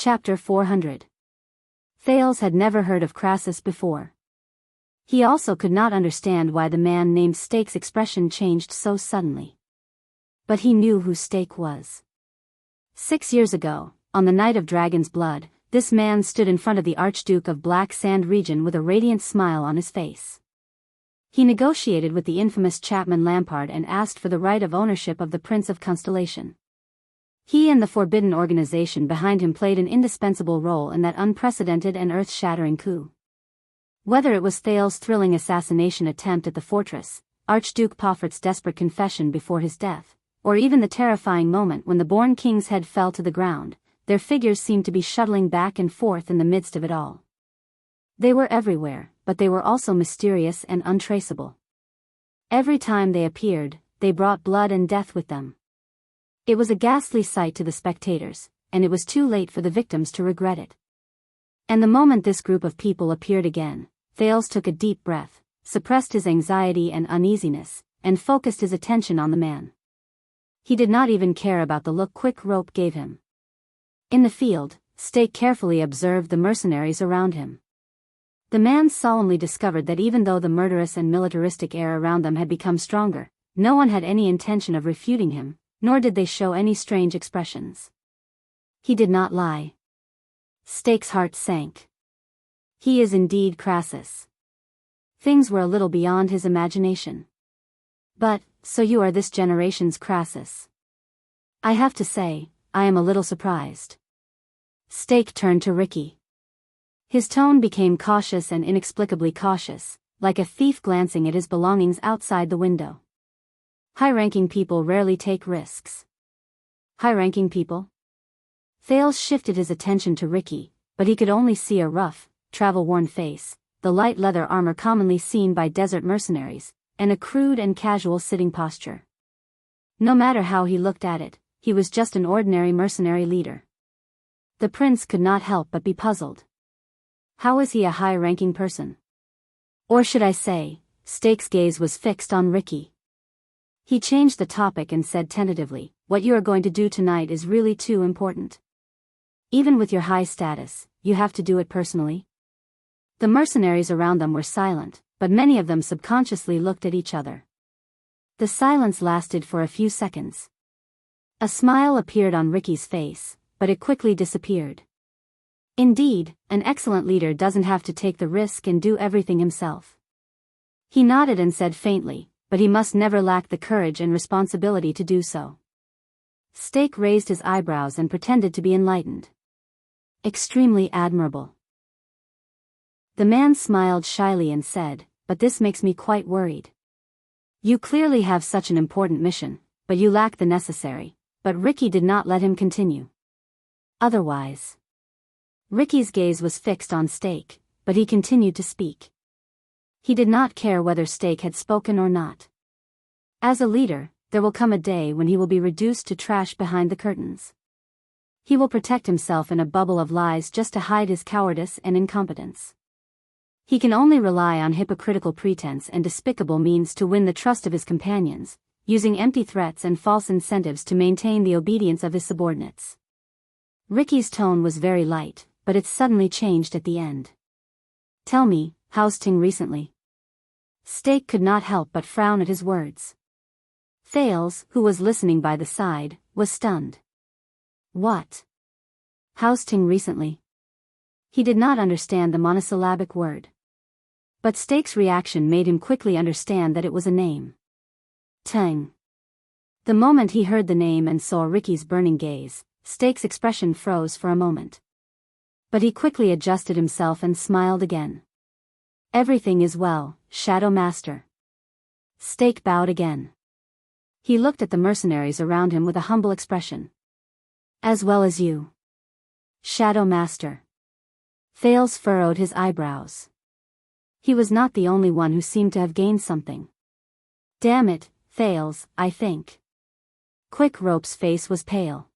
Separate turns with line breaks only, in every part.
Chapter 400. Thales had never heard of Crassus before. He also could not understand why the man named Steak's expression changed so suddenly. But he knew who Steak was. 6 years ago, on the night of Dragon's Blood, this man stood in front of the Archduke of Black Sand region with a radiant smile on his face. He negotiated with the infamous Chapman Lampard and asked for the right of ownership of the Prince of Constellation. He and the forbidden organization behind him played an indispensable role in that unprecedented and earth-shattering coup. Whether it was Thales' thrilling assassination attempt at the fortress, Archduke Poffert's desperate confession before his death, or even the terrifying moment when the born king's head fell to the ground, their figures seemed to be shuttling back and forth in the midst of it all. They were everywhere, but they were also mysterious and untraceable. Every time they appeared, they brought blood and death with them. It was a ghastly sight to the spectators, and it was too late for the victims to regret it. And the moment this group of people appeared again, Thales took a deep breath, suppressed his anxiety and uneasiness, and focused his attention on the man. He did not even care about the look Quick Rope gave him. In the field, Steak carefully observed the mercenaries around him. The man solemnly discovered that even though the murderous and militaristic air around them had become stronger, no one had any intention of refuting him, nor did they show any strange expressions. He did not lie. Steak's heart sank. He is indeed Crassus. Things were a little beyond his imagination. But, so you are this generation's Crassus. I have to say, I am a little surprised. Steak turned to Ricky. His tone became cautious and inexplicably cautious, like a thief glancing at his belongings outside the window. High-ranking people rarely take risks. High-ranking people? Thales shifted his attention to Ricky, but he could only see a rough, travel-worn face, the light leather armor commonly seen by desert mercenaries, and a crude and casual sitting posture. No matter how he looked at it, he was just an ordinary mercenary leader. The prince could not help but be puzzled. How is he a high-ranking person? Or should I say, Steak's gaze was fixed on Ricky. He changed the topic and said tentatively, "What you are going to do tonight is really too important. Even with your high status, you have to do it personally." The mercenaries around them were silent, but many of them subconsciously looked at each other. The silence lasted for a few seconds. A smile appeared on Ricky's face, but it quickly disappeared. Indeed, an excellent leader doesn't have to take the risk and do everything himself. He nodded and said faintly, "But he must never lack the courage and responsibility to do so." Steak raised his eyebrows and pretended to be enlightened. "Extremely admirable." The man smiled shyly and said, "But this makes me quite worried. You clearly have such an important mission, but you lack the necessary." But Ricky did not let him continue. Otherwise. Ricky's gaze was fixed on Steak, but he continued to speak. He did not care whether Steak had spoken or not. As a leader, there will come a day when he will be reduced to trash behind the curtains. He will protect himself in a bubble of lies just to hide his cowardice and incompetence. He can only rely on hypocritical pretense and despicable means to win the trust of his companions, using empty threats and false incentives to maintain the obedience of his subordinates. Ricky's tone was very light, but it suddenly changed at the end. "Tell me, how's Ting recently?" Steak could not help but frown at his words. Thales, who was listening by the side, was stunned. What? How's Ting recently? He did not understand the monosyllabic word. But Steak's reaction made him quickly understand that it was a name. Ting. The moment he heard the name and saw Ricky's burning gaze, Steak's expression froze for a moment. But he quickly adjusted himself and smiled again. "Everything is well, Shadow Master." Steak bowed again. He looked at the mercenaries around him with a humble expression. "As well as you, Shadow Master." Thales furrowed his eyebrows. He was not the only one who seemed to have gained something. "Damn it, Thales, I think." Quick Rope's face was pale.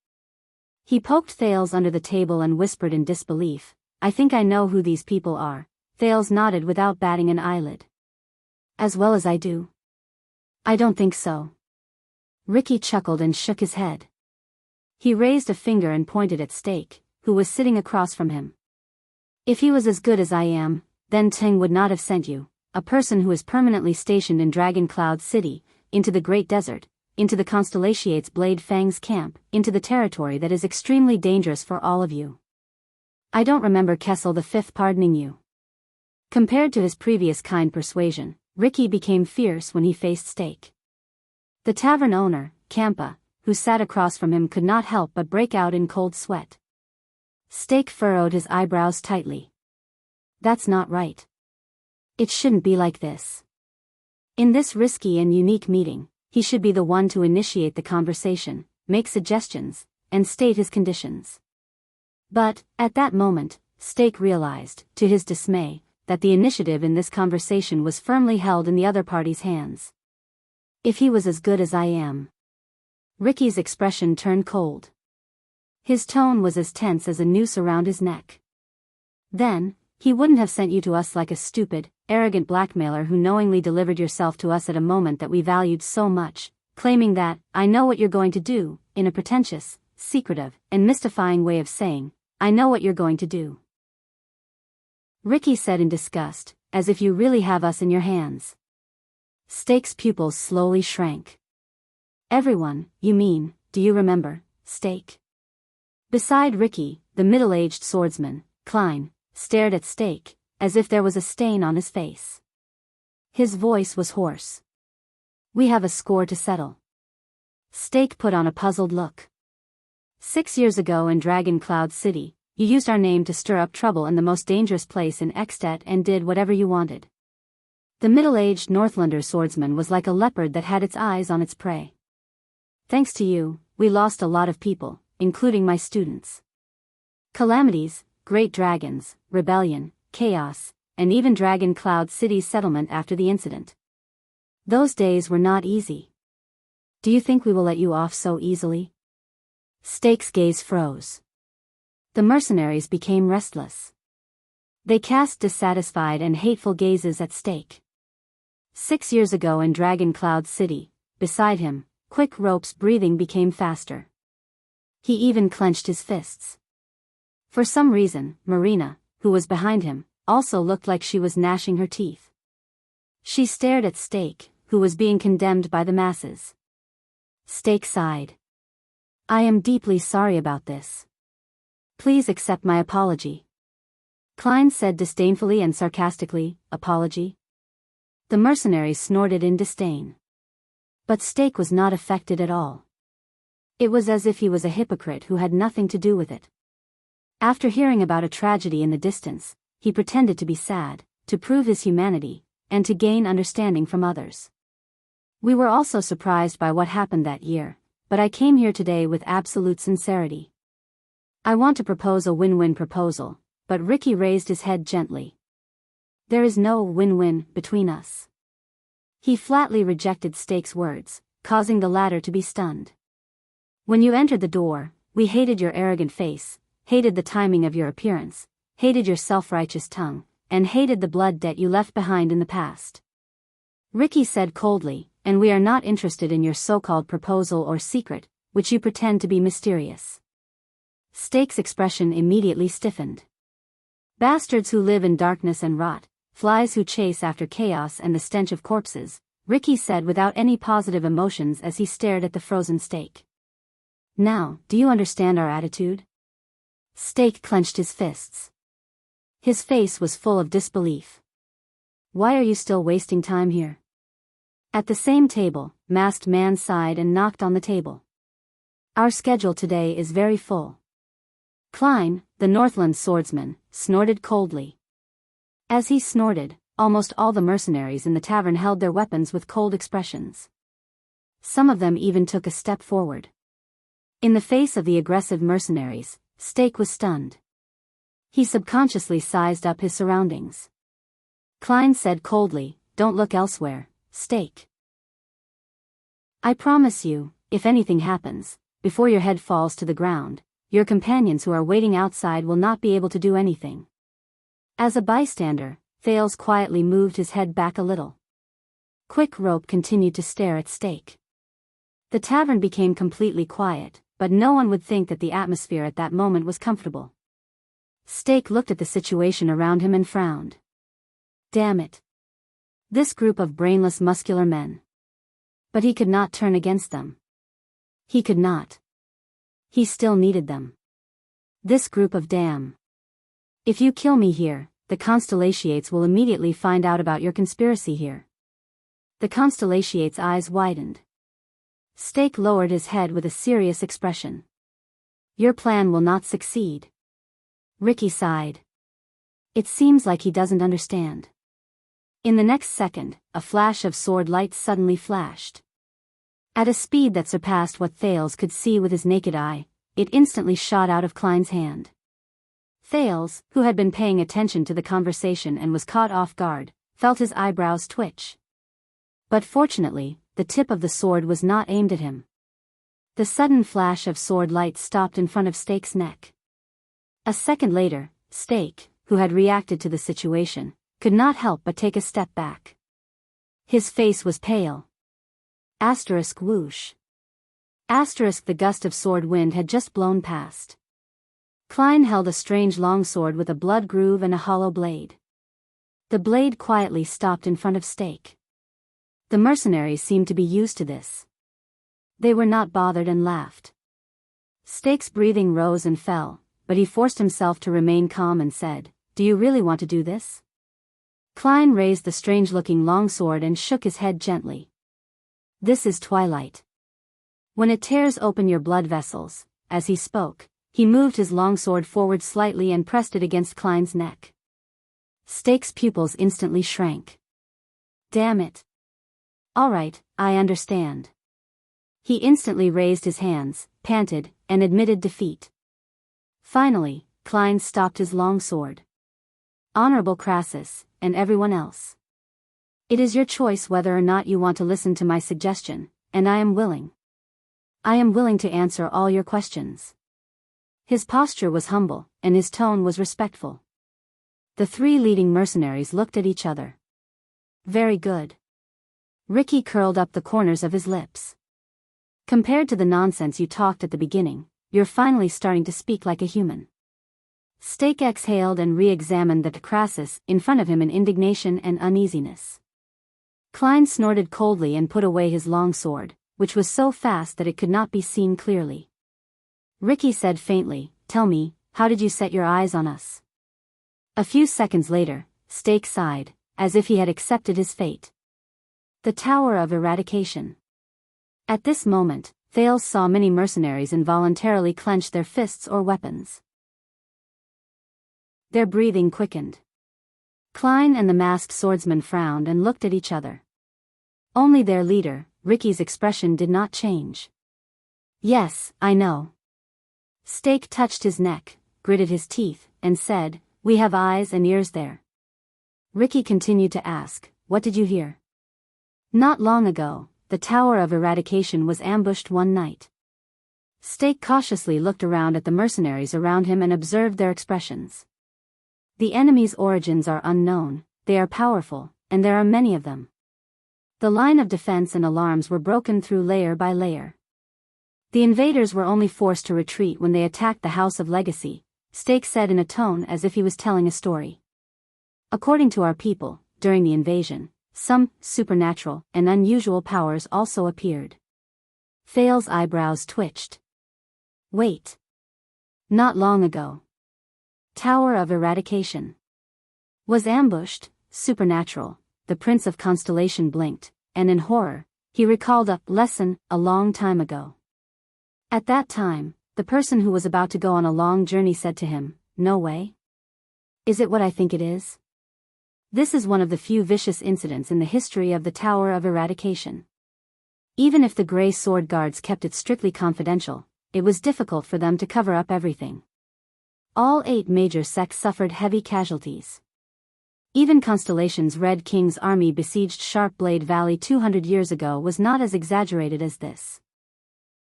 He poked Thales under the table and whispered in disbelief, "I think I know who these people are." Thales nodded without batting an eyelid. "As well as I do?" "I don't think so." Ricky chuckled and shook his head. He raised a finger and pointed at Steak, who was sitting across from him. If he was as good as I am, then Ting would not have sent you, a person who is permanently stationed in Dragon Cloud City, into the Great Desert, into the Constellation's Blade Fang's camp, into the territory that is extremely dangerous for all of you. I don't remember Kessel V pardoning you. Compared to his previous kind persuasion, Ricky became fierce when he faced Steak. The tavern owner, Kampa, who sat across from him could not help but break out in cold sweat. Steak furrowed his eyebrows tightly. That's not right. It shouldn't be like this. In this risky and unique meeting, he should be the one to initiate the conversation, make suggestions, and state his conditions. But, at that moment, Steak realized, to his dismay, that the initiative in this conversation was firmly held in the other party's hands. If he was as good as I am. Ricky's expression turned cold. His tone was as tense as a noose around his neck. Then, he wouldn't have sent you to us like a stupid, arrogant blackmailer who knowingly delivered yourself to us at a moment that we valued so much, claiming that, I know what you're going to do, in a pretentious, secretive, and mystifying way of saying, I know what you're going to do. Ricky said in disgust, as if you really have us in your hands. Steak's pupils slowly shrank. Everyone, you mean, do you remember, Steak? Beside Ricky, the middle-aged swordsman, Klein, stared at Steak, as if there was a stain on his face. His voice was hoarse. We have a score to settle. Steak put on a puzzled look. 6 years ago in Dragon Cloud City, you used our name to stir up trouble in the most dangerous place in Extet and did whatever you wanted. The middle-aged Northlander swordsman was like a leopard that had its eyes on its prey. Thanks to you, we lost a lot of people, including my students. Calamities, great dragons, rebellion, chaos, and even Dragon Cloud City's settlement after the incident. Those days were not easy. Do you think we will let you off so easily? Steak's gaze froze. The mercenaries became restless. They cast dissatisfied and hateful gazes at Steak. 6 years ago in Dragon Cloud City, beside him, Quick Rope's breathing became faster. He even clenched his fists. For some reason, Marina, who was behind him, also looked like she was gnashing her teeth. She stared at Steak, who was being condemned by the masses. Steak sighed. I am deeply sorry about this. Please accept my apology. Klein said disdainfully and sarcastically, apology? The mercenaries snorted in disdain. But Steak was not affected at all. It was as if he was a hypocrite who had nothing to do with it. After hearing about a tragedy in the distance, he pretended to be sad, to prove his humanity, and to gain understanding from others. We were also surprised by what happened that year, but I came here today with absolute sincerity. I want to propose a win-win proposal, but Ricky raised his head gently. There is no win-win between us. He flatly rejected Steak's words, causing the latter to be stunned. When you entered the door, we hated your arrogant face, hated the timing of your appearance, hated your self-righteous tongue, and hated the blood debt you left behind in the past. Ricky said coldly, and we are not interested in your so-called proposal or secret, which you pretend to be mysterious. Steak's expression immediately stiffened. Bastards who live in darkness and rot, flies who chase after chaos and the stench of corpses, Ricky said without any positive emotions as he stared at the frozen Steak. Now, do you understand our attitude? Steak clenched his fists. His face was full of disbelief. Why are you still wasting time here? At the same table, Masked Man sighed and knocked on the table. Our schedule today is very full. Klein, the Northland swordsman, snorted coldly. As he snorted, almost all the mercenaries in the tavern held their weapons with cold expressions. Some of them even took a step forward. In the face of the aggressive mercenaries, Steak was stunned. He subconsciously sized up his surroundings. Klein said coldly, "Don't look elsewhere, Steak. I promise you, if anything happens, before your head falls to the ground, your companions who are waiting outside will not be able to do anything." As a bystander, Thales quietly moved his head back a little. Quick Rope continued to stare at Steak. The tavern became completely quiet, but no one would think that the atmosphere at that moment was comfortable. Stake looked at the situation around him and frowned. Damn it. This group of brainless muscular men. But he could not turn against them. He could not. He still needed them. This group of damn. If you kill me here, the Constellations will immediately find out about your conspiracy here. The Constellations' eyes widened. Stake lowered his head with a serious expression. Your plan will not succeed. Ricky sighed. It seems like he doesn't understand. In the next second, a flash of sword light suddenly flashed. At a speed that surpassed what Thales could see with his naked eye, it instantly shot out of Klein's hand. Thales, who had been paying attention to the conversation and was caught off guard, felt his eyebrows twitch. But fortunately, the tip of the sword was not aimed at him. The sudden flash of sword light stopped in front of Stake's neck. A second later, Stake, who had reacted to the situation, could not help but take a step back. His face was pale. Asterisk whoosh. Asterisk the gust of sword wind had just blown past. Klein held a strange longsword with a blood groove and a hollow blade. The blade quietly stopped in front of Stake. The mercenaries seemed to be used to this. They were not bothered and laughed. Stake's breathing rose and fell, but he forced himself to remain calm and said, "Do you really want to do this?" Klein raised the strange-looking longsword and shook his head gently. This is twilight. When it tears open your blood vessels, as he spoke, he moved his longsword forward slightly and pressed it against Klein's neck. Stake's pupils instantly shrank. Damn it. All right, I understand. He instantly raised his hands, panted, and admitted defeat. Finally, Klein stopped his longsword. Honorable Crassus, and everyone else. It is your choice whether or not you want to listen to my suggestion, and I am willing. I am willing to answer all your questions. His posture was humble, and his tone was respectful. The three leading mercenaries looked at each other. Very good. Ricky curled up the corners of his lips. Compared to the nonsense you talked at the beginning, you're finally starting to speak like a human. Stake exhaled and re-examined the Crassus in front of him in indignation and uneasiness. Klein snorted coldly and put away his long sword, which was so fast that it could not be seen clearly. Ricky said faintly, "Tell me, how did you set your eyes on us?" A few seconds later, Stake sighed, as if he had accepted his fate. The Tower of Eradication. At this moment, Thales saw many mercenaries involuntarily clench their fists or weapons. Their breathing quickened. Klein and the masked swordsman frowned and looked at each other. Only their leader, Ricky's expression did not change. Yes, I know. Stake touched his neck, gritted his teeth, and said, "We have eyes and ears there." Ricky continued to ask, "What did you hear?" Not long ago, the Tower of Eradication was ambushed one night. Stake cautiously looked around at the mercenaries around him and observed their expressions. The enemy's origins are unknown, they are powerful, and there are many of them. The line of defense and alarms were broken through layer by layer. The invaders were only forced to retreat when they attacked the House of Legacy, Stake said in a tone as if he was telling a story. According to our people, during the invasion, some supernatural and unusual powers also appeared. Thales' eyebrows twitched. Wait. Not long ago. Tower of Eradication was ambushed, supernatural. The Prince of Constellation blinked, and in horror, he recalled a lesson a long time ago. At that time, the person who was about to go on a long journey said to him, "No way? Is it what I think it is?" This is one of the few vicious incidents in the history of the Tower of Eradication. Even if the Grey Sword Guards kept it strictly confidential, it was difficult for them to cover up everything. All 8 major sects suffered heavy casualties. Even Constellation's Red King's army besieged Sharpblade Valley 200 years ago was not as exaggerated as this.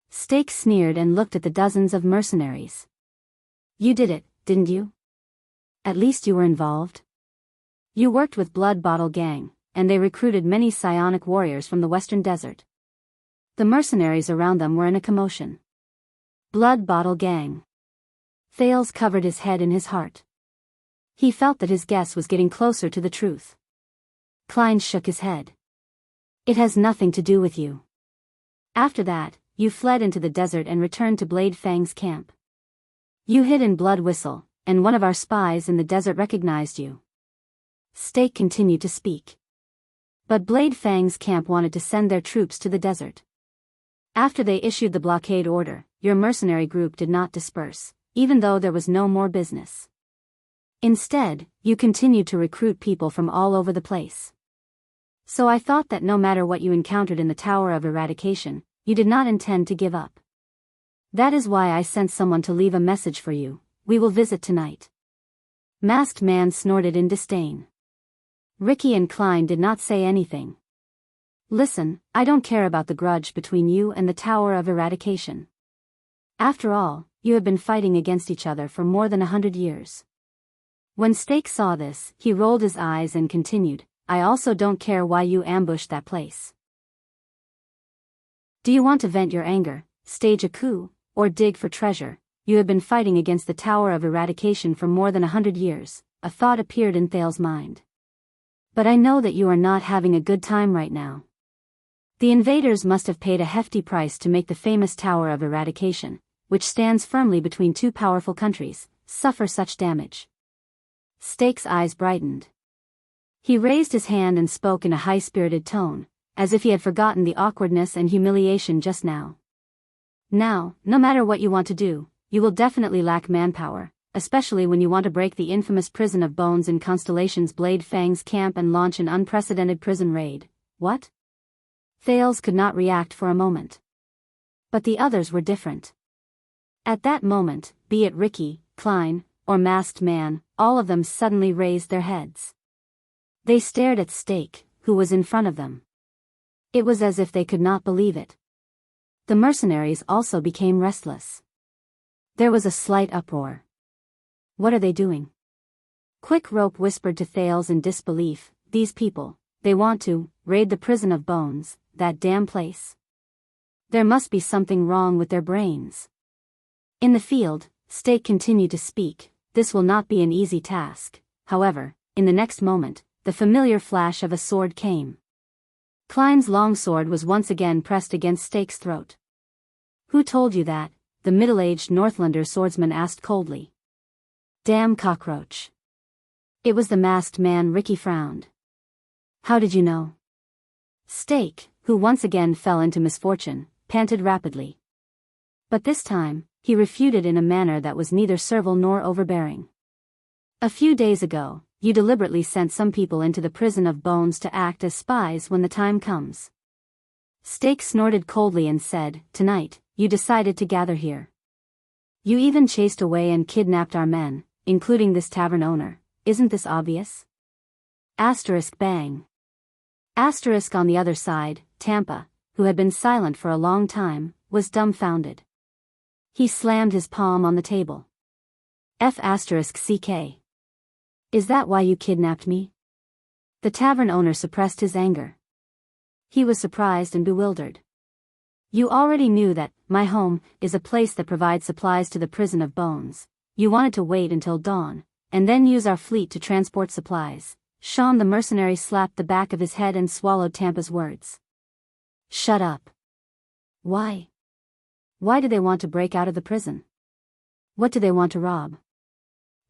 Stake sneered and looked at the dozens of mercenaries. You did it, didn't you? At least you were involved. You worked with Blood Bottle Gang, and they recruited many psionic warriors from the Western Desert. The mercenaries around them were in a commotion. Blood Bottle Gang. Thales covered his head in his heart. He felt that his guess was getting closer to the truth. Klein shook his head. It has nothing to do with you. After that, you fled into the desert and returned to Blade Fang's camp. You hid in Blood Whistle, and one of our spies in the desert recognized you. Stake continued to speak. But Blade Fang's camp wanted to send their troops to the desert. After they issued the blockade order, your mercenary group did not disperse, even though there was no more business. Instead, you continued to recruit people from all over the place. So I thought that no matter what you encountered in the Tower of Eradication, you did not intend to give up. That is why I sent someone to leave a message for you. We will visit tonight. Masked Man snorted in disdain. Ricky and Klein did not say anything. Listen, I don't care about the grudge between you and the Tower of Eradication. After all, you have been fighting against each other for more than 100 years. When Stake saw this, he rolled his eyes and continued, I also don't care why you ambushed that place. Do you want to vent your anger, stage a coup, or dig for treasure? You have been fighting against the Tower of Eradication for more than 100 years, a thought appeared in Thale's mind. But I know that you are not having a good time right now. The invaders must have paid a hefty price to make the famous Tower of Eradication, which stands firmly between two powerful countries, suffer such damage. Stake's eyes brightened. He raised his hand and spoke in a high-spirited tone, as if he had forgotten the awkwardness and humiliation just now. Now, no matter what you want to do, you will definitely lack manpower, especially when you want to break the infamous Prison of Bones in Constellation's Blade Fang's camp and launch an unprecedented prison raid. What? Thales could not react for a moment. But the others were different. At that moment, be it Ricky, Klein, or Masked Man, all of them suddenly raised their heads. They stared at Stake, who was in front of them. It was as if they could not believe it. The mercenaries also became restless. There was a slight uproar. What are they doing? Quick Rope whispered to Thales in disbelief, these people, they want to raid the Prison of Bones, that damn place. There must be something wrong with their brains. In the field, Stake continued to speak, this will not be an easy task. However, in the next moment, the familiar flash of a sword came. Klein's longsword was once again pressed against Stake's throat. Who told you that? The middle-aged Northlander swordsman asked coldly. Damn cockroach. It was the Masked Man. Ricky frowned. How did you know? Stake, who once again fell into misfortune, panted rapidly. But this time, he refuted in a manner that was neither servile nor overbearing. A few days ago, you deliberately sent some people into the Prison of Bones to act as spies when the time comes. Stake snorted coldly and said, tonight, you decided to gather here. You even chased away and kidnapped our men, including this tavern owner. Isn't this obvious? Asterisk bang. Asterisk on the other side, Tampa, who had been silent for a long time, was dumbfounded. He slammed his palm on the table. *CK. Is that why you kidnapped me? The tavern owner suppressed his anger. He was surprised and bewildered. You already knew that my home is a place that provides supplies to the Prison of Bones. You wanted to wait until dawn, and then use our fleet to transport supplies. Sean the mercenary slapped the back of his head and swallowed Tampa's words. Shut up. Why? Why do they want to break out of the prison? What do they want to rob?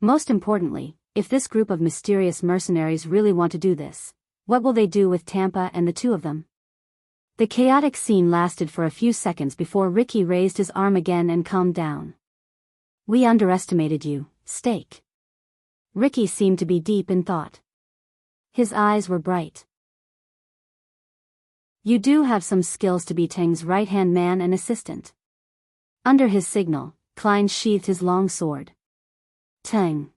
Most importantly, if this group of mysterious mercenaries really want to do this, what will they do with Tampa and the two of them? The chaotic scene lasted for a few seconds before Ricky raised his arm again and calmed down. We underestimated you, Stake. Ricky seemed to be deep in thought. His eyes were bright. You do have some skills to be Tang's right-hand man and assistant. Under his signal, Klein sheathed his long sword. Tang.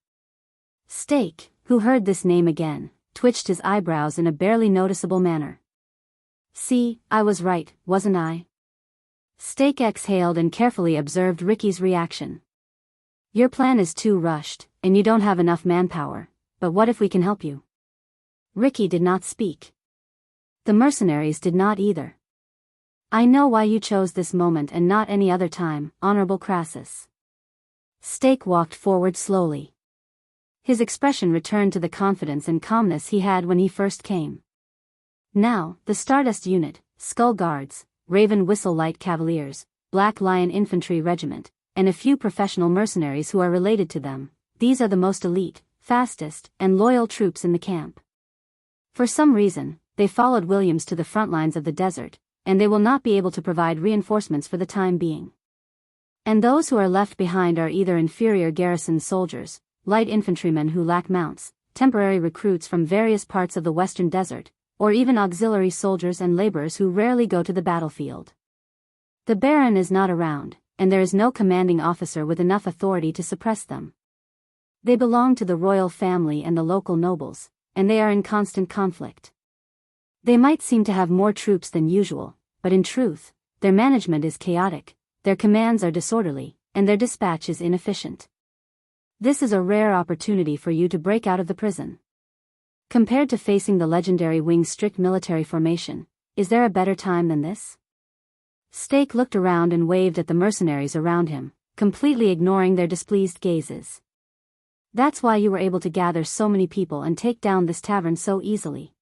Stake, who heard this name again, twitched his eyebrows in a barely noticeable manner. See, I was right, wasn't I? Stake exhaled and carefully observed Ricky's reaction. Your plan is too rushed, and you don't have enough manpower, but what if we can help you? Ricky did not speak. The mercenaries did not either. I know why you chose this moment and not any other time, Honorable Crassus. Stake walked forward slowly. His expression returned to the confidence and calmness he had when he first came. Now, the Stardust Unit, Skull Guards, Raven Whistle Light Cavaliers, Black Lion Infantry Regiment, and a few professional mercenaries who are related to them, these are the most elite, fastest, and loyal troops in the camp. For some reason, they followed Williams to the front lines of the desert, and they will not be able to provide reinforcements for the time being. And those who are left behind are either inferior garrison soldiers, light infantrymen who lack mounts, temporary recruits from various parts of the western desert, or even auxiliary soldiers and laborers who rarely go to the battlefield. The Baron is not around, and there is no commanding officer with enough authority to suppress them. They belong to the royal family and the local nobles, and they are in constant conflict. They might seem to have more troops than usual, but in truth, their management is chaotic, their commands are disorderly, and their dispatch is inefficient. This is a rare opportunity for you to break out of the prison. Compared to facing the legendary Wing's strict military formation, is there a better time than this? Stake looked around and waved at the mercenaries around him, completely ignoring their displeased gazes. That's why you were able to gather so many people and take down this tavern so easily.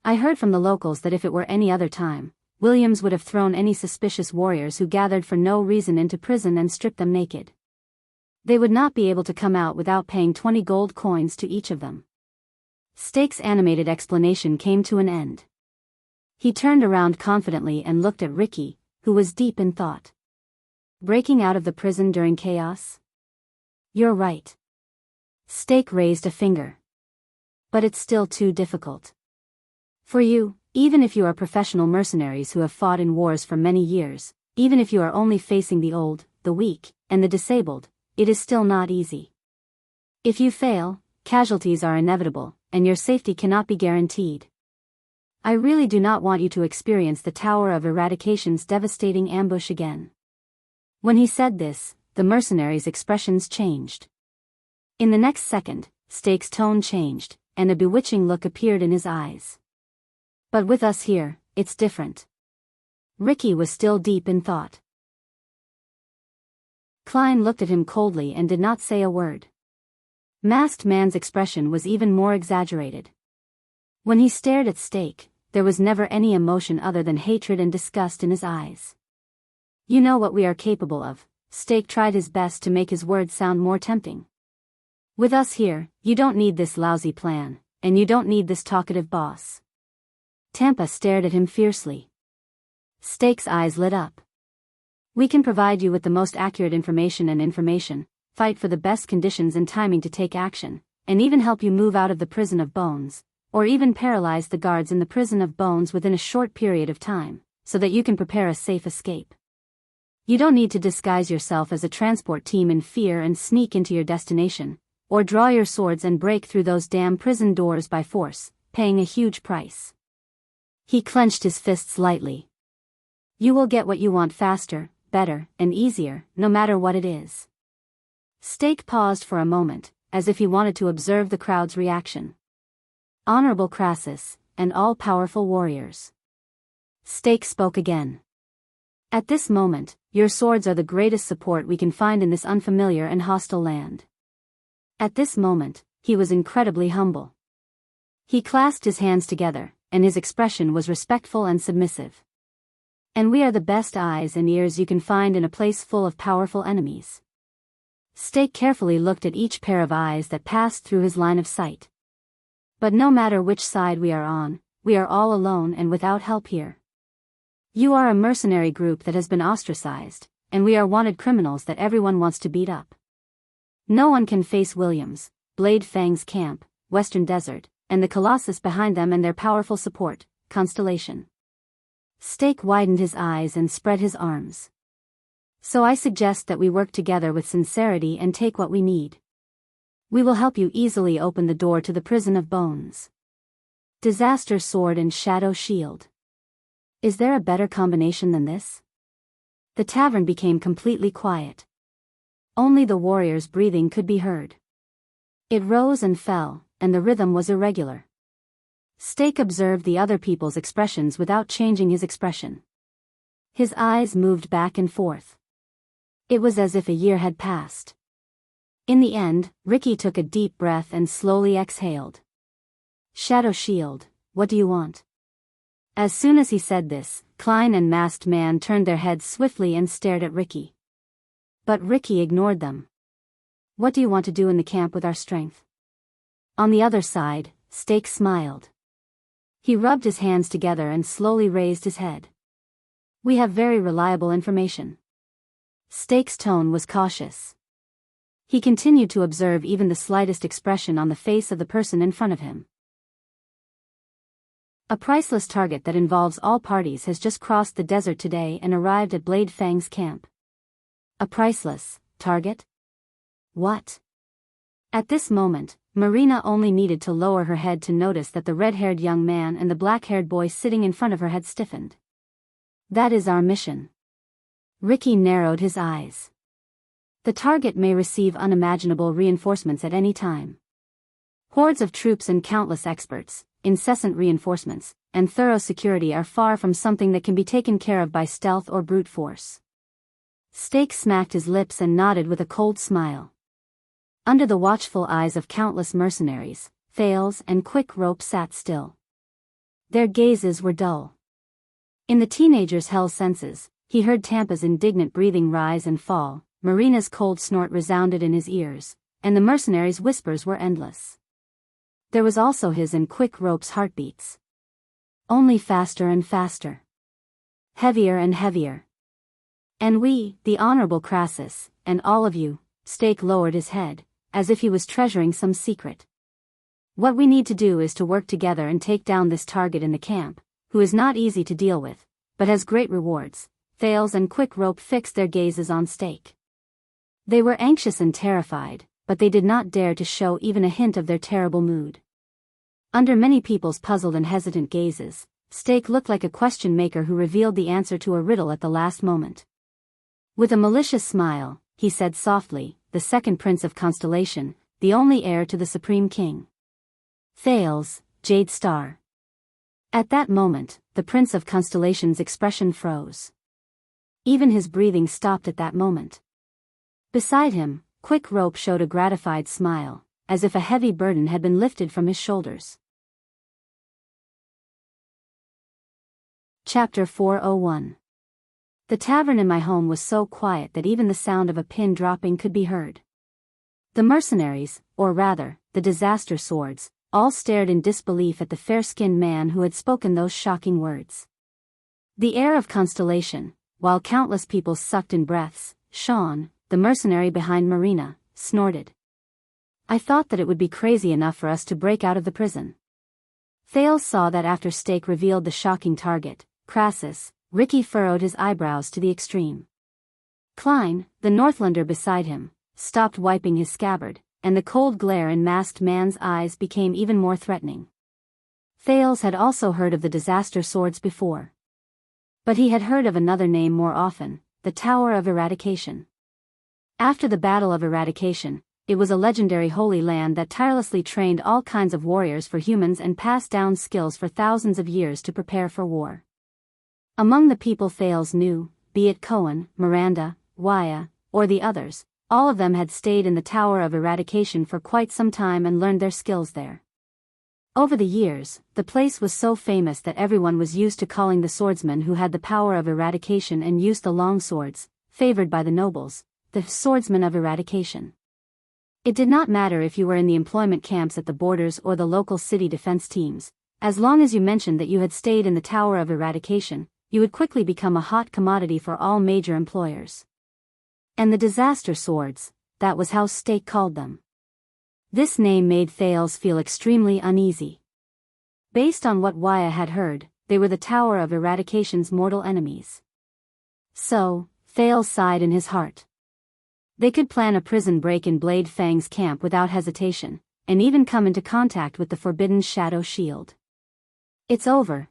I heard from the locals that if it were any other time, Williams would have thrown any suspicious warriors who gathered for no reason into prison and stripped them naked. They would not be able to come out without paying 20 gold coins to each of them. Stake's animated explanation came to an end. He turned around confidently and looked at Ricky, who was deep in thought. Breaking out of the prison during chaos? You're right. Stake raised a finger. But it's still too difficult. For you, even if you are professional mercenaries who have fought in wars for many years, even if you are only facing the old, the weak, and the disabled, it is still not easy. If you fail, casualties are inevitable, and your safety cannot be guaranteed. I really do not want you to experience the Tower of Eradication's devastating ambush again. When he said this, the mercenaries' expressions changed. In the next second, Stake's tone changed, and a bewitching look appeared in his eyes. But with us here, it's different. Ricky was still deep in thought. Klein looked at him coldly and did not say a word. Masked Man's expression was even more exaggerated. When he stared at Stake, there was never any emotion other than hatred and disgust in his eyes. You know what we are capable of. Stake tried his best to make his words sound more tempting. With us here, you don't need this lousy plan, and you don't need this talkative boss. Tampa stared at him fiercely. Stake's eyes lit up. We can provide you with the most accurate information, fight for the best conditions and timing to take action, and even help you move out of the prison of bones, or even paralyze the guards in the prison of bones within a short period of time, so that you can prepare a safe escape. You don't need to disguise yourself as a transport team in fear and sneak into your destination, or draw your swords and break through those damn prison doors by force, paying a huge price. He clenched his fists lightly. You will get what you want faster, better, and easier, no matter what it is. Stake paused for a moment, as if he wanted to observe the crowd's reaction. Honorable Crassus, and all-powerful warriors. Stake spoke again. At this moment, your swords are the greatest support we can find in this unfamiliar and hostile land. At this moment, he was incredibly humble. He clasped his hands together, and his expression was respectful and submissive. And we are the best eyes and ears you can find in a place full of powerful enemies. Stake carefully looked at each pair of eyes that passed through his line of sight. But no matter which side we are on, we are all alone and without help here. You are a mercenary group that has been ostracized, and we are wanted criminals that everyone wants to beat up. No one can face Williams, Blade Fang's camp, Western Desert, and the Colossus behind them and their powerful support, Constellation. Stake widened his eyes and spread his arms. So I suggest that we work together with sincerity and take what we need. We will help you easily open the door to the prison of bones. Disaster Sword and Shadow Shield. Is there a better combination than this? The tavern became completely quiet. Only the warriors' breathing could be heard. It rose and fell, and the rhythm was irregular. Stake observed the other people's expressions without changing his expression. His eyes moved back and forth. It was as if a year had passed. In the end, Ricky took a deep breath and slowly exhaled. Shadow Shield, what do you want? As soon as he said this, Klein and Masked Man turned their heads swiftly and stared at Ricky. But Ricky ignored them. What do you want to do in the camp with our strength? On the other side, Steak smiled. He rubbed his hands together and slowly raised his head. We have very reliable information. Steak's tone was cautious. He continued to observe even the slightest expression on the face of the person in front of him. A priceless target that involves all parties has just crossed the desert today and arrived at Blade Fang's camp. A priceless target? What? At this moment, Marina only needed to lower her head to notice that the red-haired young man and the black-haired boy sitting in front of her had stiffened. That is our mission. Ricky narrowed his eyes. The target may receive unimaginable reinforcements at any time. Hordes of troops and countless experts, incessant reinforcements, and thorough security are far from something that can be taken care of by stealth or brute force. Steak smacked his lips and nodded with a cold smile. Under the watchful eyes of countless mercenaries, Thales and Quick Rope sat still. Their gazes were dull. In the teenager's hell senses, he heard Tampa's indignant breathing rise and fall, Marina's cold snort resounded in his ears, and the mercenaries' whispers were endless. There was also his and Quick Rope's heartbeats. Only faster and faster. Heavier and heavier. And we, the Honorable Crassus, and all of you, Steak lowered his head, as if he was treasuring some secret. What we need to do is to work together and take down this target in the camp, who is not easy to deal with, but has great rewards. Thales and Quick Rope fixed their gazes on Steak. They were anxious and terrified, but they did not dare to show even a hint of their terrible mood. Under many people's puzzled and hesitant gazes, Steak looked like a question maker who revealed the answer to a riddle at the last moment. With a malicious smile, he said softly, the second prince of Constellation, the only heir to the Supreme King. Thales, Jade Star. At that moment, the Prince of Constellation's expression froze. Even his breathing stopped at that moment. Beside him, Quick Rope showed a gratified smile, as if a heavy burden had been lifted from his shoulders. Chapter 401. The tavern in my home was so quiet that even the sound of a pin dropping could be heard. The mercenaries, or rather, the disaster swords, all stared in disbelief at the fair-skinned man who had spoken those shocking words. The heir of Constellation, while countless people sucked in breaths, Sean, the mercenary behind Marina, snorted. I thought that it would be crazy enough for us to break out of the prison. Thales saw that after Steak revealed the shocking target, Crassus, Ricky furrowed his eyebrows to the extreme. Klein, the Northlander beside him, stopped wiping his scabbard, and the cold glare in Masked Man's eyes became even more threatening. Thales had also heard of the disaster swords before. But he had heard of another name more often, the Tower of Eradication. After the Battle of Eradication, it was a legendary holy land that tirelessly trained all kinds of warriors for humans and passed down skills for thousands of years to prepare for war. Among the people Thales knew, be it Cohen, Miranda, Wuxia, or the others, all of them had stayed in the Tower of Eradication for quite some time and learned their skills there. Over the years, the place was so famous that everyone was used to calling the swordsmen who had the power of eradication and used the long swords, favored by the nobles, the swordsmen of eradication. It did not matter if you were in the employment camps at the borders or the local city defense teams, as long as you mentioned that you had stayed in the Tower of Eradication, you would quickly become a hot commodity for all major employers. And the disaster swords, that was how Steak called them. This name made Thales feel extremely uneasy. Based on what Wuxia had heard, they were the Tower of Eradication's mortal enemies. So, Thales sighed in his heart. They could plan a prison break in Blade Fang's camp without hesitation, and even come into contact with the forbidden Shadow Shield. It's over,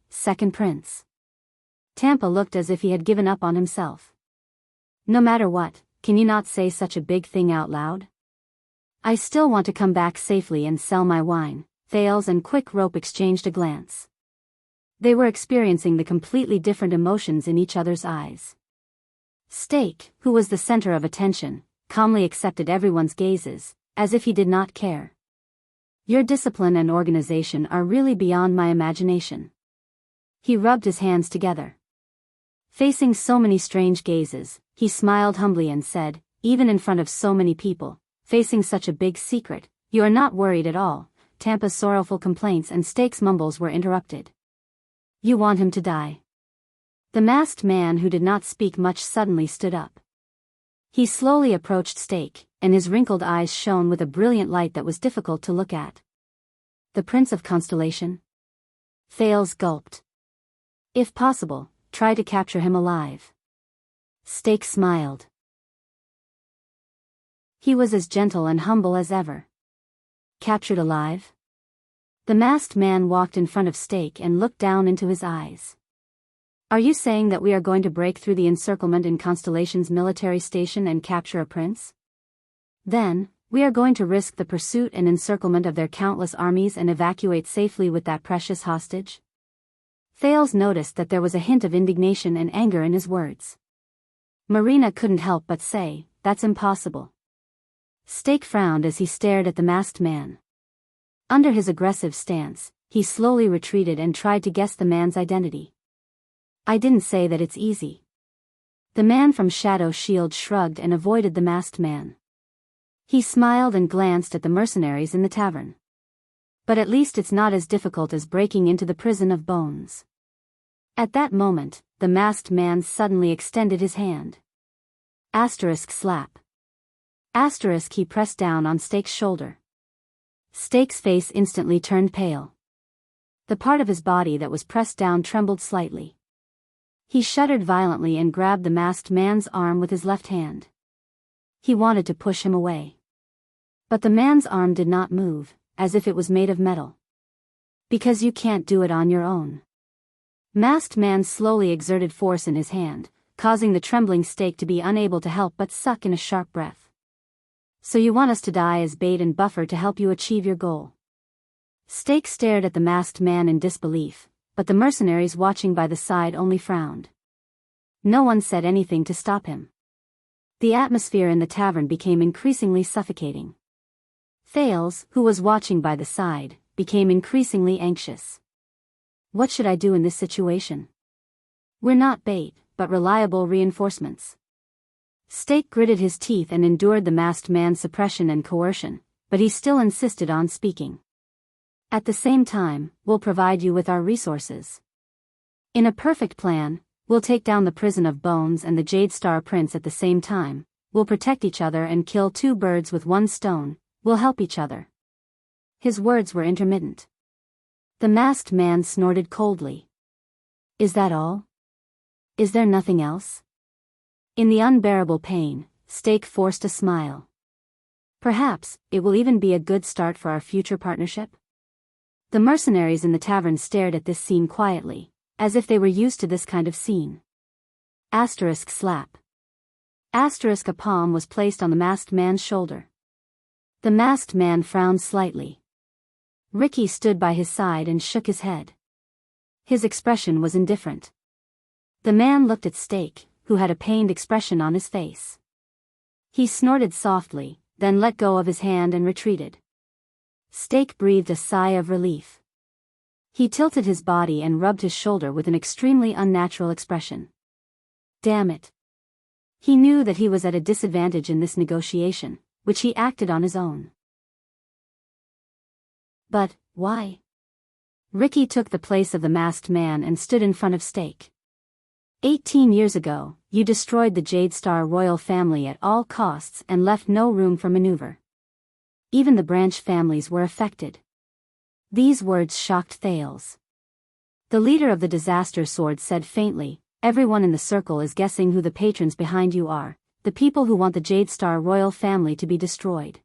Second Prince. Tampa looked as if he had given up on himself. No matter what, can you not say such a big thing out loud? I still want to come back safely and sell my wine. Thales and Quick Rope exchanged a glance. They were experiencing the completely different emotions in each other's eyes. Steak, who was the center of attention, calmly accepted everyone's gazes, as if he did not care. Your discipline and organization are really beyond my imagination. He rubbed his hands together. Facing so many strange gazes, he smiled humbly and said, even in front of so many people, facing such a big secret, you are not worried at all. Tampa's sorrowful complaints and Steak's mumbles were interrupted. You want him to die. The masked man who did not speak much suddenly stood up. He slowly approached Steak, and his wrinkled eyes shone with a brilliant light that was difficult to look at. The Prince of Constellation? Thales gulped. If possible, try to capture him alive. Steak smiled. He was as gentle and humble as ever. Captured alive? The masked man walked in front of Steak and looked down into his eyes. Are you saying that we are going to break through the encirclement in Constellation's military station and capture a prince? Then, we are going to risk the pursuit and encirclement of their countless armies and evacuate safely with that precious hostage? Thales noticed that there was a hint of indignation and anger in his words. Marina couldn't help but say, that's impossible. Steak frowned as he stared at the masked man. Under his aggressive stance, he slowly retreated and tried to guess the man's identity. I didn't say that it's easy. The man from Shadow Shield shrugged and avoided the masked man. He smiled and glanced at the mercenaries in the tavern. But at least it's not as difficult as breaking into the prison of bones. At that moment, the masked man suddenly extended his hand. Asterisk slap. Asterisk he pressed down on Steak's shoulder. Steak's face instantly turned pale. The part of his body that was pressed down trembled slightly. He shuddered violently and grabbed the masked man's arm with his left hand. He wanted to push him away. But the man's arm did not move, as if it was made of metal. Because you can't do it on your own. Masked man slowly exerted force in his hand, causing the trembling Steak to be unable to help but suck in a sharp breath. So you want us to die as bait and buffer to help you achieve your goal? Steak stared at the masked man in disbelief, but the mercenaries watching by the side only frowned. No one said anything to stop him. The atmosphere in the tavern became increasingly suffocating. Thales, who was watching by the side, became increasingly anxious. What should I do in this situation? We're not bait, but reliable reinforcements. Steak gritted his teeth and endured the masked man's suppression and coercion, but he still insisted on speaking. At the same time, we'll provide you with our resources. In a perfect plan, we'll take down the prison of bones and the Jade Star Prince at the same time, we'll protect each other and kill two birds with one stone, we'll help each other. His words were intermittent. The masked man snorted coldly. Is that all? Is there nothing else? In the unbearable pain, Steak forced a smile. Perhaps, it will even be a good start for our future partnership? The mercenaries in the tavern stared at this scene quietly, as if they were used to this kind of scene. Asterisk slap. Asterisk a palm was placed on the masked man's shoulder. The masked man frowned slightly. Ricky stood by his side and shook his head. His expression was indifferent. The man looked at Steak, who had a pained expression on his face. He snorted softly, then let go of his hand and retreated. Steak breathed a sigh of relief. He tilted his body and rubbed his shoulder with an extremely unnatural expression. Damn it. He knew that he was at a disadvantage in this negotiation, which he acted on his own. But, why? Ricky took the place of the masked man and stood in front of Steak. 18 years ago, you destroyed the Jade Star royal family at all costs and left no room for maneuver. Even the branch families were affected. These words shocked Thales. The leader of the Disaster Sword said faintly, everyone in the circle is guessing who the patrons behind you are, the people who want the Jade Star royal family to be destroyed.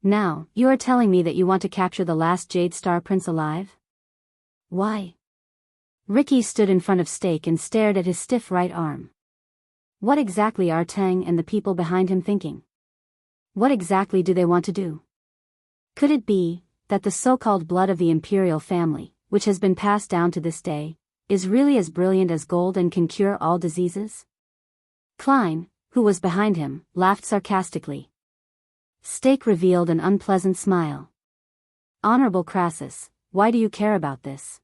Now, you are telling me that you want to capture the last Jade Star prince alive? Why? Ricky stood in front of Steak and stared at his stiff right arm. What exactly are Tang and the people behind him thinking? What exactly do they want to do? Could it be that the so-called blood of the imperial family, which has been passed down to this day, is really as brilliant as gold and can cure all diseases? Klein, who was behind him, laughed sarcastically. Steak revealed an unpleasant smile. Honorable Crassus, why do you care about this?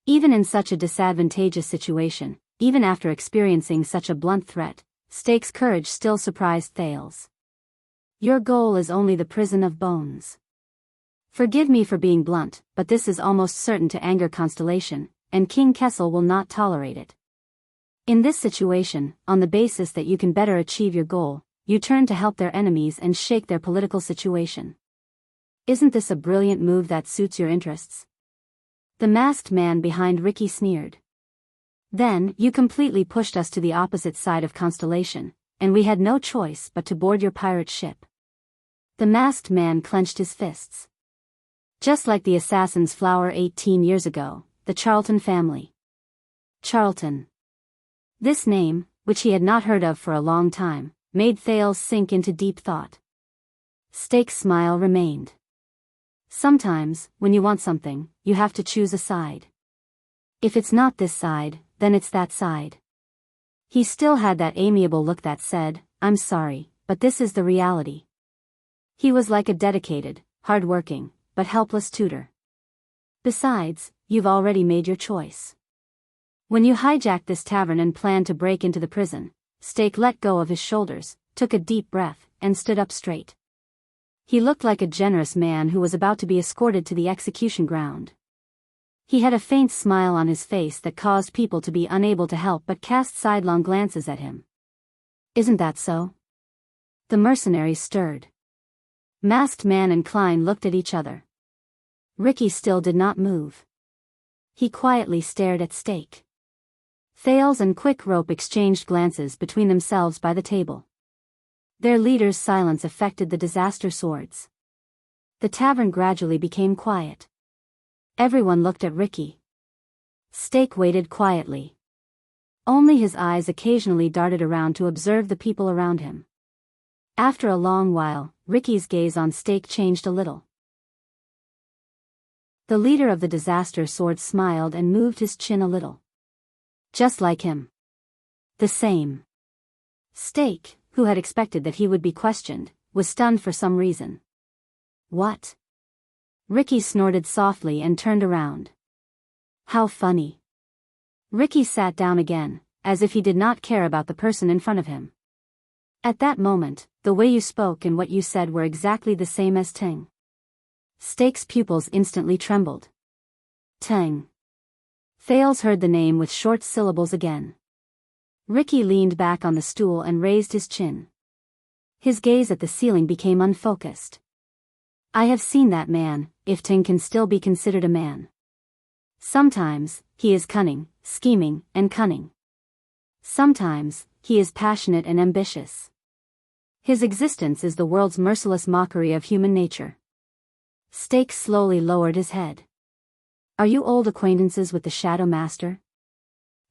Even in such a disadvantageous situation, even after experiencing such a blunt threat, Steak's courage still surprised Thales. Your goal is only the prison of bones. Forgive me for being blunt, but this is almost certain to anger Constellation, and King Kessel will not tolerate it. In this situation, on the basis that you can better achieve your goal, you turn to help their enemies and shake their political situation. Isn't this a brilliant move that suits your interests? The masked man behind Ricky sneered. Then, you completely pushed us to the opposite side of Constellation, and we had no choice but to board your pirate ship. The masked man clenched his fists. Just like the assassin's flower 18 years ago, the Charlton family. Charlton. This name, which he had not heard of for a long time, made Thales sink into deep thought. Steak's smile remained. Sometimes, when you want something, you have to choose a side. If it's not this side, then it's that side. He still had that amiable look that said, I'm sorry, but this is the reality. He was like a dedicated, hard-working, but helpless tutor. Besides, you've already made your choice. When you hijacked this tavern and planned to break into the prison, Steak let go of his shoulders, took a deep breath, and stood up straight. He looked like a generous man who was about to be escorted to the execution ground. He had a faint smile on his face that caused people to be unable to help but cast sidelong glances at him. Isn't that so? The mercenaries stirred. Masked Man and Klein looked at each other. Ricky still did not move. He quietly stared at Steak. Thales and Quick Rope exchanged glances between themselves by the table. Their leader's silence affected the disaster swords. The tavern gradually became quiet. Everyone looked at Ricky. Steak waited quietly. Only his eyes occasionally darted around to observe the people around him. After a long while, Ricky's gaze on Steak changed a little. The leader of the disaster sword smiled and moved his chin a little. Just like him. The same. Steak, who had expected that he would be questioned, was stunned for some reason. What? Ricky snorted softly and turned around. How funny. Ricky sat down again, as if he did not care about the person in front of him. At that moment, the way you spoke and what you said were exactly the same as Teng. Steak's pupils instantly trembled. Teng. Thales heard the name with short syllables again. Ricky leaned back on the stool and raised his chin. His gaze at the ceiling became unfocused. I have seen that man, if Teng can still be considered a man. Sometimes, he is cunning, scheming, and cunning. Sometimes, he is passionate and ambitious. His existence is the world's merciless mockery of human nature. Steak slowly lowered his head. Are you old acquaintances with the Shadow Master?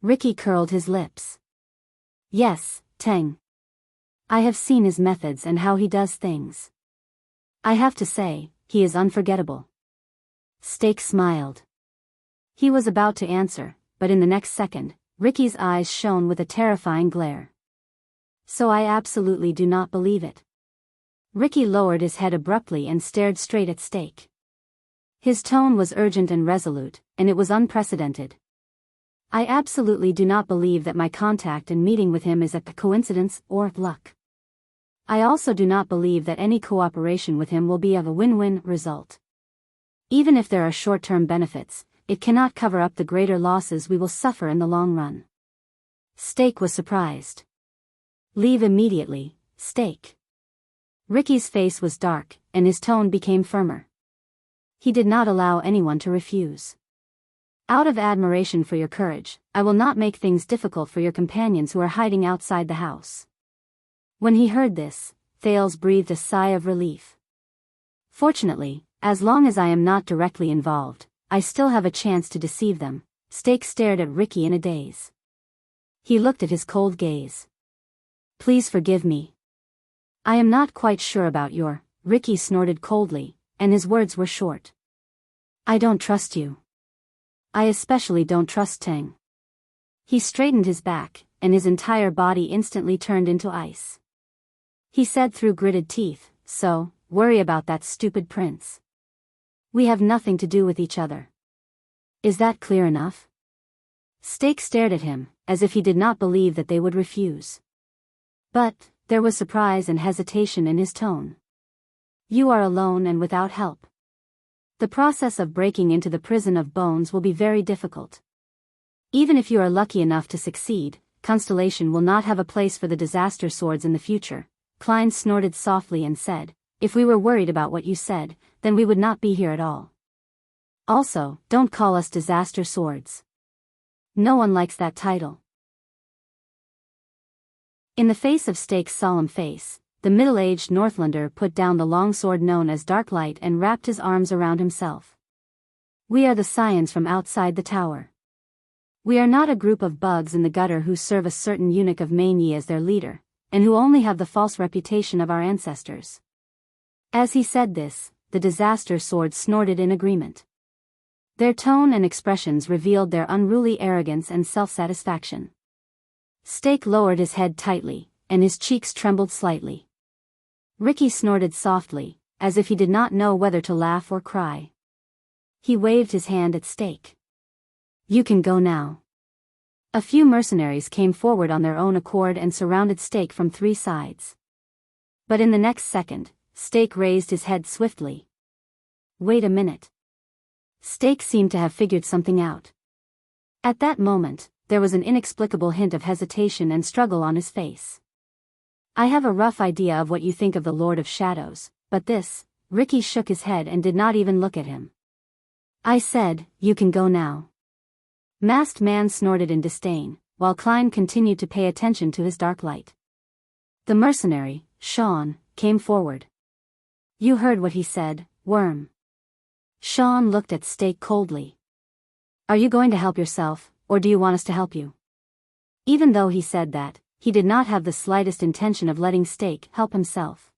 Ricky curled his lips. Yes, Teng. I have seen his methods and how he does things. I have to say, he is unforgettable. Steak smiled. He was about to answer, but in the next second, Ricky's eyes shone with a terrifying glare. So I absolutely do not believe it. Ricky lowered his head abruptly and stared straight at Steak. His tone was urgent and resolute, and it was unprecedented. I absolutely do not believe that my contact and meeting with him is a coincidence or luck. I also do not believe that any cooperation with him will be of a win-win result. Even if there are short-term benefits, it cannot cover up the greater losses we will suffer in the long run. Steak was surprised. Leave immediately, Steak. Ricky's face was dark, and his tone became firmer. He did not allow anyone to refuse. Out of admiration for your courage, I will not make things difficult for your companions who are hiding outside the house. When he heard this, Thales breathed a sigh of relief. Fortunately, as long as I am not directly involved, I still have a chance to deceive them. Steak stared at Ricky in a daze. He looked at his cold gaze. Please forgive me. I am not quite sure about your, Ricky snorted coldly, and his words were short. I don't trust you. I especially don't trust Teng. He straightened his back, and his entire body instantly turned into ice. He said through gritted teeth, "So, worry about that stupid prince. We have nothing to do with each other. Is that clear enough?" Steak stared at him, as if he did not believe that they would refuse. But there was surprise and hesitation in his tone. "You are alone and without help. The process of breaking into the prison of bones will be very difficult. Even if you are lucky enough to succeed, Constellation will not have a place for the disaster swords in the future." Klein snorted softly and said, "If we were worried about what you said, then we would not be here at all. Also, don't call us disaster swords. No one likes that title." In the face of Steak's solemn face, the middle-aged Northlander put down the long sword known as Darklight and wrapped his arms around himself. "We are the Scions from outside the tower. We are not a group of bugs in the gutter who serve a certain eunuch of Mainyi as their leader, and who only have the false reputation of our ancestors." As he said this, the disaster swords snorted in agreement. Their tone and expressions revealed their unruly arrogance and self-satisfaction. Steak lowered his head tightly, and his cheeks trembled slightly. Ricky snorted softly, as if he did not know whether to laugh or cry. He waved his hand at Steak. "You can go now." A few mercenaries came forward on their own accord and surrounded Steak from 3 sides. But in the next second, Steak raised his head swiftly. "Wait a minute." Steak seemed to have figured something out. At that moment, there was an inexplicable hint of hesitation and struggle on his face. "I have a rough idea of what you think of the Lord of Shadows, but this..." Ricky shook his head and did not even look at him. "I said, you can go now." Masked Man snorted in disdain, while Klein continued to pay attention to his dark light. The mercenary, Sean, came forward. "You heard what he said, worm." Sean looked at Steak coldly. "Are you going to help yourself, or do you want us to help you?" Even though he said that, he did not have the slightest intention of letting Steak help himself.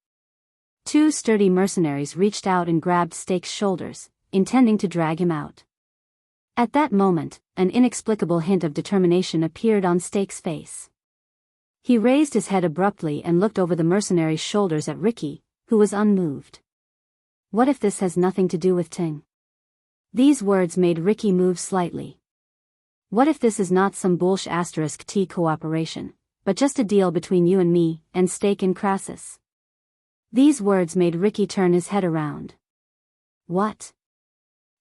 2 sturdy mercenaries reached out and grabbed Steak's shoulders, intending to drag him out. At that moment, an inexplicable hint of determination appeared on Steak's face. He raised his head abruptly and looked over the mercenary's shoulders at Ricky, who was unmoved. "What if this has nothing to do with Ting?" These words made Ricky move slightly. "What if this is not some bullsh T cooperation, but just a deal between you and me, and Steak and Crassus?" These words made Ricky turn his head around. "What?"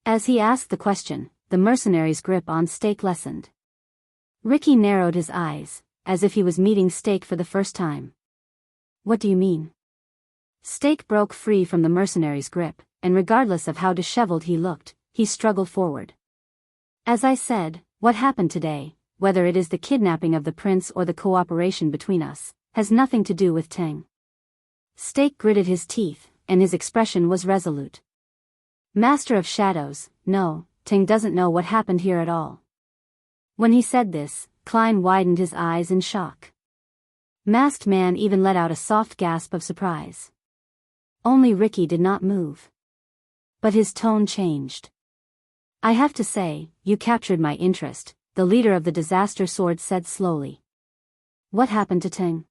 As he asked the question, the mercenary's grip on Steak lessened. Ricky narrowed his eyes, as if he was meeting Steak for the first time. "What do you mean?" Steak broke free from the mercenary's grip, and regardless of how disheveled he looked, he struggled forward. "As I said, what happened today, whether it is the kidnapping of the prince or the cooperation between us, has nothing to do with Ting." Steak gritted his teeth, and his expression was resolute. "Master of Shadows, no, Ting doesn't know what happened here at all." When he said this, Klein widened his eyes in shock. Masked Man even let out a soft gasp of surprise. Only Ricky did not move. But his tone changed. "I have to say, you captured my interest," the leader of the disaster sword said slowly. "What happened to Ting?"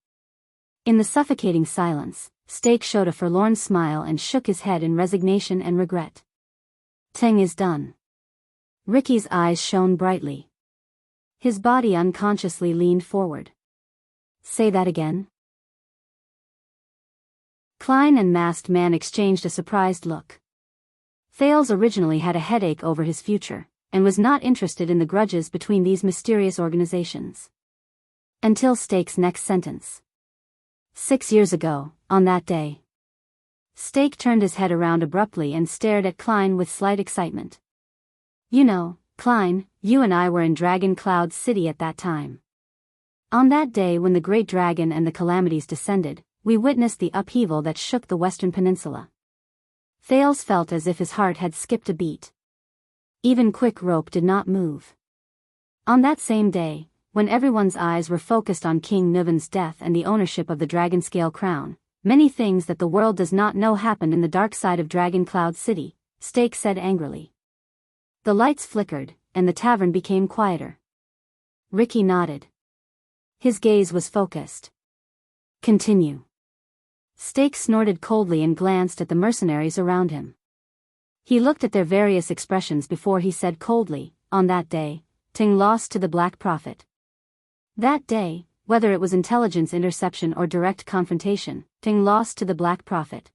In the suffocating silence, Steak showed a forlorn smile and shook his head in resignation and regret. "Ting is done." Ricky's eyes shone brightly. His body unconsciously leaned forward. "Say that again?" Klein and Masked Man exchanged a surprised look. Thales originally had a headache over his future, and was not interested in the grudges between these mysterious organizations. Until Steak's next sentence. 6 years ago, on that day. Steak turned his head around abruptly and stared at Klein with slight excitement. "You know, Klein, you and I were in Dragon Cloud City at that time. On that day when the Great Dragon and the calamities descended, we witnessed the upheaval that shook the Western Peninsula." Thales felt as if his heart had skipped a beat. Even Quick Rope did not move. On that same day, when everyone's eyes were focused on King Nuven's death and the ownership of the Dragonscale crown, many things that the world does not know happened in the dark side of Dragon Cloud City, Steak said angrily. The lights flickered, and the tavern became quieter. Ricky nodded. His gaze was focused. Continue. Stake snorted coldly and glanced at the mercenaries around him. He looked at their various expressions before he said coldly, on that day, Ting lost to the Black Prophet. That day, whether it was intelligence interception or direct confrontation, Ting lost to the Black Prophet.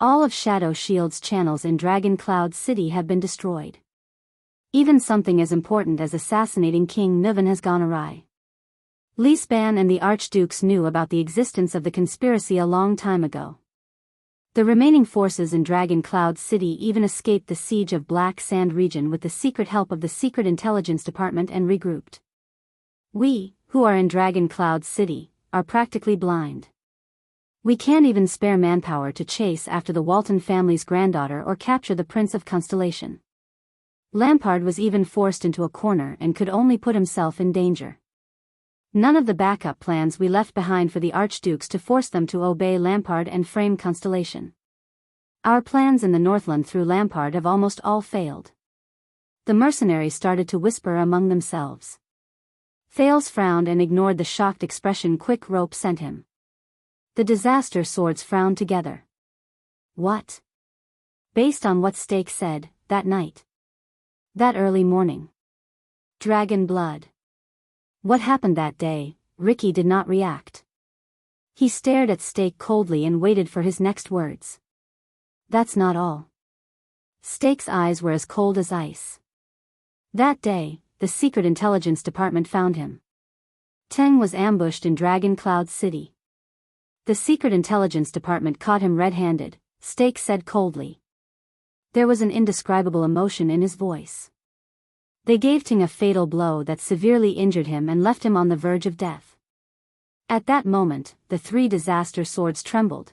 All of Shadow Shield's channels in Dragon Cloud City have been destroyed. Even something as important as assassinating King Niven has gone awry. Li Span and the Archdukes knew about the existence of the conspiracy a long time ago. The remaining forces in Dragon Cloud City even escaped the siege of Black Sand region with the secret help of the Secret Intelligence Department and regrouped. We, who are in Dragon Cloud City, are practically blind. We can't even spare manpower to chase after the Walton family's granddaughter or capture the Prince of Constellation. Lampard was even forced into a corner and could only put himself in danger. None of the backup plans we left behind for the Archdukes to force them to obey Lampard and frame Constellation. Our plans in the Northland through Lampard have almost all failed. The mercenaries started to whisper among themselves. Thales frowned and ignored the shocked expression Quick Rope sent him. The disaster swords frowned together. What? Based on what Stake said, that night. That early morning. Dragon blood. What happened that day? Ricky did not react. He stared at Stake coldly and waited for his next words. That's not all. Stake's eyes were as cold as ice. That day, the Secret Intelligence Department found him. Teng was ambushed in Dragon Cloud City. The Secret Intelligence Department caught him red-handed, Stake said coldly. There was an indescribable emotion in his voice. They gave Ting a fatal blow that severely injured him and left him on the verge of death. At that moment, the three disaster swords trembled.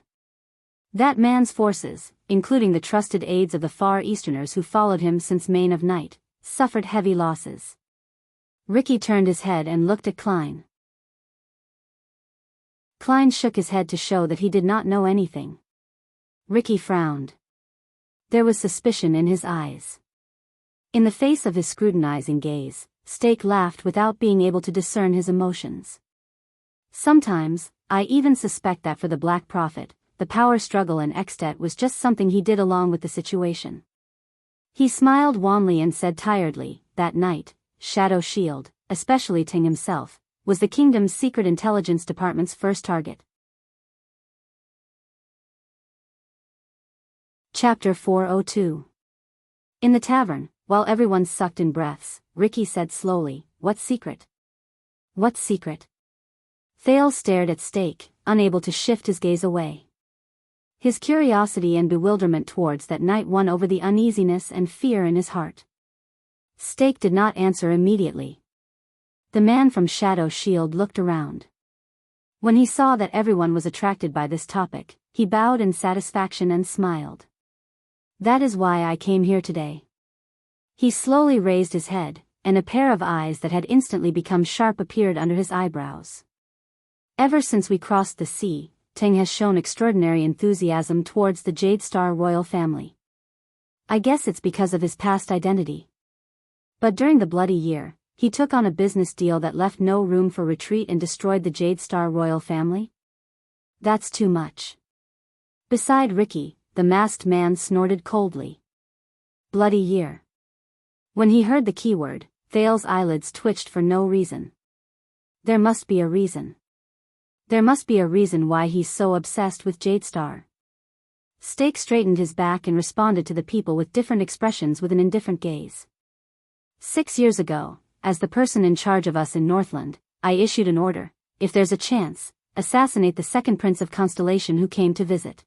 That man's forces, including the trusted aides of the Far Easterners who followed him since Main of Night, suffered heavy losses. Ricky turned his head and looked at Klein. Klein shook his head to show that he did not know anything. Ricky frowned. There was suspicion in his eyes. In the face of his scrutinizing gaze, Stake laughed without being able to discern his emotions. Sometimes, I even suspect that for the Black Prophet, the power struggle in Extet was just something he did along with the situation. He smiled wanly and said tiredly, that night, Shadow Shield, especially Ting himself, was the kingdom's Secret Intelligence Department's first target. Chapter 402. In the tavern, while everyone sucked in breaths, Ricky said slowly, What secret? What secret? Thales stared at Stake, unable to shift his gaze away. His curiosity and bewilderment towards that night won over the uneasiness and fear in his heart. Stake did not answer immediately. The man from Shadow Shield looked around. When he saw that everyone was attracted by this topic, he bowed in satisfaction and smiled. That is why I came here today. He slowly raised his head, and a pair of eyes that had instantly become sharp appeared under his eyebrows. Ever since we crossed the sea, Teng has shown extraordinary enthusiasm towards the Jade Star royal family. I guess it's because of his past identity. But during the Bloody Year, he took on a business deal that left no room for retreat and destroyed the Jade Star royal family? That's too much. Beside Ricky, the masked man snorted coldly. Bloody Year. When he heard the keyword, Thales' eyelids twitched for no reason. There must be a reason. There must be a reason why he's so obsessed with Jade Star. Stake straightened his back and responded to the people with different expressions with an indifferent gaze. 6 years ago, as the person in charge of us in Northland, I issued an order, if there's a chance, assassinate the second Prince of Constellation who came to visit.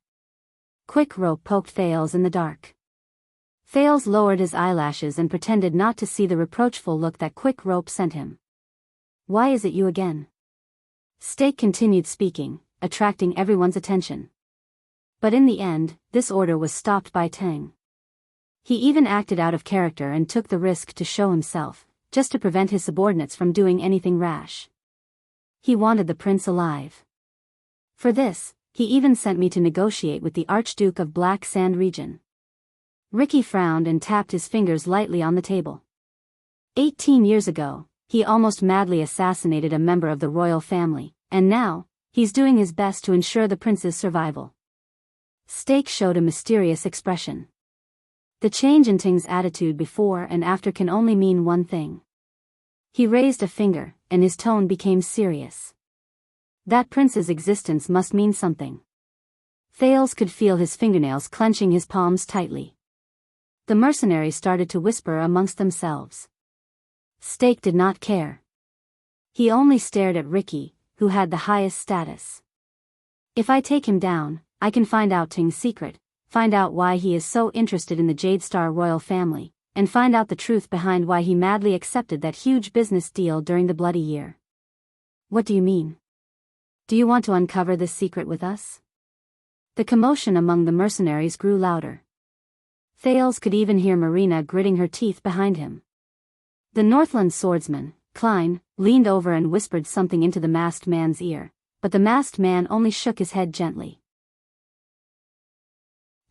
Quick Rope poked Thales in the dark. Thales lowered his eyelashes and pretended not to see the reproachful look that Quick Rope sent him. Why is it you again? Stake continued speaking, attracting everyone's attention. But in the end, this order was stopped by Teng. He even acted out of character and took the risk to show himself, just to prevent his subordinates from doing anything rash. He wanted the prince alive. For this, he even sent me to negotiate with the Archduke of Black Sand region. Ricky frowned and tapped his fingers lightly on the table. 18 years ago, he almost madly assassinated a member of the royal family, and now, he's doing his best to ensure the prince's survival. Steak showed a mysterious expression. The change in Ting's attitude before and after can only mean one thing. He raised a finger, and his tone became serious. That prince's existence must mean something. Thales could feel his fingernails clenching his palms tightly. The mercenaries started to whisper amongst themselves. Steak did not care. He only stared at Ricky, who had the highest status. If I take him down, I can find out Ting's secret, find out why he is so interested in the Jade Star royal family, and find out the truth behind why he madly accepted that huge business deal during the bloody year. What do you mean? Do you want to uncover this secret with us? The commotion among the mercenaries grew louder. Thales could even hear Marina gritting her teeth behind him. The Northland swordsman, Klein, leaned over and whispered something into the masked man's ear, but the masked man only shook his head gently.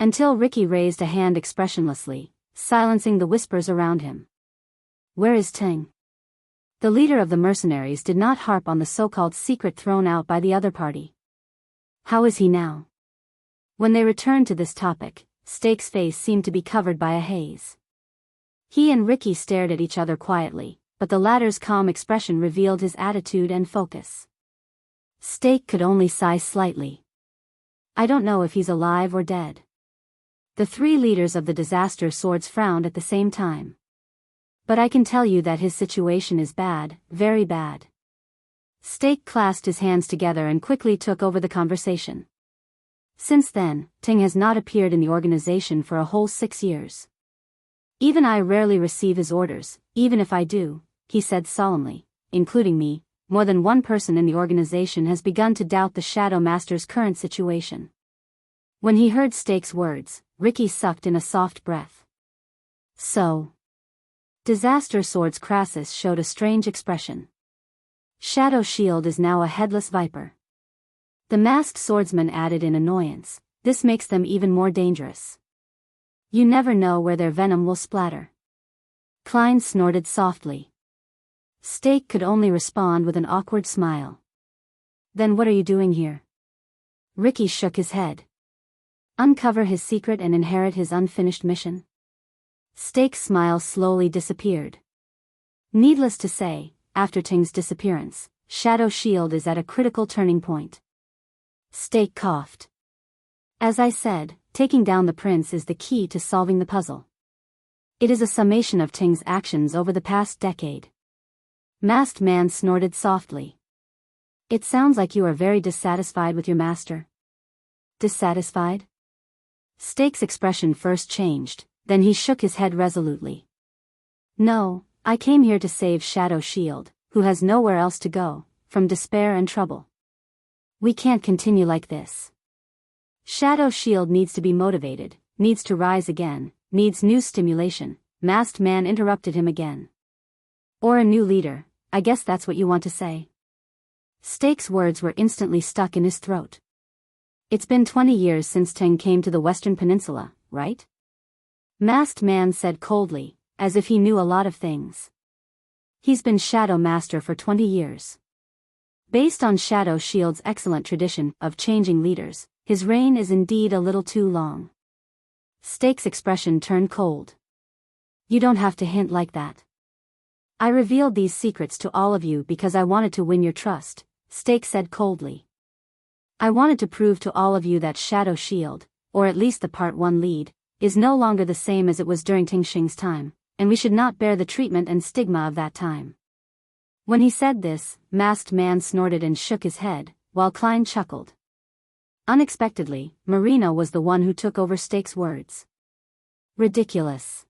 Until Ricky raised a hand expressionlessly, silencing the whispers around him. Where is Ting? The leader of the mercenaries did not harp on the so-called secret thrown out by the other party. How is he now? When they returned to this topic, Steak's face seemed to be covered by a haze. He and Ricky stared at each other quietly, but the latter's calm expression revealed his attitude and focus. Steak could only sigh slightly. I don't know if he's alive or dead. The three leaders of the disaster swords frowned at the same time. But I can tell you that his situation is bad, very bad. Steak clasped his hands together and quickly took over the conversation. Since then, Ting has not appeared in the organization for a whole 6 years. Even I rarely receive his orders, even if I do, he said solemnly, including me. More than one person in the organization has begun to doubt the Shadow Master's current situation. When he heard Steak's words, Ricky sucked in a soft breath. So. Disaster Swords Crassus showed a strange expression. Shadow Shield is now a headless viper. The masked swordsman added in annoyance, this makes them even more dangerous. You never know where their venom will splatter. Klein snorted softly. Steak could only respond with an awkward smile. Then what are you doing here? Ricky shook his head. Uncover his secret and inherit his unfinished mission? Steak's smile slowly disappeared. Needless to say, after Ting's disappearance, Shadow Shield is at a critical turning point. Steak coughed. As I said, taking down the prince is the key to solving the puzzle. It is a summation of Ting's actions over the past decade. Masked man snorted softly. It sounds like you are very dissatisfied with your master. Dissatisfied? Steak's expression first changed, then he shook his head resolutely. No, I came here to save Shadow Shield, who has nowhere else to go, from despair and trouble. We can't continue like this. Shadow Shield needs to be motivated, needs to rise again, needs new stimulation. Masked man interrupted him again. Or a new leader, I guess that's what you want to say. Steak's words were instantly stuck in his throat. It's been 20 years since Ting came to the Western Peninsula, right? Masked man said coldly, as if he knew a lot of things. He's been Shadow Master for 20 years. Based on Shadow Shield's excellent tradition of changing leaders, his reign is indeed a little too long. Steak's expression turned cold. You don't have to hint like that. I revealed these secrets to all of you because I wanted to win your trust, Steak said coldly. I wanted to prove to all of you that Shadow Shield, or at least the Part 1 lead, is no longer the same as it was during Ting Xing's time, and we should not bear the treatment and stigma of that time. When he said this, Masked Man snorted and shook his head, while Klein chuckled. Unexpectedly, Marina was the one who took over Steak's words. Ridiculous.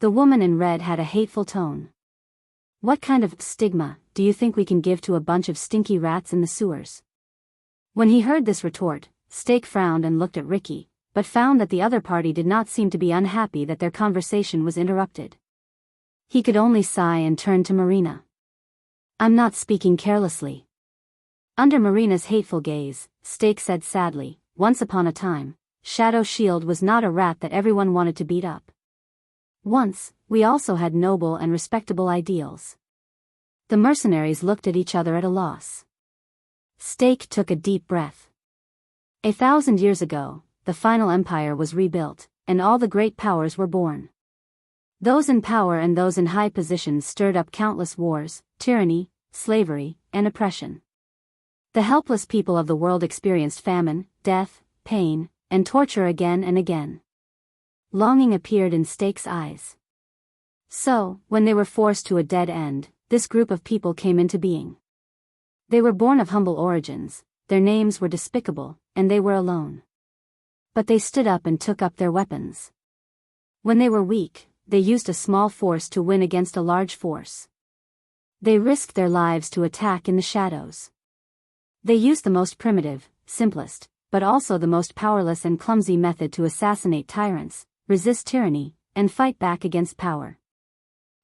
The woman in red had a hateful tone. What kind of stigma do you think we can give to a bunch of stinky rats in the sewers? When he heard this retort, Steak frowned and looked at Ricky, but found that the other party did not seem to be unhappy that their conversation was interrupted. He could only sigh and turn to Marina. I'm not speaking carelessly. Under Marina's hateful gaze, Steak said sadly, once upon a time, Shadow Shield was not a rat that everyone wanted to beat up. Once, we also had noble and respectable ideals. The mercenaries looked at each other at a loss. Steak took a deep breath. 1,000 years ago, the final empire was rebuilt, and all the great powers were born. Those in power and those in high positions stirred up countless wars, tyranny, slavery, and oppression. The helpless people of the world experienced famine, death, pain, and torture again and again. Longing appeared in Steak's eyes. So, when they were forced to a dead end, this group of people came into being. They were born of humble origins, their names were despicable, and they were alone. But they stood up and took up their weapons. When they were weak, they used a small force to win against a large force. They risked their lives to attack in the shadows. They used the most primitive, simplest, but also the most powerless and clumsy method to assassinate tyrants, resist tyranny, and fight back against power.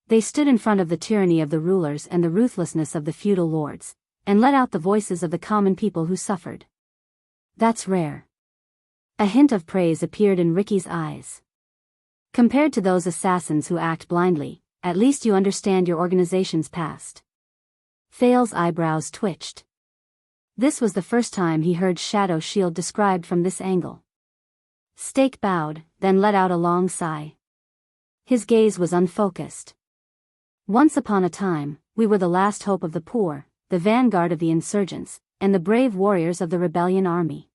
They stood in front of the tyranny of the rulers and the ruthlessness of the feudal lords, and let out the voices of the common people who suffered. That's rare. A hint of praise appeared in Ricky's eyes. Compared to those assassins who act blindly, at least you understand your organization's past. Thale's eyebrows twitched. This was the first time he heard Shadow Shield described from this angle. Steak bowed, then let out a long sigh. His gaze was unfocused. Once upon a time, we were the last hope of the poor, the vanguard of the insurgents, and the brave warriors of the rebellion army.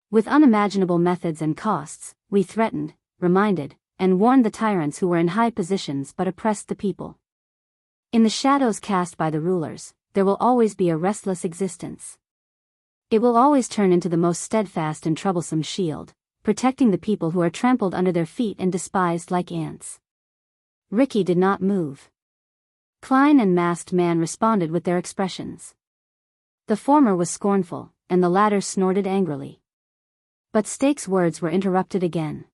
With unimaginable methods and costs, we threatened, reminded, and warned the tyrants who were in high positions but oppressed the people. In the shadows cast by the rulers, there will always be a restless existence. It will always turn into the most steadfast and troublesome shield, protecting the people who are trampled under their feet and despised like ants. Ricky did not move. Klein and Masked Man responded with their expressions. The former was scornful, and the latter snorted angrily. But Steak's words were interrupted again.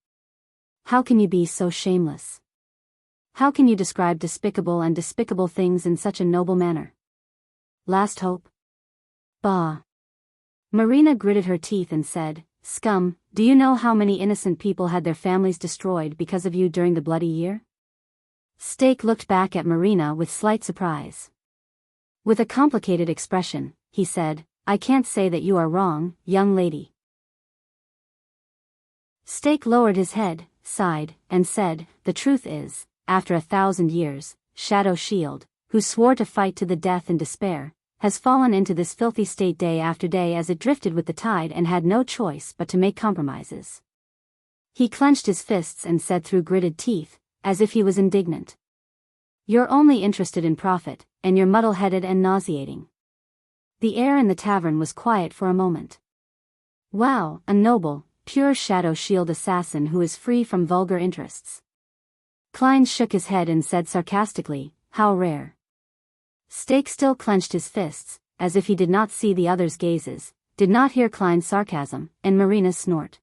How can you be so shameless? How can you describe despicable things in such a noble manner? Last hope? Bah. Marina gritted her teeth and said, Scum, do you know how many innocent people had their families destroyed because of you during the bloody year? Steak looked back at Marina with slight surprise. With a complicated expression, he said, I can't say that you are wrong, young lady. Steak lowered his head, sighed, and said, the truth is, after 1,000 years, Shadow Shield, who swore to fight to the death in despair, has fallen into this filthy state day after day as it drifted with the tide and had no choice but to make compromises. He clenched his fists and said through gritted teeth, as if he was indignant. You're only interested in profit, and you're muddle-headed and nauseating. The air in the tavern was quiet for a moment. Wow, a noble, pure Shadow Shield assassin who is free from vulgar interests. Klein shook his head and said sarcastically, how rare. Steak still clenched his fists, as if he did not see the others' gazes, did not hear Klein's sarcasm, and Marina's snort.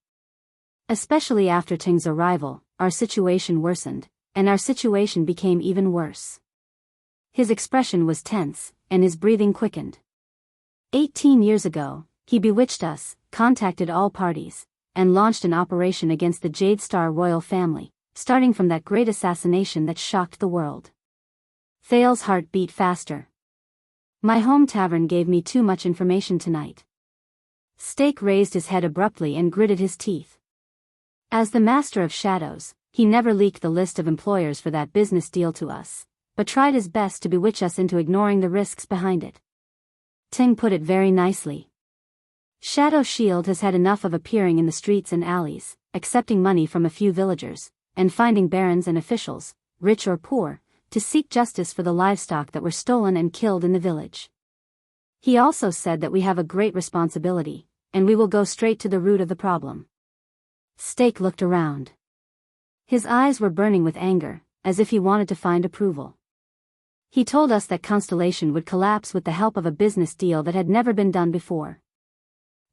Especially after Ting's arrival, our situation worsened, and our situation became even worse. His expression was tense, and his breathing quickened. 18 years ago, he bewitched us, contacted all parties, and launched an operation against the Jade Star royal family, starting from that great assassination that shocked the world. Thale's heart beat faster. My home tavern gave me too much information tonight. Steak raised his head abruptly and gritted his teeth. As the master of shadows, he never leaked the list of employers for that business deal to us, but tried his best to bewitch us into ignoring the risks behind it. Ting put it very nicely. Shadow Shield has had enough of appearing in the streets and alleys, accepting money from a few villagers, and finding barons and officials, rich or poor, to seek justice for the livestock that were stolen and killed in the village. He also said that we have a great responsibility, and we will go straight to the root of the problem. Steak looked around. His eyes were burning with anger, as if he wanted to find approval. He told us that Constellation would collapse with the help of a business deal that had never been done before.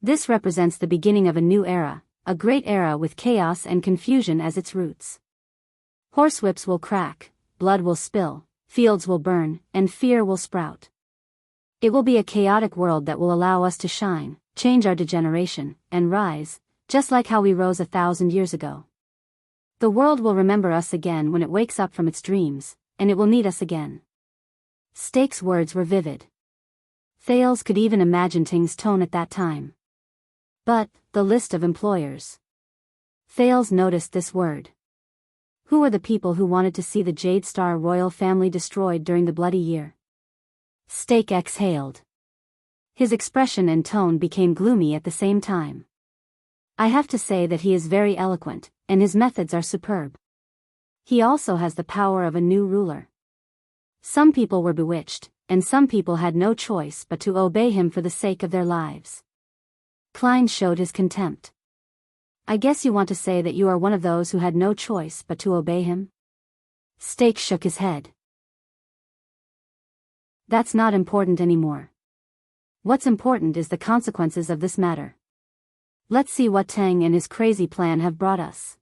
This represents the beginning of a new era, a great era with chaos and confusion as its roots. Horsewhips will crack, blood will spill, fields will burn, and fear will sprout. It will be a chaotic world that will allow us to shine, change our degeneration, and rise, just like how we rose 1,000 years ago. The world will remember us again when it wakes up from its dreams, and it will need us again. Steak's words were vivid. Thales could even imagine Ting's tone at that time. But, the list of employers. Thales noticed this word. Who were the people who wanted to see the Jade Star royal family destroyed during the Bloody Year? Steak exhaled. His expression and tone became gloomy at the same time. I have to say that he is very eloquent, and his methods are superb. He also has the power of a new ruler. Some people were bewitched, and some people had no choice but to obey him for the sake of their lives. Klein showed his contempt. I guess you want to say that you are one of those who had no choice but to obey him? Steak shook his head. That's not important anymore. What's important is the consequences of this matter. Let's see what Tang and his crazy plan have brought us.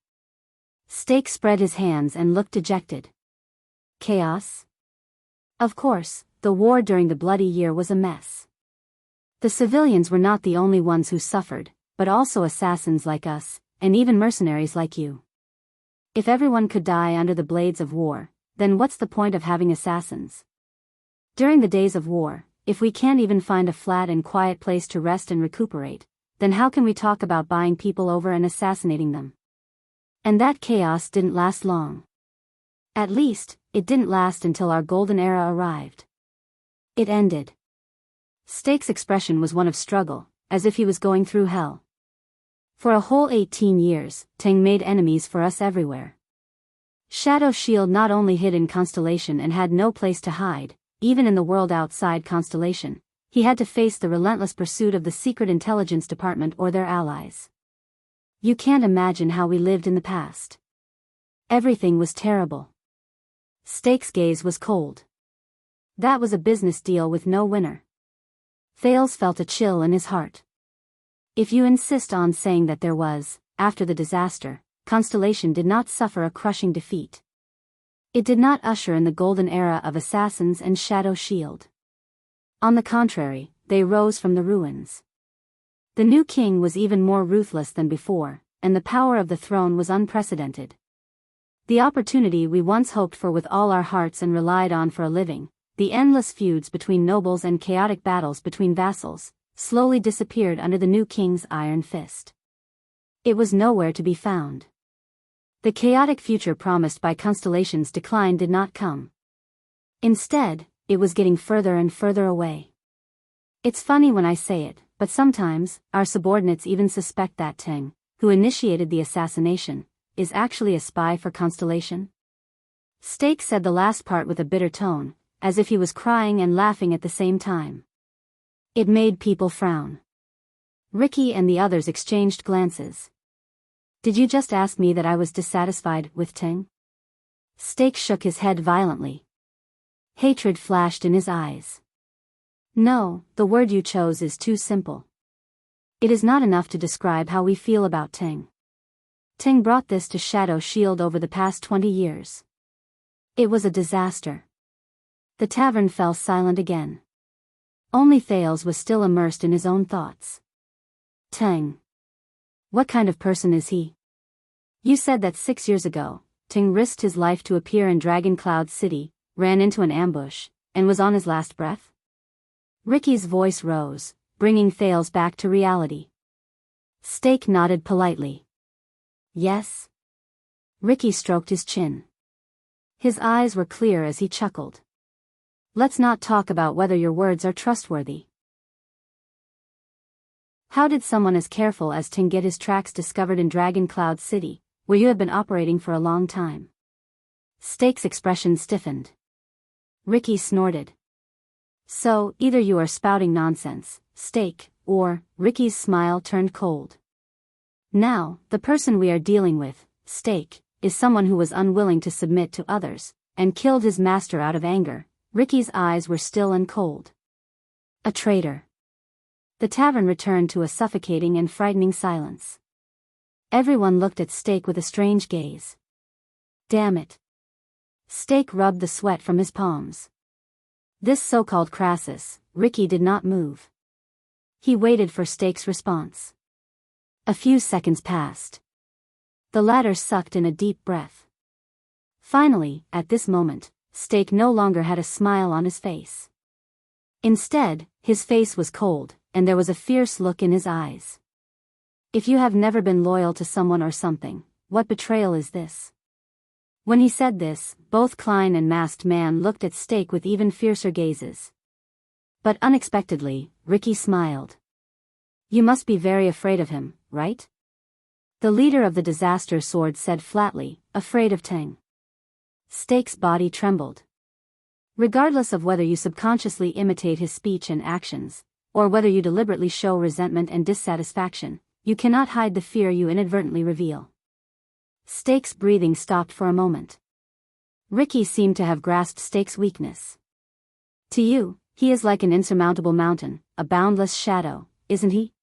Steak spread his hands and looked dejected. Chaos? Of course, the war during the Bloody Year was a mess. The civilians were not the only ones who suffered, but also assassins like us, and even mercenaries like you. If everyone could die under the blades of war, then what's the point of having assassins? During the days of war, if we can't even find a flat and quiet place to rest and recuperate, then how can we talk about buying people over and assassinating them? And that chaos didn't last long. At least, it didn't last until our golden era arrived. It ended. Steak's expression was one of struggle, as if he was going through hell. For a whole 18 years, Tang made enemies for us everywhere. Shadow Shield not only hid in Constellation and had no place to hide, even in the world outside Constellation, he had to face the relentless pursuit of the Secret Intelligence Department or their allies. You can't imagine how we lived in the past. Everything was terrible. Steak's gaze was cold. That was a business deal with no winner. Thales felt a chill in his heart. If you insist on saying that there was, after the disaster, Constellation did not suffer a crushing defeat. It did not usher in the golden era of assassins and Shadow Shield. On the contrary, they rose from the ruins. The new king was even more ruthless than before, and the power of the throne was unprecedented. The opportunity we once hoped for with all our hearts and relied on for a living, the endless feuds between nobles and chaotic battles between vassals, slowly disappeared under the new king's iron fist. It was nowhere to be found. The chaotic future promised by Constellation's decline did not come. Instead, it was getting further and further away. It's funny when I say it, but sometimes, our subordinates even suspect that Tang, who initiated the assassination, is actually a spy for Constellation. Steak said the last part with a bitter tone, as if he was crying and laughing at the same time. It made people frown. Ricky and the others exchanged glances. Did you just ask me that I was dissatisfied with Tang? Steak shook his head violently. Hatred flashed in his eyes. No, the word you chose is too simple. It is not enough to describe how we feel about Tang. Tang brought this to Shadow Shield over the past 20 years. It was a disaster. The tavern fell silent again. Only Thales was still immersed in his own thoughts. Tang. What kind of person is he? You said that 6 years ago, Tang risked his life to appear in Dragon Cloud City, ran into an ambush, and was on his last breath? Ricky's voice rose, bringing Thales back to reality. Steak nodded politely. Yes. Ricky stroked his chin. His eyes were clear as he chuckled. Let's not talk about whether your words are trustworthy. How did someone as careful as Tang get his tracks discovered in Dragon Cloud City, where you have been operating for a long time? Steak's expression stiffened. Ricky snorted. So, either you are spouting nonsense, Steak, or, Ricky's smile turned cold. Now, the person we are dealing with, Steak, is someone who was unwilling to submit to others, and killed his master out of anger. Ricky's eyes were still and cold. A traitor. The tavern returned to a suffocating and frightening silence. Everyone looked at Steak with a strange gaze. Damn it. Steak rubbed the sweat from his palms. This so-called Crassus, Ricky did not move. He waited for Steak's response. A few seconds passed. The latter sucked in a deep breath. Finally, at this moment, Steak no longer had a smile on his face. Instead, his face was cold, and there was a fierce look in his eyes. If you have never been loyal to someone or something, what betrayal is this? When he said this, both Klein and Masked Man looked at Steak with even fiercer gazes. But unexpectedly, Ricky smiled. You must be very afraid of him, right? The leader of the Disaster Sword said flatly, afraid of Teng. Steak's body trembled. Regardless of whether you subconsciously imitate his speech and actions, or whether you deliberately show resentment and dissatisfaction, you cannot hide the fear you inadvertently reveal. Steak's breathing stopped for a moment. Ricky seemed to have grasped Steak's weakness. To you, he is like an insurmountable mountain, a boundless shadow, isn't he?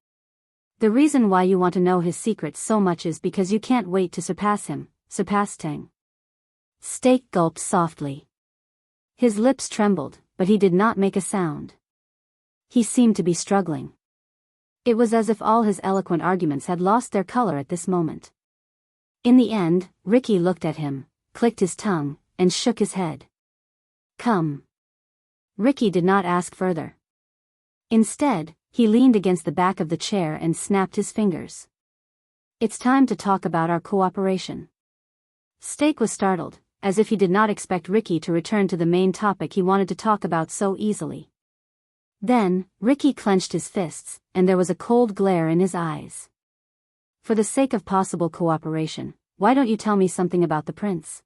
The reason why you want to know his secrets so much is because you can't wait to surpass him, surpass Teng. Steak gulped softly. His lips trembled, but he did not make a sound. He seemed to be struggling. It was as if all his eloquent arguments had lost their color at this moment. In the end, Ricky looked at him, clicked his tongue, and shook his head. Come. Ricky did not ask further. Instead, he leaned against the back of the chair and snapped his fingers. It's time to talk about our cooperation. Steak was startled, as if he did not expect Ricky to return to the main topic he wanted to talk about so easily. Then, Ricky clenched his fists, and there was a cold glare in his eyes. For the sake of possible cooperation, why don't you tell me something about the prince?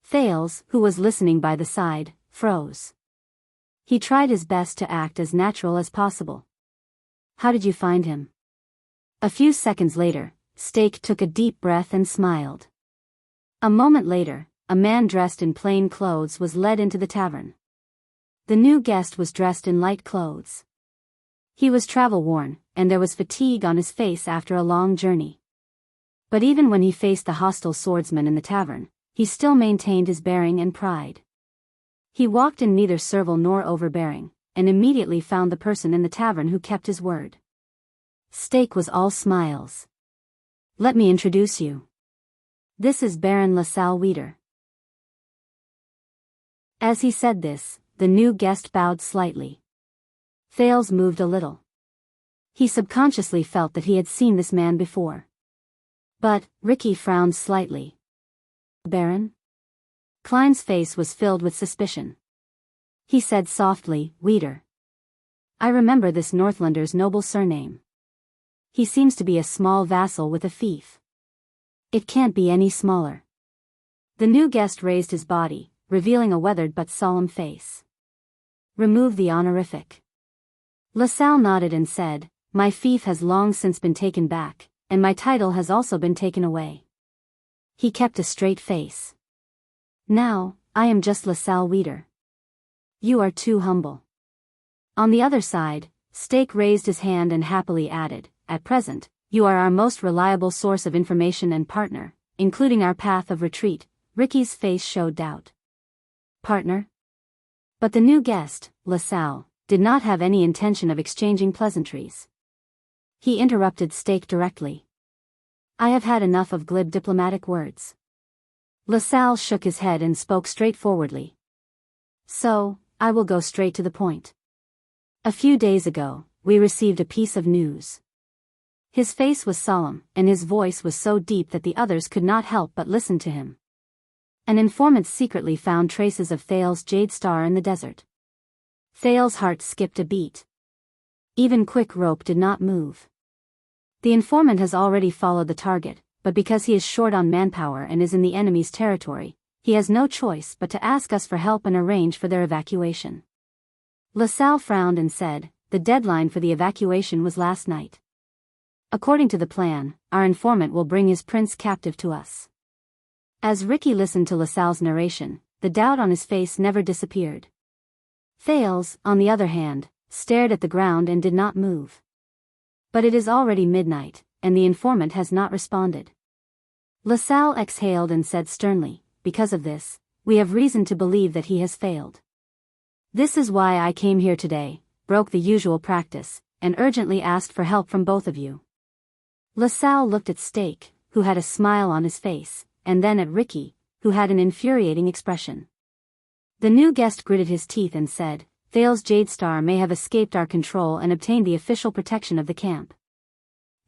Thales, who was listening by the side, froze. He tried his best to act as natural as possible. How did you find him? A few seconds later, Steak took a deep breath and smiled. A moment later, a man dressed in plain clothes was led into the tavern. The new guest was dressed in light clothes. He was travel-worn, and there was fatigue on his face after a long journey. But even when he faced the hostile swordsman in the tavern, he still maintained his bearing and pride. He walked in neither servile nor overbearing, and immediately found the person in the tavern who kept his word. Steak was all smiles. Let me introduce you. This is Baron LaSalle Weeder. As he said this, the new guest bowed slightly. Thales moved a little. He subconsciously felt that he had seen this man before. But, Ricky frowned slightly. Baron? Klein's face was filled with suspicion. He said softly, Weeder. I remember this Northlander's noble surname. He seems to be a small vassal with a fief. It can't be any smaller. The new guest raised his body, revealing a weathered but solemn face. Remove the honorific. LaSalle nodded and said, My fief has long since been taken back, and my title has also been taken away. He kept a straight face. Now, I am just LaSalle Weeder. You are too humble. On the other side, Steak raised his hand and happily added, At present, you are our most reliable source of information and partner, including our path of retreat. Ricky's face showed doubt. Partner? But the new guest, LaSalle, did not have any intention of exchanging pleasantries. He interrupted Steak directly. I have had enough of glib diplomatic words. LaSalle shook his head and spoke straightforwardly. So, I will go straight to the point. A few days ago, we received a piece of news. His face was solemn, and his voice was so deep that the others could not help but listen to him. An informant secretly found traces of Thales' jade star in the desert. Thales' heart skipped a beat. Even Quick Rope did not move. The informant has already followed the target, but because he is short on manpower and is in the enemy's territory, he has no choice but to ask us for help and arrange for their evacuation. LaSalle frowned and said, The deadline for the evacuation was last night. According to the plan, our informant will bring his prince captive to us. As Ricky listened to LaSalle's narration, the doubt on his face never disappeared. Thales, on the other hand, stared at the ground and did not move. But it is already midnight, and the informant has not responded. LaSalle exhaled and said sternly, Because of this, we have reason to believe that he has failed. This is why I came here today, broke the usual practice, and urgently asked for help from both of you. LaSalle looked at Steak, who had a smile on his face, and then at Ricky, who had an infuriating expression. The new guest gritted his teeth and said, "Thales Jadestar may have escaped our control and obtained the official protection of the camp.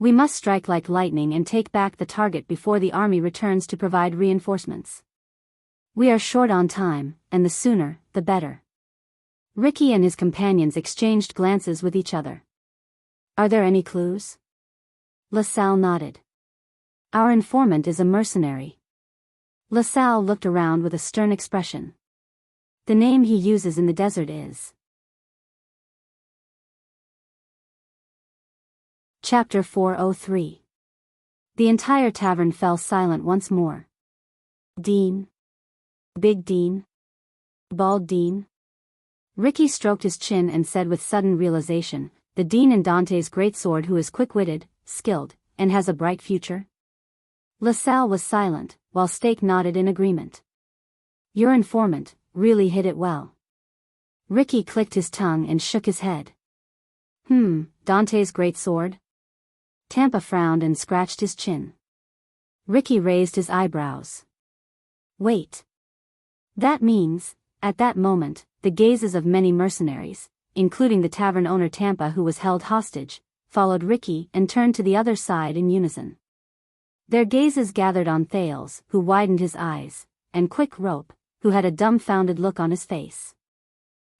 We must strike like lightning and take back the target before the army returns to provide reinforcements. We are short on time, and the sooner, the better." Ricky and his companions exchanged glances with each other. "Are there any clues?" LaSalle nodded. "Our informant is a mercenary." LaSalle looked around with a stern expression. "The name he uses in the desert is..." Chapter 403. The entire tavern fell silent once more. Dean? Big Dean? Bald Dean? Ricky stroked his chin and said with sudden realization, "The Dean in Dante's greatsword who is quick-witted, skilled, and has a bright future?" LaSalle was silent, while Stake nodded in agreement. "Your informant really hit it well." Ricky clicked his tongue and shook his head. Dante's greatsword?" Tampa frowned and scratched his chin. Ricky raised his eyebrows. "Wait. That means..." At that moment, the gazes of many mercenaries, including the tavern owner Tampa who was held hostage, followed Ricky and turned to the other side in unison. Their gazes gathered on Thales, who widened his eyes, and Quick Rope, who had a dumbfounded look on his face.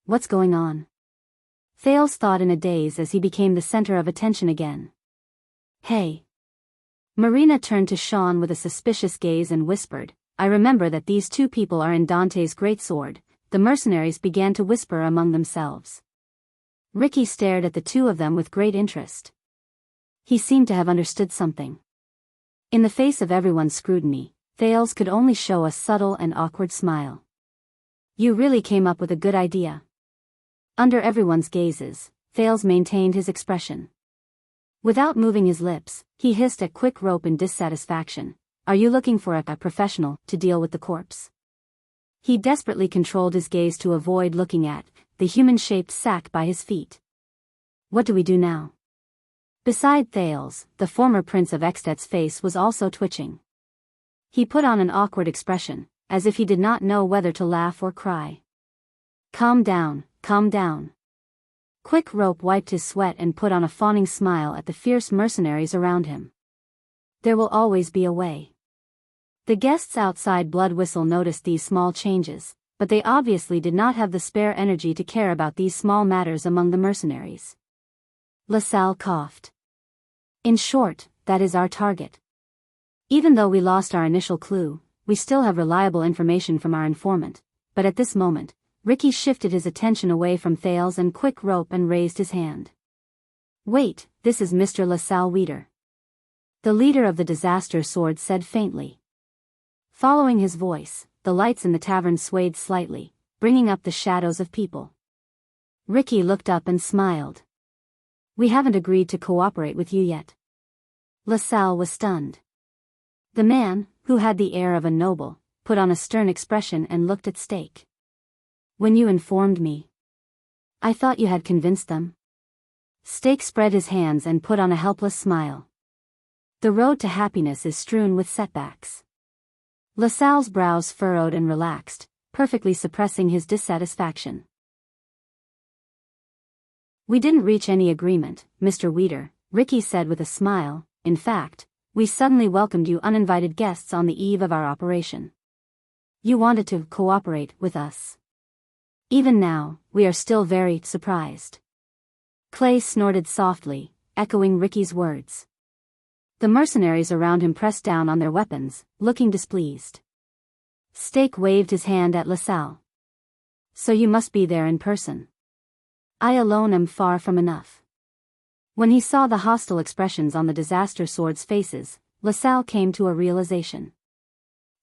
"What's going on?" Thales thought in a daze as he became the center of attention again. "Hey." Marina turned to Sean with a suspicious gaze and whispered, "I remember that these two people are in Dante's greatsword." The mercenaries began to whisper among themselves. Ricky stared at the two of them with great interest. He seemed to have understood something. In the face of everyone's scrutiny, Thales could only show a subtle and awkward smile. "You really came up with a good idea." Under everyone's gazes, Thales maintained his expression. Without moving his lips, he hissed at Quick Rope in dissatisfaction, "Are you looking for a professional to deal with the corpse?" He desperately controlled his gaze to avoid looking at the human-shaped sack by his feet. "What do we do now?" Beside Thales, the former Prince of Extet's face was also twitching. He put on an awkward expression, as if he did not know whether to laugh or cry. Calm down, calm down." Quick Rope wiped his sweat and put on a fawning smile at the fierce mercenaries around him. "There will always be a way." The guests outside Blood Whistle noticed these small changes, but they obviously did not have the spare energy to care about these small matters among the mercenaries. LaSalle coughed. "In short, that is our target. Even though we lost our initial clue, we still have reliable information from our informant, but at this moment, Ricky shifted his attention away from Thales and Quick Rope and raised his hand. "Wait, this is Mr. LaSalle Weeder." The leader of the Disaster Sword said faintly. Following his voice, the lights in the tavern swayed slightly, bringing up the shadows of people. Ricky looked up and smiled. "We haven't agreed to cooperate with you yet." LaSalle was stunned. The man, who had the air of a noble, put on a stern expression and looked at Stake. "When you informed me, I thought you had convinced them." Stake spread his hands and put on a helpless smile. "The road to happiness is strewn with setbacks." LaSalle's brows furrowed and relaxed, perfectly suppressing his dissatisfaction. "We didn't reach any agreement, Mr. Weeder," Ricky said with a smile. "In fact, we suddenly welcomed you uninvited guests on the eve of our operation. You wanted to cooperate with us. Even now, we are still very surprised." Clay snorted softly, echoing Ricky's words. The mercenaries around him pressed down on their weapons, looking displeased. Stake waved his hand at LaSalle. "So you must be there in person. I alone am far from enough." When he saw the hostile expressions on the Disaster Sword's faces, LaSalle came to a realization.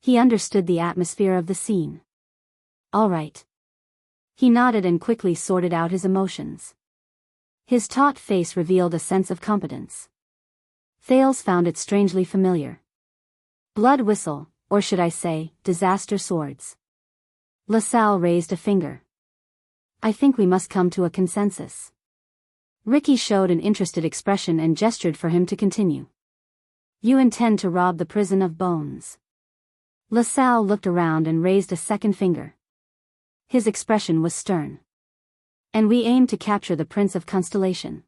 He understood the atmosphere of the scene. "All right." He nodded and quickly sorted out his emotions. His taut face revealed a sense of competence. Thales found it strangely familiar. Blood Whistle, or should I say, Disaster Swords. LaSalle raised a finger. "I think we must come to a consensus." Ricky showed an interested expression and gestured for him to continue. You intend to rob the prison of bones. LaSalle looked around and raised a second finger. His expression was stern. And we aim to capture the Prince of Constellation.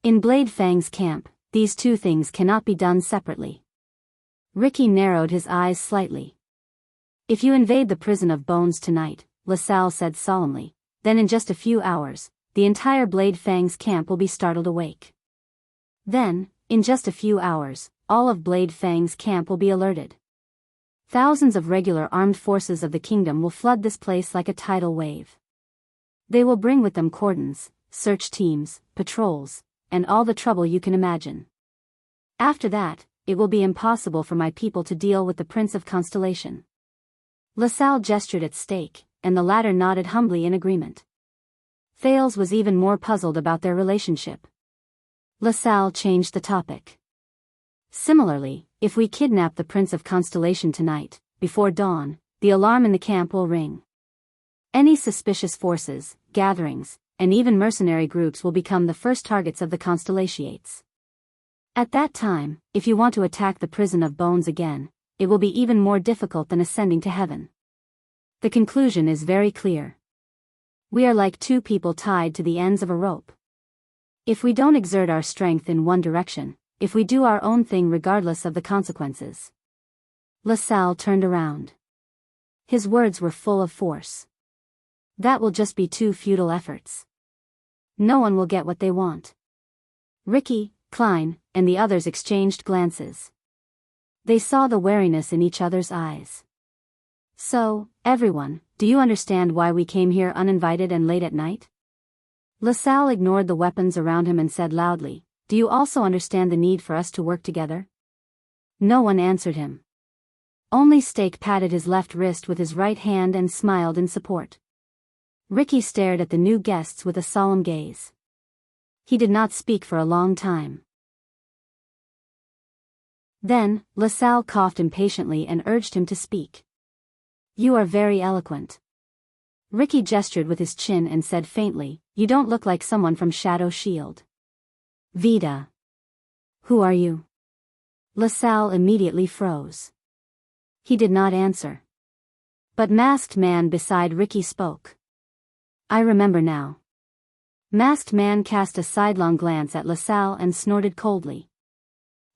In Blade Fang's camp, these two things cannot be done separately. Ricky narrowed his eyes slightly. If you invade the prison of bones tonight, LaSalle said solemnly, then in just a few hours, the entire Blade Fang's camp will be startled awake. Then, in just a few hours, all of Blade Fang's camp will be alerted. Thousands of regular armed forces of the kingdom will flood this place like a tidal wave. They will bring with them cordons, search teams, patrols, and all the trouble you can imagine. After that, it will be impossible for my people to deal with the Prince of Constellation. LaSalle gestured at Stake, and the latter nodded humbly in agreement. Thales was even more puzzled about their relationship. LaSalle changed the topic. Similarly, if we kidnap the Prince of Constellation tonight, before dawn, the alarm in the camp will ring. Any suspicious forces, gatherings, and even mercenary groups will become the first targets of the Constellations. At that time, if you want to attack the prison of bones again, it will be even more difficult than ascending to heaven. The conclusion is very clear. We are like two people tied to the ends of a rope. If we don't exert our strength in one direction, if we do our own thing regardless of the consequences. LaSalle turned around. His words were full of force. That will just be two futile efforts. No one will get what they want. Ricky, Klein, and the others exchanged glances. They saw the wariness in each other's eyes. So, everyone, do you understand why we came here uninvited and late at night? LaSalle ignored the weapons around him and said loudly, do you also understand the need for us to work together? No one answered him. Only Stake patted his left wrist with his right hand and smiled in support. Ricky stared at the new guests with a solemn gaze. He did not speak for a long time. Then, LaSalle coughed impatiently and urged him to speak. You are very eloquent. Ricky gestured with his chin and said faintly, you don't look like someone from Shadow Shield. Vida. Who are you? LaSalle immediately froze. He did not answer. But Masked Man beside Ricky spoke. I remember now. Masked Man cast a sidelong glance at LaSalle and snorted coldly.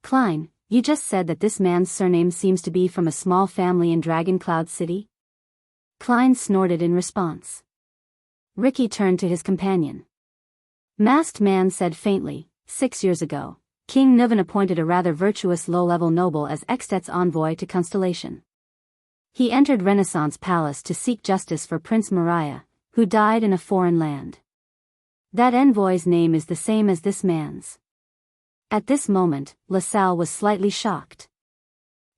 Klein, you just said that this man's surname seems to be from a small family in Dragon Cloud City? Klein snorted in response. Ricky turned to his companion. Masked Man said faintly, 6 years ago, King Nuvan appointed a rather virtuous low-level noble as Extet's envoy to Constellation. He entered Renaissance Palace to seek justice for Prince Mariah, who died in a foreign land. That envoy's name is the same as this man's. At this moment, LaSalle was slightly shocked.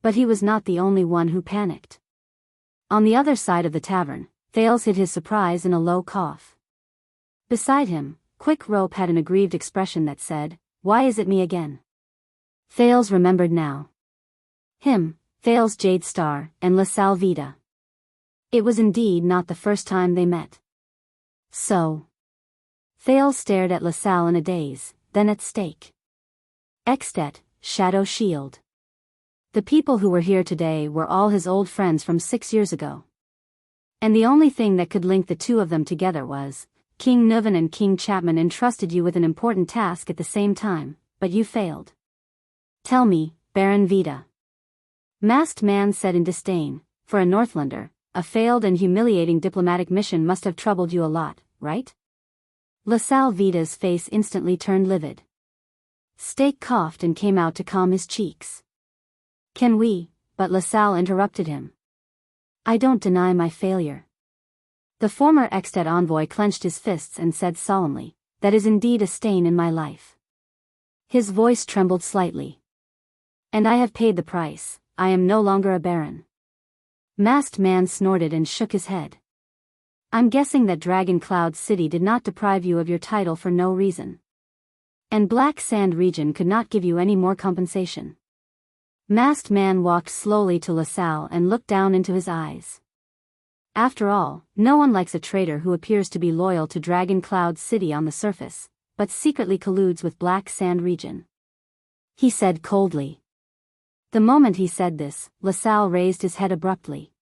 But he was not the only one who panicked. On the other side of the tavern, Thales hid his surprise in a low cough. Beside him, Quick Rope had an aggrieved expression that said, why is it me again? Thales remembered now. Him, Thales Jade Star, and LaSalle Vida. It was indeed not the first time they met. So. Thales stared at LaSalle in a daze, then at Stake. Extet, Shadow Shield. The people who were here today were all his old friends from 6 years ago. And the only thing that could link the two of them together was, King Nuvan and King Chapman entrusted you with an important task at the same time, but you failed. Tell me, Baron Vida. Masked Man said in disdain, for a Northlander, a failed and humiliating diplomatic mission must have troubled you a lot, right? LaSalle Vida's face instantly turned livid. Stake coughed and came out to calm his cheeks. Can we? But LaSalle interrupted him. I don't deny my failure. The former Extet envoy clenched his fists and said solemnly, that is indeed a stain in my life. His voice trembled slightly. And I have paid the price, I am no longer a baron. Masked Man snorted and shook his head. I'm guessing that Dragon Cloud City did not deprive you of your title for no reason. And Black Sand Region could not give you any more compensation. Masked Man walked slowly to LaSalle and looked down into his eyes. After all, no one likes a traitor who appears to be loyal to Dragon Cloud City on the surface, but secretly colludes with Black Sand Region. He said coldly. The moment he said this, LaSalle raised his head abruptly.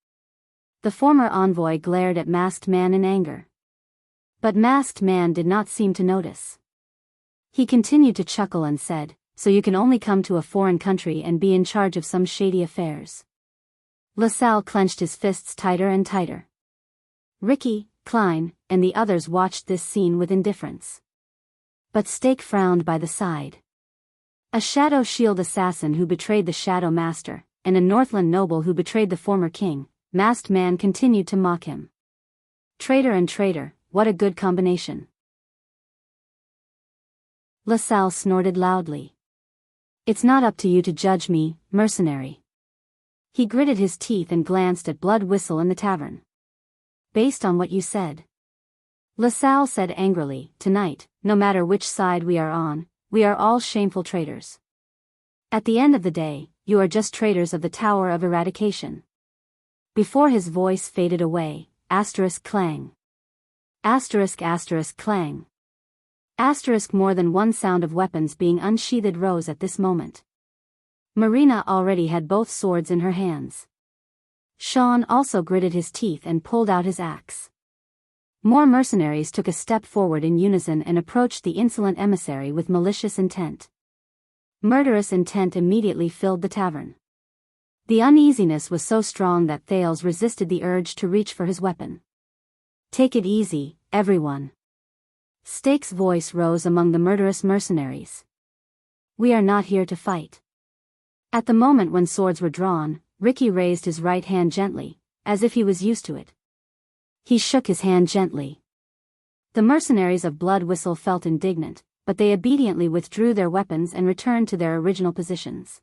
The former envoy glared at Masked Man in anger. But Masked Man did not seem to notice. He continued to chuckle and said, "So you can only come to a foreign country and be in charge of some shady affairs." LaSalle clenched his fists tighter and tighter. Ricky, Klein, and the others watched this scene with indifference. But Stake frowned by the side. A Shadow Shield assassin who betrayed the Shadow Master, and a Northland noble who betrayed the former king, Masked Man continued to mock him. Traitor and traitor, what a good combination. LaSalle snorted loudly. "It's not up to you to judge me, mercenary." He gritted his teeth and glanced at Blood Whistle in the tavern. "Based on what you said," LaSalle said angrily, "tonight, no matter which side we are on, we are all shameful traitors. At the end of the day, you are just traitors of the Tower of Eradication." Before his voice faded away, asterisk clang. Asterisk asterisk clang. Asterisk more than one sound of weapons being unsheathed rose at this moment. Marina already had both swords in her hands. Sean also gritted his teeth and pulled out his axe. More mercenaries took a step forward in unison and approached the insolent emissary with malicious intent. Murderous intent immediately filled the tavern. The uneasiness was so strong that Thales resisted the urge to reach for his weapon. "Take it easy, everyone." Stake's voice rose among the murderous mercenaries. "We are not here to fight." At the moment when swords were drawn, Ricky raised his right hand gently, as if he was used to it. He shook his hand gently. The mercenaries of Blood Whistle felt indignant, but they obediently withdrew their weapons and returned to their original positions.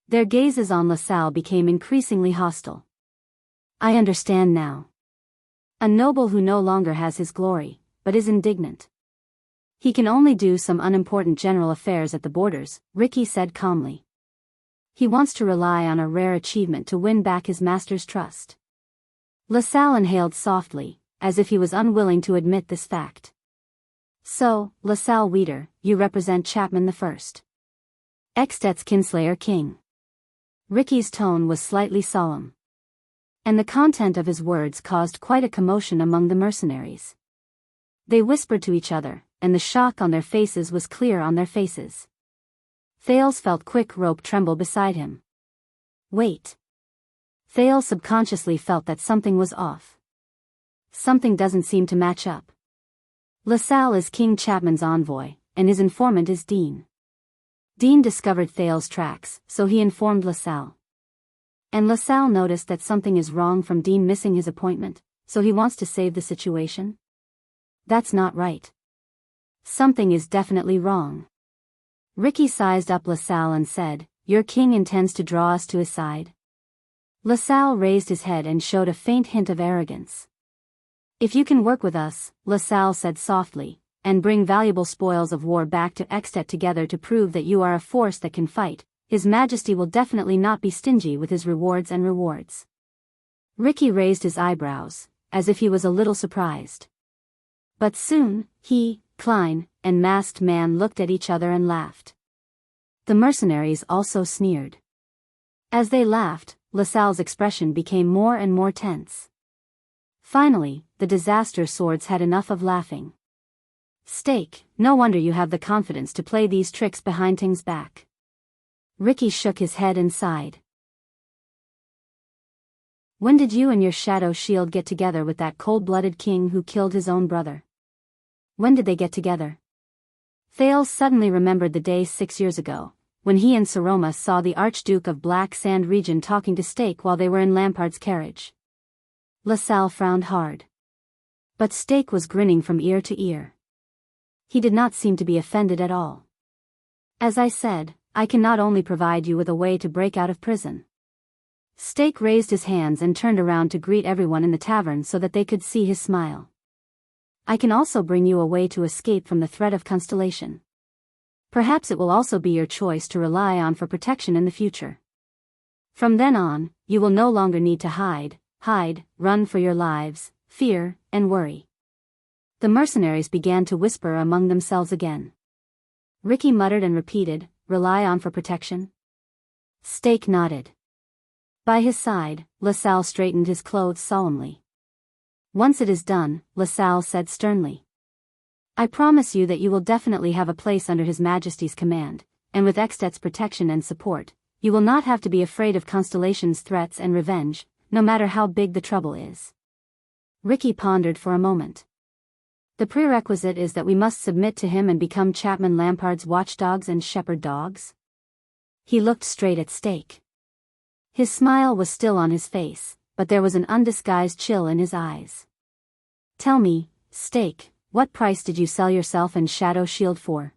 Their gazes on LaSalle became increasingly hostile. "I understand now." A noble who no longer has his glory, but is indignant. "He can only do some unimportant general affairs at the borders," Ricky said calmly. "He wants to rely on a rare achievement to win back his master's trust." LaSalle inhaled softly, as if he was unwilling to admit this fact. "So, LaSalle Weeder, you represent Chapman I. Extet's kinslayer king." Ricky's tone was slightly solemn. And the content of his words caused quite a commotion among the mercenaries. They whispered to each other, and the shock on their faces was clear on their faces. Thales felt quick rope tremble beside him. Wait. Thales subconsciously felt that something was off. Something doesn't seem to match up. LaSalle is King Chapman's envoy, and his informant is Dean. Dean discovered Thales' tracks, so he informed LaSalle. And LaSalle noticed that something is wrong from Dean missing his appointment, so he wants to save the situation? That's not right. Something is definitely wrong. Ricky sized up LaSalle and said, "Your king intends to draw us to his side?" LaSalle raised his head and showed a faint hint of arrogance. "If you can work with us," LaSalle said softly, "and bring valuable spoils of war back to Extet together to prove that you are a force that can fight, His Majesty will definitely not be stingy with his rewards. Ricky raised his eyebrows, as if he was a little surprised. But soon, he, Klein, and Masked Man looked at each other and laughed. The mercenaries also sneered. As they laughed, LaSalle's expression became more and more tense. Finally, the disaster swords had enough of laughing. "Stake, no wonder you have the confidence to play these tricks behind Ting's back." Ricky shook his head and sighed. "When did you and your Shadow Shield get together with that cold-blooded king who killed his own brother? When did they get together?" Thales suddenly remembered the day 6 years ago, when he and Saroma saw the Archduke of Black Sand region talking to Stake while they were in Lampard's carriage. LaSalle frowned hard. But Stake was grinning from ear to ear. He did not seem to be offended at all. "As I said, I can not only provide you with a way to break out of prison." Stake raised his hands and turned around to greet everyone in the tavern so that they could see his smile. "I can also bring you a way to escape from the threat of Constellation. Perhaps it will also be your choice to rely on for protection in the future. From then on, you will no longer need to hide, run for your lives, fear, and worry." The mercenaries began to whisper among themselves again. Ricky muttered and repeated, "Rely on for protection?" Steak nodded. By his side, LaSalle straightened his clothes solemnly. Once it is done, LaSalle said sternly. I promise you that you will definitely have a place under His Majesty's command, and with Extet's protection and support, you will not have to be afraid of Constellation's threats and revenge, no matter how big the trouble is. Ricky pondered for a moment. The prerequisite is that we must submit to him and become Chapman Lampard's watchdogs and shepherd dogs? He looked straight at Steak. His smile was still on his face, but there was an undisguised chill in his eyes. Tell me, Steak, what price did you sell yourself and Shadow Shield for?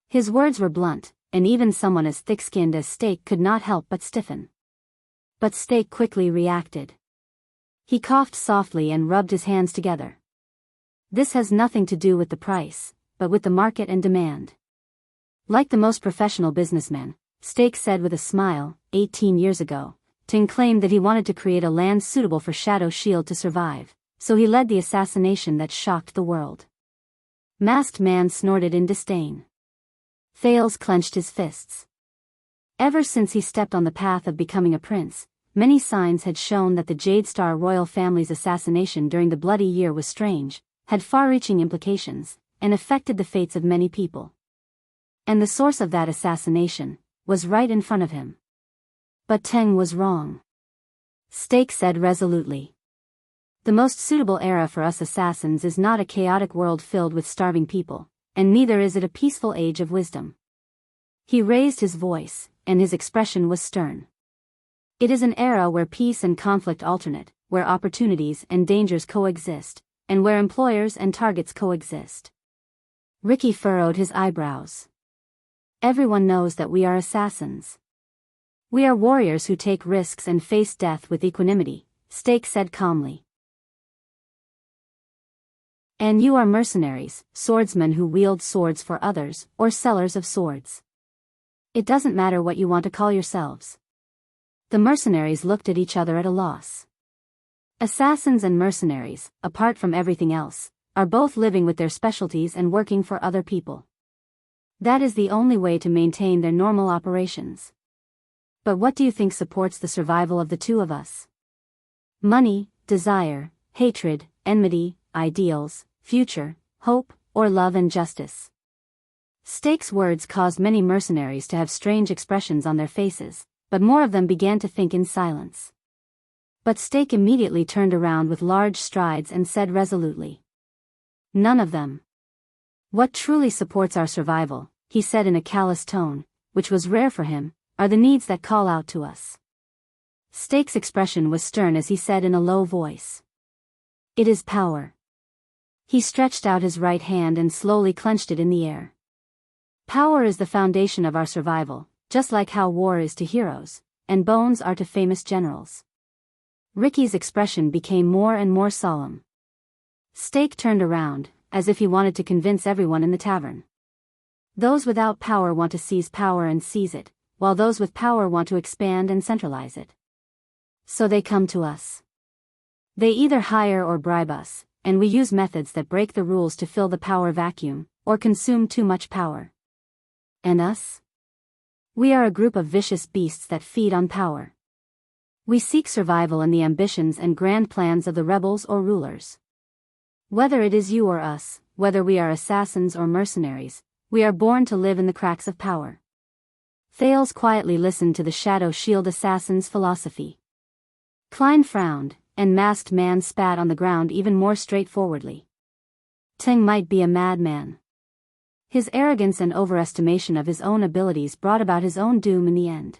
His words were blunt, and even someone as thick-skinned as Steak could not help but stiffen. But Steak quickly reacted. He coughed softly and rubbed his hands together. This has nothing to do with the price, but with the market and demand. Like the most professional businessman, Steak said with a smile, 18 years ago, Ting claimed that he wanted to create a land suitable for Shadow Shield to survive, so he led the assassination that shocked the world. Masked Man snorted in disdain. Thales clenched his fists. Ever since he stepped on the path of becoming a prince, many signs had shown that the Jade Star royal family's assassination during the Bloody Year was strange, had far-reaching implications, and affected the fates of many people. And the source of that assassination was right in front of him. But Teng was wrong. Steak said resolutely. The most suitable era for us assassins is not a chaotic world filled with starving people, and neither is it a peaceful age of wisdom. He raised his voice, and his expression was stern. It is an era where peace and conflict alternate, where opportunities and dangers coexist, and where employers and targets coexist. Ricky furrowed his eyebrows. Everyone knows that we are assassins. We are warriors who take risks and face death with equanimity, Steak said calmly. And you are mercenaries, swordsmen who wield swords for others, or sellers of swords. It doesn't matter what you want to call yourselves. The mercenaries looked at each other at a loss. Assassins and mercenaries, apart from everything else, are both living with their specialties and working for other people. That is the only way to maintain their normal operations. But what do you think supports the survival of the two of us? Money, desire, hatred, enmity, ideals, future, hope, or love and justice? Steak's words caused many mercenaries to have strange expressions on their faces, but more of them began to think in silence. But Steak immediately turned around with large strides and said resolutely. None of them. What truly supports our survival, he said in a callous tone, which was rare for him, are the needs that call out to us. Steak's expression was stern as he said in a low voice. It is power. He stretched out his right hand and slowly clenched it in the air. Power is the foundation of our survival, just like how war is to heroes, and bones are to famous generals. Ricky's expression became more and more solemn. Steak turned around, as if he wanted to convince everyone in the tavern. Those without power want to seize power and seize it, while those with power want to expand and centralize it. So they come to us. They either hire or bribe us, and we use methods that break the rules to fill the power vacuum, or consume too much power. And us? We are a group of vicious beasts that feed on power. We seek survival in the ambitions and grand plans of the rebels or rulers. Whether it is you or us, whether we are assassins or mercenaries, we are born to live in the cracks of power. Thales quietly listened to the Shadow Shield assassin's philosophy. Klein frowned, and Masked Man spat on the ground even more straightforwardly. Teng might be a madman. His arrogance and overestimation of his own abilities brought about his own doom in the end.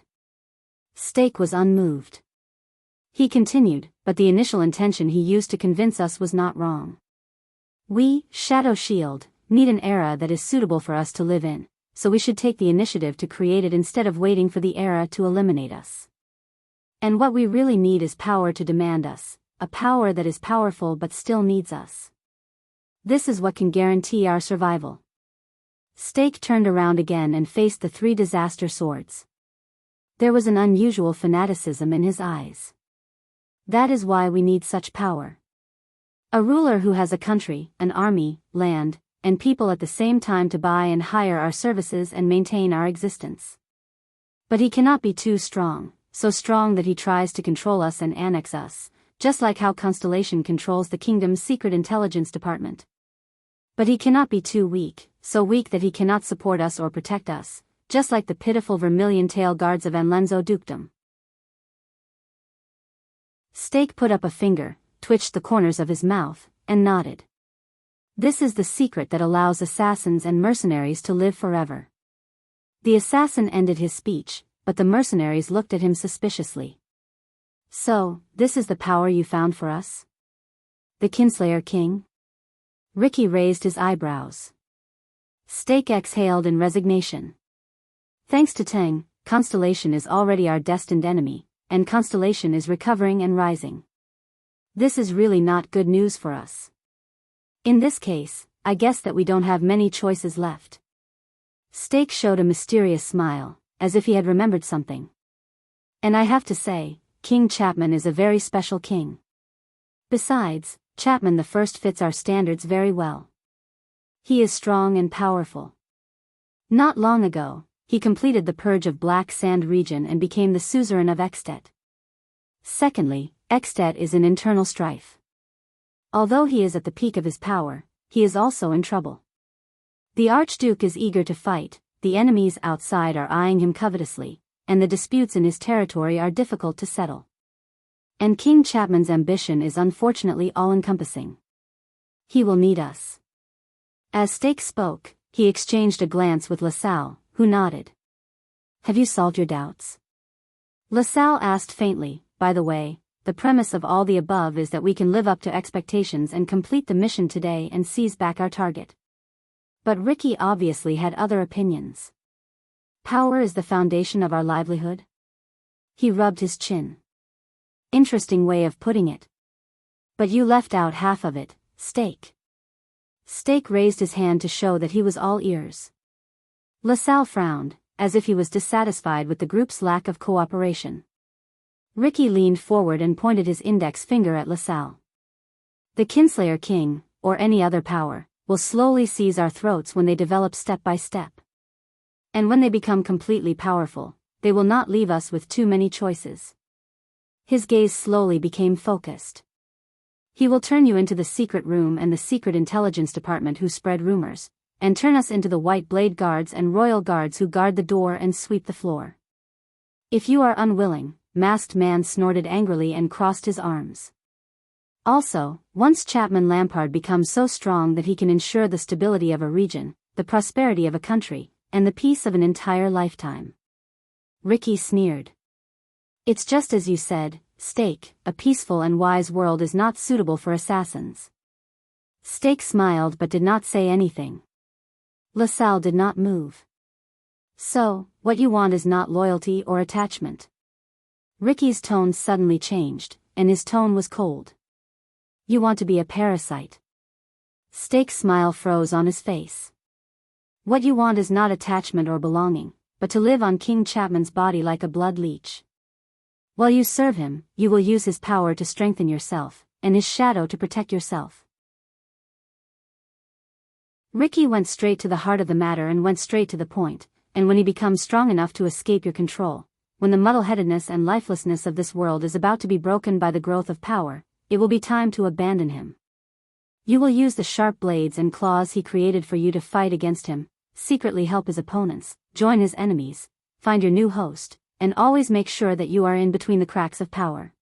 Steak was unmoved. He continued, but the initial intention he used to convince us was not wrong. We, Shadow Shield, need an era that is suitable for us to live in, so we should take the initiative to create it instead of waiting for the era to eliminate us. And what we really need is power to demand us, a power that is powerful but still needs us. This is what can guarantee our survival. Steak turned around again and faced the three disaster swords. There was an unusual fanaticism in his eyes. That is why we need such power. A ruler who has a country, an army, land, and people at the same time to buy and hire our services and maintain our existence. But he cannot be too strong, so strong that he tries to control us and annex us, just like how Constellation controls the kingdom's secret intelligence department. But he cannot be too weak, so weak that he cannot support us or protect us, just like the pitiful vermilion tail guards of Anlenzo dukedom. Steak put up a finger, twitched the corners of his mouth, and nodded. This is the secret that allows assassins and mercenaries to live forever. The assassin ended his speech, but the mercenaries looked at him suspiciously. So, this is the power you found for us? The Kinslayer King? Ricky raised his eyebrows. Steak exhaled in resignation. Thanks to Teng, Constellation is already our destined enemy, and Constellation is recovering and rising. This is really not good news for us. In this case, I guess that we don't have many choices left. Steak showed a mysterious smile, as if he had remembered something. And I have to say, King Chapman is a very special king. Besides, Chapman I fits our standards very well. He is strong and powerful. Not long ago, he completed the purge of Black Sand region and became the suzerain of Extet. Secondly, Extet is in internal strife. Although he is at the peak of his power, he is also in trouble. The Archduke is eager to fight, the enemies outside are eyeing him covetously, and the disputes in his territory are difficult to settle. And King Chapman's ambition is unfortunately all-encompassing. He will need us. As Steak spoke, he exchanged a glance with LaSalle, who nodded. Have you solved your doubts? LaSalle asked faintly. By the way, the premise of all the above is that we can live up to expectations and complete the mission today and seize back our target. But Ricky obviously had other opinions. Power is the foundation of our livelihood? He rubbed his chin. Interesting way of putting it. But you left out half of it, Steak. Steak raised his hand to show that he was all ears. LaSalle frowned, as if he was dissatisfied with the group's lack of cooperation. Ricky leaned forward and pointed his index finger at LaSalle. The Kinslayer King, or any other power, will slowly seize our throats when they develop step by step. And when they become completely powerful, they will not leave us with too many choices. His gaze slowly became focused. He will turn you into the secret room and the secret intelligence department who spread rumors, and turn us into the white blade guards and royal guards who guard the door and sweep the floor. If you are unwilling, Masked Man snorted angrily and crossed his arms. Also, once Chapman Lampard becomes so strong that he can ensure the stability of a region, the prosperity of a country, and the peace of an entire lifetime. Ricky sneered. It's just as you said, Steak, a peaceful and wise world is not suitable for assassins. Steak smiled but did not say anything. LaSalle did not move. So, what you want is not loyalty or attachment. Ricky's tone suddenly changed, and his tone was cold. You want to be a parasite. Steak's smile froze on his face. What you want is not attachment or belonging, but to live on King Chapman's body like a blood leech. While you serve him, you will use his power to strengthen yourself, and his shadow to protect yourself. Ricky went straight to the heart of the matter and went straight to the point, and when he becomes strong enough to escape your control, when the muddle-headedness and lifelessness of this world is about to be broken by the growth of power, it will be time to abandon him. You will use the sharp blades and claws he created for you to fight against him, secretly help his opponents, join his enemies, find your new host, and always make sure that you are in between the cracks of power.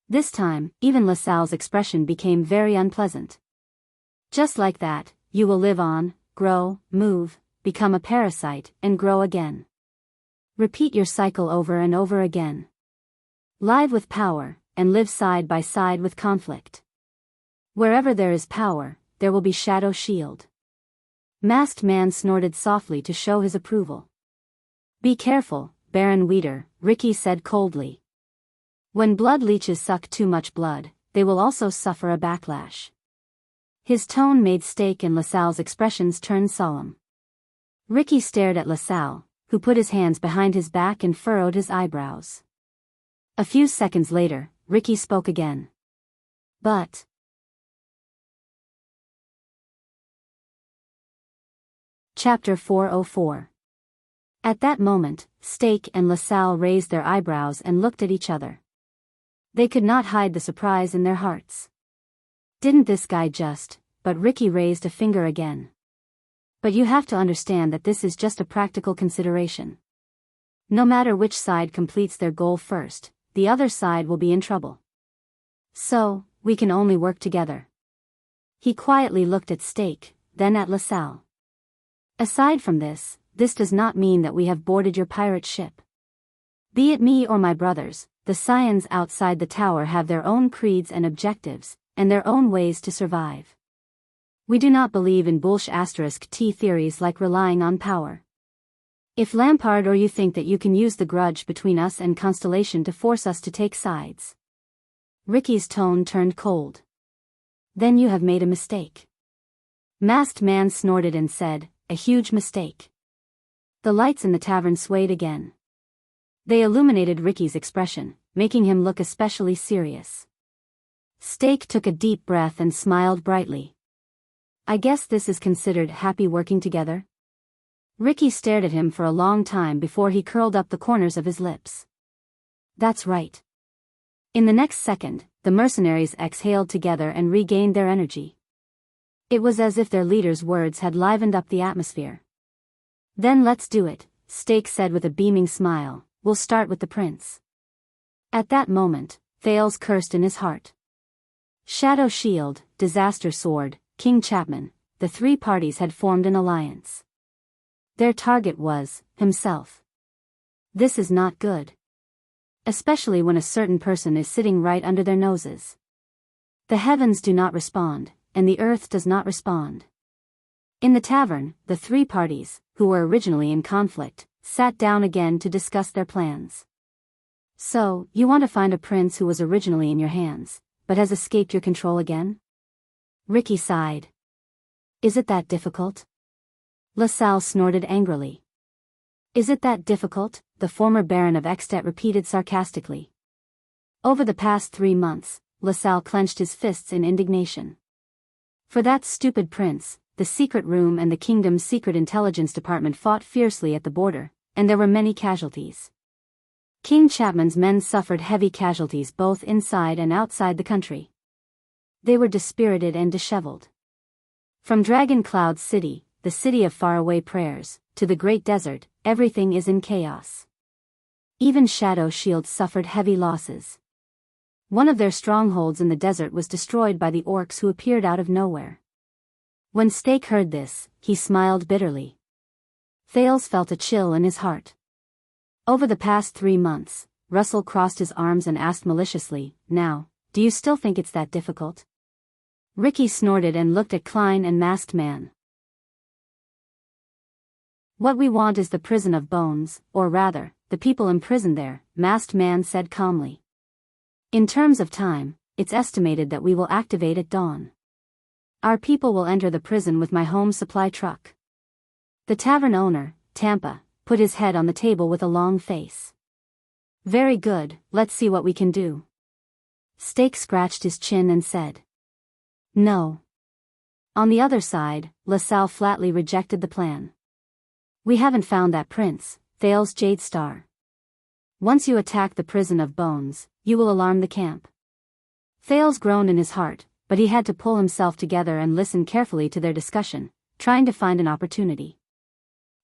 This time, even LaSalle's expression became very unpleasant. Just like that, you will live on, grow, move, become a parasite, and grow again. Repeat your cycle over and over again. Live with power, and live side by side with conflict. Wherever there is power, there will be Shadow Shield. Masked Man snorted softly to show his approval. Be careful, Baron Weeder, Ricky said coldly. When blood leeches suck too much blood, they will also suffer a backlash. His tone made Steak and LaSalle's expressions turn solemn. Ricky stared at LaSalle, who put his hands behind his back and furrowed his eyebrows. A few seconds later, Ricky spoke again. But... Chapter 404. At that moment, Steak and LaSalle raised their eyebrows and looked at each other. They could not hide the surprise in their hearts. Didn't this guy just... But Ricky raised a finger again. But you have to understand that this is just a practical consideration. No matter which side completes their goal first, the other side will be in trouble. So, we can only work together. He quietly looked at Steak, then at LaSalle. Aside from this does not mean that we have boarded your pirate ship. Be it me or my brothers, the Scions outside the tower have their own creeds and objectives, and their own ways to survive. We do not believe in bullsh*t theories like relying on power. If Lampard or you think that you can use the grudge between us and Constellation to force us to take sides. Ricky's tone turned cold. Then you have made a mistake. Masked Man snorted and said, a huge mistake. The lights in the tavern swayed again. They illuminated Ricky's expression, making him look especially serious. Steak took a deep breath and smiled brightly. I guess this is considered happy working together? Ricky stared at him for a long time before he curled up the corners of his lips. That's right. In the next second, the mercenaries exhaled together and regained their energy. It was as if their leader's words had livened up the atmosphere. Then let's do it, Steak said with a beaming smile. We'll start with the prince. At that moment, Thales cursed in his heart. Shadow Shield, Disaster Sword, King Chapman, the three parties had formed an alliance. Their target was himself. This is not good. Especially when a certain person is sitting right under their noses. The heavens do not respond, and the earth does not respond. In the tavern, the three parties, who were originally in conflict, sat down again to discuss their plans. So, you want to find a prince who was originally in your hands, but has escaped your control again? Ricky sighed. Is it that difficult? LaSalle snorted angrily. Is it that difficult? The former Baron of Extet repeated sarcastically. Over the past 3 months, LaSalle clenched his fists in indignation. For that stupid prince, the secret room and the kingdom's secret intelligence department fought fiercely at the border, and there were many casualties. King Chapman's men suffered heavy casualties both inside and outside the country. They were dispirited and disheveled. From Dragon Cloud City, the city of faraway prayers, to the Great Desert, everything is in chaos. Even Shadow Shield suffered heavy losses. One of their strongholds in the desert was destroyed by the orcs who appeared out of nowhere. When Steak heard this, he smiled bitterly. Thales felt a chill in his heart. Over the past 3 months, Russell crossed his arms and asked maliciously, now, do you still think it's that difficult? Ricky snorted and looked at Klein and Masked Man. What we want is the prison of bones, or rather, the people imprisoned there, Masked Man said calmly. In terms of time, it's estimated that we will activate at dawn. Our people will enter the prison with my home supply truck. The tavern owner, Tampa, put his head on the table with a long face. Very good, let's see what we can do. Steak scratched his chin and said. No. On the other side, LaSalle flatly rejected the plan. We haven't found that prince, Thales Jade Star. Once you attack the prison of bones, you will alarm the camp. Thales groaned in his heart, but he had to pull himself together and listen carefully to their discussion, trying to find an opportunity.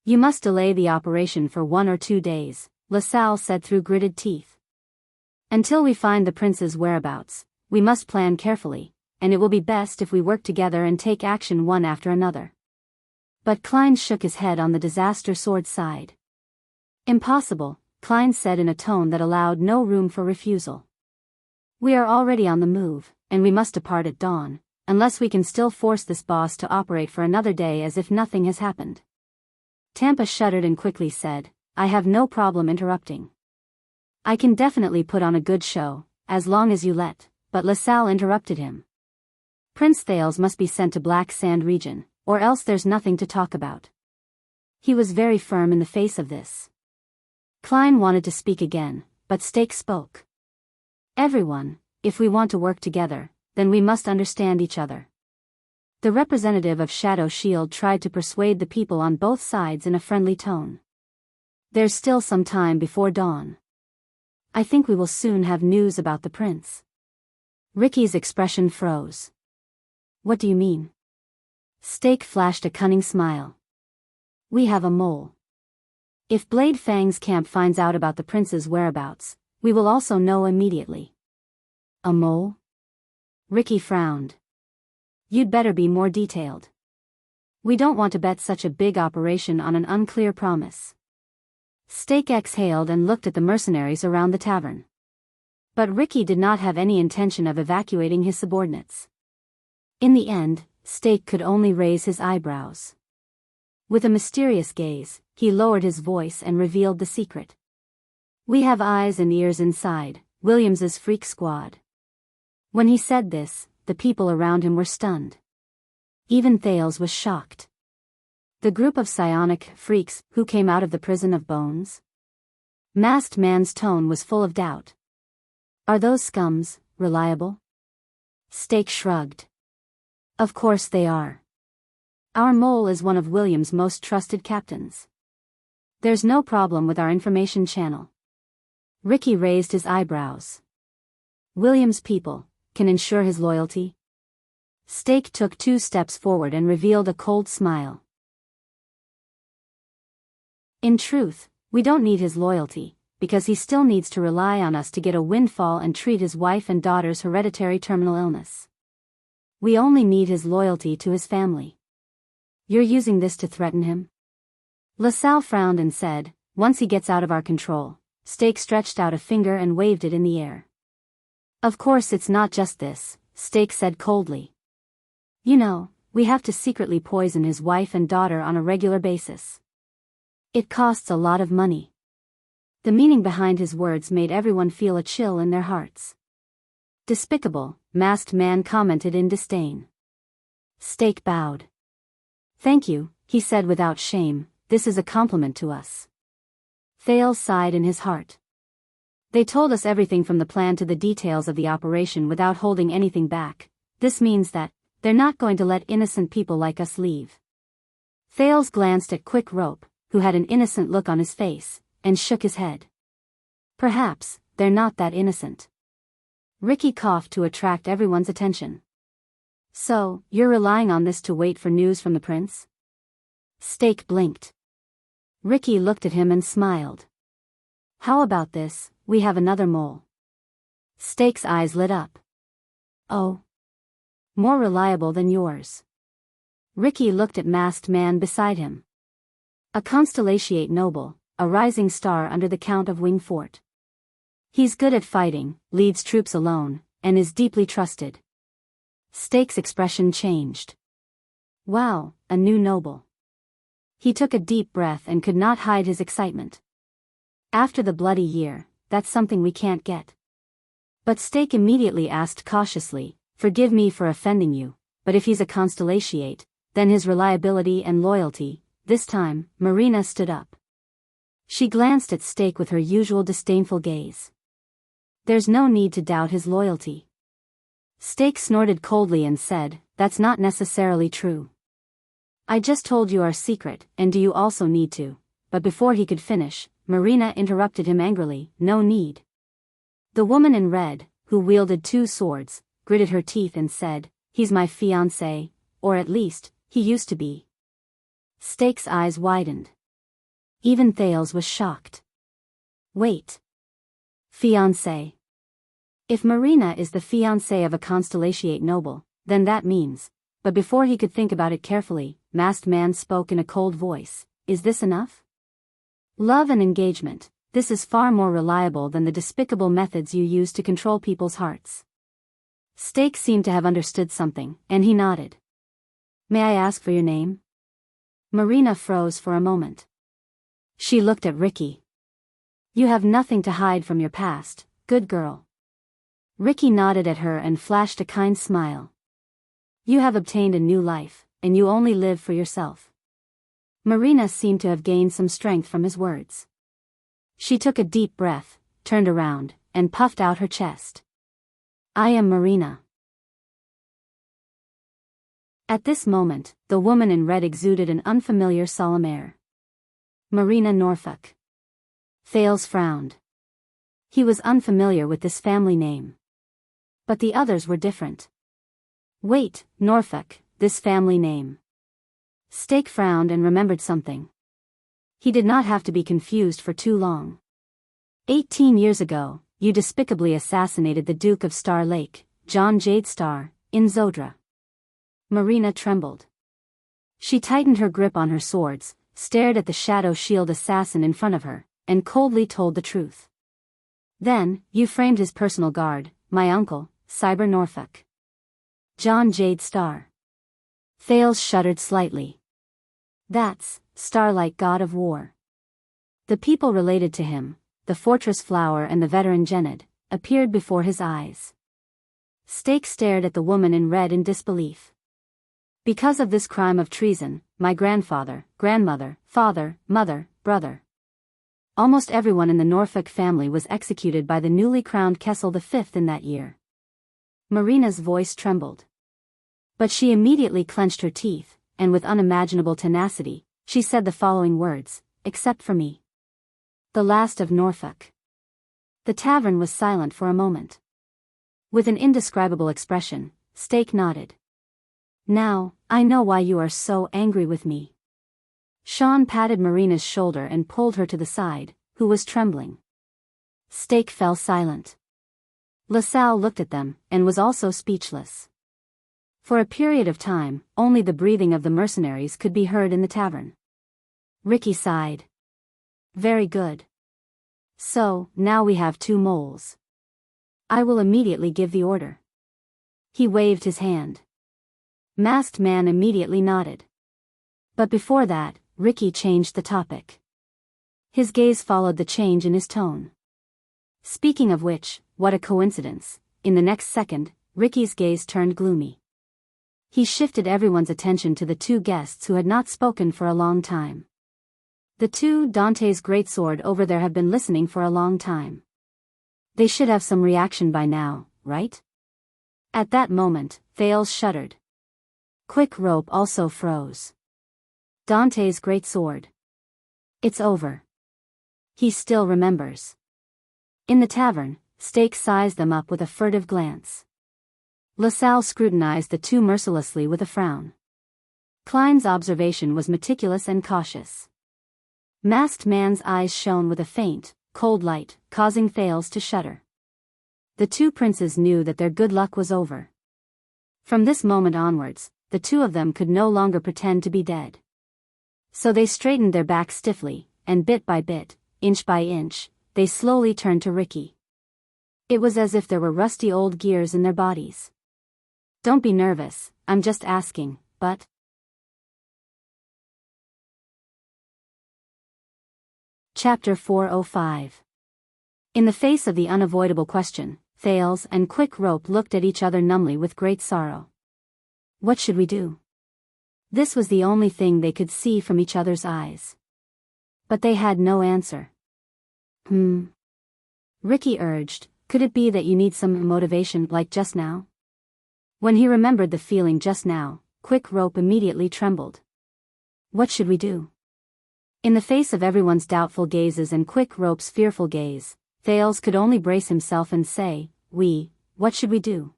You must delay the operation for 1 or 2 days, LaSalle said through gritted teeth. Until we find the prince's whereabouts, we must plan carefully, and it will be best if we work together and take action one after another. But Klein shook his head on the Disaster Sword side. Impossible, Klein said in a tone that allowed no room for refusal. We are already on the move, and we must depart at dawn, unless we can still force this boss to operate for another day as if nothing has happened. Tampa shuddered and quickly said, I have no problem interrupting. I can definitely put on a good show, as long as you let, but LaSalle interrupted him. Prince Thales must be sent to Black Sand region, or else there's nothing to talk about. He was very firm in the face of this. Klein wanted to speak again, but Steak spoke. Everyone, if we want to work together, then we must understand each other. The representative of Shadow Shield tried to persuade the people on both sides in a friendly tone. There's still some time before dawn. I think we will soon have news about the prince. Ricky's expression froze. What do you mean? Steak flashed a cunning smile. We have a mole. If Blade Fang's camp finds out about the prince's whereabouts, we will also know immediately. A mole? Ricky frowned. You'd better be more detailed. We don't want to bet such a big operation on an unclear promise. Steak exhaled and looked at the mercenaries around the tavern. But Ricky did not have any intention of evacuating his subordinates. In the end, Steak could only raise his eyebrows. With a mysterious gaze, he lowered his voice and revealed the secret. We have eyes and ears inside Williams's freak squad. When he said this, the people around him were stunned. Even Thales was shocked. The group of psionic freaks who came out of the prison of bones? Masked Man's tone was full of doubt. Are those scums reliable? Steak shrugged. Of course they are. Our mole is one of William's most trusted captains. There's no problem with our information channel. Ricky raised his eyebrows. William's people can ensure his loyalty? Steak took 2 steps forward and revealed a cold smile. In truth, we don't need his loyalty, because he still needs to rely on us to get a windfall and treat his wife and daughter's hereditary terminal illness. We only need his loyalty to his family. You're using this to threaten him? LaSalle frowned and said, once he gets out of our control. Steak stretched out a finger and waved it in the air. Of course it's not just this, Steak said coldly. You know, we have to secretly poison his wife and daughter on a regular basis. It costs a lot of money. The meaning behind his words made everyone feel a chill in their hearts. Despicable, Masked Man commented in disdain. Steak bowed. Thank you, he said without shame, this is a compliment to us. Thales sighed in his heart. They told us everything from the plan to the details of the operation without holding anything back. This means that they're not going to let innocent people like us leave. Thales glanced at Quick Rope, who had an innocent look on his face, and shook his head. Perhaps they're not that innocent. Ricky coughed to attract everyone's attention. So, you're relying on this to wait for news from the prince? Steak blinked. Ricky looked at him and smiled. How about this, we have another mole. Steak's eyes lit up. Oh. More reliable than yours. Ricky looked at Masked Man beside him. A constellatiate noble, a rising star under the Count of Wing Fort. He's good at fighting, leads troops alone, and is deeply trusted. Steak's expression changed. Wow, a new noble. He took a deep breath and could not hide his excitement. After the bloody year, that's something we can't get. But Steak immediately asked cautiously, forgive me for offending you, but if he's a constellatiate, then his reliability and loyalty. This time, Marina stood up. She glanced at Steak with her usual disdainful gaze. There's no need to doubt his loyalty. Steak snorted coldly and said, that's not necessarily true. I just told you our secret, and do you also need to? But before he could finish, Marina interrupted him angrily, no need. The woman in red, who wielded 2 swords, gritted her teeth and said, he's my fiancé, or at least, he used to be. Steak's eyes widened. Even Thales was shocked. Wait. Fiancé. If Marina is the fiancé of a constellatiate noble, then that means, but before he could think about it carefully, Masked Man spoke in a cold voice, is this enough? Love and engagement, this is far more reliable than the despicable methods you use to control people's hearts. Steak seemed to have understood something, and he nodded. May I ask for your name? Marina froze for a moment. She looked at Ricky. You have nothing to hide from your past, good girl. Ricky nodded at her and flashed a kind smile. You have obtained a new life, and you only live for yourself. Marina seemed to have gained some strength from his words. She took a deep breath, turned around, and puffed out her chest. I am Marina. At this moment, the woman in red exuded an unfamiliar solemn air. Marina Norfolk. Thales frowned. He was unfamiliar with this family name. But the others were different. Wait, Norfolk, this family name. Stake frowned and remembered something. He did not have to be confused for too long. 18 years ago, you despicably assassinated the Duke of Star Lake, John Jade Star, in Zodra. Marina trembled. She tightened her grip on her swords, stared at the shadow shield assassin in front of her, and coldly told the truth. Then, you framed his personal guard, my uncle, Cyber Norfolk. John Jade Star. Thales shuddered slightly. That's Starlight, god of war. The people related to him, the Fortress Flower and the veteran Gened, appeared before his eyes. Stake stared at the woman in red in disbelief. Because of this crime of treason, my grandfather, grandmother, father, mother, brother. Almost everyone in the Norfolk family was executed by the newly crowned Kessel V in that year. Marina's voice trembled. But she immediately clenched her teeth, and with unimaginable tenacity, she said the following words, except for me. The last of Norfolk. The tavern was silent for a moment. With an indescribable expression, Stake nodded. Now, I know why you are so angry with me. Sean patted Marina's shoulder and pulled her to the side, who was trembling. Stake fell silent. LaSalle looked at them, and was also speechless. For a period of time, only the breathing of the mercenaries could be heard in the tavern. Ricky sighed. Very good. So, now we have 2 moles. I will immediately give the order. He waved his hand. Masked Man immediately nodded. But before that, Ricky changed the topic. His gaze followed the change in his tone. Speaking of which, what a coincidence, in the next second, Ricky's gaze turned gloomy. He shifted everyone's attention to the 2 guests who had not spoken for a long time. The 2 Dante's greatsword over there have been listening for a long time. They should have some reaction by now, right? At that moment, Thales shuddered. Quick Rope also froze. Dante's greatsword. It's over. He still remembers. In the tavern, Stake sized them up with a furtive glance. LaSalle scrutinized the 2 mercilessly with a frown. Klein's observation was meticulous and cautious. Masked Man's eyes shone with a faint, cold light, causing Thales to shudder. The 2 princes knew that their good luck was over. From this moment onwards, the 2 of them could no longer pretend to be dead. So they straightened their backs stiffly, and bit by bit, inch by inch, they slowly turned to Ricky. It was as if there were rusty old gears in their bodies. Don't be nervous, I'm just asking, but... Chapter 405. In the face of the unavoidable question, Thales and Quick Rope looked at each other numbly with great sorrow. What should we do? This was the only thing they could see from each other's eyes. But they had no answer. Ricky urged, could it be that you need some motivation like just now? When he remembered the feeling just now, Quick Rope immediately trembled. What should we do? In the face of everyone's doubtful gazes and Quick Rope's fearful gaze, Thales could only brace himself and say, what should we do?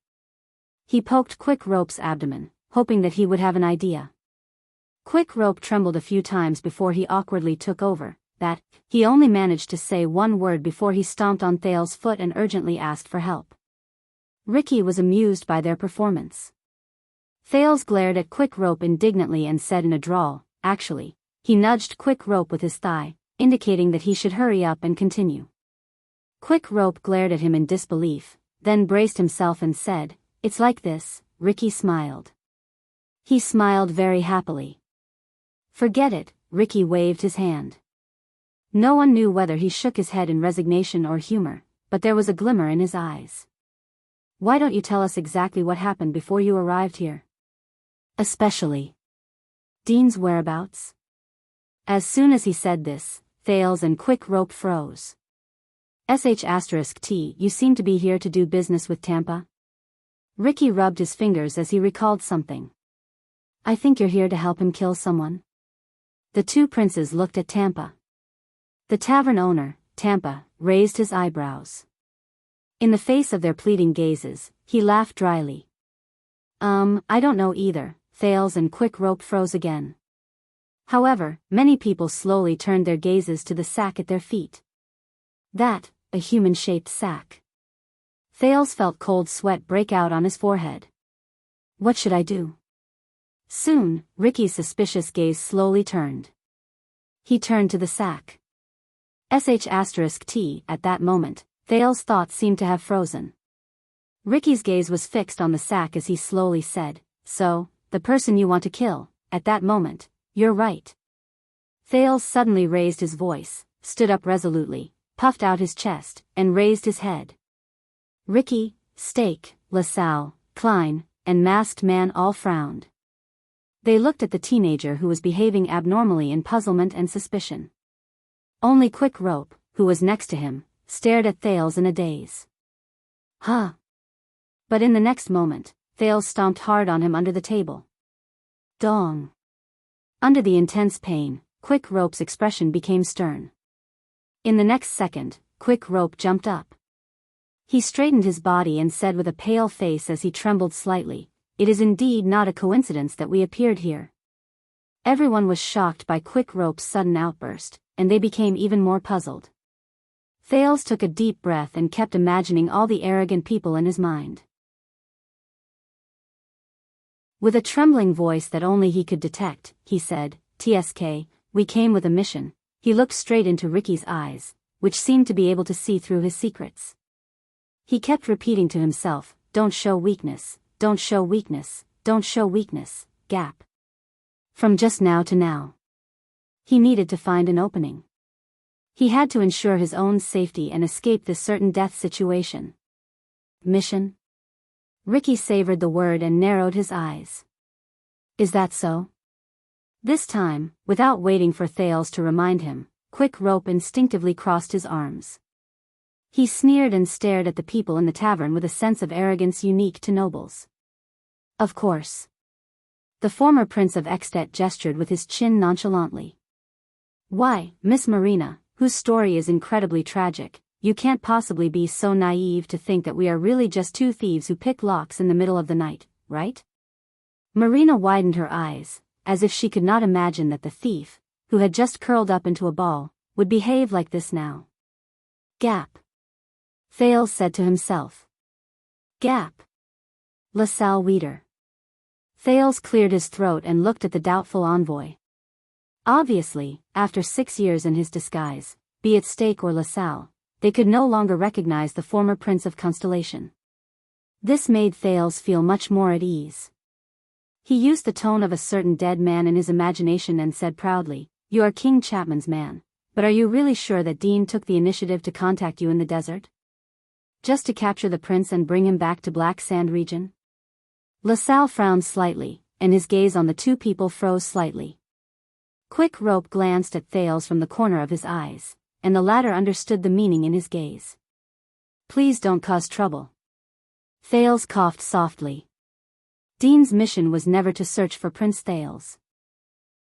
He poked Quick Rope's abdomen, hoping that he would have an idea. Quick Rope trembled a few times before he awkwardly took over, that, he only managed to say one word before he stomped on Thales' foot and urgently asked for help. Ricky was amused by their performance. Thales glared at Quick Rope indignantly and said in a drawl, actually, he nudged Quick Rope with his thigh, indicating that he should hurry up and continue. Quick Rope glared at him in disbelief, then braced himself and said, it's like this. Ricky smiled. He smiled very happily. Forget it, Ricky waved his hand. No one knew whether he shook his head in resignation or humor, but there was a glimmer in his eyes. Why don't you tell us exactly what happened before you arrived here? Especially Dean's whereabouts? As soon as he said this, Thales and Quick Rope froze. *T, you seem to be here to do business with Tampa? Ricky rubbed his fingers as he recalled something. I think you're here to help him kill someone. The 2 princes looked at Tampa. The tavern owner, Tampa, raised his eyebrows. In the face of their pleading gazes, he laughed dryly. I don't know either. Thales and Quick Rope froze again. However, many people slowly turned their gazes to the sack at their feet. That, a human-shaped sack. Thales felt cold sweat break out on his forehead. What should I do? Soon, Ricky's suspicious gaze slowly turned. He turned to the sack. *T. At that moment, Thales' thoughts seemed to have frozen. Ricky's gaze was fixed on the sack as he slowly said, "So, the person you want to kill, at that moment, you're right." Thales suddenly raised his voice, stood up resolutely, puffed out his chest, and raised his head. Ricky, Stake, LaSalle, Klein, and Masked Man all frowned. They looked at the teenager who was behaving abnormally in puzzlement and suspicion. Only Quick Rope, who was next to him, stared at Thales in a daze. Huh. But in the next moment, Thales stomped hard on him under the table. Dong. Under the intense pain, Quick Rope's expression became stern. In the next second, Quick Rope jumped up. He straightened his body and said with a pale face as he trembled slightly, "It is indeed not a coincidence that we appeared here." Everyone was shocked by Quick Rope's sudden outburst, and they became even more puzzled. Thales took a deep breath and kept imagining all the arrogant people in his mind. With a trembling voice that only he could detect, he said, "TSK, we came with a mission." He looked straight into Ricky's eyes, which seemed to be able to see through his secrets. He kept repeating to himself, "Don't show weakness, don't show weakness, don't show weakness, gap." From just now to now. He needed to find an opening. He had to ensure his own safety and escape this certain death situation. Mission? Ricky savored the word and narrowed his eyes. Is that so? This time, without waiting for Thales to remind him, Quick Rope instinctively crossed his arms. He sneered and stared at the people in the tavern with a sense of arrogance unique to nobles. Of course. The former Prince of Extet gestured with his chin nonchalantly. Why, Miss Marina, whose story is incredibly tragic, you can't possibly be so naive to think that we are really just two thieves who pick locks in the middle of the night, right? Marina widened her eyes, as if she could not imagine that the thief, who had just curled up into a ball, would behave like this now. Gap. Thales said to himself. Gap. LaSalle Weeder. Thales cleared his throat and looked at the doubtful envoy. Obviously, after 6 years in his disguise, be it Stake or LaSalle, they could no longer recognize the former Prince of Constellation. This made Thales feel much more at ease. He used the tone of a certain dead man in his imagination and said proudly, "You are King Chapman's man, but are you really sure that Dean took the initiative to contact you in the desert? Just to capture the prince and bring him back to Black Sand region?" LaSalle frowned slightly, and his gaze on the two people froze slightly. Quick Rope glanced at Thales from the corner of his eyes, and the latter understood the meaning in his gaze. "Please don't cause trouble." Thales coughed softly. Dean's mission was never to search for Prince Thales.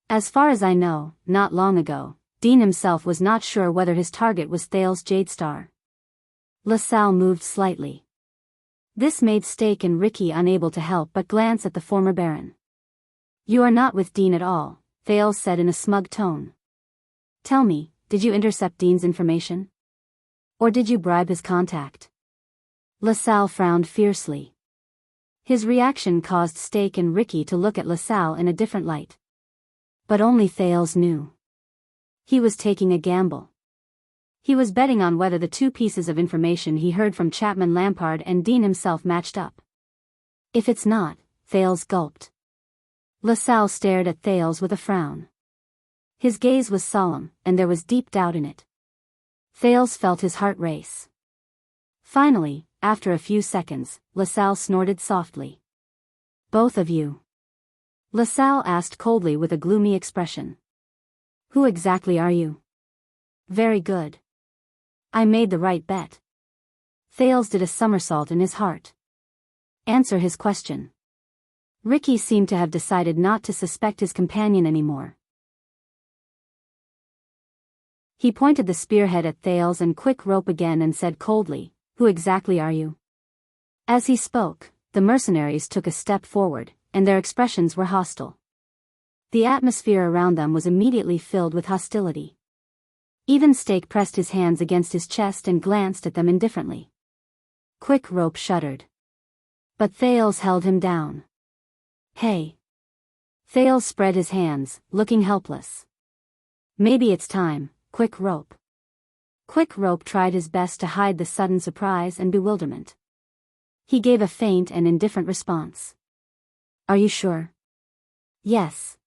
As far as I know, not long ago, Dean himself was not sure whether his target was Thales Jadestar. LaSalle moved slightly. This made Stake and Ricky unable to help but glance at the former Baron. "You are not with Dean at all," Thales said in a smug tone. "Tell me, did you intercept Dean's information? Or did you bribe his contact?" LaSalle frowned fiercely. His reaction caused Stake and Ricky to look at LaSalle in a different light. But only Thales knew. He was taking a gamble. He was betting on whether the two pieces of information he heard from Chapman Lampard and Dean himself matched up. If it's not, Thales gulped. LaSalle stared at Thales with a frown. His gaze was solemn, and there was deep doubt in it. Thales felt his heart race. Finally, after a few seconds, LaSalle snorted softly. "Both of you?" LaSalle asked coldly with a gloomy expression. "Who exactly are you?" "Very good. I made the right bet." Thales did a somersault in his heart. "Answer his question." Ricky seemed to have decided not to suspect his companion anymore. He pointed the spearhead at Thales and Quick Rope again and said coldly, "Who exactly are you?" As he spoke, the mercenaries took a step forward, and their expressions were hostile. The atmosphere around them was immediately filled with hostility. Even Stake pressed his hands against his chest and glanced at them indifferently. Quick Rope shuddered. But Thales held him down. "Hey." Thales spread his hands, looking helpless. "Maybe it's time, Quick Rope." Quick Rope tried his best to hide the sudden surprise and bewilderment. He gave a faint and indifferent response. "Are you sure?" "Yes."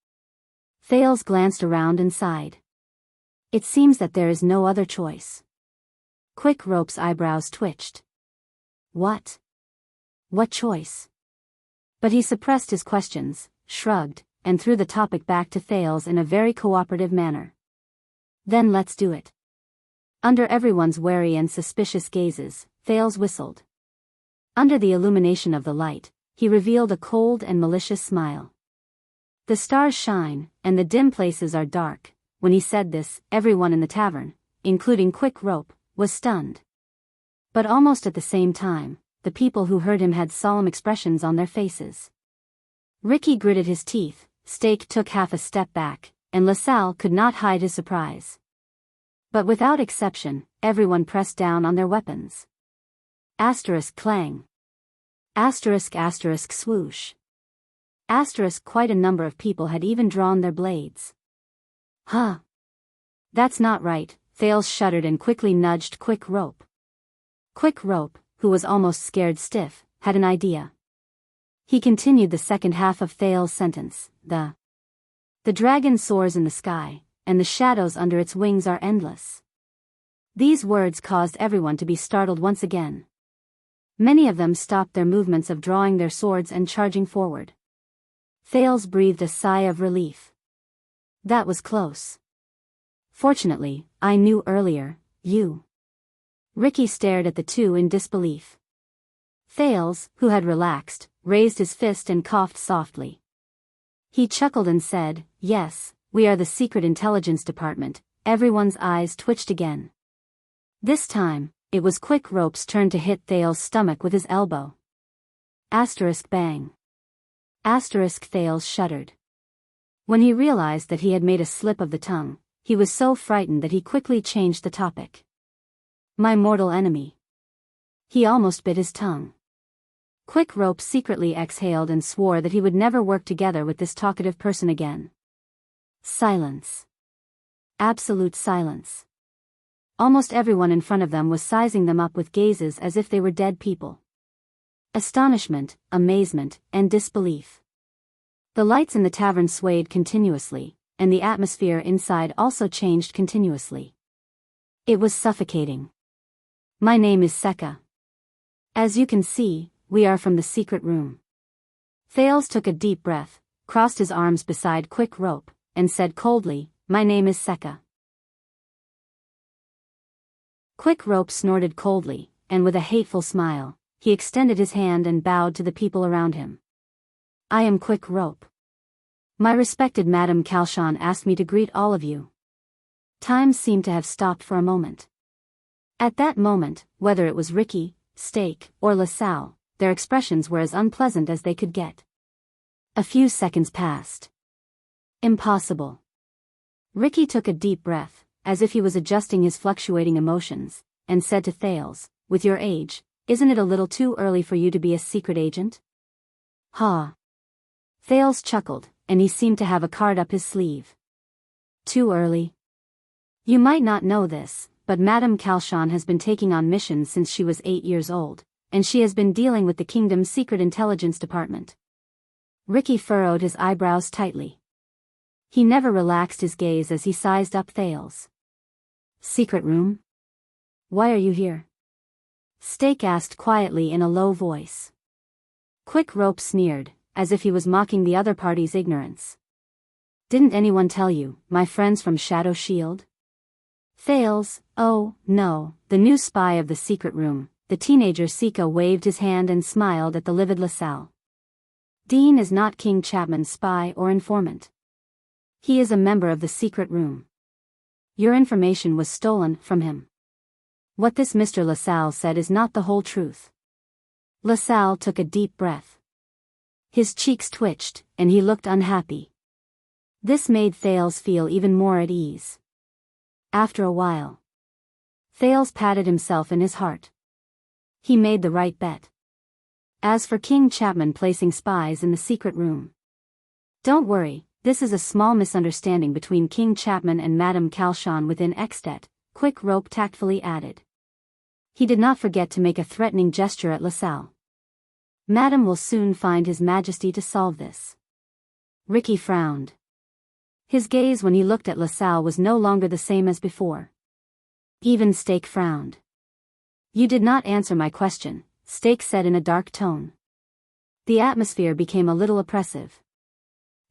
Thales glanced around and sighed. "It seems that there is no other choice." Quick Rope's eyebrows twitched. "What? What choice?" But he suppressed his questions, shrugged, and threw the topic back to Thales in a very cooperative manner. "Then let's do it." Under everyone's wary and suspicious gazes, Thales whistled. Under the illumination of the light, he revealed a cold and malicious smile. "The stars shine, and the dim places are dark." When he said this, everyone in the tavern, including Quick Rope, was stunned. But almost at the same time, the people who heard him had solemn expressions on their faces. Ricky gritted his teeth, Stake took half a step back, and LaSalle could not hide his surprise. But without exception, everyone pressed down on their weapons. Asterisk clang. Asterisk asterisk swoosh. Asterisk quite a number of people had even drawn their blades. "Huh. That's not right," Thales shuddered and quickly nudged Quick Rope. Quick Rope, who was almost scared stiff, had an idea. He continued the second half of Thales' sentence, The dragon soars in the sky, and the shadows under its wings are endless." These words caused everyone to be startled once again. Many of them stopped their movements of drawing their swords and charging forward. Thales breathed a sigh of relief. "That was close. Fortunately, I knew earlier, you." Ricky stared at the two in disbelief. Thales, who had relaxed, raised his fist and coughed softly. He chuckled and said, "Yes, we are the Secret Intelligence Department." Everyone's eyes twitched again. This time, it was Quick Rope's turn to hit Thales' stomach with his elbow. Asterisk bang. Asterisk Thales shuddered. When he realized that he had made a slip of the tongue, he was so frightened that he quickly changed the topic. "My mortal enemy." He almost bit his tongue. Quick Rope secretly exhaled and swore that he would never work together with this talkative person again. Silence. Absolute silence. Almost everyone in front of them was sizing them up with gazes as if they were dead people. Astonishment, amazement, and disbelief. The lights in the tavern swayed continuously, and the atmosphere inside also changed continuously. It was suffocating. "My name is Seka. As you can see, we are from the secret room." Thales took a deep breath, crossed his arms beside Quick Rope, and said coldly, "My name is Seka." Quick Rope snorted coldly, and with a hateful smile, he extended his hand and bowed to the people around him. "I am Quick Rope. My respected Madame Calshon asked me to greet all of you." Time seemed to have stopped for a moment. At that moment, whether it was Ricky, Stake, or LaSalle, their expressions were as unpleasant as they could get. A few seconds passed. Impossible. Ricky took a deep breath, as if he was adjusting his fluctuating emotions, and said to Thales, "With your age, isn't it a little too early for you to be a secret agent?" "Ha." Thales chuckled, and he seemed to have a card up his sleeve. "Too early? You might not know this, but Madame Calshon has been taking on missions since she was 8 years old, and she has been dealing with the kingdom's secret intelligence department." Ricky furrowed his eyebrows tightly. He never relaxed his gaze as he sized up Thales. "Secret room? Why are you here?" Stake asked quietly in a low voice. Quick Rope sneered, as if he was mocking the other party's ignorance. "Didn't anyone tell you, my friends from Shadow Shield?" Thales, "Oh, no, the new spy of the secret room." The teenager Sika waved his hand and smiled at the livid LaSalle. "Dean is not King Chapman's spy or informant. He is a member of the secret room. Your information was stolen from him. What this Mr. LaSalle said is not the whole truth. LaSalle took a deep breath. His cheeks twitched, and he looked unhappy. This made Thales feel even more at ease. After a while, Thales patted himself in his heart. He made the right bet. As for King Chapman placing spies in the secret room, don't worry, this is a small misunderstanding between King Chapman and Madame Calchon within Extet, Quick Rope tactfully added. He did not forget to make a threatening gesture at LaSalle. Madame will soon find His Majesty to solve this. Ricky frowned. His gaze when he looked at LaSalle was no longer the same as before. Even Stake frowned. You did not answer my question, Stake said in a dark tone. The atmosphere became a little oppressive.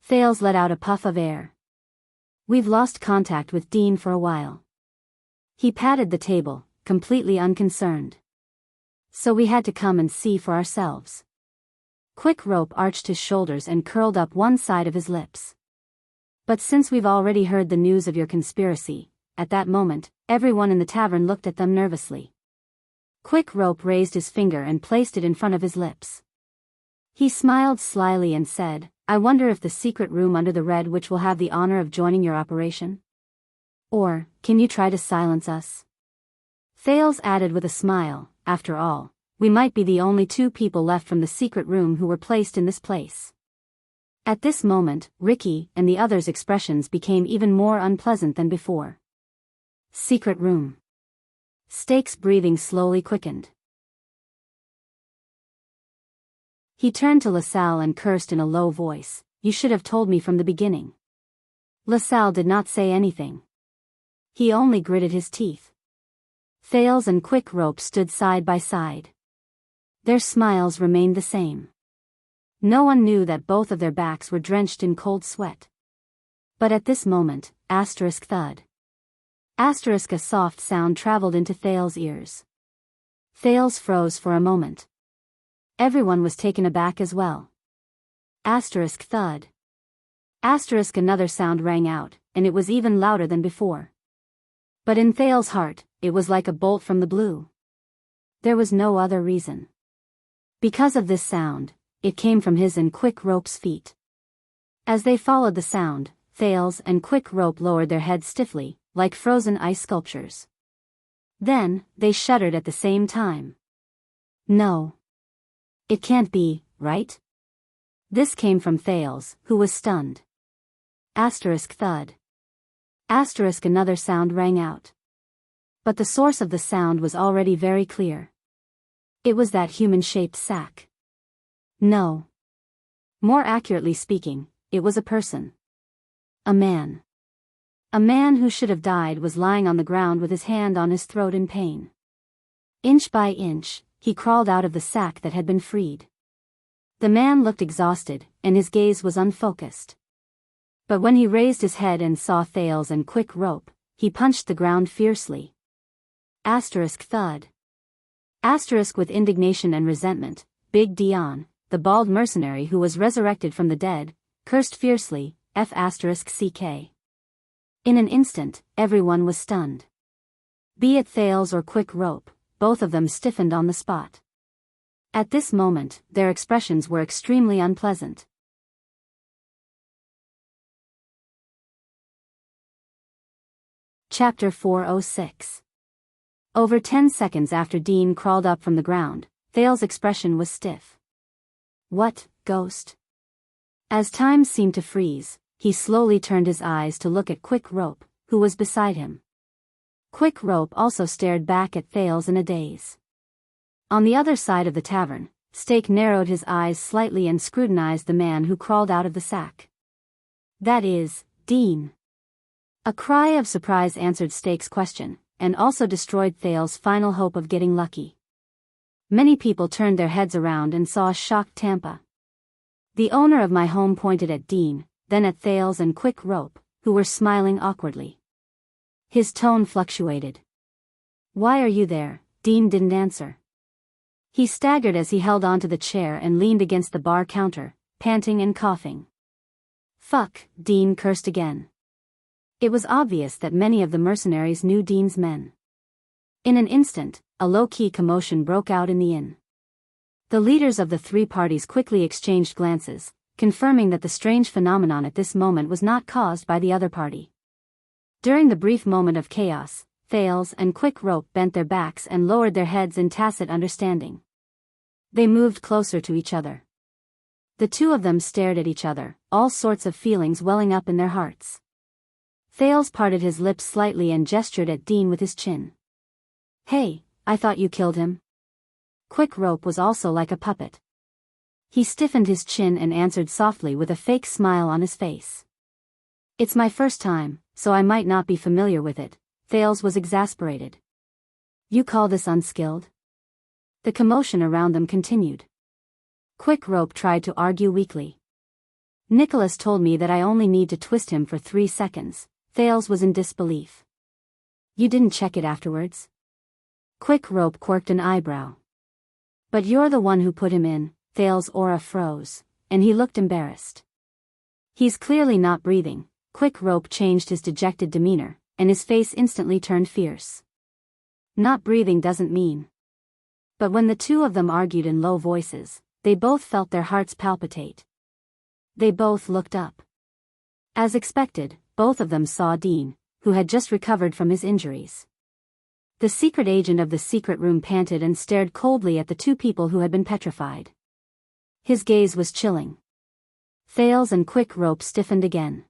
Thales let out a puff of air. We've lost contact with Dean for a while. He patted the table, completely unconcerned. So we had to come and see for ourselves. Quick Rope arched his shoulders and curled up one side of his lips. But since we've already heard the news of your conspiracy, at that moment, everyone in the tavern looked at them nervously. Quick Rope raised his finger and placed it in front of his lips. He smiled slyly and said, I wonder if the secret room under the Red Witch will have the honor of joining your operation? Or, can you try to silence us? Thales added with a smile, after all, we might be the only two people left from the secret room who were placed in this place. At this moment, Ricky and the others' expressions became even more unpleasant than before. Secret room. Stake's breathing slowly quickened. He turned to LaSalle and cursed in a low voice, you should have told me from the beginning. LaSalle did not say anything. He only gritted his teeth. Thales and Quick Rope stood side by side. Their smiles remained the same. No one knew that both of their backs were drenched in cold sweat. But at this moment, thud. A soft sound traveled into Thales' ears. Thales froze for a moment. Everyone was taken aback as well. Thud. Another sound rang out, and it was even louder than before. But in Thales' heart, it was like a bolt from the blue. There was no other reason. Because of this sound, it came from his and Quick Rope's feet. As they followed the sound, Thales and Quick Rope lowered their heads stiffly, like frozen ice sculptures. Then, they shuddered at the same time. No. It can't be, right? This came from Thales, who was stunned. Thud. Another sound rang out. But the source of the sound was already very clear. It was that human-shaped sack. No. More accurately speaking, it was a person. A man. A man who should have died was lying on the ground with his hand on his throat in pain. Inch by inch, he crawled out of the sack that had been freed. The man looked exhausted, and his gaze was unfocused. But when he raised his head and saw Thales and Quick Rope, he punched the ground fiercely. Thud. With indignation and resentment, Big Dion, the bald mercenary who was resurrected from the dead, cursed fiercely, ck. In an instant, everyone was stunned. Be it Thales or Quick Rope, both of them stiffened on the spot. At this moment, their expressions were extremely unpleasant. Chapter 406. Over 10 seconds after Dean crawled up from the ground, Thales' expression was stiff. What, ghost? As time seemed to freeze, he slowly turned his eyes to look at Quick Rope, who was beside him. Quick Rope also stared back at Thales in a daze. On the other side of the tavern, Stake narrowed his eyes slightly and scrutinized the man who crawled out of the sack. That is, Dean. A cry of surprise answered Stake's question, and also destroyed Thales' final hope of getting lucky. Many people turned their heads around and saw a shocked Tampa. The owner of my home pointed at Dean, then at Thales and Quick Rope, who were smiling awkwardly. His tone fluctuated. Why are you there? Dean didn't answer. He staggered as he held onto the chair and leaned against the bar counter, panting and coughing. Fuck, Dean cursed again. It was obvious that many of the mercenaries knew Dean's men. In an instant, a low-key commotion broke out in the inn. The leaders of the three parties quickly exchanged glances, confirming that the strange phenomenon at this moment was not caused by the other party. During the brief moment of chaos, Thales and Quick Rope bent their backs and lowered their heads in tacit understanding. They moved closer to each other. The two of them stared at each other, all sorts of feelings welling up in their hearts. Thales parted his lips slightly and gestured at Dean with his chin. "Hey, I thought you killed him." Quick Rope was also like a puppet. He stiffened his chin and answered softly with a fake smile on his face. "It's my first time, so I might not be familiar with it." Thales was exasperated. "You call this unskilled?" The commotion around them continued. Quick Rope tried to argue weakly. "Nicholas told me that I only need to twist him for 3 seconds. Thales was in disbelief. "You didn't check it afterwards?" Quick Rope quirked an eyebrow. "But you're the one who put him in." Thales' aura froze, and he looked embarrassed. "He's clearly not breathing." Quick Rope changed his dejected demeanor, and his face instantly turned fierce. Not breathing doesn't mean. But when the two of them argued in low voices, they both felt their hearts palpitate. They both looked up. As expected, both of them saw Dean, who had just recovered from his injuries. The secret agent of the secret room panted and stared coldly at the two people who had been petrified. His gaze was chilling. Thales and Quick Rope stiffened again.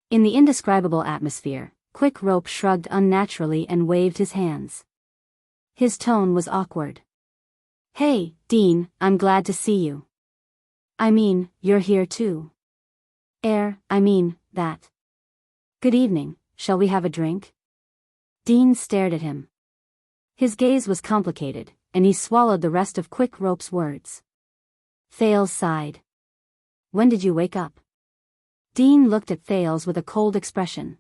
In the indescribable atmosphere, Quick Rope shrugged unnaturally and waved his hands. His tone was awkward. "Hey, Dean, I'm glad to see you. I mean, you're here too. That. Good evening, shall we have a drink?" Dean stared at him. His gaze was complicated, and he swallowed the rest of Quick Rope's words. Thales sighed. "When did you wake up?" Dean looked at Thales with a cold expression.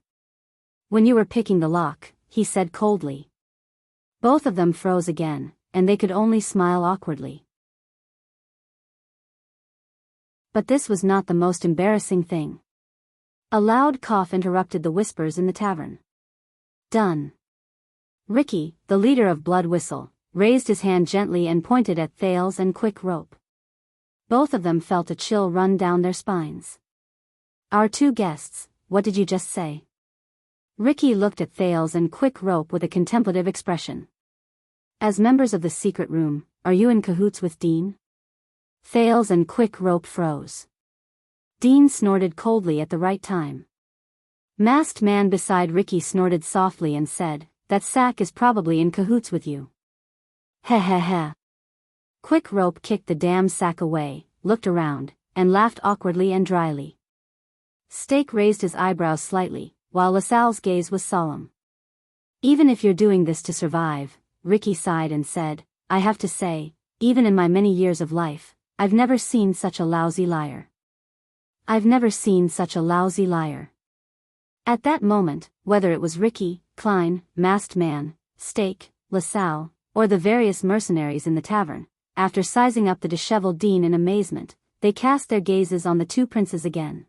"When you were picking the lock," he said coldly. Both of them froze again, and they could only smile awkwardly. But this was not the most embarrassing thing. A loud cough interrupted the whispers in the tavern. "Done." Ricky, the leader of Blood Whistle, raised his hand gently and pointed at Thales and Quick Rope. Both of them felt a chill run down their spines. "Our two guests, what did you just say?" Ricky looked at Thales and Quick Rope with a contemplative expression. "As members of the secret room, are you in cahoots with Dean?" Thales and Quick Rope froze. Dean snorted coldly at the right time. Masked man beside Ricky snorted softly and said, "That sack is probably in cahoots with you." "Heh heh heh." Quick Rope kicked the damn sack away, looked around, and laughed awkwardly and dryly. Steak raised his eyebrows slightly, while LaSalle's gaze was solemn. "Even if you're doing this to survive," Ricky sighed and said, "I have to say, even in my many years of life, I've never seen such a lousy liar. I've never seen such a lousy liar." At that moment, whether it was Ricky, Klein, Masked Man, Steak, LaSalle, or the various mercenaries in the tavern, after sizing up the disheveled Dean in amazement, they cast their gazes on the two princes again.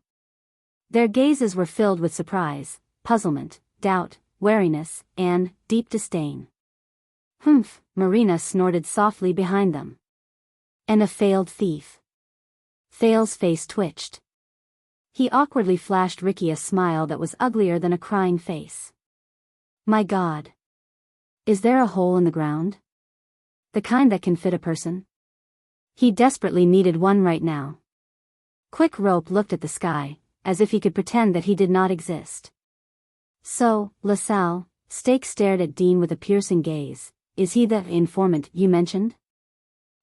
Their gazes were filled with surprise, puzzlement, doubt, wariness, and deep disdain. "Humph," Marina snorted softly behind them. "And a failed thief." Thales' face twitched. He awkwardly flashed Ricky a smile that was uglier than a crying face. "My God. Is there a hole in the ground? The kind that can fit a person?" He desperately needed one right now. Quick Rope looked at the sky, as if he could pretend that he did not exist. "So, LaSalle," Steak stared at Dean with a piercing gaze, "is he the informant you mentioned?"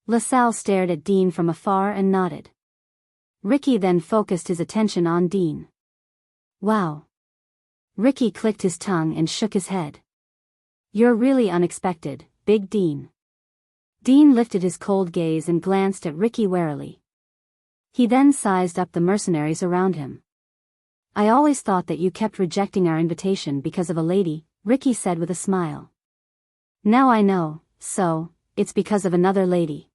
LaSalle stared at Dean from afar and nodded. Ricky then focused his attention on Dean. "Wow." Ricky clicked his tongue and shook his head. "You're really unexpected, Big Dean." Dean lifted his cold gaze and glanced at Ricky warily. He then sized up the mercenaries around him. "I always thought that you kept rejecting our invitation because of a lady," Ricky said with a smile. "Now I know, so, it's because of another lady."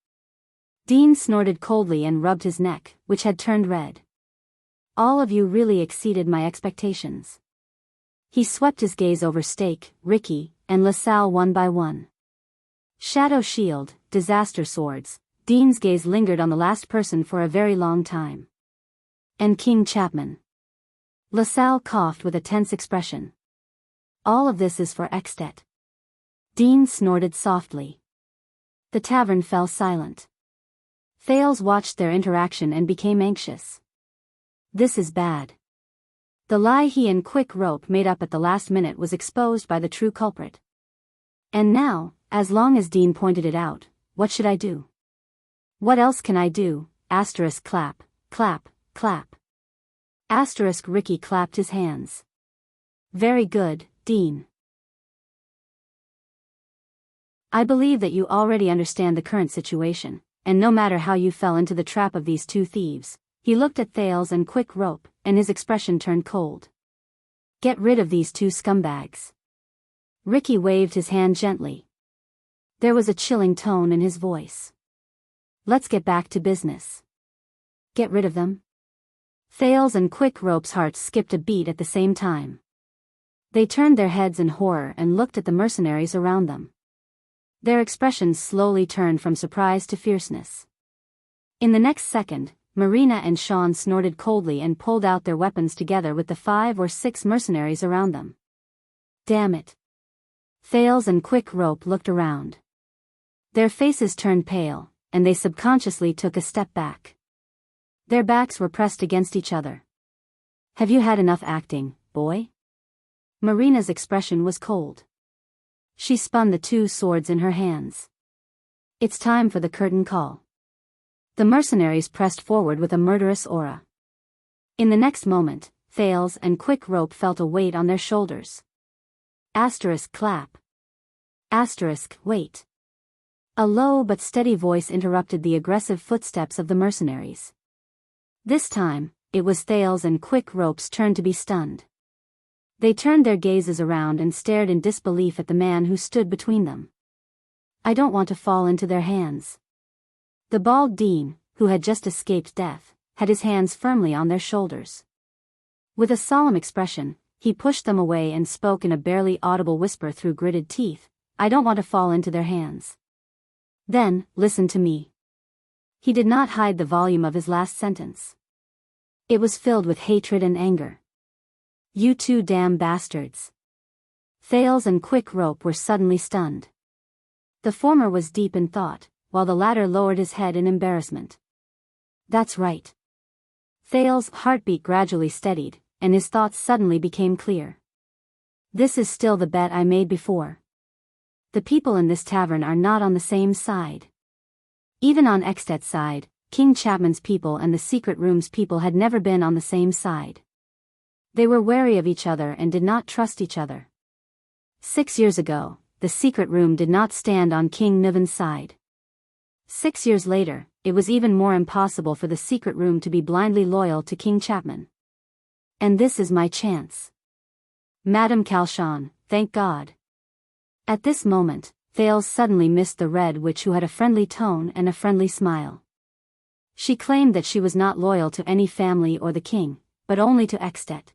Dean snorted coldly and rubbed his neck, which had turned red. "All of you really exceeded my expectations. He swept his gaze over Steak, Ricky, and LaSalle one by one. Shadow Shield, Disaster Swords. Dean's gaze lingered on the last person for a very long time. And King Chapman. LaSalle coughed with a tense expression. All of this is for Extet. Dean snorted softly. The tavern fell silent. Thales watched their interaction and became anxious. This is bad. The lie he and Quick Rope made up at the last minute was exposed by the true culprit. And now, as long as Dean pointed it out, what should I do? What else can I do? Asterisk clap, clap, clap. Asterisk Ricky clapped his hands. Very good, Dean. I believe that you already understand the current situation, and no matter how you fell into the trap of these two thieves. He looked at Thales and Quick Rope, and his expression turned cold. Get rid of these two scumbags. Ricky waved his hand gently. There was a chilling tone in his voice. Let's get back to business. Get rid of them? Thales and Quick Rope's hearts skipped a beat at the same time. They turned their heads in horror and looked at the mercenaries around them. Their expressions slowly turned from surprise to fierceness. In the next second, Marina and Sean snorted coldly and pulled out their weapons together with the 5 or 6 mercenaries around them. Damn it. Thales and Quick Rope looked around. Their faces turned pale, and they subconsciously took a step back. Their backs were pressed against each other. Have you had enough acting, boy? Marina's expression was cold. She spun the 2 swords in her hands. It's time for the curtain call. The mercenaries pressed forward with a murderous aura. In the next moment, Thales and Quick Rope felt a weight on their shoulders. Asterisk clap. Asterisk wait. A low but steady voice interrupted the aggressive footsteps of the mercenaries. This time, it was Thales and Quick Rope's turn to be stunned. They turned their gazes around and stared in disbelief at the man who stood between them. I don't want to fall into their hands. The bald Dean, who had just escaped death, had his hands firmly on their shoulders. With a solemn expression, he pushed them away and spoke in a barely audible whisper through gritted teeth, I don't want to fall into their hands. Then, listen to me. He did not hide the volume of his last sentence. It was filled with hatred and anger. You two damn bastards. Thales and Quick Rope were suddenly stunned. The former was deep in thought, while the latter lowered his head in embarrassment. That's right. Thales' heartbeat gradually steadied, and his thoughts suddenly became clear. This is still the bet I made before. The people in this tavern are not on the same side. Even on Extet's side, King Chapman's people and the secret room's people had never been on the same side. They were wary of each other and did not trust each other. 6 years ago, the secret room did not stand on King Niven's side. 6 years later, it was even more impossible for the secret room to be blindly loyal to King Chapman. And this is my chance. Madame Calchon, thank God. At this moment, Thales suddenly missed the Red Witch, who had a friendly tone and a friendly smile. She claimed that she was not loyal to any family or the king, but only to Extet.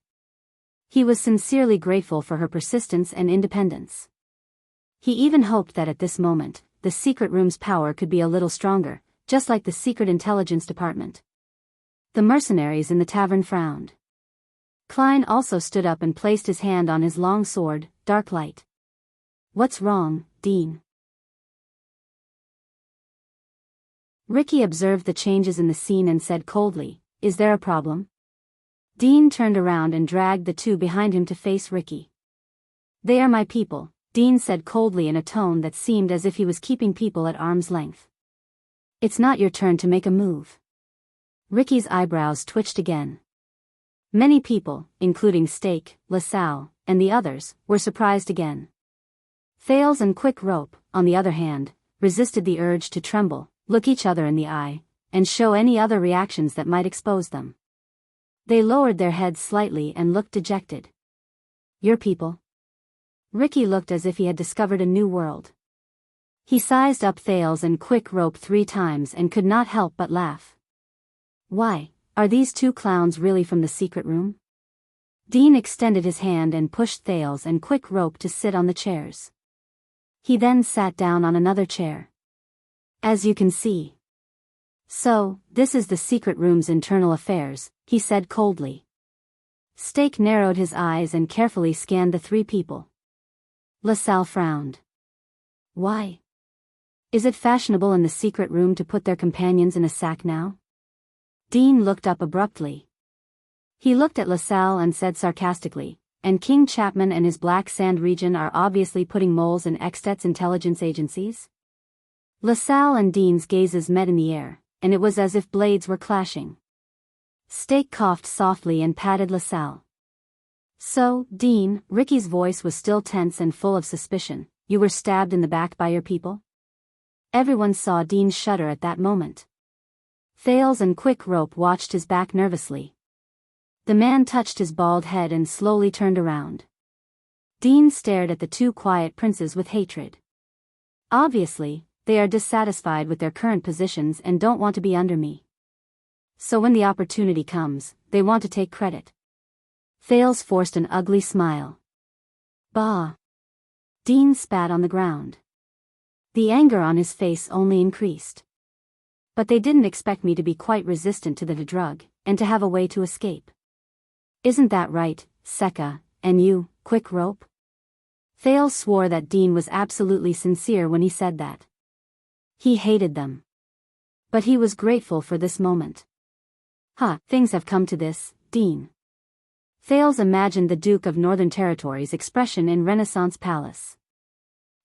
He was sincerely grateful for her persistence and independence. He even hoped that at this moment, the secret room's power could be a little stronger, just like the secret intelligence department. The mercenaries in the tavern frowned. Klein also stood up and placed his hand on his long sword, Darklight. What's wrong, Dean? Ricky observed the changes in the scene and said coldly, Is there a problem? Dean turned around and dragged the 2 behind him to face Ricky. They are my people, Dean said coldly in a tone that seemed as if he was keeping people at arm's length. It's not your turn to make a move. Ricky's eyebrows twitched again. Many people, including Steak, LaSalle, and the others, were surprised again. Thales and Quick Rope, on the other hand, resisted the urge to tremble, look each other in the eye, and show any other reactions that might expose them. They lowered their heads slightly and looked dejected. Your people? Ricky looked as if he had discovered a new world. He sized up Thales and Quick Rope 3 times and could not help but laugh. Why, are these 2 clowns really from the secret room? Dean extended his hand and pushed Thales and Quick Rope to sit on the chairs. He then sat down on another chair. As you can see. So, this is the secret room's internal affairs, he said coldly. Stake narrowed his eyes and carefully scanned the three people. LaSalle frowned. Why? Is it fashionable in the secret room to put their companions in a sack now? Dean looked up abruptly. He looked at LaSalle and said sarcastically, and King Chapman and his Black Sand region are obviously putting moles in Extet's intelligence agencies? LaSalle and Dean's gazes met in the air, and it was as if blades were clashing. Stake coughed softly and patted LaSalle. So, Dean, Ricky's voice was still tense and full of suspicion, you were stabbed in the back by your people? Everyone saw Dean shudder at that moment. Thales and Quick Rope watched his back nervously. The man touched his bald head and slowly turned around. Dean stared at the two quiet princes with hatred. Obviously, they are dissatisfied with their current positions and don't want to be under me. So when the opportunity comes, they want to take credit. Thales forced an ugly smile. Bah! Dean spat on the ground. The anger on his face only increased. But they didn't expect me to be quite resistant to the drug, and to have a way to escape. Isn't that right, Seka, and you, Quick Rope? Thales swore that Dean was absolutely sincere when he said that. He hated them. But he was grateful for this moment. Things have come to this, Dean. Thales imagined the Duke of Northern Territory's expression in Renaissance Palace.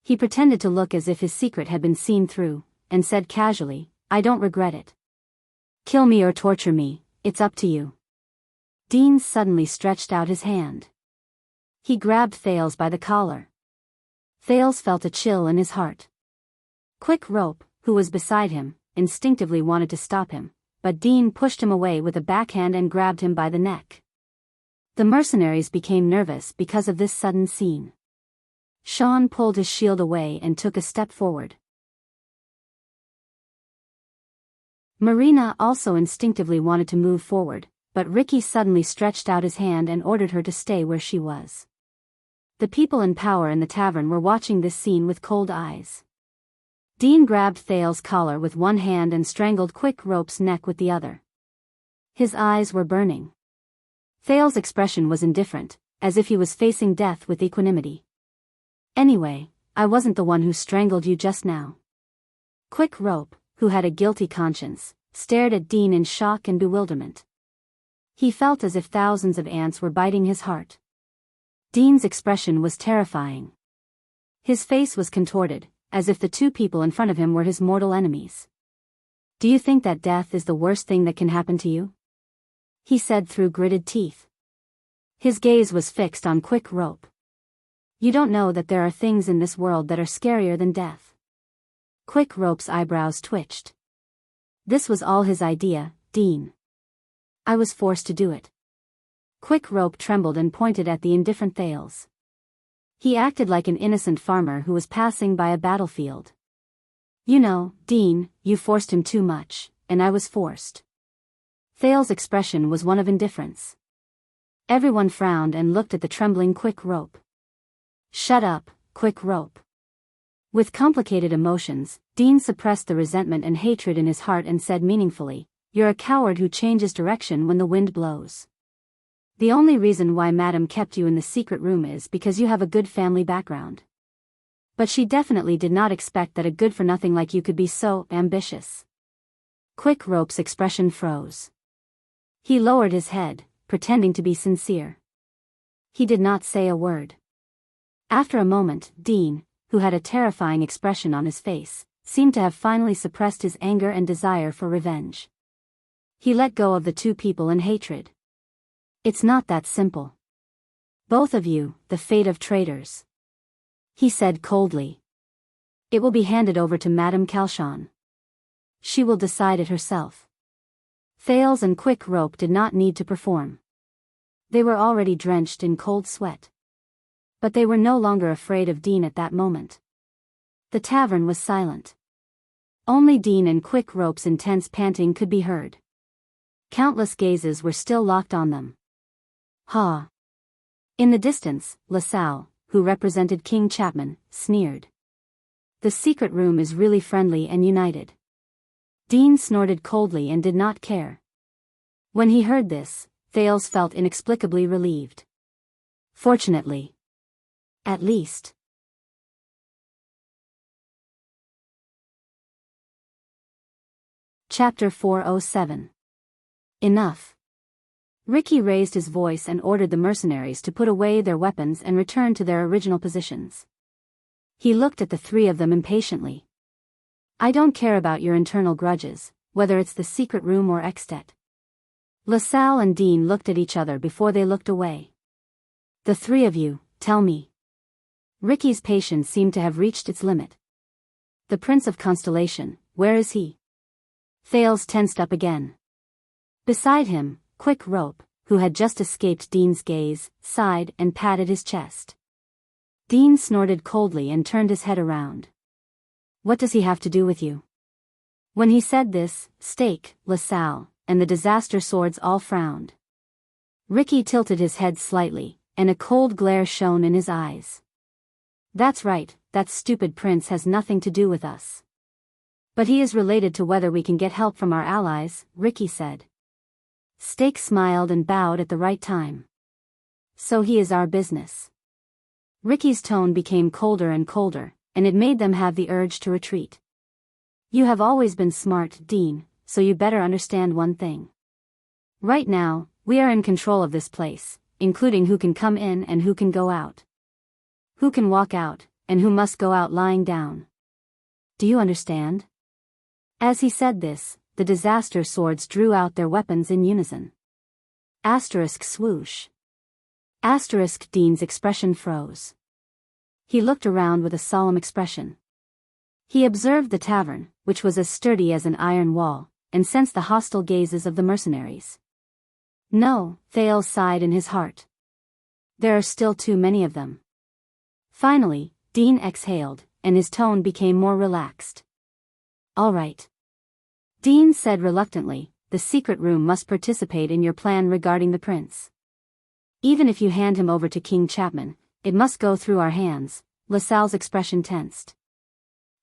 He pretended to look as if his secret had been seen through, and said casually, I don't regret it. Kill me or torture me, it's up to you. Dean suddenly stretched out his hand. He grabbed Thales by the collar. Thales felt a chill in his heart. Quick Rope, who was beside him, instinctively wanted to stop him, but Dean pushed him away with a backhand and grabbed him by the neck. The mercenaries became nervous because of this sudden scene. Sean pulled his shield away and took a step forward. Marina also instinctively wanted to move forward, but Ricky suddenly stretched out his hand and ordered her to stay where she was. The people in power in the tavern were watching this scene with cold eyes. Dean grabbed Thales' collar with one hand and strangled Quick Rope's neck with the other. His eyes were burning. Thales' expression was indifferent, as if he was facing death with equanimity. Anyway, I wasn't the one who strangled you just now. Quick Rope, who had a guilty conscience, stared at Dean in shock and bewilderment. He felt as if thousands of ants were biting his heart. Dean's expression was terrifying. His face was contorted, as if the two people in front of him were his mortal enemies. Do you think that death is the worst thing that can happen to you? He said through gritted teeth. His gaze was fixed on Quick Rope. You don't know that there are things in this world that are scarier than death. Quick Rope's eyebrows twitched. This was all his idea, Dean. I was forced to do it. Quick Rope trembled and pointed at the indifferent Thales. He acted like an innocent farmer who was passing by a battlefield. You know, Dean, you forced him too much, and I was forced. Thales' expression was one of indifference. Everyone frowned and looked at the trembling Quick Rope. Shut up, Quick Rope. With complicated emotions, Dean suppressed the resentment and hatred in his heart and said meaningfully, You're a coward who changes direction when the wind blows. The only reason why Madame kept you in the secret room is because you have a good family background. But she definitely did not expect that a good-for-nothing like you could be so ambitious. Quick Rope's expression froze. He lowered his head, pretending to be sincere. He did not say a word. After a moment, Dean, who had a terrifying expression on his face, seemed to have finally suppressed his anger and desire for revenge. He let go of the two people in hatred. It's not that simple. Both of you, the fate of traitors. He said coldly. It will be handed over to Madame Calchon. She will decide it herself. Thales and Quick Rope did not need to perform. They were already drenched in cold sweat. But they were no longer afraid of Dean at that moment. The tavern was silent. Only Dean and Quick Rope's intense panting could be heard. Countless gazes were still locked on them. In the distance, LaSalle, who represented King Chapman, sneered. The secret room is really friendly and united. Dean snorted coldly and did not care. When he heard this, Thales felt inexplicably relieved. Fortunately. At least. Chapter 407. Enough. Ricky raised his voice and ordered the mercenaries to put away their weapons and return to their original positions. He looked at the three of them impatiently. I don't care about your internal grudges, whether it's the secret room or Extet. LaSalle and Dean looked at each other before they looked away. The three of you, tell me. Ricky's patience seemed to have reached its limit. The Prince of Constellation, where is he? Thales tensed up again. Beside him, Quick Rope, who had just escaped Dean's gaze, sighed and patted his chest. Dean snorted coldly and turned his head around. What does he have to do with you? When he said this, Stake, LaSalle, and the Disaster Swords all frowned. Ricky tilted his head slightly, and a cold glare shone in his eyes. That's right, that stupid prince has nothing to do with us. But he is related to whether we can get help from our allies, Ricky said. Stake smiled and bowed at the right time. So he is our business. Ricky's tone became colder and colder, and it made them have the urge to retreat. You have always been smart, Dean, so you better understand one thing. Right now, we are in control of this place, including who can come in and who can go out. Who can walk out, and who must go out lying down. Do you understand? As he said this, the Disaster Swords drew out their weapons in unison. Asterisk swoosh. Asterisk Dean's expression froze. He looked around with a solemn expression. He observed the tavern, which was as sturdy as an iron wall, and sensed the hostile gazes of the mercenaries. No, Thales sighed in his heart. There are still too many of them. Finally, Dean exhaled, and his tone became more relaxed. All right. Dean said reluctantly, the secret room must participate in your plan regarding the prince. Even if you hand him over to King Chapman, it must go through our hands. LaSalle's expression tensed.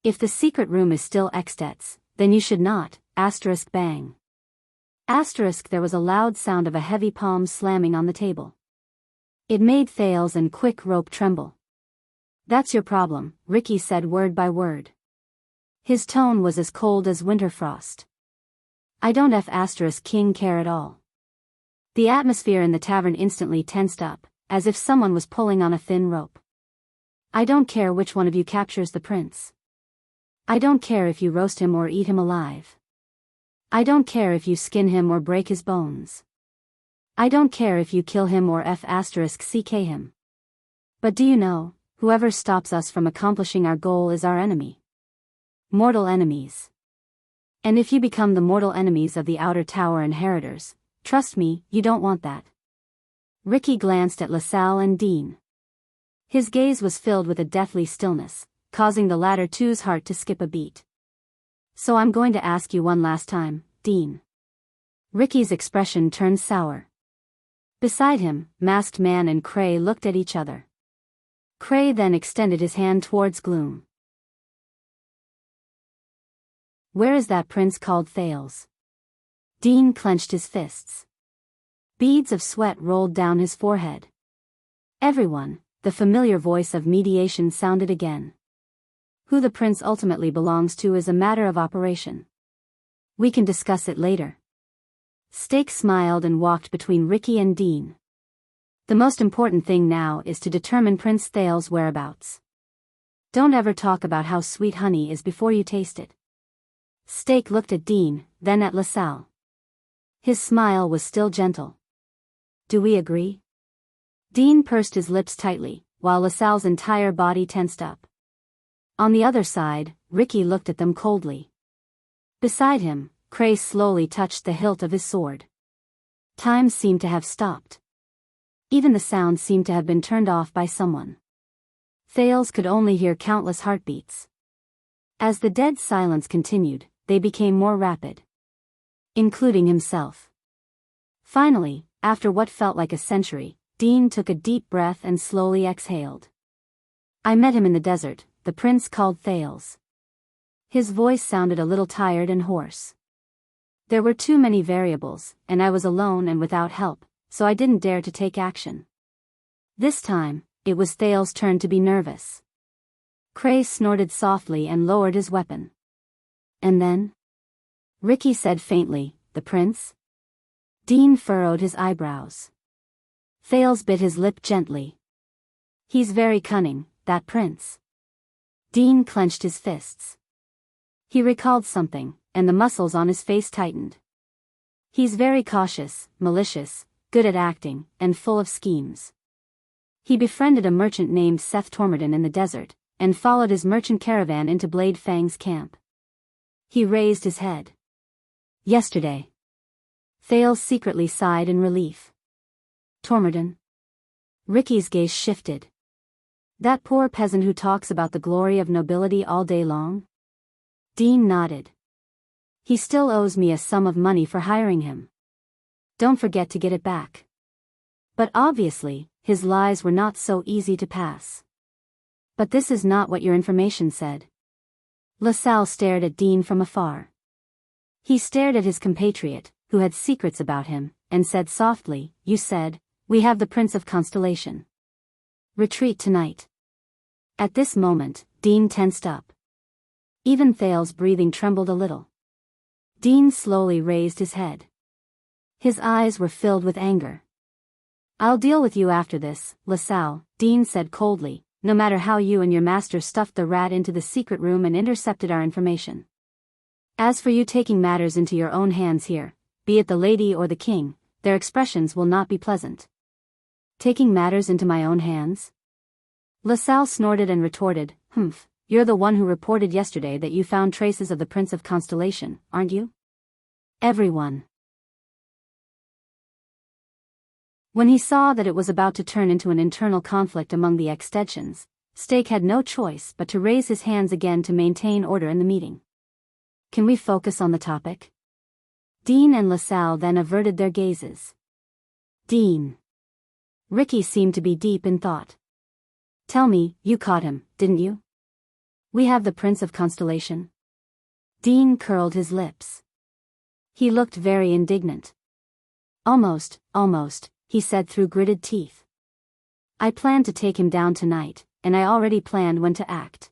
If the secret room is still Extet's, then you should not, asterisk bang. Asterisk there was a loud sound of a heavy palm slamming on the table. It made Thales and Quick Rope tremble. That's your problem, Ricky said word by word. His tone was as cold as winter frost. I don't King care at all. The atmosphere in the tavern instantly tensed up, as if someone was pulling on a thin rope. I don't care which one of you captures the prince. I don't care if you roast him or eat him alive. I don't care if you skin him or break his bones. I don't care if you kill him or *ck him. But do you know, whoever stops us from accomplishing our goal is our enemy. Mortal enemies. And if you become the mortal enemies of the Outer Tower inheritors, trust me, you don't want that. Ricky glanced at LaSalle and Dean. His gaze was filled with a deathly stillness, causing the latter two's heart to skip a beat. So I'm going to ask you one last time, Dean. Ricky's expression turned sour. Beside him, Masked Man and Cray looked at each other. Cray then extended his hand towards Gloom. Where is that prince called Thales? Dean clenched his fists. Beads of sweat rolled down his forehead. Everyone, the familiar voice of mediation sounded again. Who the prince ultimately belongs to is a matter of operation. We can discuss it later. Stake smiled and walked between Ricky and Dean. The most important thing now is to determine Prince Thales' whereabouts. Don't ever talk about how sweet honey is before you taste it. Stake looked at Dean, then at LaSalle. His smile was still gentle. Do we agree? Dean pursed his lips tightly, while LaSalle's entire body tensed up. On the other side, Ricky looked at them coldly. Beside him, Cray slowly touched the hilt of his sword. Time seemed to have stopped. Even the sound seemed to have been turned off by someone. Thales could only hear countless heartbeats. As the dead silence continued, they became more rapid. Including himself. Finally, after what felt like a century, Dean took a deep breath and slowly exhaled. I met him in the desert, the prince called Thales. His voice sounded a little tired and hoarse. There were too many variables, and I was alone and without help, so I didn't dare to take action. This time, it was Thales' turn to be nervous. Cray snorted softly and lowered his weapon. And then? Ricky said faintly, the prince? Dean furrowed his eyebrows. Thales bit his lip gently. He's very cunning, that prince. Dean clenched his fists. He recalled something, and the muscles on his face tightened. He's very cautious, malicious, good at acting, and full of schemes. He befriended a merchant named Seth Tormorden in the desert, and followed his merchant caravan into Blade Fang's camp. He raised his head. Yesterday. Thales secretly sighed in relief. Tormorden. Ricky's gaze shifted. That poor peasant who talks about the glory of nobility all day long? Dean nodded. He still owes me a sum of money for hiring him. Don't forget to get it back. But obviously, his lies were not so easy to pass. But this is not what your information said. LaSalle stared at Dean from afar. He stared at his compatriot, who had secrets about him, and said softly, you said, we have the Prince of Constellation. Retreat tonight. At this moment, Dean tensed up. Even Thales' breathing trembled a little. Dean slowly raised his head. His eyes were filled with anger. I'll deal with you after this, LaSalle, Dean said coldly, no matter how you and your master stuffed the rat into the secret room and intercepted our information. As for you taking matters into your own hands here, be it the lady or the king, their expressions will not be pleasant. Taking matters into my own hands? LaSalle snorted and retorted, humph, you're the one who reported yesterday that you found traces of the Prince of Constellation, aren't you? Everyone. When he saw that it was about to turn into an internal conflict among the extensions, Stake had no choice but to raise his hands again to maintain order in the meeting. Can we focus on the topic? Dean and LaSalle then averted their gazes. Dean. Ricky seemed to be deep in thought. Tell me, you caught him, didn't you? We have the Prince of Constellation. Dean curled his lips. He looked very indignant. Almost, he said through gritted teeth. I planned to take him down tonight, and I already planned when to act.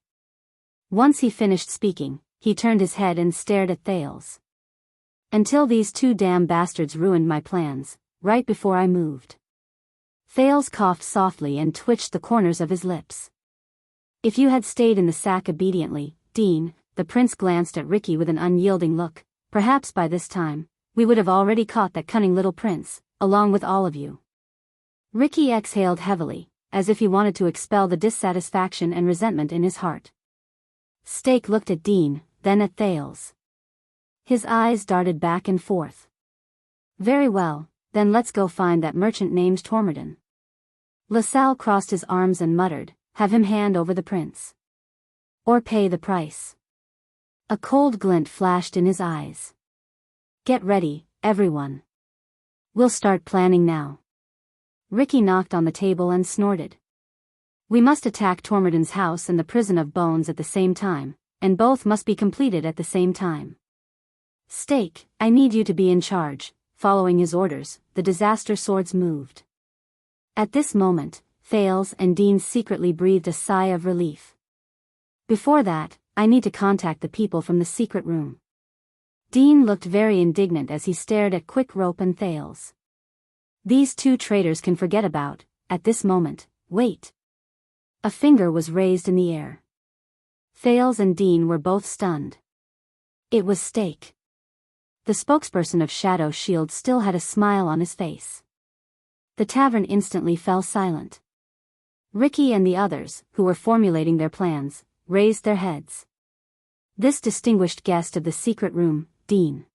Once he finished speaking, he turned his head and stared at Thales. Until these two damn bastards ruined my plans, right before I moved. Thales coughed softly and twitched the corners of his lips. If you had stayed in the sack obediently, Dean, the prince glanced at Ricky with an unyielding look, perhaps by this time, we would have already caught that cunning little prince, along with all of you. Ricky exhaled heavily, as if he wanted to expel the dissatisfaction and resentment in his heart. Stake looked at Dean, then at Thales. His eyes darted back and forth. Very well, then let's go find that merchant named Tormorden. LaSalle crossed his arms and muttered, have him hand over the prince. Or pay the price. A cold glint flashed in his eyes. Get ready, everyone. We'll start planning now. Ricky knocked on the table and snorted. We must attack Tormorden's house and the prison of bones at the same time, and both must be completed at the same time. Stake, I need you to be in charge. Following his orders, the disaster swords moved. At this moment, Thales and Dean secretly breathed a sigh of relief. Before that, I need to contact the people from the secret room. Dean looked very indignant as he stared at Quick Rope and Thales. These two traitors can forget about, at this moment, wait. A finger was raised in the air. Thales and Dean were both stunned. It was Stake. The spokesperson of Shadow Shield still had a smile on his face. The tavern instantly fell silent. Ricky and the others, who were formulating their plans, raised their heads. This distinguished guest of the secret room, Dean.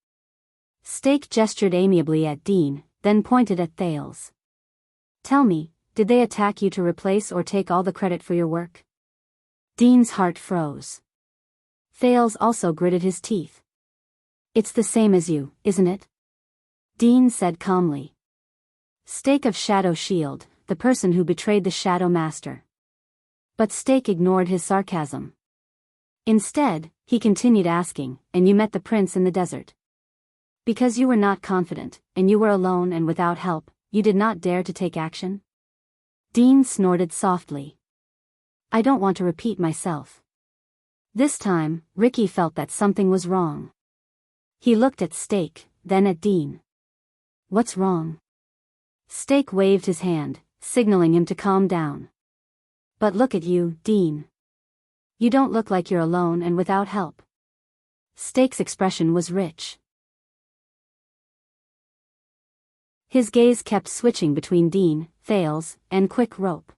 Stake gestured amiably at Dean, then pointed at Thales. Tell me, did they attack you to replace or take all the credit for your work? Dean's heart froze. Thales also gritted his teeth. It's the same as you, isn't it? Dean said calmly. Stake of Shadow Shield, the person who betrayed the Shadow Master. But Steak ignored his sarcasm. Instead, he continued asking, "And you met the prince in the desert? Because you were not confident, and you were alone and without help, you did not dare to take action?" Dean snorted softly. "I don't want to repeat myself." This time, Ricky felt that something was wrong. He looked at Steak, then at Dean. "What's wrong?" Steak waved his hand, signaling him to calm down. "But look at you, Dean. You don't look like you're alone and without help." Steak's expression was rich. His gaze kept switching between Dean, Thales, and Quick Rope.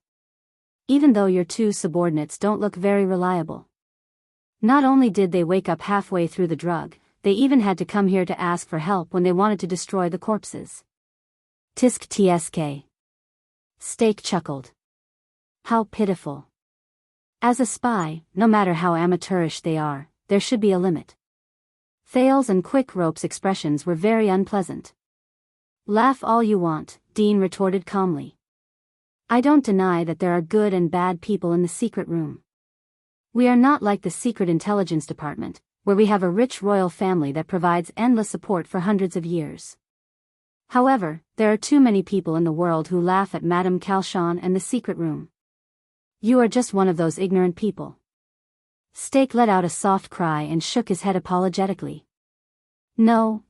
"Even though your two subordinates don't look very reliable. Not only did they wake up halfway through the drug, they even had to come here to ask for help when they wanted to destroy the corpses." Tisk tsk. Steak chuckled. "How pitiful. As a spy, no matter how amateurish they are, there should be a limit." Thales and Quick Rope's expressions were very unpleasant. "Laugh all you want," Dean retorted calmly. "I don't deny that there are good and bad people in the secret room. We are not like the Secret Intelligence Department, where we have a rich royal family that provides endless support for hundreds of years. However, there are too many people in the world who laugh at Madame Calchon and the secret room. You are just one of those ignorant people." Steak let out a soft cry and shook his head apologetically. No,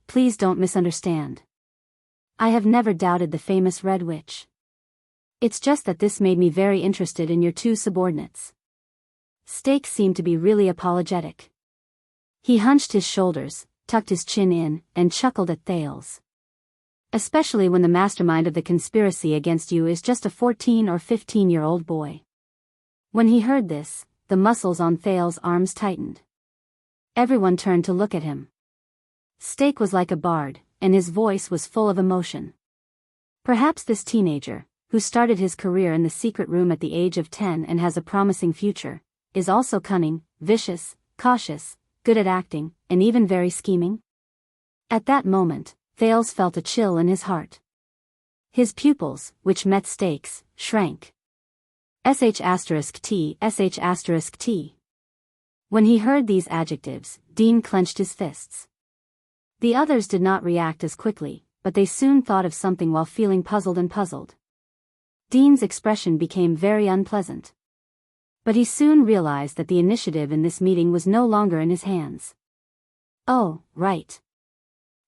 please don't misunderstand. I have never doubted the famous Red Witch. It's just that this made me very interested in your two subordinates." Steak seemed to be really apologetic. He hunched his shoulders, tucked his chin in, and chuckled at Thales. "Especially when the mastermind of the conspiracy against you is just a 14 or 15-year-old boy." When he heard this, the muscles on Thales' arms tightened. Everyone turned to look at him. Steak was like a bard, and his voice was full of emotion. Perhaps this teenager, who started his career in the secret room at the age of 10 and has a promising future, is also cunning, vicious, cautious, good at acting, and even very scheming? At that moment, Thales felt a chill in his heart. His pupils, which met Steak's, shrank. *T***. When he heard these adjectives, Dean clenched his fists. The others did not react as quickly, but they soon thought of something while feeling puzzled. Dean's expression became very unpleasant. But he soon realized that the initiative in this meeting was no longer in his hands. "Oh, right.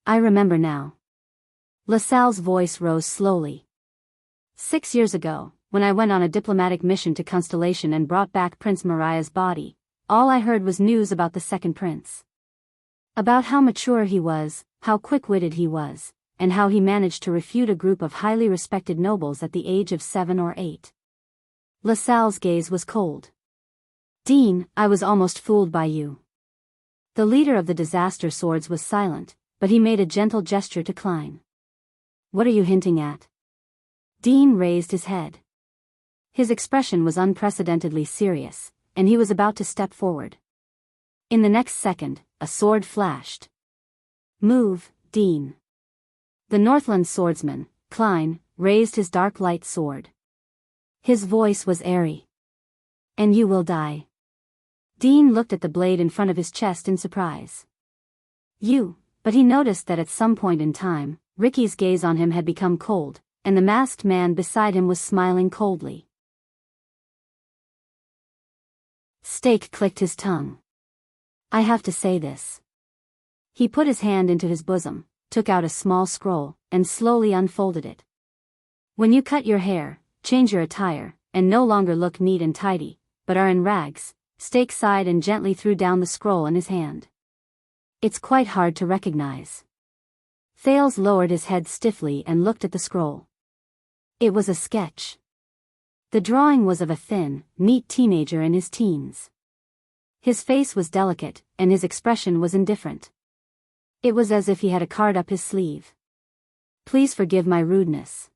I remember now." LaSalle's voice rose slowly. 6 years ago, when I went on a diplomatic mission to Constellation and brought back Prince Mariah's body, all I heard was news about the second prince. About how mature he was, how quick-witted he was, and how he managed to refute a group of highly respected nobles at the age of 7 or 8. LaSalle's gaze was cold. "Dean, I was almost fooled by you." The leader of the Disaster Swords was silent, but he made a gentle gesture to Klein. "What are you hinting at?" Dean raised his head. His expression was unprecedentedly serious, and he was about to step forward. In the next second, a sword flashed. "Move, Dean." The Northland swordsman, Klein, raised his dark light sword. His voice was airy. "And you will die." Dean looked at the blade in front of his chest in surprise. But he noticed that at some point in time, Ricky's gaze on him had become cold, and the masked man beside him was smiling coldly. Steak clicked his tongue. "I have to say this." He put his hand into his bosom, took out a small scroll, and slowly unfolded it. "When you cut your hair, change your attire, and no longer look neat and tidy, but are in rags," Steak sighed and gently threw down the scroll in his hand. "It's quite hard to recognize." Thales lowered his head stiffly and looked at the scroll. It was a sketch. The drawing was of a thin, neat teenager in his teens. His face was delicate, and his expression was indifferent. It was as if he had a card up his sleeve. "Please forgive my rudeness."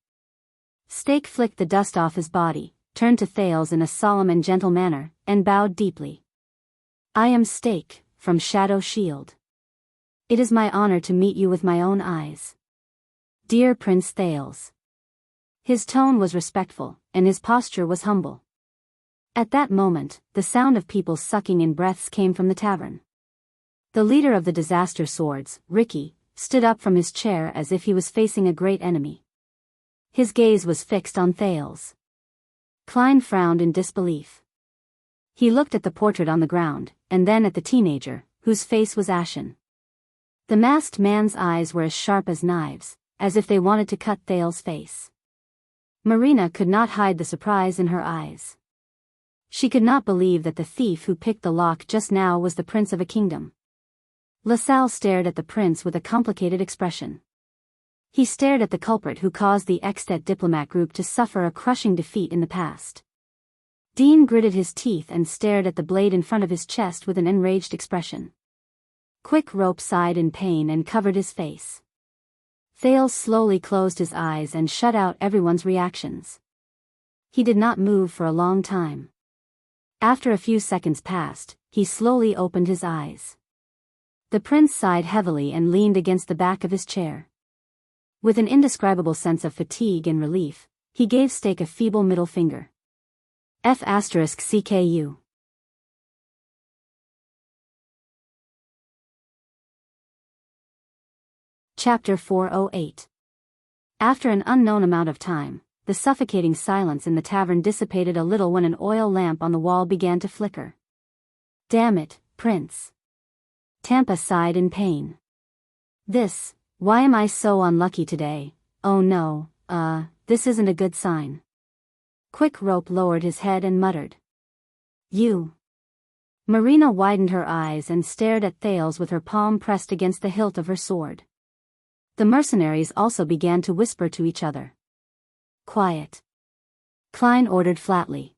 Steak flicked the dust off his body, turned to Thales in a solemn and gentle manner, and bowed deeply. "I am Steak, from Shadow Shield. It is my honor to meet you with my own eyes. Dear Prince Thales." His tone was respectful, and his posture was humble. At that moment, the sound of people sucking in breaths came from the tavern. The leader of the Disaster Swords, Ricky, stood up from his chair as if he was facing a great enemy. His gaze was fixed on Thales. Klein frowned in disbelief. He looked at the portrait on the ground, and then at the teenager, whose face was ashen. The masked man's eyes were as sharp as knives, as if they wanted to cut Thales' face. Marina could not hide the surprise in her eyes. She could not believe that the thief who picked the lock just now was the prince of a kingdom. LaSalle stared at the prince with a complicated expression. He stared at the culprit who caused the Extet diplomat group to suffer a crushing defeat in the past. Dean gritted his teeth and stared at the blade in front of his chest with an enraged expression. Quick Rope sighed in pain and covered his face. Thales slowly closed his eyes and shut out everyone's reactions. He did not move for a long time. After a few seconds passed, he slowly opened his eyes. The prince sighed heavily and leaned against the back of his chair. With an indescribable sense of fatigue and relief, he gave Stake a feeble middle finger. F***CKU. Chapter 408. After an unknown amount of time, the suffocating silence in the tavern dissipated a little when an oil lamp on the wall began to flicker. Damn it, Prince. Tampa sighed in pain. Why am I so unlucky today? Oh no, this isn't a good sign. Quick Rope lowered his head and muttered. You. Marina widened her eyes and stared at Thales with her palm pressed against the hilt of her sword. The mercenaries also began to whisper to each other. Quiet. Klein ordered flatly.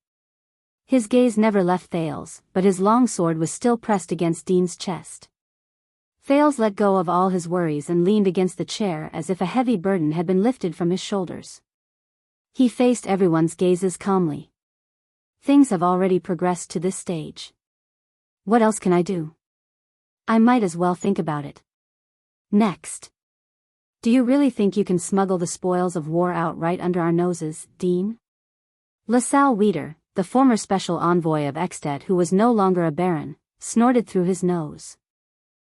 His gaze never left Thales, but his long sword was still pressed against Dean's chest. Thales let go of all his worries and leaned against the chair as if a heavy burden had been lifted from his shoulders. He faced everyone's gazes calmly. Things have already progressed to this stage. What else can I do? I might as well think about it. Next. Do you really think you can smuggle the spoils of war out right under our noses, Dean? LaSalle Weeder, the former special envoy of Extet who was no longer a baron, snorted through his nose.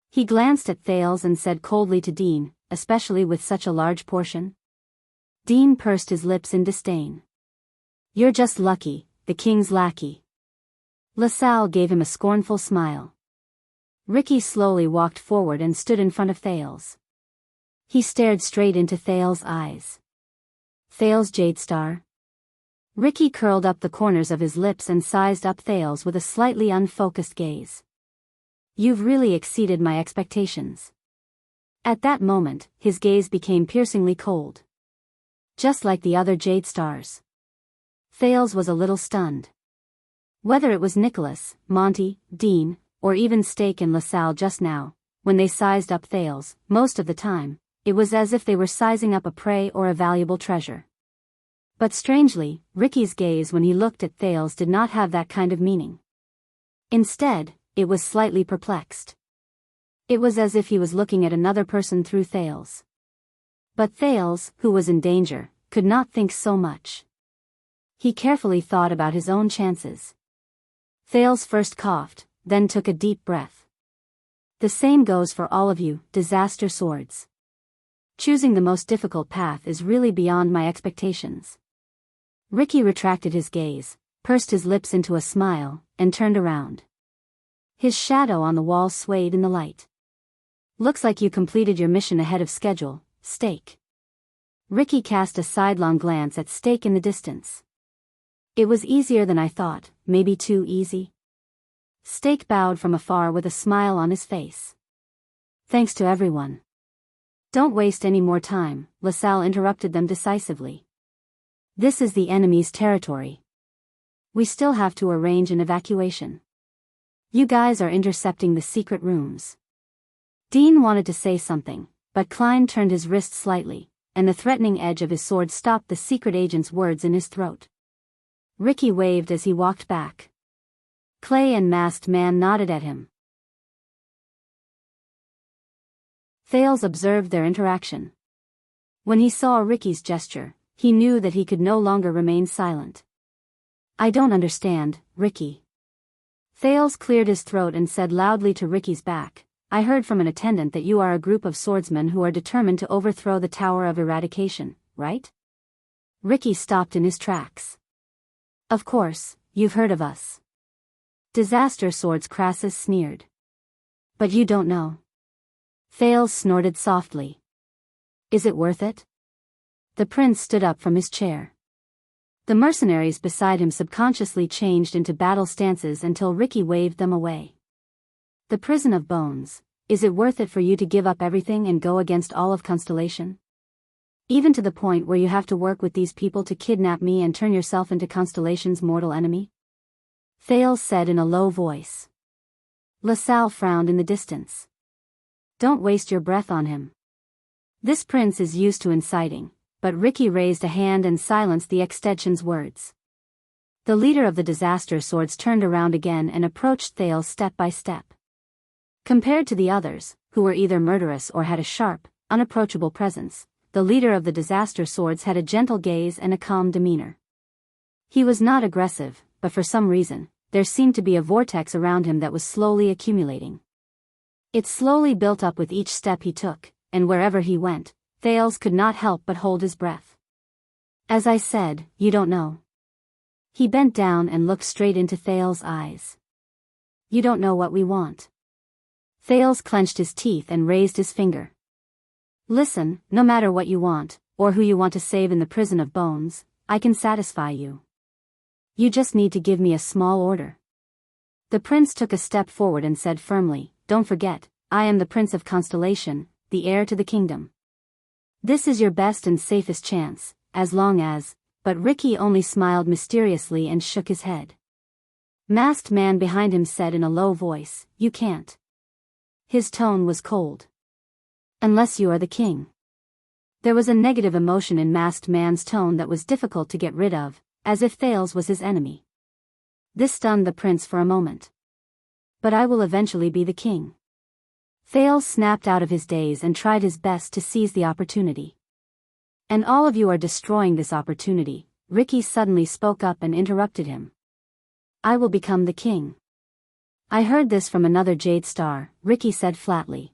He glanced at Thales and said coldly to Dean, especially with such a large portion. Dean pursed his lips in disdain. You're just lucky, the king's lackey. LaSalle gave him a scornful smile. Ricky slowly walked forward and stood in front of Thales. He stared straight into Thales' eyes. Thales Jadestar? Ricky curled up the corners of his lips and sized up Thales with a slightly unfocused gaze. You've really exceeded my expectations. At that moment, his gaze became piercingly cold. Just like the other Jadestars. Thales was a little stunned. Whether it was Nicholas, Monty, Dean, or even Stake and LaSalle just now, when they sized up Thales, most of the time, it was as if they were sizing up a prey or a valuable treasure. But strangely, Ricky's gaze when he looked at Thales did not have that kind of meaning. Instead, it was slightly perplexed. It was as if he was looking at another person through Thales. But Thales, who was in danger, could not think so much. He carefully thought about his own chances. Thales first coughed, then took a deep breath. The same goes for all of you, Disaster Swords. Choosing the most difficult path is really beyond my expectations. Ricky retracted his gaze, pursed his lips into a smile, and turned around. His shadow on the wall swayed in the light. Looks like you completed your mission ahead of schedule, Stake. Ricky cast a sidelong glance at Stake in the distance. It was easier than I thought, maybe too easy. Stake bowed from afar with a smile on his face. Thanks to everyone. Don't waste any more time, LaSalle interrupted them decisively. This is the enemy's territory. We still have to arrange an evacuation. You guys are intercepting the secret rooms. Dean wanted to say something, but Klein turned his wrist slightly, and the threatening edge of his sword stopped the secret agent's words in his throat. Ricky waved as he walked back. Clay and Masked Man nodded at him. Thales observed their interaction. When he saw Ricky's gesture, He knew that he could no longer remain silent. I don't understand, Ricky. Thales cleared his throat and said loudly to Ricky's back, I heard from an attendant that you are a group of swordsmen who are determined to overthrow the Tower of Eradication, right? Ricky stopped in his tracks. Of course, you've heard of us. Disaster Swords, Crassus sneered. But you don't know. Thales snorted softly. Is it worth it? The prince stood up from his chair. The mercenaries beside him subconsciously changed into battle stances until Ricky waved them away. The prison of bones, is it worth it for you to give up everything and go against all of Constellation? Even to the point where you have to work with these people to kidnap me and turn yourself into Constellation's mortal enemy? Thales said in a low voice. LaSalle frowned in the distance. Don't waste your breath on him. This prince is used to inciting, but Ricky raised a hand and silenced the extension's words. The leader of the Disaster Swords turned around again and approached Thales step by step. Compared to the others, who were either murderous or had a sharp, unapproachable presence, the leader of the Disaster Swords had a gentle gaze and a calm demeanor. He was not aggressive, but for some reason, there seemed to be a vortex around him that was slowly accumulating. It slowly built up with each step he took, and wherever he went, Thales could not help but hold his breath. As I said, you don't know. He bent down and looked straight into Thales' eyes. You don't know what we want. Thales clenched his teeth and raised his finger. Listen, no matter what you want, or who you want to save in the prison of bones, I can satisfy you. You just need to give me a small order. The prince took a step forward and said firmly, Don't forget, I am the Prince of Constellation, the heir to the kingdom. This is your best and safest chance, as long as, but Ricky only smiled mysteriously and shook his head. Masked man behind him said in a low voice, You can't. His tone was cold. Unless you are the king. There was a negative emotion in Masked Man's tone that was difficult to get rid of, as if Thales was his enemy. This stunned the prince for a moment. But I will eventually be the king. Thales snapped out of his daze and tried his best to seize the opportunity. And all of you are destroying this opportunity, Ricky suddenly spoke up and interrupted him. I will become the king. I heard this from another Jade Star, Ricky said flatly.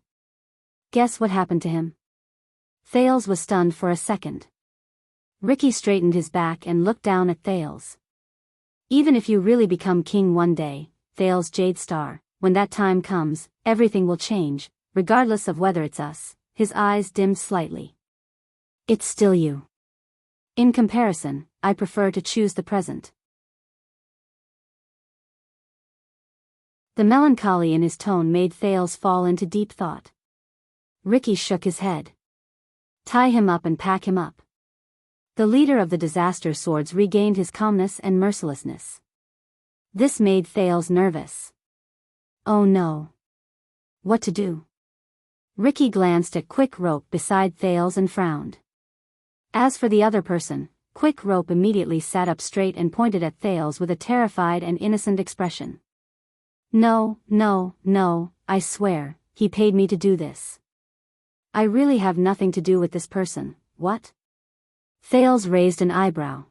Guess what happened to him? Thales was stunned for a second. Ricky straightened his back and looked down at Thales. Even if you really become king one day, Thales Jade Star, when that time comes, everything will change, regardless of whether it's us. His eyes dimmed slightly. It's still you. In comparison, I prefer to choose the present. The melancholy in his tone made Thales fall into deep thought. Ricky shook his head. Tie him up and pack him up. The leader of the Disaster Swords regained his calmness and mercilessness. This made Thales nervous. Oh no. What to do? Ricky glanced at Quick Rope beside Thales and frowned. As for the other person, Quick Rope immediately sat up straight and pointed at Thales with a terrified and innocent expression. No, no, no, I swear, he paid me to do this. I really have nothing to do with this person, what? Thales raised an eyebrow.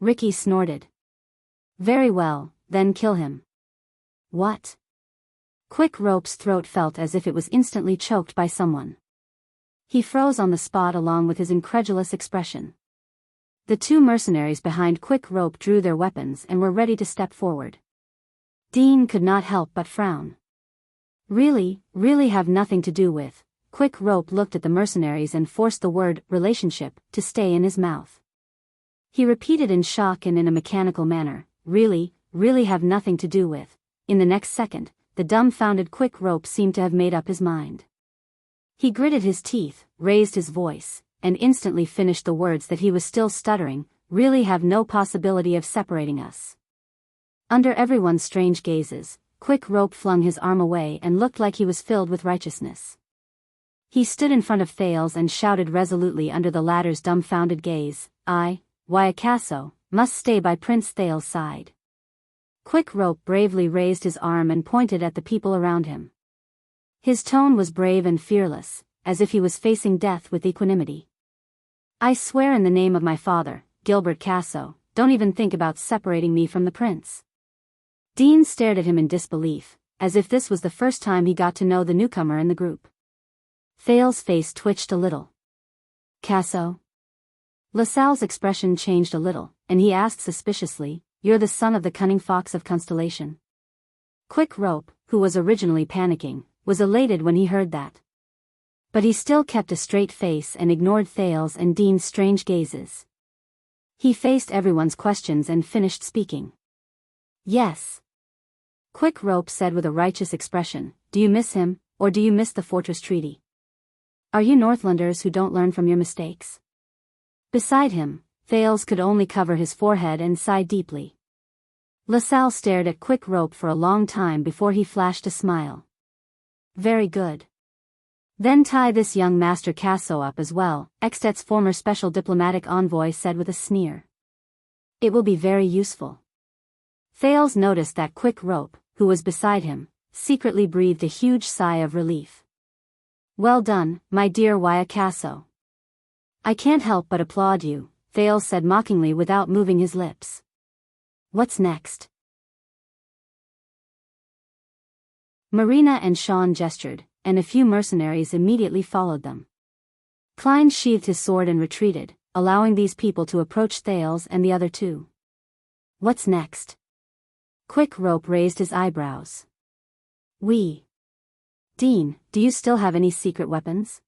Ricky snorted. Very well, then kill him. What? Quick Rope's throat felt as if it was instantly choked by someone. He froze on the spot along with his incredulous expression. The two mercenaries behind Quick Rope drew their weapons and were ready to step forward. Dean could not help but frown. Really have nothing to do with. Quick Rope looked at the mercenaries and forced the word relationship to stay in his mouth. He repeated in shock and in a mechanical manner, really have nothing to do with. In the next second, the dumbfounded Quick Rope seemed to have made up his mind. He gritted his teeth, raised his voice, and instantly finished the words that he was still stuttering, really have no possibility of separating us. Under everyone's strange gazes, Quick Rope flung his arm away and looked like he was filled with righteousness. He stood in front of Thales and shouted resolutely under the latter's dumbfounded gaze, Wyacasso, must stay by Prince Thales' side. Quick Rope bravely raised his arm and pointed at the people around him. His tone was brave and fearless, as if he was facing death with equanimity. I swear in the name of my father, Gilbert Casso, don't even think about separating me from the prince. Dean stared at him in disbelief, as if this was the first time he got to know the newcomer in the group. Thales's face twitched a little. Casso? LaSalle's expression changed a little, and he asked suspiciously, "You're the son of the cunning fox of Constellation?" Quick Rope, who was originally panicking, was elated when he heard that. But he still kept a straight face and ignored Thales and Dean's strange gazes. He faced everyone's questions and finished speaking. "Yes." Quick Rope said with a righteous expression, "Do you miss him, or do you miss the Fortress Treaty? Are you Northlanders who don't learn from your mistakes?" Beside him, Thales could only cover his forehead and sigh deeply. LaSalle stared at Quick Rope for a long time before he flashed a smile. "Very good. Then tie this young Master Casso up as well," Extet's former special diplomatic envoy said with a sneer. "It will be very useful." Thales noticed that Quick Rope, who was beside him, secretly breathed a huge sigh of relief. "Well done, my dear Wuxia Casso. I can't help but applaud you," Thales said mockingly without moving his lips. "What's next?" Marina and Sean gestured, and a few mercenaries immediately followed them. Klein sheathed his sword and retreated, allowing these people to approach Thales and the other two. "What's next?" Quick Rope raised his eyebrows. Dean, do you still have any secret weapons?"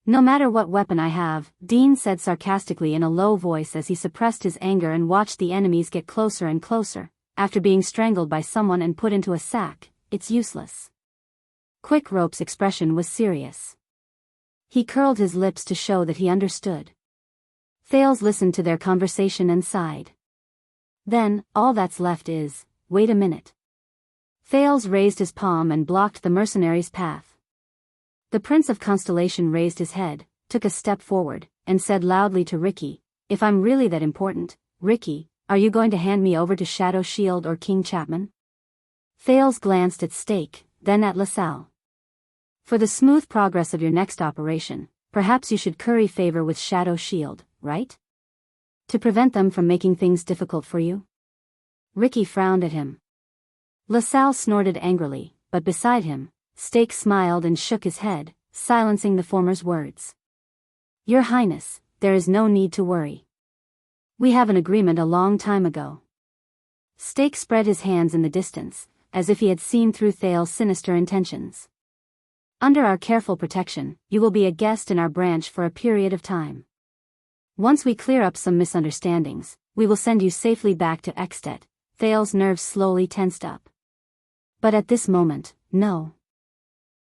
"No matter what weapon I have," Dean said sarcastically in a low voice as he suppressed his anger and watched the enemies get closer and closer. "After being strangled by someone and put into a sack, it's useless." Quick Rope's expression was serious. He curled his lips to show that he understood. Thales listened to their conversation and sighed. "Then, all that's left is, wait a minute." Thales raised his palm and blocked the mercenary's path. The Prince of Constellation raised his head, took a step forward, and said loudly to Ricky, "If I'm really that important, Ricky, are you going to hand me over to Shadow Shield or King Chapman?" Thales glanced at Stake, then at LaSalle. "For the smooth progress of your next operation, perhaps you should curry favor with Shadow Shield, right? To prevent them from making things difficult for you?" Ricky frowned at him. LaSalle snorted angrily, but beside him, Stake smiled and shook his head, silencing the former's words. "Your Highness, there is no need to worry. We have an agreement a long time ago." Stake spread his hands in the distance, as if he had seen through Thales' sinister intentions. "Under our careful protection, you will be a guest in our branch for a period of time. Once we clear up some misunderstandings, we will send you safely back to Extet." Thales' nerves slowly tensed up. "But at this moment, no."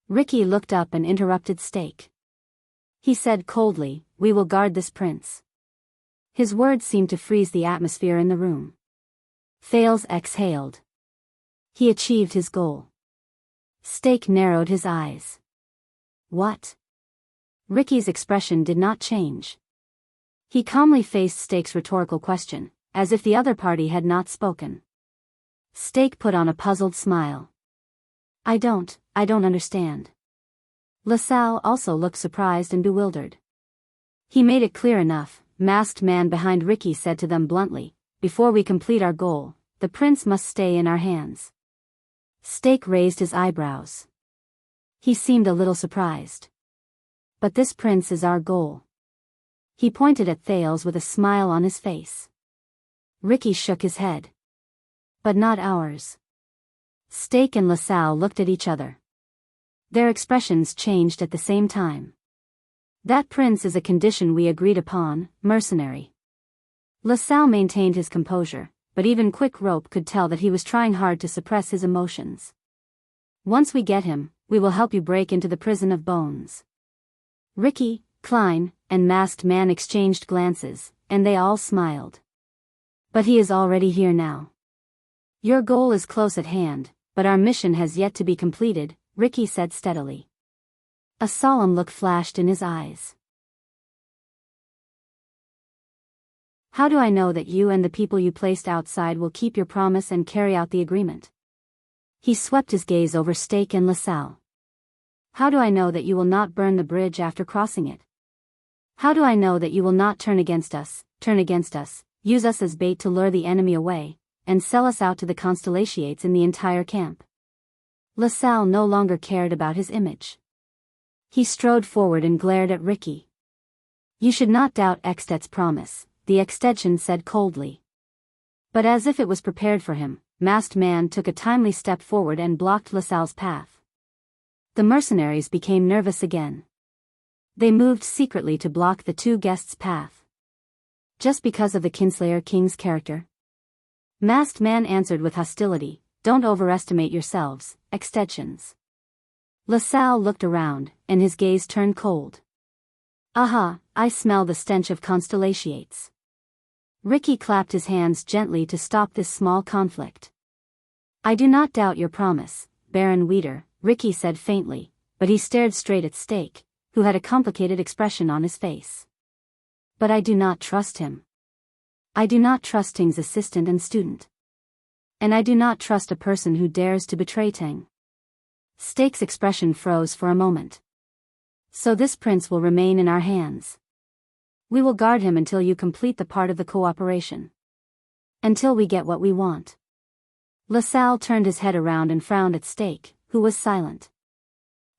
Ricky looked up and interrupted Stake. He said coldly, "We will guard this prince." His words seemed to freeze the atmosphere in the room. Thales exhaled. He achieved his goal. Stake narrowed his eyes. "What?" Ricky's expression did not change. He calmly faced Stake's rhetorical question, as if the other party had not spoken. Stake put on a puzzled smile. I don't understand." LaSalle also looked surprised and bewildered. "He made it clear enough," masked man behind Ricky said to them bluntly. "Before we complete our goal, the prince must stay in our hands." Stake raised his eyebrows. He seemed a little surprised. "But this prince is our goal." He pointed at Thales with a smile on his face. Ricky shook his head. "But not ours." Stake and LaSalle looked at each other. Their expressions changed at the same time. "That prince is a condition we agreed upon, mercenary." LaSalle maintained his composure, but even Quick Rope could tell that he was trying hard to suppress his emotions. "Once we get him, we will help you break into the prison of bones." Ricky, Klein, and Masked Man exchanged glances, and they all smiled. "But he is already here now. Your goal is close at hand, but our mission has yet to be completed," Ricky said steadily. A solemn look flashed in his eyes. "How do I know that you and the people you placed outside will keep your promise and carry out the agreement?" He swept his gaze over Stake and LaSalle. "How do I know that you will not burn the bridge after crossing it?" How do I know that you will not turn against us, use us as bait to lure the enemy away, and sell us out to the constellations in the entire camp? LaSalle no longer cared about his image. He strode forward and glared at Ricky. You should not doubt Extet's promise, the extension said coldly. But as if it was prepared for him, Masked Man took a timely step forward and blocked LaSalle's path. The mercenaries became nervous again. They moved secretly to block the two guests' path. Just because of the Kinslayer King's character? Masked Man answered with hostility, don't overestimate yourselves, extensions. LaSalle looked around, and his gaze turned cold. Aha, I smell the stench of constellations. Ricky clapped his hands gently to stop this small conflict. I do not doubt your promise, Baron Weeder, Ricky said faintly, but he stared straight at Stake, who had a complicated expression on his face. But I do not trust him. I do not trust Ting's assistant and student. And I do not trust a person who dares to betray Ting. Stake's expression froze for a moment. So this prince will remain in our hands. We will guard him until you complete the part of the cooperation. Until we get what we want. LaSalle turned his head around and frowned at Stake, who was silent.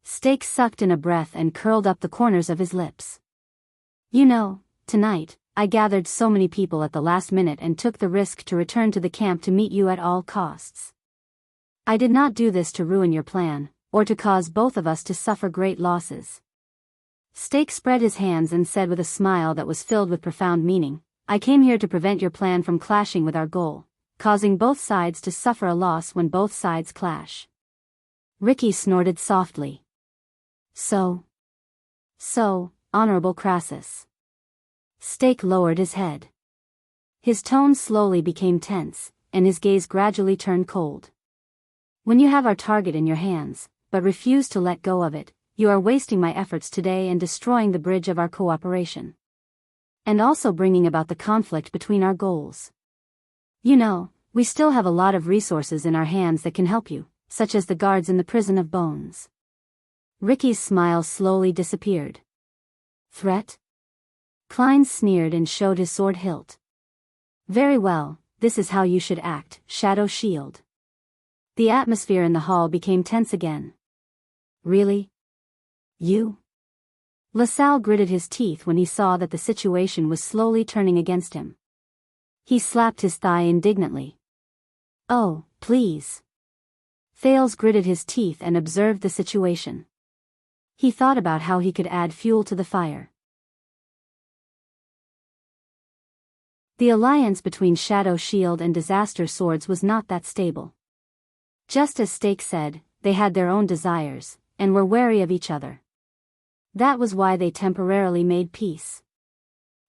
Stake sucked in a breath and curled up the corners of his lips. You know, tonight, I gathered so many people at the last minute and took the risk to return to the camp to meet you at all costs. I did not do this to ruin your plan, or to cause both of us to suffer great losses. Stake spread his hands and said with a smile that was filled with profound meaning, I came here to prevent your plan from clashing with our goal, causing both sides to suffer a loss when both sides clash. Ricky snorted softly. So, Honorable Crassus. Stake lowered his head. His tone slowly became tense, and his gaze gradually turned cold. When you have our target in your hands, but refuse to let go of it, you are wasting my efforts today and destroying the bridge of our cooperation. And also bringing about the conflict between our goals. You know, we still have a lot of resources in our hands that can help you, such as the guards in the prison of bones. Ricky's smile slowly disappeared. Threat? Klein sneered and showed his sword hilt. Very well, this is how you should act, Shadow Shield. The atmosphere in the hall became tense again. Really? You? LaSalle gritted his teeth when he saw that the situation was slowly turning against him. He slapped his thigh indignantly. Oh, please. Thales gritted his teeth and observed the situation. He thought about how he could add fuel to the fire. The alliance between Shadow Shield and Disaster Swords was not that stable. Just as Stake said, they had their own desires, and were wary of each other. That was why they temporarily made peace.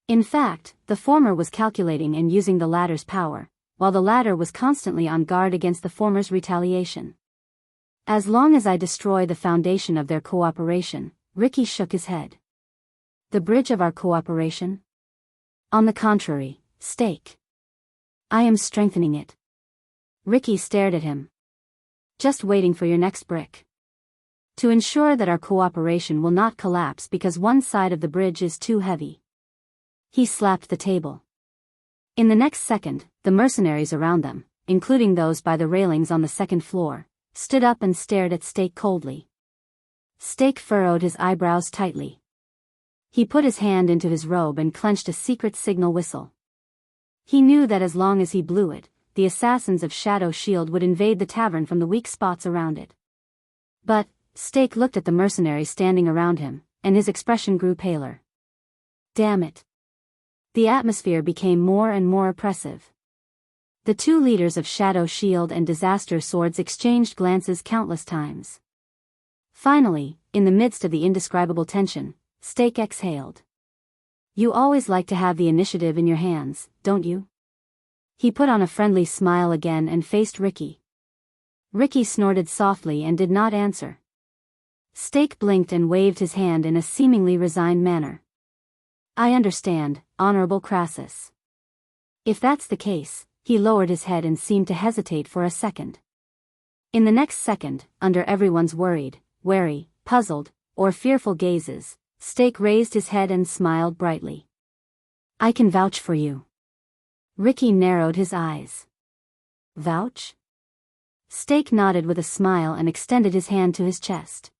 In fact, the former was calculating and using the latter's power, while the latter was constantly on guard against the former's retaliation. As long as I destroy the foundation of their cooperation, Ricky shook his head. The bridge of our cooperation? On the contrary, Stake. I am strengthening it. Ricky stared at him. Just waiting for your next brick. To ensure that our cooperation will not collapse because one side of the bridge is too heavy. He slapped the table. In the next second, the mercenaries around them, including those by the railings on the second floor, stood up and stared at Stake coldly. Stake furrowed his eyebrows tightly. He put his hand into his robe and clenched a secret signal whistle. He knew that as long as he blew it, the assassins of Shadow Shield would invade the tavern from the weak spots around it. But, Stake looked at the mercenaries standing around him, and his expression grew paler. Damn it. The atmosphere became more and more oppressive. The two leaders of Shadow Shield and Disaster Swords exchanged glances countless times. Finally, in the midst of the indescribable tension, Stake exhaled. You always like to have the initiative in your hands, don't you? He put on a friendly smile again and faced Ricky. Ricky snorted softly and did not answer. Stake blinked and waved his hand in a seemingly resigned manner. I understand, Honorable Crassus. If that's the case, he lowered his head and seemed to hesitate for a second. In the next second, under everyone's worried, wary, puzzled, or fearful gazes, Steak raised his head and smiled brightly. I can vouch for you. Ricky narrowed his eyes. Vouch? Steak nodded with a smile and extended his hand to his chest.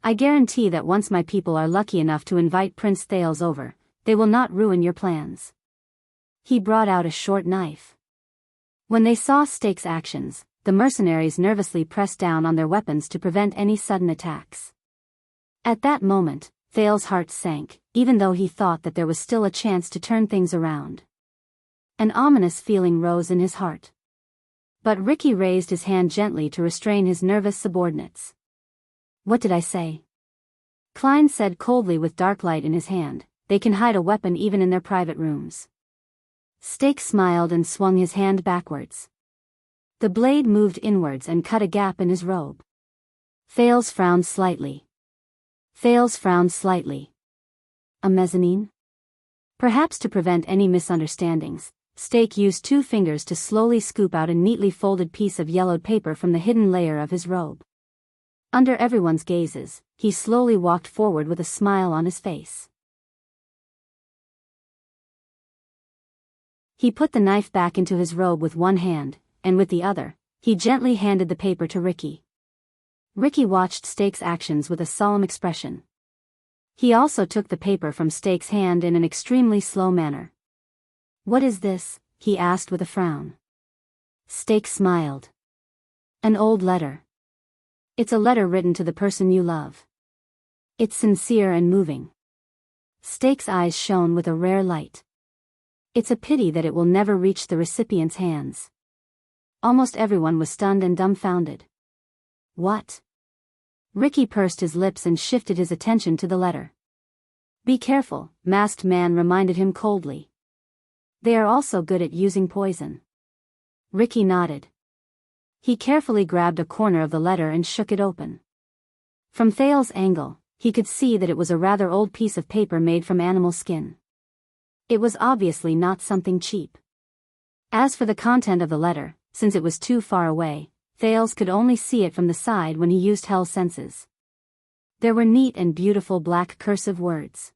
I guarantee that once my people are lucky enough to invite Prince Thales over, they will not ruin your plans. He brought out a short knife. When they saw Steak's actions, the mercenaries nervously pressed down on their weapons to prevent any sudden attacks. At that moment, Thales' heart sank, even though he thought that there was still a chance to turn things around. An ominous feeling rose in his heart. But Ricky raised his hand gently to restrain his nervous subordinates. What did I say? Klein said coldly with dark light in his hand, they can hide a weapon even in their private rooms. Steak smiled and swung his hand backwards. The blade moved inwards and cut a gap in his robe. Thales frowned slightly. A mezzanine? Perhaps to prevent any misunderstandings, Steak used 2 fingers to slowly scoop out a neatly folded piece of yellowed paper from the hidden layer of his robe. Under everyone's gazes, he slowly walked forward with a smile on his face. He put the knife back into his robe with one hand, and with the other, he gently handed the paper to Ricky. Ricky watched Steak's actions with a solemn expression. He also took the paper from Steak's hand in an extremely slow manner. What is this? He asked with a frown. Steak smiled. An old letter. It's a letter written to the person you love. It's sincere and moving. Steak's eyes shone with a rare light. It's a pity that it will never reach the recipient's hands. Almost everyone was stunned and dumbfounded. What? Ricky pursed his lips and shifted his attention to the letter. Be careful, Masked Man reminded him coldly. They are also good at using poison. Ricky nodded. He carefully grabbed a corner of the letter and shook it open. From Thales' angle, he could see that it was a rather old piece of paper made from animal skin. It was obviously not something cheap. As for the content of the letter, since it was too far away, Thales could only see it from the side when he used Hell's senses. There were neat and beautiful black cursive words.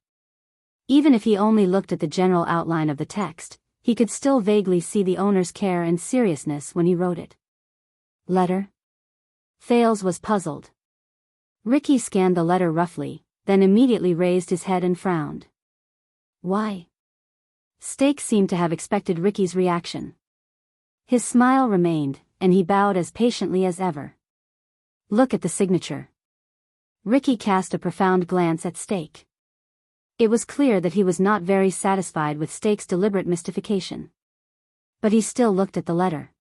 Even if he only looked at the general outline of the text, he could still vaguely see the owner's care and seriousness when he wrote it. Letter? Thales was puzzled. Ricky scanned the letter roughly, then immediately raised his head and frowned. Why? Steak seemed to have expected Ricky's reaction. His smile remained, and he bowed as patiently as ever. Look at the signature. Ricky cast a profound glance at Steak. It was clear that he was not very satisfied with Steak's deliberate mystification. But he still looked at the letter.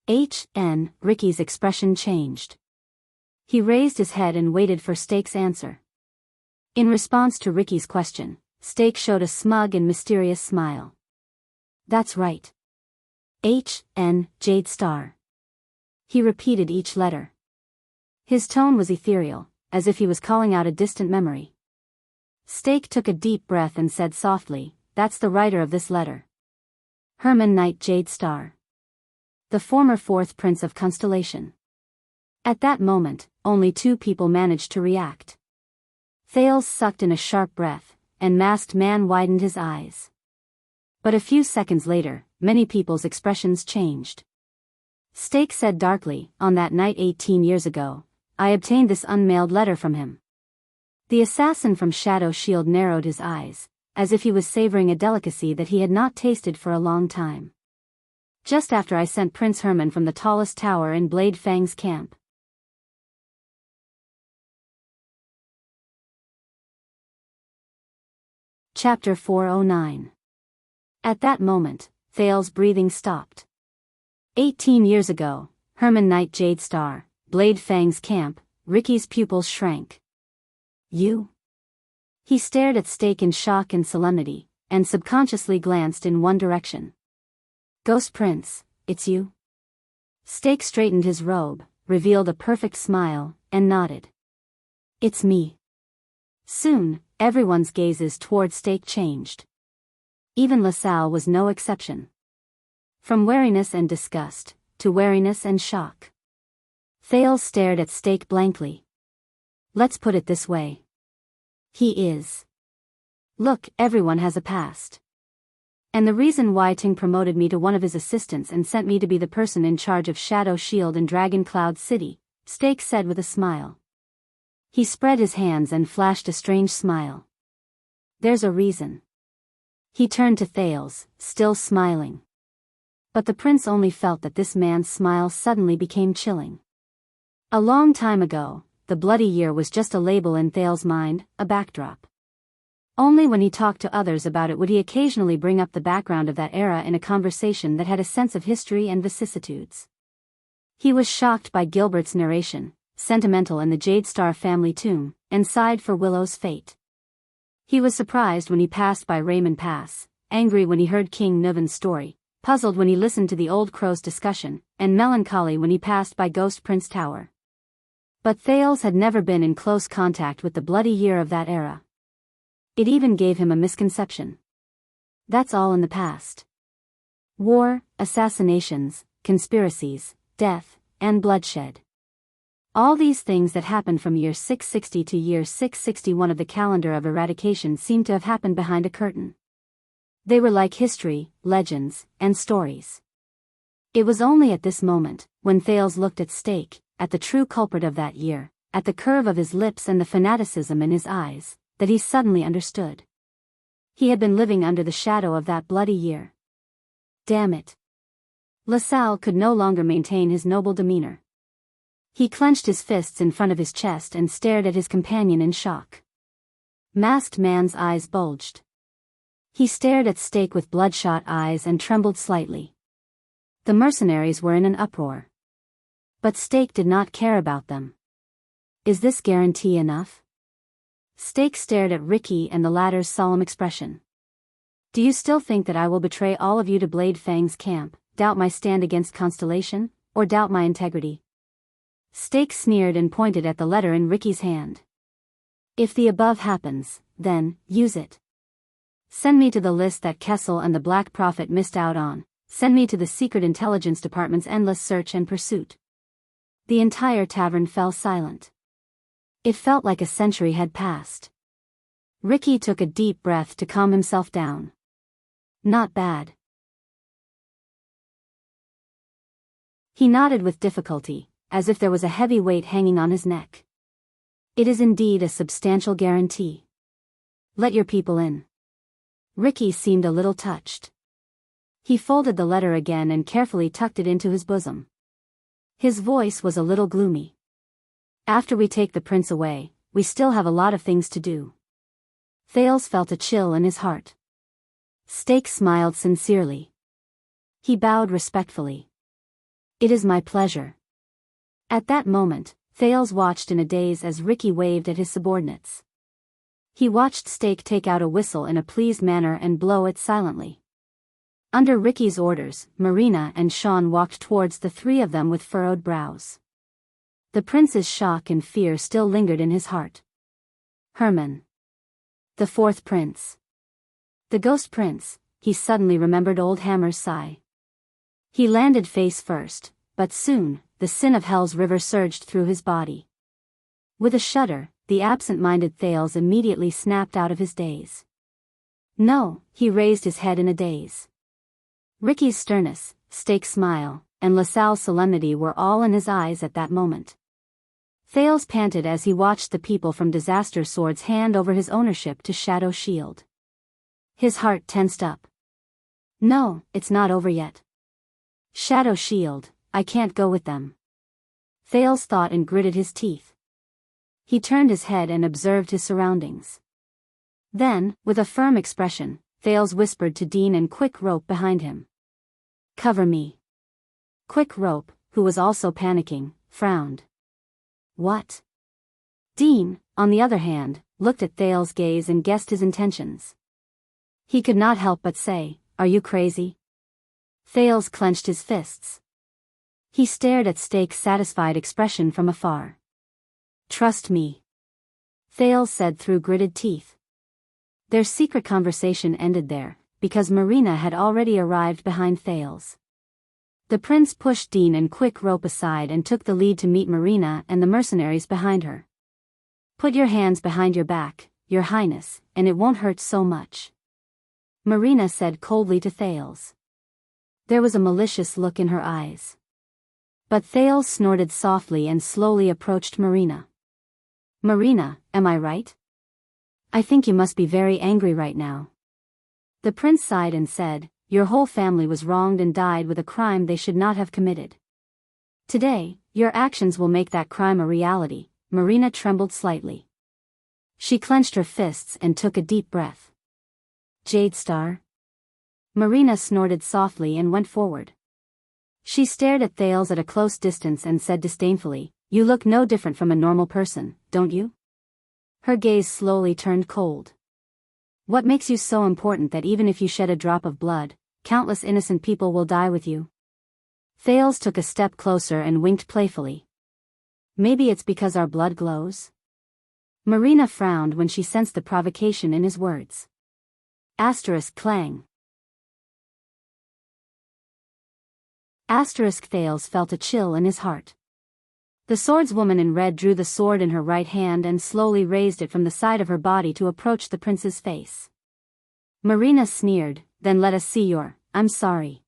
H.N. Ricky's expression changed. He raised his head and waited for Steak's answer. In response to Ricky's question, Steak showed a smug and mysterious smile. That's right. H.N. Jade Star. He repeated each letter. His tone was ethereal, as if he was calling out a distant memory. Steak took a deep breath and said softly, that's the writer of this letter. Herman Knight Jade Star. The former 4th Prince of Constellation. At that moment, only 2 people managed to react. Thales sucked in a sharp breath, and Masked Man widened his eyes. But a few seconds later, many people's expressions changed. Steak said darkly, on that night 18 years ago, I obtained this unmailed letter from him. The assassin from Shadow Shield narrowed his eyes, as if he was savoring a delicacy that he had not tasted for a long time. Just after I sent Prince Herman from the tallest tower in Blade Fang's camp. Chapter 409. At that moment, Thales' breathing stopped. 18 years ago, Herman Knight Jade Star, Blade Fang's camp, Ricky's pupils shrank. You? He stared at Steak in shock and solemnity, and subconsciously glanced in one direction. Ghost Prince, it's you? Steak straightened his robe, revealed a perfect smile, and nodded. It's me. Soon, everyone's gazes toward Steak changed. Even LaSalle was no exception. From wariness and disgust, to wariness and shock. Thales stared at Steak blankly. Let's put it this way. He is. Look, everyone has a past. And the reason why Ting promoted me to one of his assistants and sent me to be the person in charge of Shadow Shield and Dragon Cloud City, Stake said with a smile. He spread his hands and flashed a strange smile. There's a reason. He turned to Thales, still smiling. But the prince only felt that this man's smile suddenly became chilling. A long time ago, the bloody year was just a label in Thales' mind, a backdrop. Only when he talked to others about it would he occasionally bring up the background of that era in a conversation that had a sense of history and vicissitudes. He was shocked by Gilbert's narration, sentimental in the Jade Star family tomb, and sighed for Willow's fate. He was surprised when he passed by Raymond Pass, angry when he heard King Nuvan's story, puzzled when he listened to the old crow's discussion, and melancholy when he passed by Ghost Prince Tower. But Thales had never been in close contact with the bloody year of that era. It even gave him a misconception. That's all in the past. War, assassinations, conspiracies, death, and bloodshed. All these things that happened from year 660 to year 661 of the calendar of eradication seemed to have happened behind a curtain. They were like history, legends, and stories. It was only at this moment, when Thales looked at Stake, at the true culprit of that year, at the curve of his lips and the fanaticism in his eyes, that he suddenly understood. He had been living under the shadow of that bloody year. Damn it. LaSalle could no longer maintain his noble demeanor. He clenched his fists in front of his chest and stared at his companion in shock. Masked Man's eyes bulged. He stared at Stake with bloodshot eyes and trembled slightly. The mercenaries were in an uproar. But Stake did not care about them. Is this guarantee enough? Stake stared at Ricky and the latter's solemn expression. Do you still think that I will betray all of you to Blade Fang's camp, doubt my stand against Constellation, or doubt my integrity? Stake sneered and pointed at the letter in Ricky's hand. If the above happens, then, use it. Send me to the list that Kessel and the Black Prophet missed out on, send me to the Secret Intelligence Department's endless search and pursuit. The entire tavern fell silent. It felt like a century had passed. Ricky took a deep breath to calm himself down. Not bad. He nodded with difficulty, as if there was a heavy weight hanging on his neck. It is indeed a substantial guarantee. Let your people in. Ricky seemed a little touched. He folded the letter again and carefully tucked it into his bosom. His voice was a little gloomy. After we take the prince away, we still have a lot of things to do. Thales felt a chill in his heart. Stake smiled sincerely. He bowed respectfully. It is my pleasure. At that moment, Thales watched in a daze as Ricky waved at his subordinates. He watched Stake take out a whistle in a pleased manner and blow it silently. Under Ricky's orders, Marina and Sean walked towards the three of them with furrowed brows. The prince's shock and fear still lingered in his heart. Herman. The fourth prince. The ghost prince, he suddenly remembered old Hammer's sigh. He landed face first, but soon, the sin of Hell's river surged through his body. With a shudder, the absent-minded Thales immediately snapped out of his daze. No, he raised his head in a daze. Ricky's sternness, Stake's smile, and LaSalle's solemnity were all in his eyes at that moment. Thales panted as he watched the people from Disaster Swords hand over his ownership to Shadow Shield. His heart tensed up. No, it's not over yet. Shadow Shield, I can't go with them. Thales thought and gritted his teeth. He turned his head and observed his surroundings. Then, with a firm expression, Thales whispered to Dean and Quick Rope behind him. Cover me. Quick Rope, who was also panicking, frowned. What? Dean, on the other hand, looked at Thales' gaze and guessed his intentions. He could not help but say, Are you crazy? Thales clenched his fists. He stared at Stake's satisfied expression from afar. Trust me. Thales said through gritted teeth. Their secret conversation ended there, because Marina had already arrived behind Thales. The prince pushed Dean and Quick Rope aside and took the lead to meet Marina and the mercenaries behind her. Put your hands behind your back, Your Highness, and it won't hurt so much," Marina said coldly to Thales. There was a malicious look in her eyes. But Thales snorted softly and slowly approached Marina. "Marina, am I right? I think you must be very angry right now." The prince sighed and said, "Your whole family was wronged and died with a crime they should not have committed. Today, your actions will make that crime a reality." Marina trembled slightly. She clenched her fists and took a deep breath. "Jade Star?" Marina snorted softly and went forward. She stared at Thales at a close distance and said disdainfully, "You look no different from a normal person, don't you?" Her gaze slowly turned cold. "What makes you so important that even if you shed a drop of blood, countless innocent people will die with you?" Thales took a step closer and winked playfully. "Maybe it's because our blood glows?" Marina frowned when she sensed the provocation in his words. Clang. Thales felt a chill in his heart. The swordswoman in red drew the sword in her right hand and slowly raised it from the side of her body to approach the prince's face. Marina sneered, "Then let us see your, I'm sorry."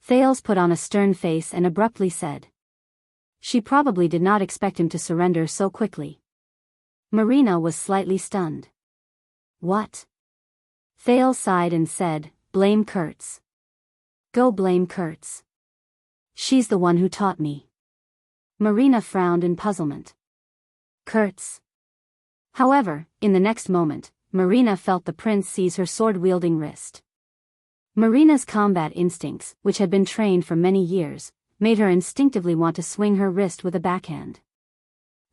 Thales put on a stern face and abruptly said. She probably did not expect him to surrender so quickly. Marina was slightly stunned. "What?" Thales sighed and said, "Blame Kurtz. Go blame Kurtz. She's the one who taught me." Marina frowned in puzzlement. Kurtz. However, in the next moment, Marina felt the prince seize her sword-wielding wrist. Marina's combat instincts, which had been trained for many years, made her instinctively want to swing her wrist with a backhand.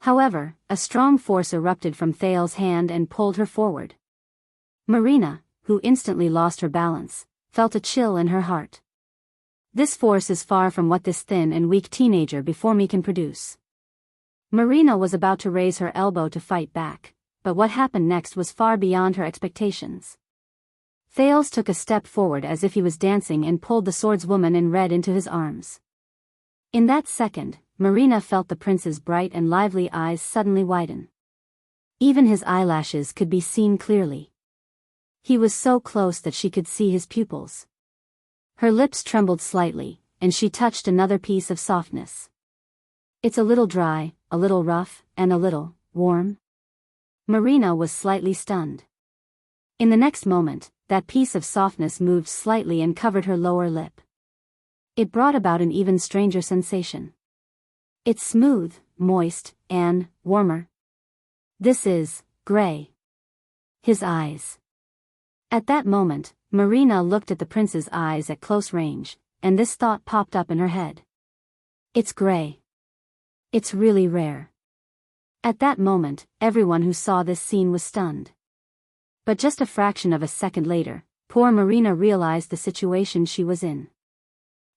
However, a strong force erupted from Thales' hand and pulled her forward. Marina, who instantly lost her balance, felt a chill in her heart. This force is far from what this thin and weak teenager before me can produce. Marina was about to raise her elbow to fight back, but what happened next was far beyond her expectations. Thales took a step forward as if he was dancing and pulled the swordswoman in red into his arms. In that second, Marina felt the prince's bright and lively eyes suddenly widen. Even his eyelashes could be seen clearly. He was so close that she could see his pupils. Her lips trembled slightly, and she touched another piece of softness. "It's a little dry, a little rough, and a little warm." Marina was slightly stunned. In the next moment, that piece of softness moved slightly and covered her lower lip. It brought about an even stranger sensation. "It's smooth, moist, and warmer. This is gray." His eyes. At that moment, Marina looked at the prince's eyes at close range, and this thought popped up in her head. "It's gray. It's really rare." At that moment, everyone who saw this scene was stunned. But just a fraction of a second later, poor Marina realized the situation she was in.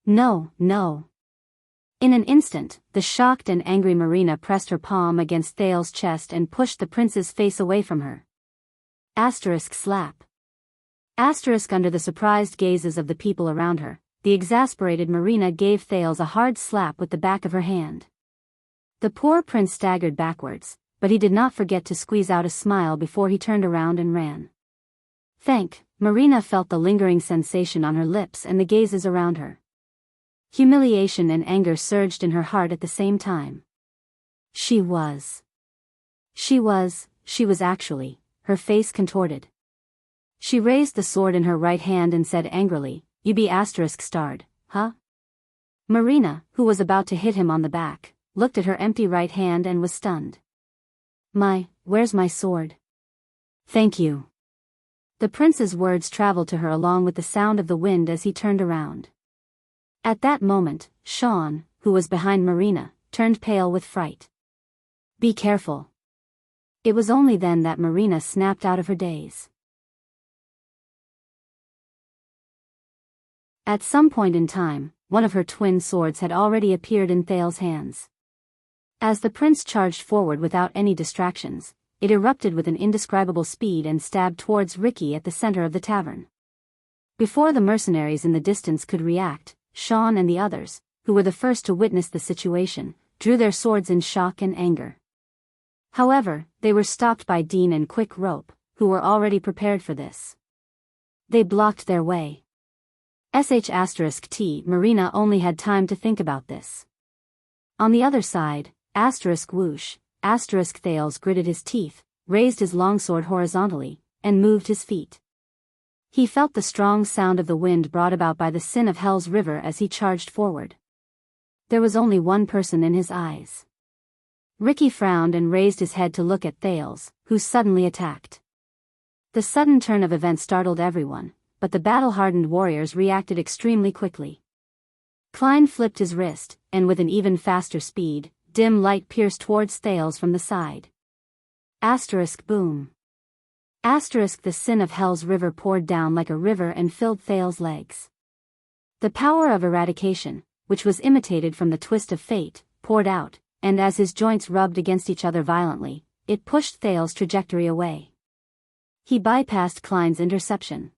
No. In an instant, the shocked and angry Marina pressed her palm against Thales' chest and pushed the prince's face away from her. Slap. Under the surprised gazes of the people around her, the exasperated Marina gave Thales a hard slap with the back of her hand. The poor prince staggered backwards, but he did not forget to squeeze out a smile before he turned around and ran. Marina felt the lingering sensation on her lips and the gazes around her. Humiliation and anger surged in her heart at the same time. She was actually, her face contorted. She raised the sword in her right hand and said angrily, "You be starred, huh?" Marina, who was about to hit him on the back, looked at her empty right hand and was stunned. Where's my sword?" "Thank you." The prince's words traveled to her along with the sound of the wind as he turned around. At that moment, Sean, who was behind Marina, turned pale with fright. "Be careful." It was only then that Marina snapped out of her daze. At some point in time, one of her twin swords had already appeared in Thales' hands. As the prince charged forward without any distractions, it erupted with an indescribable speed and stabbed towards Ricky at the center of the tavern. Before the mercenaries in the distance could react, Sean and the others, who were the first to witness the situation, drew their swords in shock and anger. However, they were stopped by Dean and Quick Rope, who were already prepared for this. They blocked their way. *T. Marina only had time to think about this. On the other side, *whoosh, Thales gritted his teeth, raised his longsword horizontally, and moved his feet. He felt the strong sound of the wind brought about by the sin of Hell's River as he charged forward. There was only one person in his eyes. Ricky frowned and raised his head to look at Thales, who suddenly attacked. The sudden turn of events startled everyone, but the battle-hardened warriors reacted extremely quickly. Klein flipped his wrist, and with an even faster speed, dim light pierced towards Thales from the side. Boom. The sin of Hell's River poured down like a river and filled Thales' legs. The power of eradication, which was imitated from the twist of fate, poured out, and as his joints rubbed against each other violently, it pushed Thales' trajectory away. He bypassed Klein's interception.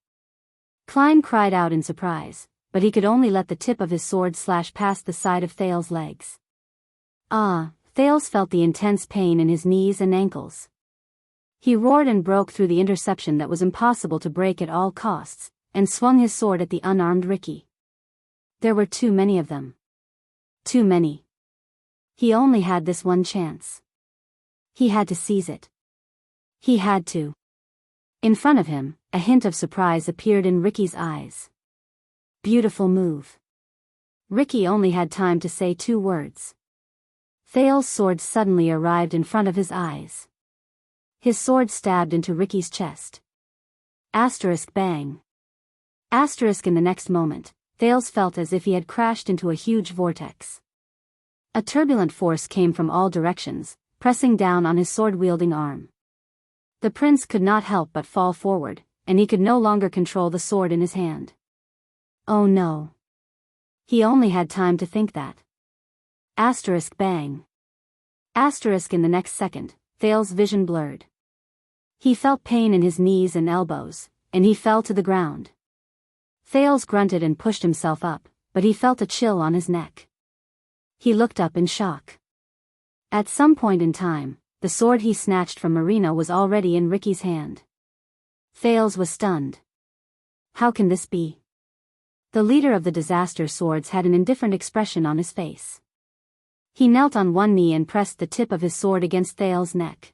Klein cried out in surprise, but he could only let the tip of his sword slash past the side of Thales' legs. Thales felt the intense pain in his knees and ankles. He roared and broke through the interception that was impossible to break at all costs, and swung his sword at the unarmed Ricky. There were too many of them. Too many. He only had this one chance. He had to seize it. He had to. In front of him, a hint of surprise appeared in Ricky's eyes. Beautiful move. Ricky only had time to say 2 words. Thales' sword suddenly arrived in front of his eyes. His sword stabbed into Ricky's chest. Bang. In the next moment, Thales felt as if he had crashed into a huge vortex. A turbulent force came from all directions, pressing down on his sword-wielding arm. The prince could not help but fall forward, and he could no longer control the sword in his hand. Oh no. He only had time to think that. Bang. In the next second, Thales' vision blurred. He felt pain in his knees and elbows, and he fell to the ground. Thales grunted and pushed himself up, but he felt a chill on his neck. He looked up in shock. At some point in time, the sword he snatched from Marina was already in Ricky's hand. Thales was stunned. How can this be? The leader of the disaster swords had an indifferent expression on his face. He knelt on one knee and pressed the tip of his sword against Thales' neck.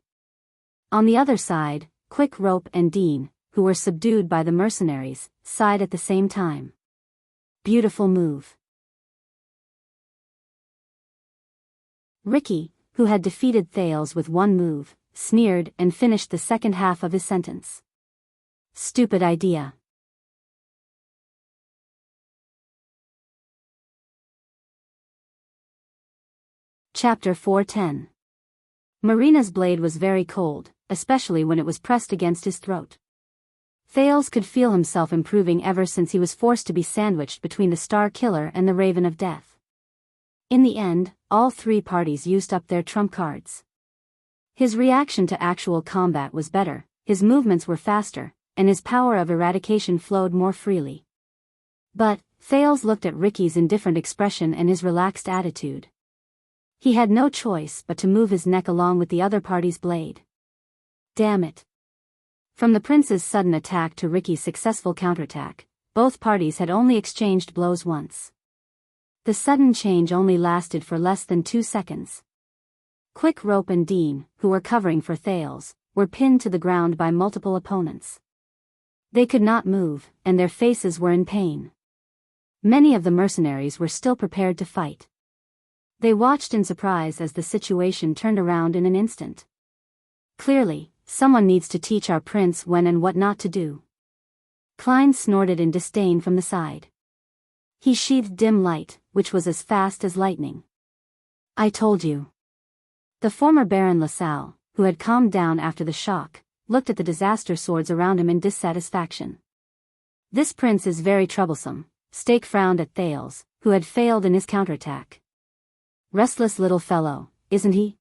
On the other side, Quick Rope and Dean, who were subdued by the mercenaries, sighed at the same time. Beautiful move. Ricky, who had defeated Thales with one move, sneered and finished the second half of his sentence. Stupid idea. Chapter 410. Marina's blade was very cold, especially when it was pressed against his throat. Thales could feel himself improving ever since he was forced to be sandwiched between the Star Killer and the Raven of Death. In the end, all 3 parties used up their trump cards. His reaction to actual combat was better, his movements were faster, and his power of eradication flowed more freely. But, Thales looked at Ricky's indifferent expression and his relaxed attitude. He had no choice but to move his neck along with the other party's blade. Damn it. From the prince's sudden attack to Ricky's successful counterattack, both parties had only exchanged blows once. The sudden change only lasted for less than 2 seconds. Quick Rope and Dean, who were covering for Thales, were pinned to the ground by multiple opponents. They could not move, and their faces were in pain. Many of the mercenaries were still prepared to fight. They watched in surprise as the situation turned around in an instant. Clearly, someone needs to teach our prince when and what not to do. Klein snorted in disdain from the side. He sheathed dim light, which was as fast as lightning. I told you. The former Baron LaSalle, who had calmed down after the shock, looked at the disaster swords around him in dissatisfaction. This prince is very troublesome. Stake frowned at Thales, who had failed in his counterattack. Restless little fellow, isn't he?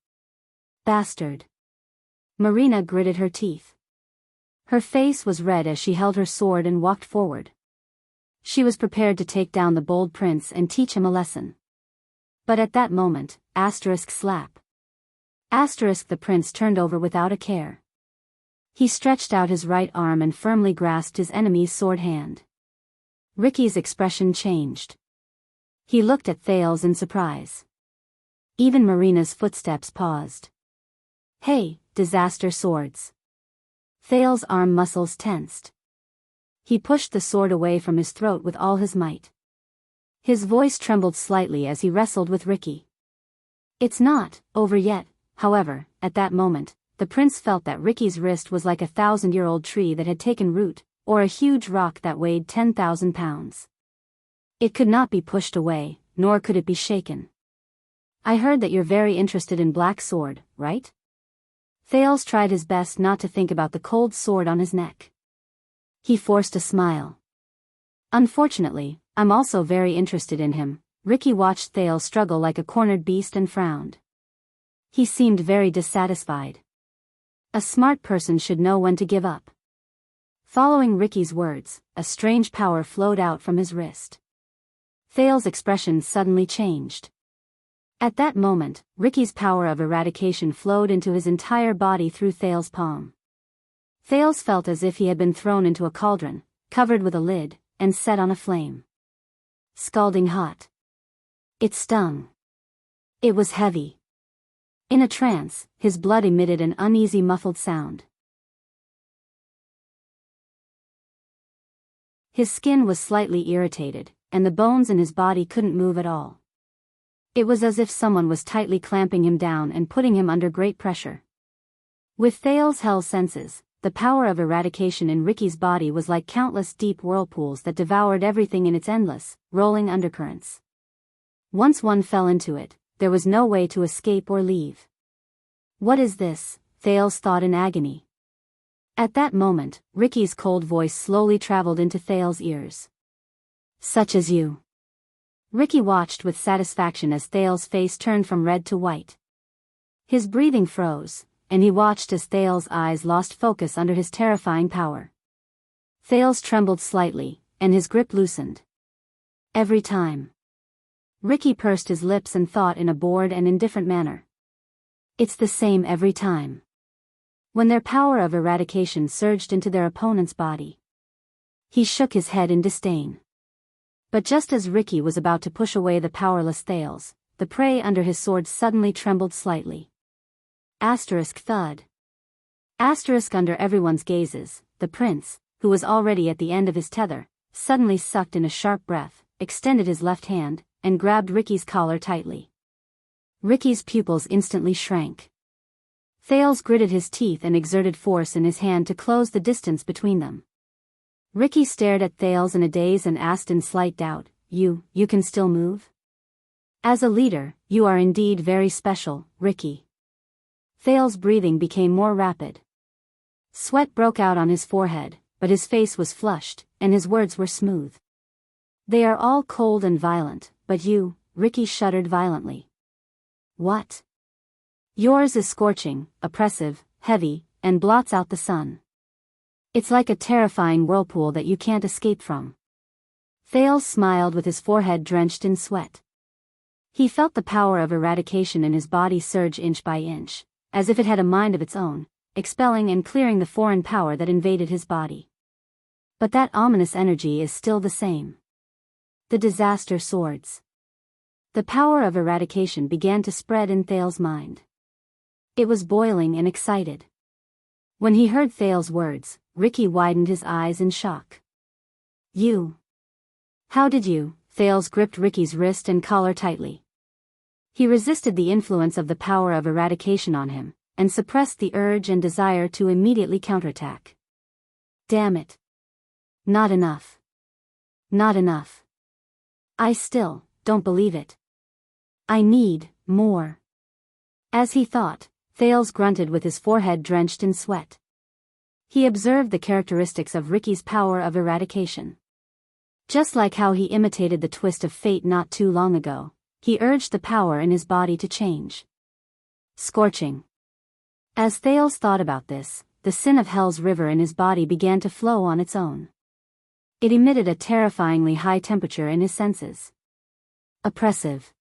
Bastard. Marina gritted her teeth. Her face was red as she held her sword and walked forward. She was prepared to take down the bold prince and teach him a lesson. But at that moment, slap. The prince turned over without a care. He stretched out his right arm and firmly grasped his enemy's sword hand. Ricky's expression changed. He looked at Thales in surprise. Even Marina's footsteps paused. Hey, disaster swords. Thales' arm muscles tensed. He pushed the sword away from his throat with all his might. His voice trembled slightly as he wrestled with Ricky. It's not over yet, however. At that moment, the prince felt that Ricky's wrist was like a 1,000-year-old tree that had taken root, or a huge rock that weighed 10,000 pounds. It could not be pushed away, nor could it be shaken. I heard that you're very interested in Black Sword, right? Thales tried his best not to think about the cold sword on his neck. He forced a smile. Unfortunately, I'm also very interested in him. Ricky watched Thales struggle like a cornered beast and frowned. He seemed very dissatisfied. A smart person should know when to give up. Following Ricky's words, a strange power flowed out from his wrist. Thales' expression suddenly changed. At that moment, Ricky's power of eradication flowed into his entire body through Thales' palm. Thales felt as if he had been thrown into a cauldron, covered with a lid, and set on a flame. Scalding hot. It stung. It was heavy. In a trance, his blood emitted an uneasy muffled sound. His skin was slightly irritated, and the bones in his body couldn't move at all. It was as if someone was tightly clamping him down and putting him under great pressure. With Thales' hell's senses, the power of eradication in Ricky's body was like countless deep whirlpools that devoured everything in its endless, rolling undercurrents. Once one fell into it, there was no way to escape or leave. What is this? Thales thought in agony. At that moment, Ricky's cold voice slowly traveled into Thales' ears. Such as you. Ricky watched with satisfaction as Thales' face turned from red to white. His breathing froze, and he watched as Thales' eyes lost focus under his terrifying power. Thales trembled slightly, and his grip loosened. Every time. Ricky pursed his lips and thought in a bored and indifferent manner. It's the same every time. When their power of eradication surged into their opponent's body. He shook his head in disdain. But just as Ricky was about to push away the powerless Thales, the prey under his sword suddenly trembled slightly. Thud. Under everyone's gazes, the prince, who was already at the end of his tether, suddenly sucked in a sharp breath, extended his left hand, and grabbed Ricky's collar tightly. Ricky's pupils instantly shrank. Thales gritted his teeth and exerted force in his hand to close the distance between them. Ricky stared at Thales in a daze and asked in slight doubt, You can still move? As a leader, you are indeed very special, Ricky. Thales' breathing became more rapid. Sweat broke out on his forehead, but his face was flushed, and his words were smooth. They are all cold and violent, but you, Ricky shuddered violently. What? Yours is scorching, oppressive, heavy, and blots out the sun. It's like a terrifying whirlpool that you can't escape from. Thales smiled with his forehead drenched in sweat. He felt the power of eradication in his body surge inch by inch, as if it had a mind of its own, expelling and clearing the foreign power that invaded his body. But that ominous energy is still the same. The disaster swords. The power of eradication began to spread in Thales' mind. It was boiling and excited. When he heard Thales' words, Ricky widened his eyes in shock. You. How did you? Thales gripped Ricky's wrist and collar tightly. He resisted the influence of the power of eradication on him, and suppressed the urge and desire to immediately counterattack. Damn it. Not enough. Not enough. I still don't believe it. I need more. As he thought, Thales grunted with his forehead drenched in sweat. He observed the characteristics of Ricky's power of eradication. Just like how he imitated the twist of fate not too long ago, he urged the power in his body to change. Scorching. As Thales thought about this, the sin of hell's river in his body began to flow on its own. It emitted a terrifyingly high temperature in his senses. Oppressive.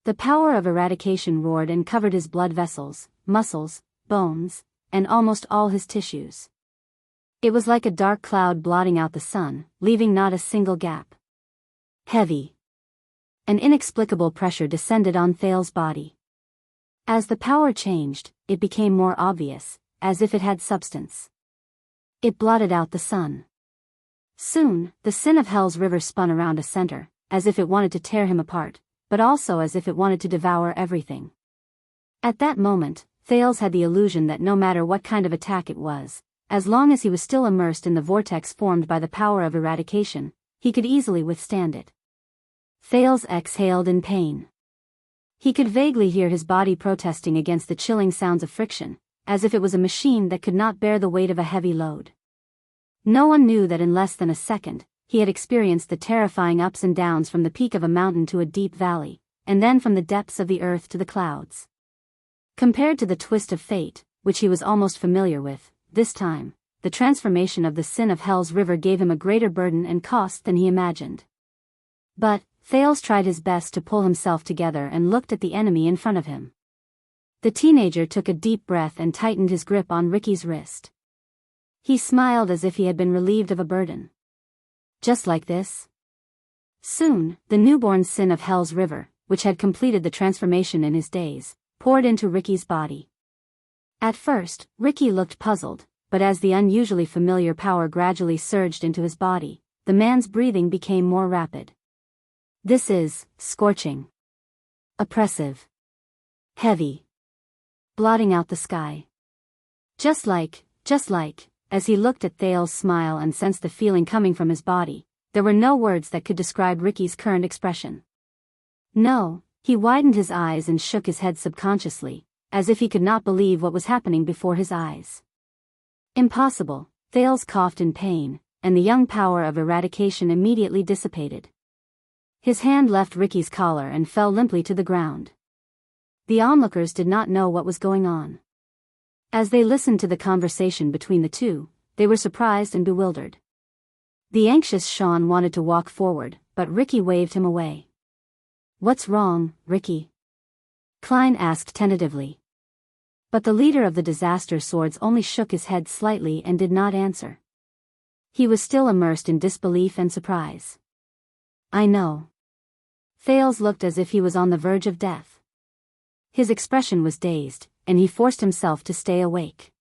The power of eradication roared and covered his blood vessels, muscles, bones, and almost all his tissues. It was like a dark cloud blotting out the sun, leaving not a single gap. Heavy. An inexplicable pressure descended on Thales's body. As the power changed, it became more obvious, as if it had substance. It blotted out the sun. Soon, the sin of Hell's river spun around a center, as if it wanted to tear him apart, but also as if it wanted to devour everything. At that moment, Thales had the illusion that no matter what kind of attack it was, as long as he was still immersed in the vortex formed by the power of eradication, he could easily withstand it. Thales exhaled in pain. He could vaguely hear his body protesting against the chilling sounds of friction, as if it was a machine that could not bear the weight of a heavy load. No one knew that in less than a second, he had experienced the terrifying ups and downs from the peak of a mountain to a deep valley, and then from the depths of the earth to the clouds. Compared to the twist of fate, which he was almost familiar with, this time, the transformation of the sin of Hell's river gave him a greater burden and cost than he imagined. But, Thales tried his best to pull himself together and looked at the enemy in front of him. The teenager took a deep breath and tightened his grip on Ricky's wrist. He smiled as if he had been relieved of a burden. Just like this? Soon, the newborn sin of Hell's river, which had completed the transformation in his days, poured into Ricky's body. At first, Ricky looked puzzled, but as the unusually familiar power gradually surged into his body, the man's breathing became more rapid. This is scorching. Oppressive. Heavy. Blotting out the sky. Just like, as he looked at Thales' smile and sensed the feeling coming from his body, there were no words that could describe Ricky's current expression. No, he widened his eyes and shook his head subconsciously, as if he could not believe what was happening before his eyes. Impossible, Thales coughed in pain, and the young power of eradication immediately dissipated. His hand left Ricky's collar and fell limply to the ground. The onlookers did not know what was going on. As they listened to the conversation between the two, they were surprised and bewildered. The anxious Sean wanted to walk forward, but Ricky waved him away. "What's wrong, Ricky?" Klein asked tentatively. But the leader of the disaster swords only shook his head slightly and did not answer. He was still immersed in disbelief and surprise. "I know." Thales looked as if he was on the verge of death. His expression was dazed, and he forced himself to stay awake.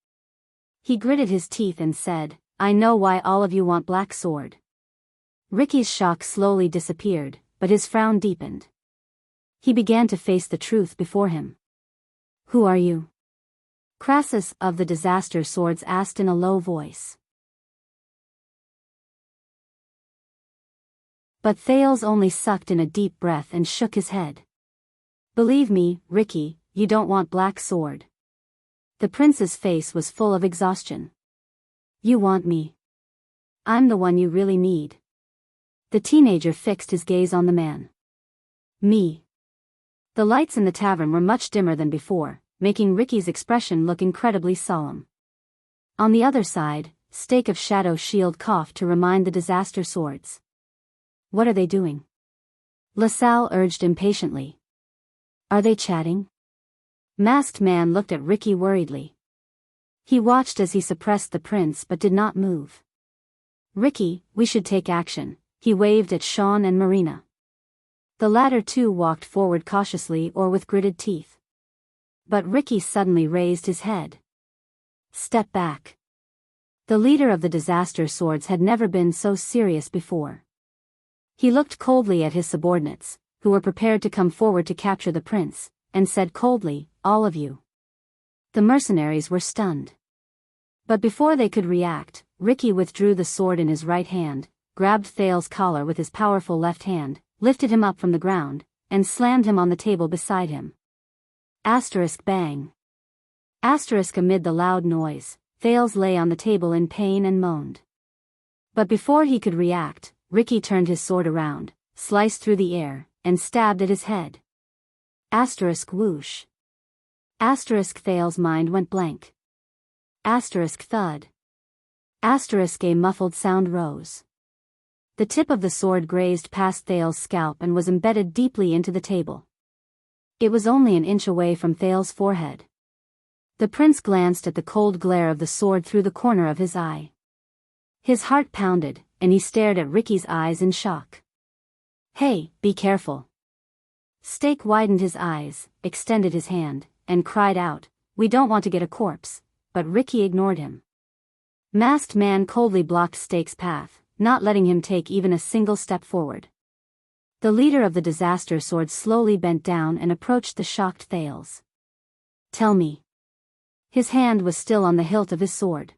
He gritted his teeth and said, "I know why all of you want Black Sword." Ricky's shock slowly disappeared, but his frown deepened. He began to face the truth before him. "Who are you?" Crassus of the Disaster Swords asked in a low voice. But Thales only sucked in a deep breath and shook his head. "Believe me, Ricky, you don't want Black Sword." The prince's face was full of exhaustion. "You want me. I'm the one you really need." The teenager fixed his gaze on the man. "Me." The lights in the tavern were much dimmer than before, making Ricky's expression look incredibly solemn. On the other side, Stake of Shadow Shield coughed to remind the Disaster Swords. "What are they doing?" LaSalle urged impatiently. "Are they chatting?" Masked Man looked at Ricky worriedly. He watched as he suppressed the prince but did not move. "Ricky, we should take action," he waved at Sean and Marina. The latter too walked forward cautiously or with gritted teeth. But Ricky suddenly raised his head. "Step back." The leader of the Disaster Swords had never been so serious before. He looked coldly at his subordinates, who were prepared to come forward to capture the prince, and said coldly, "All of you." The mercenaries were stunned. But before they could react, Ricky withdrew the sword in his right hand, grabbed Thales' collar with his powerful left hand, lifted him up from the ground, and slammed him on the table beside him. Bang. Amid the loud noise, Thales lay on the table in pain and moaned. But before he could react, Ricky turned his sword around, sliced through the air, and stabbed at his head. Whoosh. Thales' mind went blank. Thud. A muffled sound rose. The tip of the sword grazed past Thales' scalp and was embedded deeply into the table. It was only an inch away from Thales's forehead. The prince glanced at the cold glare of the sword through the corner of his eye. His heart pounded, and he stared at Ricky's eyes in shock. "Hey, be careful." Stake widened his eyes, extended his hand, and cried out, "We don't want to get a corpse," but Ricky ignored him. Masked Man coldly blocked Stake's path, not letting him take even a single step forward. The leader of the disaster sword slowly bent down and approached the shocked Thales. "Tell me." His hand was still on the hilt of his sword.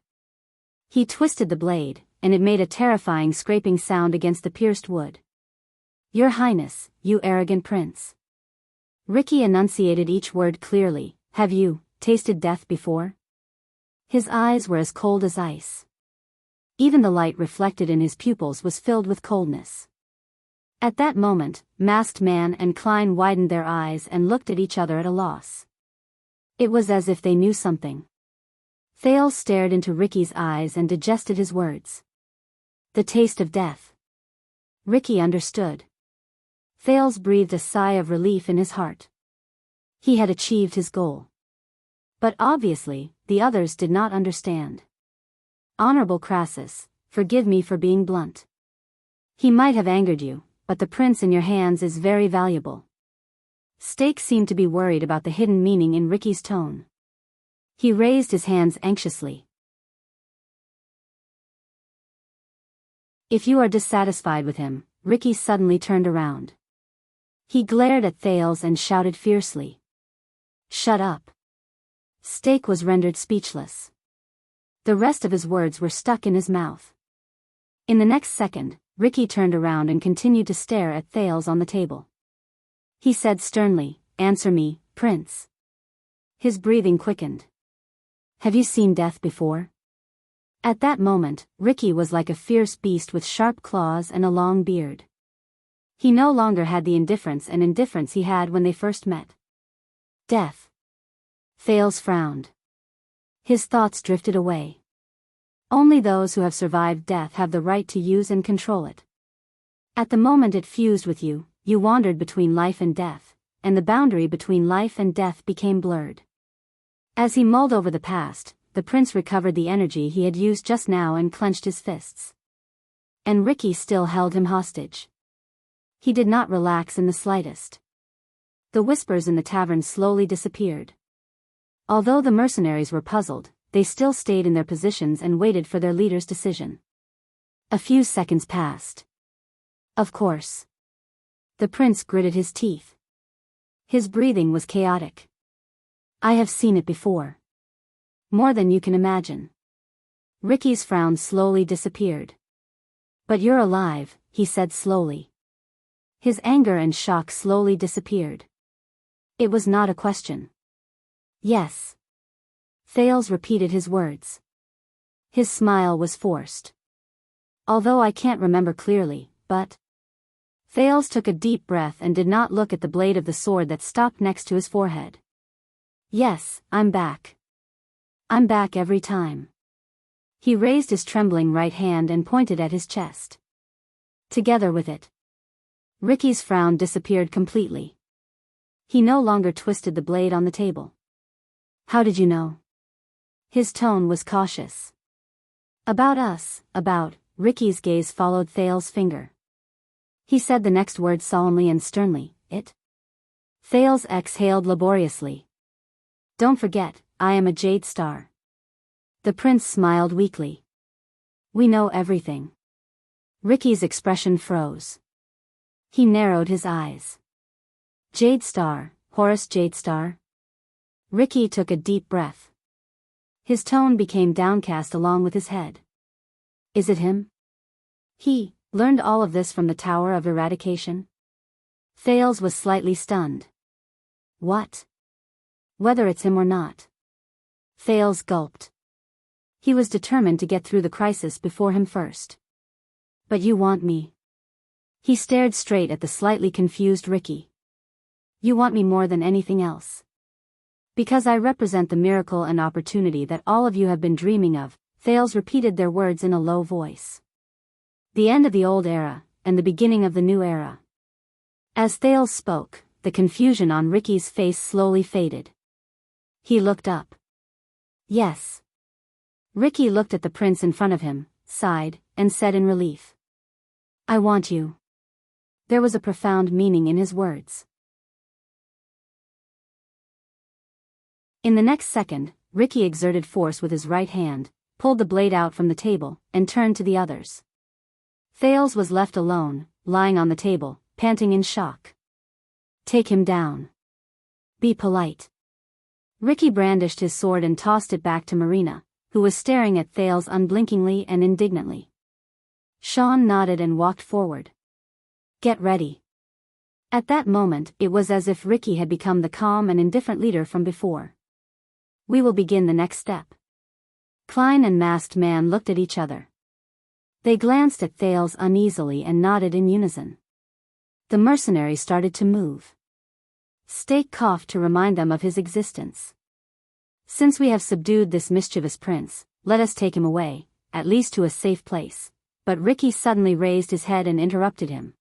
He twisted the blade, and it made a terrifying scraping sound against the pierced wood. "Your Highness, you arrogant prince." Ricky enunciated each word clearly. "Have you tasted death before?" His eyes were as cold as ice. Even the light reflected in his pupils was filled with coldness. At that moment, Masked Man and Klein widened their eyes and looked at each other at a loss. It was as if they knew something. Thales stared into Ricky's eyes and digested his words. The taste of death. Ricky understood. Thales breathed a sigh of relief in his heart. He had achieved his goal. But obviously, the others did not understand. "Honorable Crassus, forgive me for being blunt. He might have angered you, but the prince in your hands is very valuable." Stake seemed to be worried about the hidden meaning in Ricky's tone. He raised his hands anxiously. "If you are dissatisfied with him," Ricky suddenly turned around. He glared at Thales and shouted fiercely. "Shut up." Stake was rendered speechless. The rest of his words were stuck in his mouth. In the next second, Ricky turned around and continued to stare at Thales on the table. He said sternly, "Answer me, Prince." His breathing quickened. "Have you seen death before?" At that moment, Ricky was like a fierce beast with sharp claws and a long beard. He no longer had the indifference and indifference he had when they first met. "Death." Thales frowned. His thoughts drifted away. Only those who have survived death have the right to use and control it. At the moment it fused with you, you wandered between life and death, and the boundary between life and death became blurred. As he mulled over the past, the prince recovered the energy he had used just now and clenched his fists. And Ricky still held him hostage. He did not relax in the slightest. The whispers in the tavern slowly disappeared. Although the mercenaries were puzzled, they still stayed in their positions and waited for their leader's decision. A few seconds passed. "Of course." The prince gritted his teeth. His breathing was chaotic. "I have seen it before. More than you can imagine." Ricky's frown slowly disappeared. "But you're alive," he said slowly. His anger and shock slowly disappeared. It was not a question. "Yes." Thales repeated his words. His smile was forced. "Although I can't remember clearly, but..." Thales took a deep breath and did not look at the blade of the sword that stopped next to his forehead. "Yes, I'm back. I'm back every time." He raised his trembling right hand and pointed at his chest. Together with it, Ricky's frown disappeared completely. He no longer twisted the blade on the table. "How did you know?" His tone was cautious. "About us, about..." Ricky's gaze followed Thales' finger. He said the next word solemnly and sternly, "It." Thales exhaled laboriously. "Don't forget, I am a Jade Star." The prince smiled weakly. "We know everything." Ricky's expression froze. He narrowed his eyes. "Jade Star, Horus Jade Star?" Ricky took a deep breath. His tone became downcast along with his head. "Is it him? He learned all of this from the Tower of Eradication?" Thales was slightly stunned. "What? Whether it's him or not." Thales gulped. He was determined to get through the crisis before him first. "But you want me?" He stared straight at the slightly confused Ricky. "You want me more than anything else?" "Because I represent the miracle and opportunity that all of you have been dreaming of," Thales repeated their words in a low voice. "The end of the old era, and the beginning of the new era." As Thales spoke, the confusion on Ricky's face slowly faded. He looked up. Yes. Ricky looked at the prince in front of him, sighed, and said in relief. I want you. There was a profound meaning in his words. In the next second, Ricky exerted force with his right hand, pulled the blade out from the table, and turned to the others. Thales was left alone, lying on the table, panting in shock. Take him down. Be polite. Ricky brandished his sword and tossed it back to Marina, who was staring at Thales unblinkingly and indignantly. Sean nodded and walked forward. Get ready. At that moment, it was as if Ricky had become the calm and indifferent leader from before. We will begin the next step. Klein and Masked Man looked at each other. They glanced at Thales uneasily and nodded in unison. The mercenary started to move. Stake coughed to remind them of his existence. Since we have subdued this mischievous prince, let us take him away, at least to a safe place. But Ricky suddenly raised his head and interrupted him.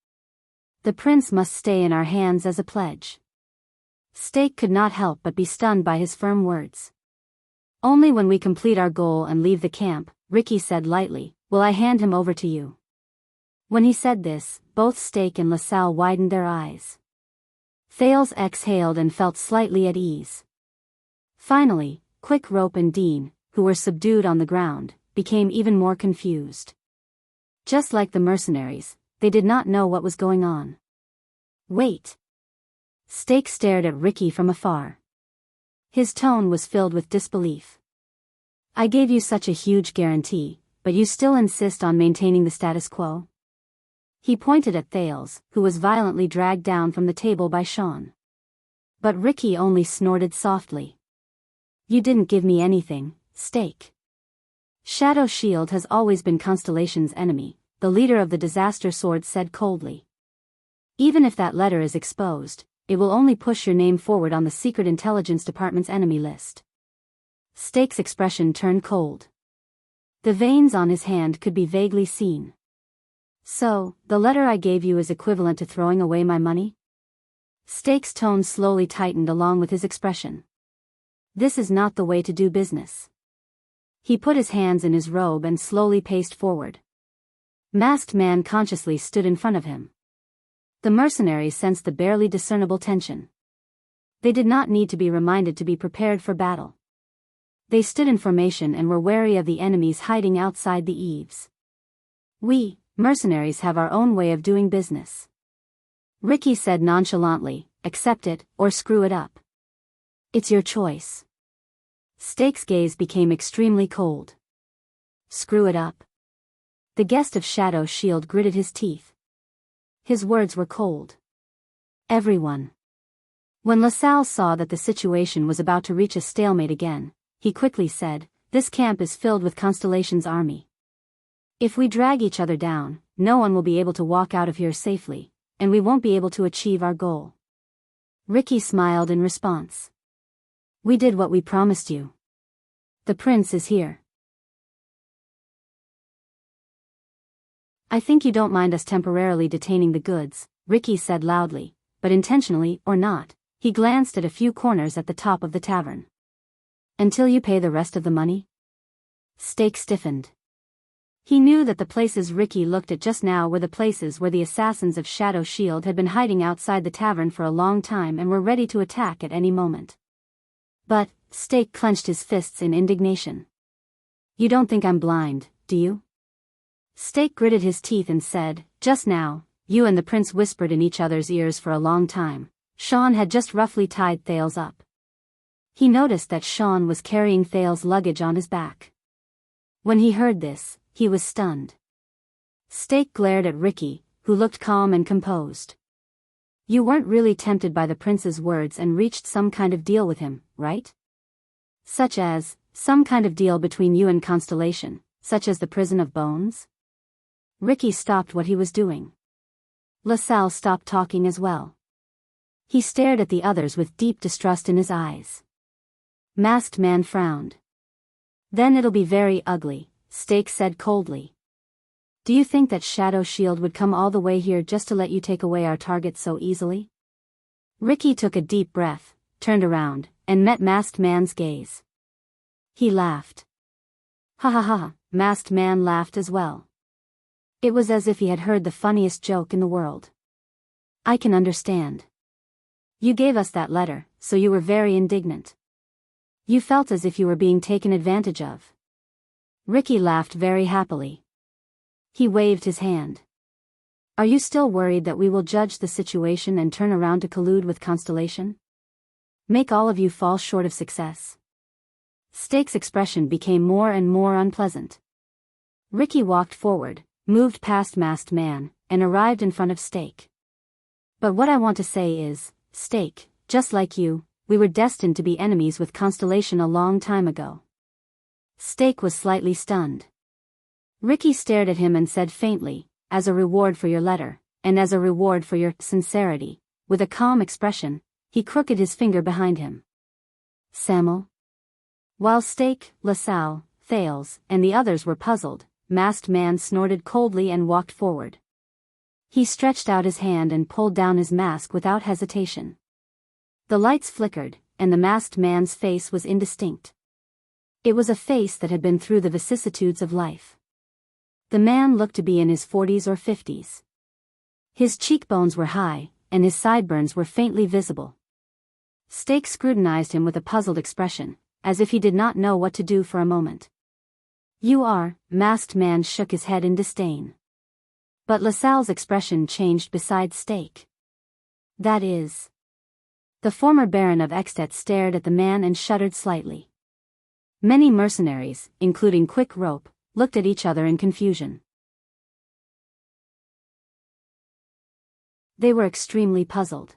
The prince must stay in our hands as a pledge. Stake could not help but be stunned by his firm words. Only when we complete our goal and leave the camp, Ricky said lightly, will I hand him over to you. When he said this, both Stake and LaSalle widened their eyes. Thales exhaled and felt slightly at ease. Finally, Quick Rope and Dean, who were subdued on the ground, became even more confused. Just like the mercenaries, they did not know what was going on. Wait. Stake stared at Ricky from afar. His tone was filled with disbelief. I gave you such a huge guarantee, but you still insist on maintaining the status quo? He pointed at Thales, who was violently dragged down from the table by Sean. But Ricky only snorted softly. You didn't give me anything, Stake. Shadow Shield has always been Constellation's enemy, the leader of the Disaster Sword said coldly. Even if that letter is exposed, it will only push your name forward on the Secret Intelligence Department's enemy list. Stake's expression turned cold. The veins on his hand could be vaguely seen. So, the letter I gave you is equivalent to throwing away my money? Stake's tone slowly tightened along with his expression. This is not the way to do business. He put his hands in his robe and slowly paced forward. Masked Man consciously stood in front of him. The mercenaries sensed the barely discernible tension. They did not need to be reminded to be prepared for battle. They stood in formation and were wary of the enemies hiding outside the eaves. We, mercenaries, have our own way of doing business. Ricky said nonchalantly, accept it, or screw it up. It's your choice. Stake's gaze became extremely cold. Screw it up. The guest of Shadow Shield gritted his teeth. His words were cold. Everyone. When LaSalle saw that the situation was about to reach a stalemate again, he quickly said, this camp is filled with Constellation's army. If we drag each other down, no one will be able to walk out of here safely, and we won't be able to achieve our goal. Ricky smiled in response. We did what we promised you. The prince is here. I think you don't mind us temporarily detaining the goods, Ricky said loudly, but intentionally or not, he glanced at a few corners at the top of the tavern. Until you pay the rest of the money? Stake stiffened. He knew that the places Ricky looked at just now were the places where the assassins of Shadow Shield had been hiding outside the tavern for a long time and were ready to attack at any moment. But, Stake clenched his fists in indignation. You don't think I'm blind, do you? Stake gritted his teeth and said, just now, you and the prince whispered in each other's ears for a long time. Sean had just roughly tied Thales up. He noticed that Sean was carrying Thales' luggage on his back. When he heard this, he was stunned. Stake glared at Ricky, who looked calm and composed. You weren't really tempted by the prince's words and reached some kind of deal with him, right? Such as, some kind of deal between you and Constellation, such as the prison of bones? Ricky stopped what he was doing. LaSalle stopped talking as well. He stared at the others with deep distrust in his eyes. Masked Man frowned. Then it'll be very ugly, Stake said coldly. Do you think that Shadow Shield would come all the way here just to let you take away our target so easily? Ricky took a deep breath, turned around, and met Masked Man's gaze. He laughed. Ha ha ha, Masked Man laughed as well. It was as if he had heard the funniest joke in the world. I can understand. You gave us that letter, so you were very indignant. You felt as if you were being taken advantage of. Ricky laughed very happily. He waved his hand. Are you still worried that we will judge the situation and turn around to collude with Constellation? Make all of you fall short of success? Stake's expression became more and more unpleasant. Ricky walked forward, moved past Masked Man, and arrived in front of Stake. But what I want to say is, Stake, just like you, we were destined to be enemies with Constellation a long time ago. Stake was slightly stunned. Ricky stared at him and said faintly, as a reward for your letter, and as a reward for your sincerity, with a calm expression, he crooked his finger behind him. Samuel? While Stake, LaSalle, Thales, and the others were puzzled, Masked Man snorted coldly and walked forward. He stretched out his hand and pulled down his mask without hesitation. The lights flickered, and the Masked Man's face was indistinct. It was a face that had been through the vicissitudes of life. The man looked to be in his 40s or 50s. His cheekbones were high, and his sideburns were faintly visible. Stake scrutinized him with a puzzled expression, as if he did not know what to do for a moment. You are, Masked Man shook his head in disdain. But LaSalle's expression changed beside Stake. That is. The former Baron of Extet stared at the man and shuddered slightly. Many mercenaries, including Quick Rope, looked at each other in confusion. They were extremely puzzled.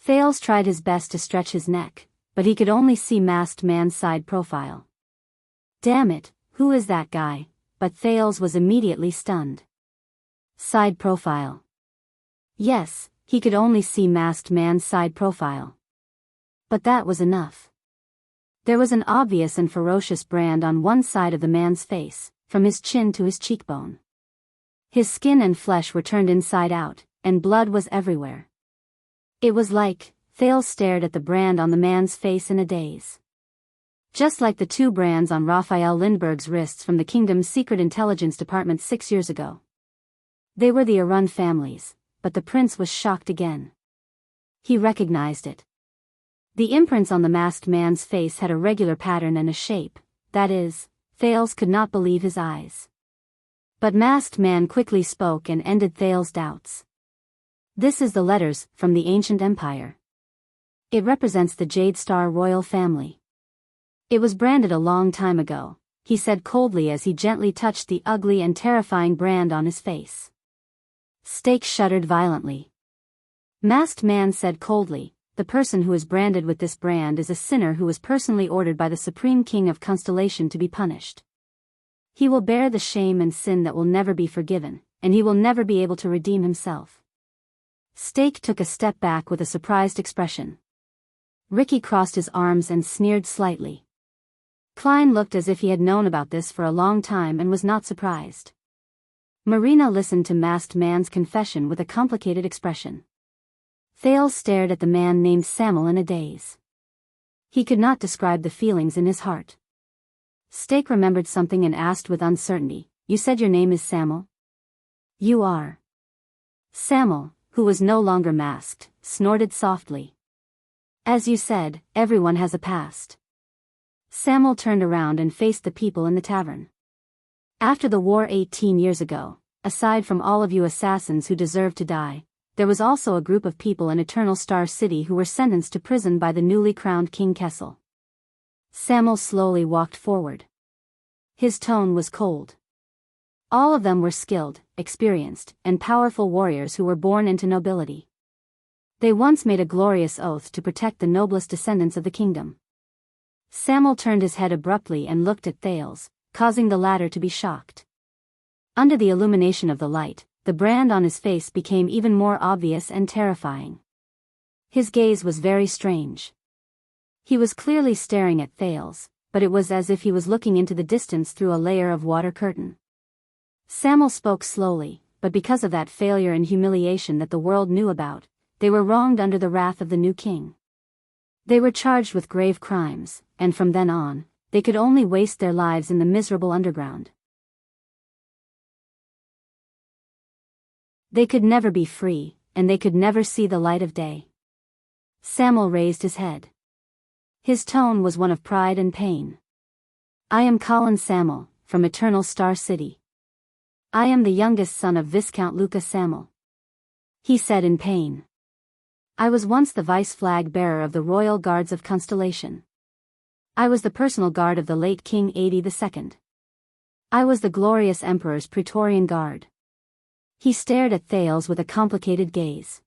Thales tried his best to stretch his neck, but he could only see Masked Man's side profile. Damn it, who is that guy? But Thales was immediately stunned. Side profile. Yes, he could only see Masked Man's side profile. But that was enough. There was an obvious and ferocious brand on one side of the man's face, from his chin to his cheekbone. His skin and flesh were turned inside out, and blood was everywhere. It was like, Thales stared at the brand on the man's face in a daze. Just like the two brands on Raphael Lindbergh's wrists from the kingdom's secret intelligence department 6 years ago. They were the Arun families, but the prince was shocked again. He recognized it. The imprints on the Masked Man's face had a regular pattern and a shape, that is, Thales could not believe his eyes. But Masked Man quickly spoke and ended Thales' doubts. This is the letters from the ancient empire. It represents the Jade Star royal family. It was branded a long time ago, he said coldly as he gently touched the ugly and terrifying brand on his face. Stake shuddered violently. Masked Man said coldly, the person who is branded with this brand is a sinner who was personally ordered by the Supreme King of Constellation to be punished. He will bear the shame and sin that will never be forgiven, and he will never be able to redeem himself. Stake took a step back with a surprised expression. Ricky crossed his arms and sneered slightly. Klein looked as if he had known about this for a long time and was not surprised. Marina listened to Masked Man's confession with a complicated expression. Thales stared at the man named Samuel in a daze. He could not describe the feelings in his heart. Stake remembered something and asked with uncertainty, you said your name is Samuel? You are. Samuel, who was no longer masked, snorted softly. As you said, everyone has a past. Samuel turned around and faced the people in the tavern. After the war 18 years ago, aside from all of you assassins who deserved to die, there was also a group of people in Eternal Star City who were sentenced to prison by the newly crowned King Kessel. Samuel slowly walked forward. His tone was cold. All of them were skilled, experienced, and powerful warriors who were born into nobility. They once made a glorious oath to protect the noblest descendants of the kingdom. Samuel turned his head abruptly and looked at Thales, causing the latter to be shocked. Under the illumination of the light, the brand on his face became even more obvious and terrifying. His gaze was very strange. He was clearly staring at Thales, but it was as if he was looking into the distance through a layer of water curtain. Samuel spoke slowly, but because of that failure and humiliation that the world knew about, they were wronged under the wrath of the new king. They were charged with grave crimes, and from then on, they could only waste their lives in the miserable underground. They could never be free, and they could never see the light of day. Samuel raised his head. His tone was one of pride and pain. I am Colin Samuel, from Eternal Star City. I am the youngest son of Viscount Lucas Samuel. He said in pain. I was once the vice flag bearer of the Royal Guards of Constellation. I was the personal guard of the late King Adi II. I was the glorious Emperor's Praetorian Guard. He stared at Thales with a complicated gaze.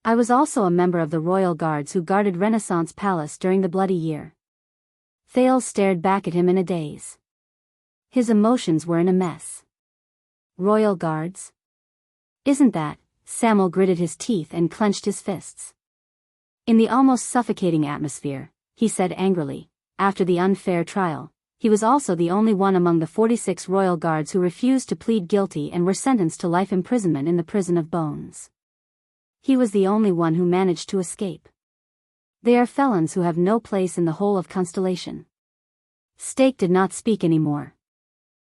I was also a member of the Royal Guards who guarded Renaissance Palace during the Bloody Year. Thales stared back at him in a daze. His emotions were in a mess. Royal Guards? Isn't that? Samuel gritted his teeth and clenched his fists. In the almost suffocating atmosphere, he said angrily, after the unfair trial, he was also the only one among the 46 Royal Guards who refused to plead guilty and were sentenced to life imprisonment in the prison of bones. He was the only one who managed to escape. They are felons who have no place in the whole of Constellation. Stake did not speak anymore.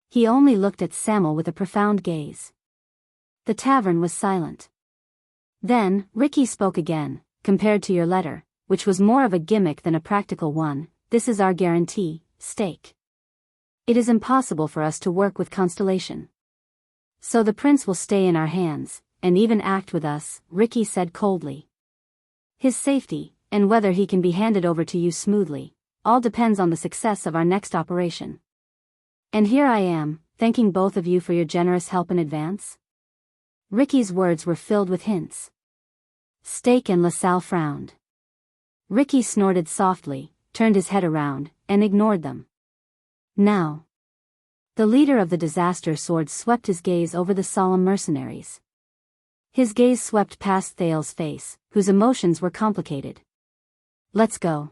He only looked at Samuel with a profound gaze. The tavern was silent. Then, Ricky spoke again. Compared to your letter, which was more of a gimmick than a practical one, this is our guarantee, Stake. It is impossible for us to work with Constellation. So the prince will stay in our hands, and even act with us, Ricky said coldly. His safety, and whether he can be handed over to you smoothly, all depends on the success of our next operation. And here I am, thanking both of you for your generous help in advance. Ricky's words were filled with hints. Stake and LaSalle frowned. Ricky snorted softly, turned his head around, and ignored them. Now. The leader of the Disaster Swords swept his gaze over the solemn mercenaries. His gaze swept past Thales' face, whose emotions were complicated. Let's go.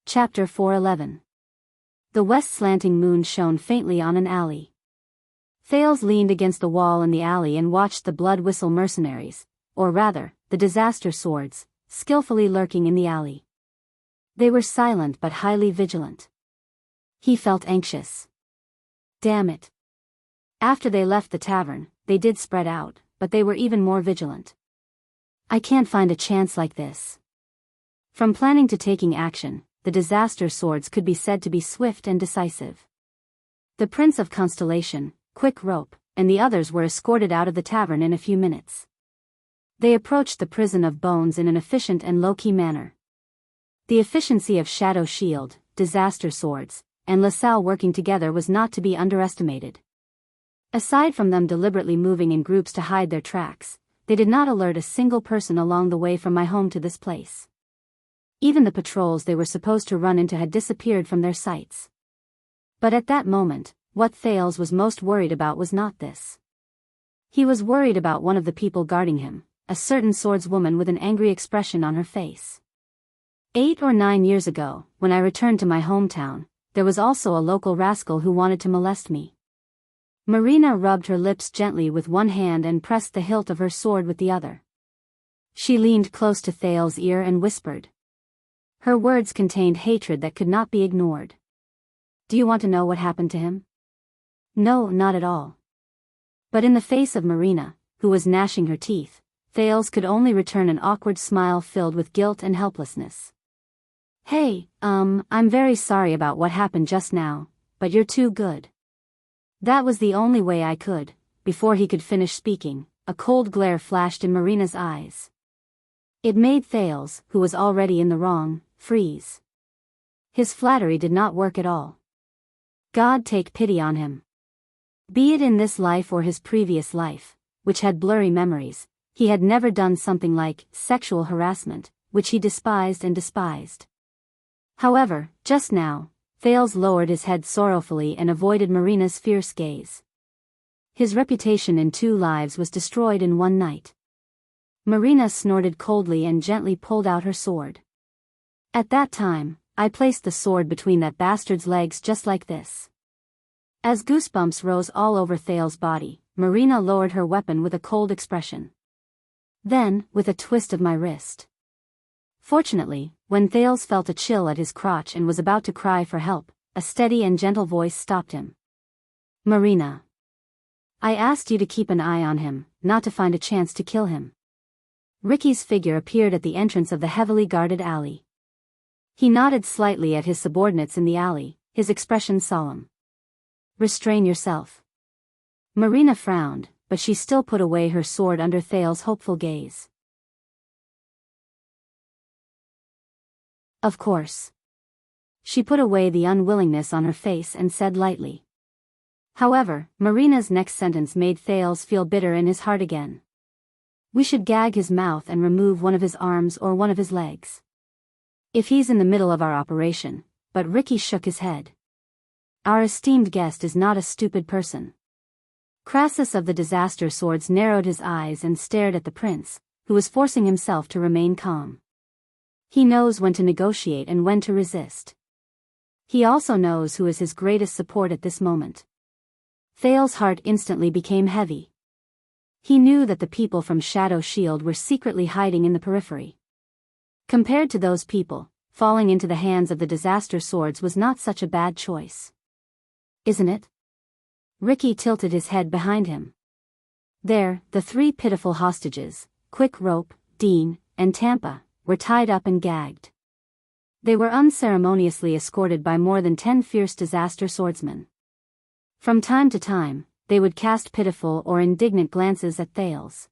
Chapter 411. The west slanting moon shone faintly on an alley. Thales leaned against the wall in the alley and watched the blood whistle mercenaries, or rather, the Disaster Swords, skillfully lurking in the alley. They were silent but highly vigilant. He felt anxious. Damn it. After they left the tavern, they did spread out, but they were even more vigilant. I can't find a chance like this. From planning to taking action, the Disaster Swords could be said to be swift and decisive. The Prince of Constellation, Quick Rope, and the others were escorted out of the tavern in a few minutes. They approached the prison of bones in an efficient and low-key manner. The efficiency of Shadow Shield, Disaster Swords, and LaSalle working together was not to be underestimated. Aside from them deliberately moving in groups to hide their tracks, they did not alert a single person along the way from my home to this place. Even the patrols they were supposed to run into had disappeared from their sights. But at that moment, what Thales was most worried about was not this. He was worried about one of the people guarding him, a certain swordswoman with an angry expression on her face. 8 or 9 years ago, when I returned to my hometown, there was also a local rascal who wanted to molest me. Marina rubbed her lips gently with one hand and pressed the hilt of her sword with the other. She leaned close to Thales' ear and whispered. Her words contained hatred that could not be ignored. Do you want to know what happened to him? No, not at all. But in the face of Marina, who was gnashing her teeth, Thales could only return an awkward smile filled with guilt and helplessness. Hey, I'm very sorry about what happened just now, but you're too good. That was the only way I could. Before he could finish speaking, a cold glare flashed in Marina's eyes. It made Thales, who was already in the wrong, freeze. His flattery did not work at all. God take pity on him. Be it in this life or his previous life, which had blurry memories, he had never done something like sexual harassment, which he despised and despised. However, just now, Thales lowered his head sorrowfully and avoided Marina's fierce gaze. His reputation in 2 lives was destroyed in one night. Marina snorted coldly and gently pulled out her sword. At that time, I placed the sword between that bastard's legs just like this. As goosebumps rose all over Thale's body, Marina lowered her weapon with a cold expression. Then, with a twist of my wrist. Fortunately, when Thales felt a chill at his crotch and was about to cry for help, a steady and gentle voice stopped him. Marina. I asked you to keep an eye on him, not to find a chance to kill him. Ricky's figure appeared at the entrance of the heavily guarded alley. He nodded slightly at his subordinates in the alley, his expression solemn. Restrain yourself. Marina frowned, but she still put away her sword under Thale's hopeful gaze. Of course. She put away the unwillingness on her face and said lightly. However, Marina's next sentence made Thales feel bitter in his heart again. We should gag his mouth and remove one of his arms or one of his legs. If he's in the middle of our operation, but Ricky shook his head. Our esteemed guest is not a stupid person. Crassus of the Disaster Swords narrowed his eyes and stared at the prince, who was forcing himself to remain calm. He knows when to negotiate and when to resist. He also knows who is his greatest support at this moment. Thale's heart instantly became heavy. He knew that the people from Shadow Shield were secretly hiding in the periphery. Compared to those people, falling into the hands of the Disaster Swords was not such a bad choice. Isn't it? Ricky tilted his head behind him. There, the three pitiful hostages, Quick Rope, Dean, and Tampa, were tied up and gagged. They were unceremoniously escorted by more than 10 fierce Disaster Swordsmen. From time to time, they would cast pitiful or indignant glances at Thales.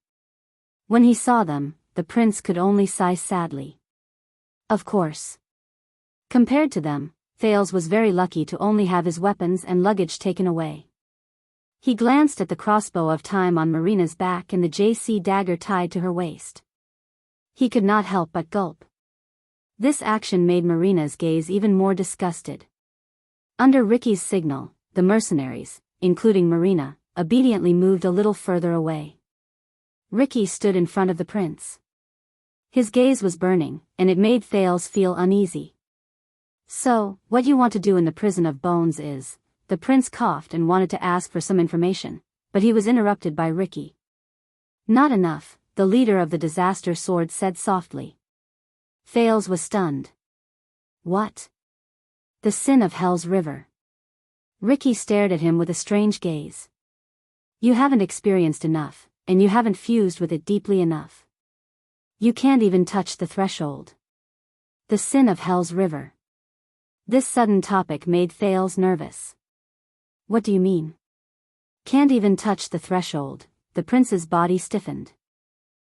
When he saw them, the prince could only sigh sadly. Of course. Compared to them, Thales was very lucky to only have his weapons and luggage taken away. He glanced at the crossbow of time on Marina's back and the JC dagger tied to her waist. He could not help but gulp. This action made Marina's gaze even more disgusted. Under Ricky's signal, the mercenaries, including Marina, obediently moved a little further away. Ricky stood in front of the prince. His gaze was burning, and it made Thales feel uneasy. So, what you want to do in the prison of bones is, the prince coughed and wanted to ask for some information, but he was interrupted by Ricky. Not enough, the leader of the Disaster Sword said softly. Thales was stunned. What? The sin of Hell's River. Ricky stared at him with a strange gaze. You haven't experienced enough, and you haven't fused with it deeply enough. You can't even touch the threshold. The sin of Hell's River. This sudden topic made Thales nervous. What do you mean? Can't even touch the threshold, the prince's body stiffened.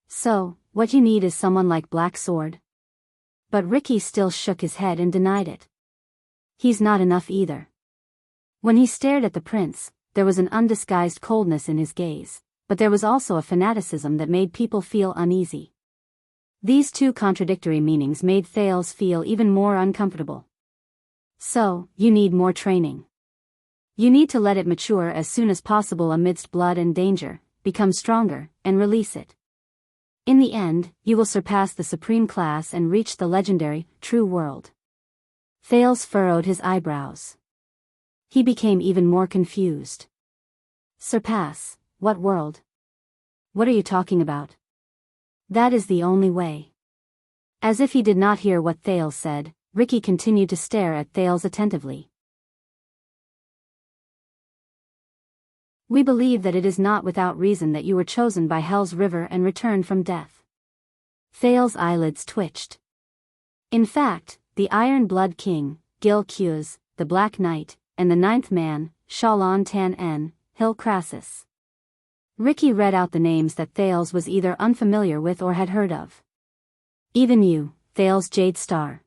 So, what you need is someone like Black Sword? But Ricky still shook his head and denied it. He's not enough either. When he stared at the prince, there was an undisguised coldness in his gaze, but there was also a fanaticism that made people feel uneasy. These two contradictory meanings made Thales feel even more uncomfortable. So, you need more training. You need to let it mature as soon as possible amidst blood and danger, become stronger, and release it. In the end, you will surpass the supreme class and reach the legendary, true world. Thales furrowed his eyebrows. He became even more confused. Surpass, what world? What are you talking about? That is the only way. As if he did not hear what Thales said, Ricky continued to stare at Thales attentively. We believe that it is not without reason that you were chosen by Hell's River and returned from death. Thales' eyelids twitched. In fact, the Iron Blood King, Gil Quz, the Black Knight, and the Ninth Man, Shalon Tan En, Hill Crassus. Ricky read out the names that Thales was either unfamiliar with or had heard of. Even you, Thales Jade Star.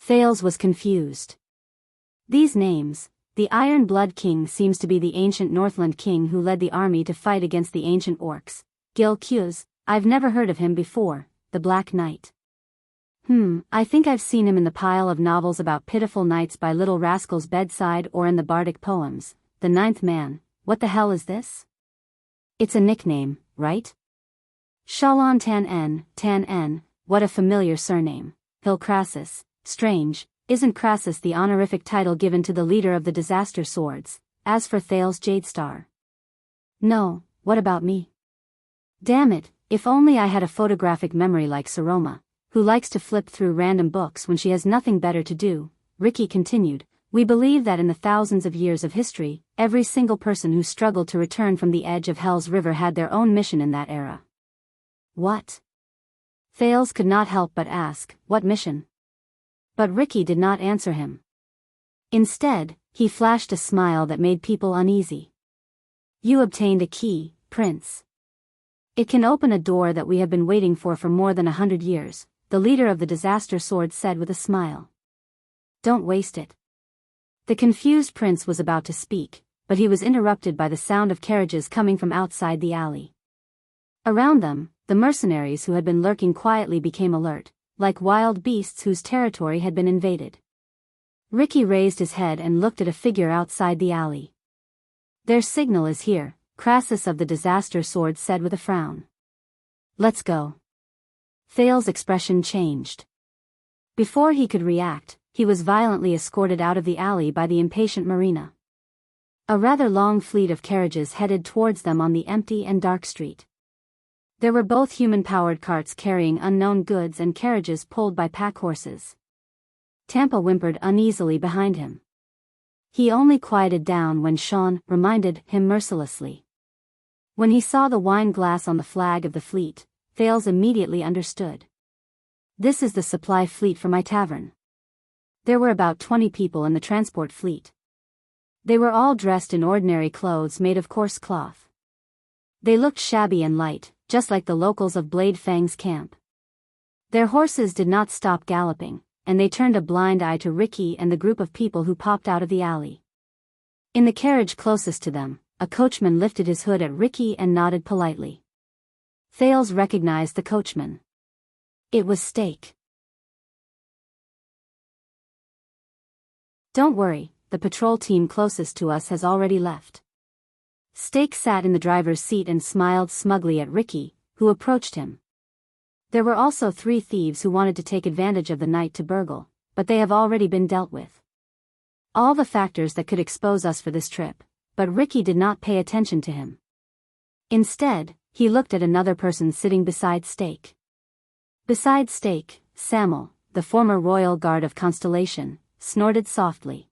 Thales was confused. These names, the Iron Blood King seems to be the ancient Northland king who led the army to fight against the ancient orcs. Gil Quz, I've never heard of him before, the Black Knight. I think I've seen him in the pile of novels about pitiful nights by Little Rascal's bedside or in the bardic poems. The Ninth Man, what the hell is this? It's a nickname, right? Shalon Tan En, what a familiar surname. Hill Crassus, strange, isn't Crassus the honorific title given to the leader of the Disaster Swords, as for Thales Jadestar. No, what about me? Damn it, if only I had a photographic memory like Saroma, who likes to flip through random books when she has nothing better to do, Ricky continued. We believe that in the thousands of years of history, every single person who struggled to return from the edge of Hell's River had their own mission in that era. What? Thales could not help but ask, what mission? But Ricky did not answer him. Instead, he flashed a smile that made people uneasy. You obtained a key, Prince. It can open a door that we have been waiting for more than 100 years, the leader of the Disaster Sword said with a smile. Don't waste it. The confused prince was about to speak, but he was interrupted by the sound of carriages coming from outside the alley. Around them, the mercenaries who had been lurking quietly became alert, like wild beasts whose territory had been invaded. Ricky raised his head and looked at a figure outside the alley. Their signal is here, Crassus of the Disaster Sword said with a frown. Let's go. Thales' expression changed. Before he could react, he was violently escorted out of the alley by the impatient Marina. A rather long fleet of carriages headed towards them on the empty and dark street. There were both human-powered carts carrying unknown goods and carriages pulled by pack horses. Tampa whimpered uneasily behind him. He only quieted down when Sean reminded him mercilessly. When he saw the wine glass on the flag of the fleet, Thales immediately understood. This is the supply fleet for my tavern. There were about 20 people in the transport fleet. They were all dressed in ordinary clothes made of coarse cloth. They looked shabby and light, just like the locals of Blade Fang's camp. Their horses did not stop galloping, and they turned a blind eye to Ricky and the group of people who popped out of the alley. In the carriage closest to them, a coachman lifted his hood at Ricky and nodded politely. Thales recognized the coachman. It was Steak. Don't worry, the patrol team closest to us has already left. Steak sat in the driver's seat and smiled smugly at Ricky, who approached him. There were also 3 thieves who wanted to take advantage of the night to burgle, but they have already been dealt with. All the factors that could expose us for this trip, but Ricky did not pay attention to him. Instead, he looked at another person sitting beside Steak. Beside Steak, Samuel, the former royal guard of Constellation, snorted softly.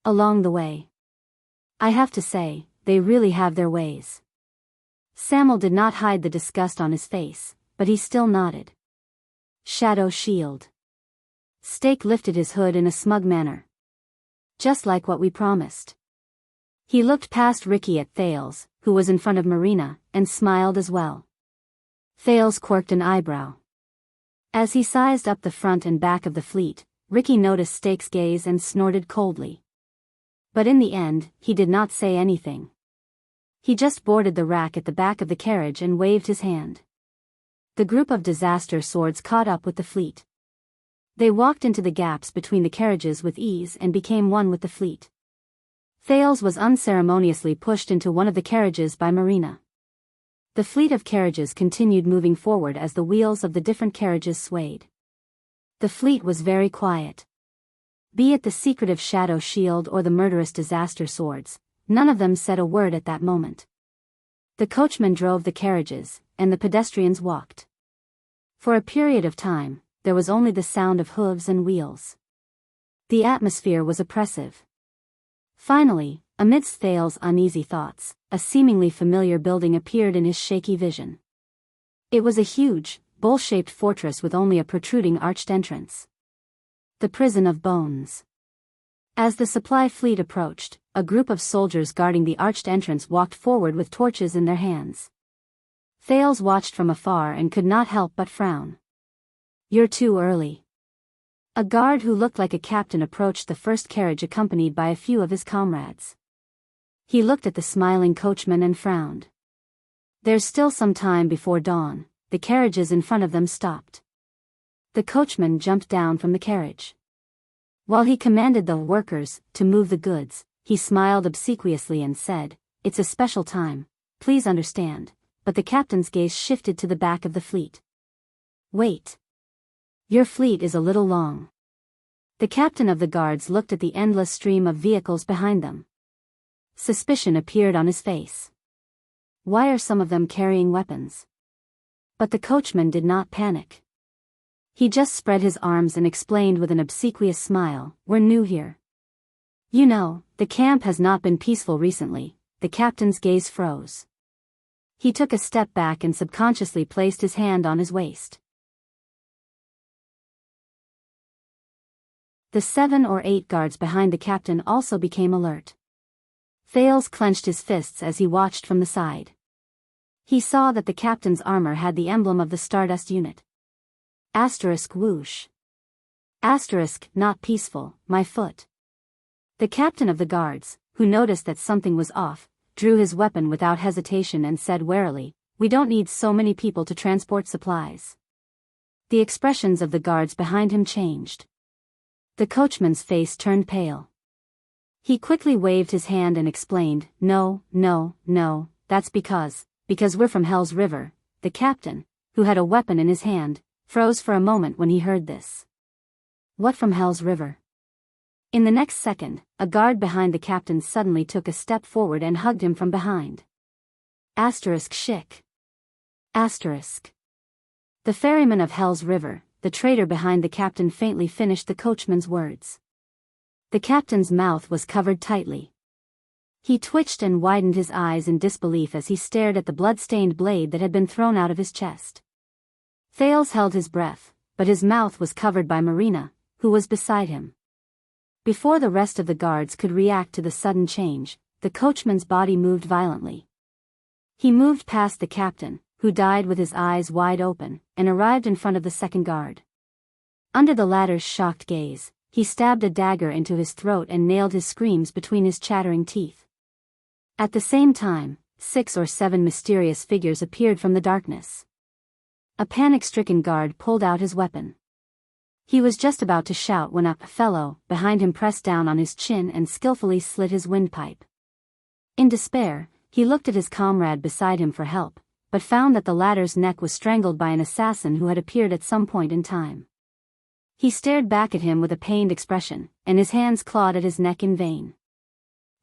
Along the way. I have to say, they really have their ways. Samuel did not hide the disgust on his face, but he still nodded. Shadow Shield. Steak lifted his hood in a smug manner. Just like what we promised. He looked past Ricky at Thales, who was in front of Marina, and smiled as well. Thales quirked an eyebrow. As he sized up the front and back of the fleet, Ricky noticed Steak's gaze and snorted coldly. But in the end, he did not say anything. He just boarded the rack at the back of the carriage and waved his hand. The group of Disaster Swords caught up with the fleet. They walked into the gaps between the carriages with ease and became one with the fleet. Thales was unceremoniously pushed into one of the carriages by Marina. The fleet of carriages continued moving forward as the wheels of the different carriages swayed. The fleet was very quiet. Be it the secretive Shadow Shield or the murderous Disaster Swords, none of them said a word at that moment. The coachman drove the carriages, and the pedestrians walked. For a period of time, there was only the sound of hooves and wheels. The atmosphere was oppressive. Finally, amidst Thales' uneasy thoughts, a seemingly familiar building appeared in his shaky vision. It was a huge, bowl-shaped fortress with only a protruding arched entrance. The Prison of Bones. As the supply fleet approached, a group of soldiers guarding the arched entrance walked forward with torches in their hands. Thales watched from afar and could not help but frown. You're too early. A guard who looked like a captain approached the first carriage accompanied by a few of his comrades. He looked at the smiling coachman and frowned. There's still some time before dawn. The carriages in front of them stopped. The coachman jumped down from the carriage. While he commanded the workers to move the goods, he smiled obsequiously and said, "It's a special time, please understand," but the captain's gaze shifted to the back of the fleet. "Wait. Your fleet is a little long." The captain of the guards looked at the endless stream of vehicles behind them. suspicion appeared on his face. Why are some of them carrying weapons? But the coachman did not panic. He just spread his arms and explained with an obsequious smile, "We're new here. You know, the camp has not been peaceful recently." The captain's gaze froze. He took a step back and subconsciously placed his hand on his waist. The 7 or 8 guards behind the captain also became alert. Thales clenched his fists as he watched from the side. He saw that the captain's armor had the emblem of the Stardust unit. Whoosh. Not peaceful, my foot. The captain of the guards, who noticed that something was off, drew his weapon without hesitation and said warily, "We don't need so many people to transport supplies." The expressions of the guards behind him changed. The coachman's face turned pale. He quickly waved his hand and explained, "No, that's because we're from Hell's River." The captain, who had a weapon in his hand, froze for a moment when he heard this. What from Hell's River? In the next second, a guard behind the captain suddenly took a step forward and hugged him from behind. Shik. The ferryman of Hell's River, the traitor behind the captain, faintly finished the coachman's words. The captain's mouth was covered tightly. He twitched and widened his eyes in disbelief as he stared at the blood-stained blade that had been thrown out of his chest. Thales held his breath, but his mouth was covered by Marina, who was beside him. Before the rest of the guards could react to the sudden change, the coachman's body moved violently. He moved past the captain, who died with his eyes wide open, and arrived in front of the second guard. Under the latter's shocked gaze, he stabbed a dagger into his throat and nailed his screams between his chattering teeth. At the same time, 6 or 7 mysterious figures appeared from the darkness. A panic-stricken guard pulled out his weapon. He was just about to shout when a fellow behind him pressed down on his chin and skillfully slit his windpipe. In despair, he looked at his comrade beside him for help, but found that the latter's neck was strangled by an assassin who had appeared at some point in time. He stared back at him with a pained expression, and his hands clawed at his neck in vain.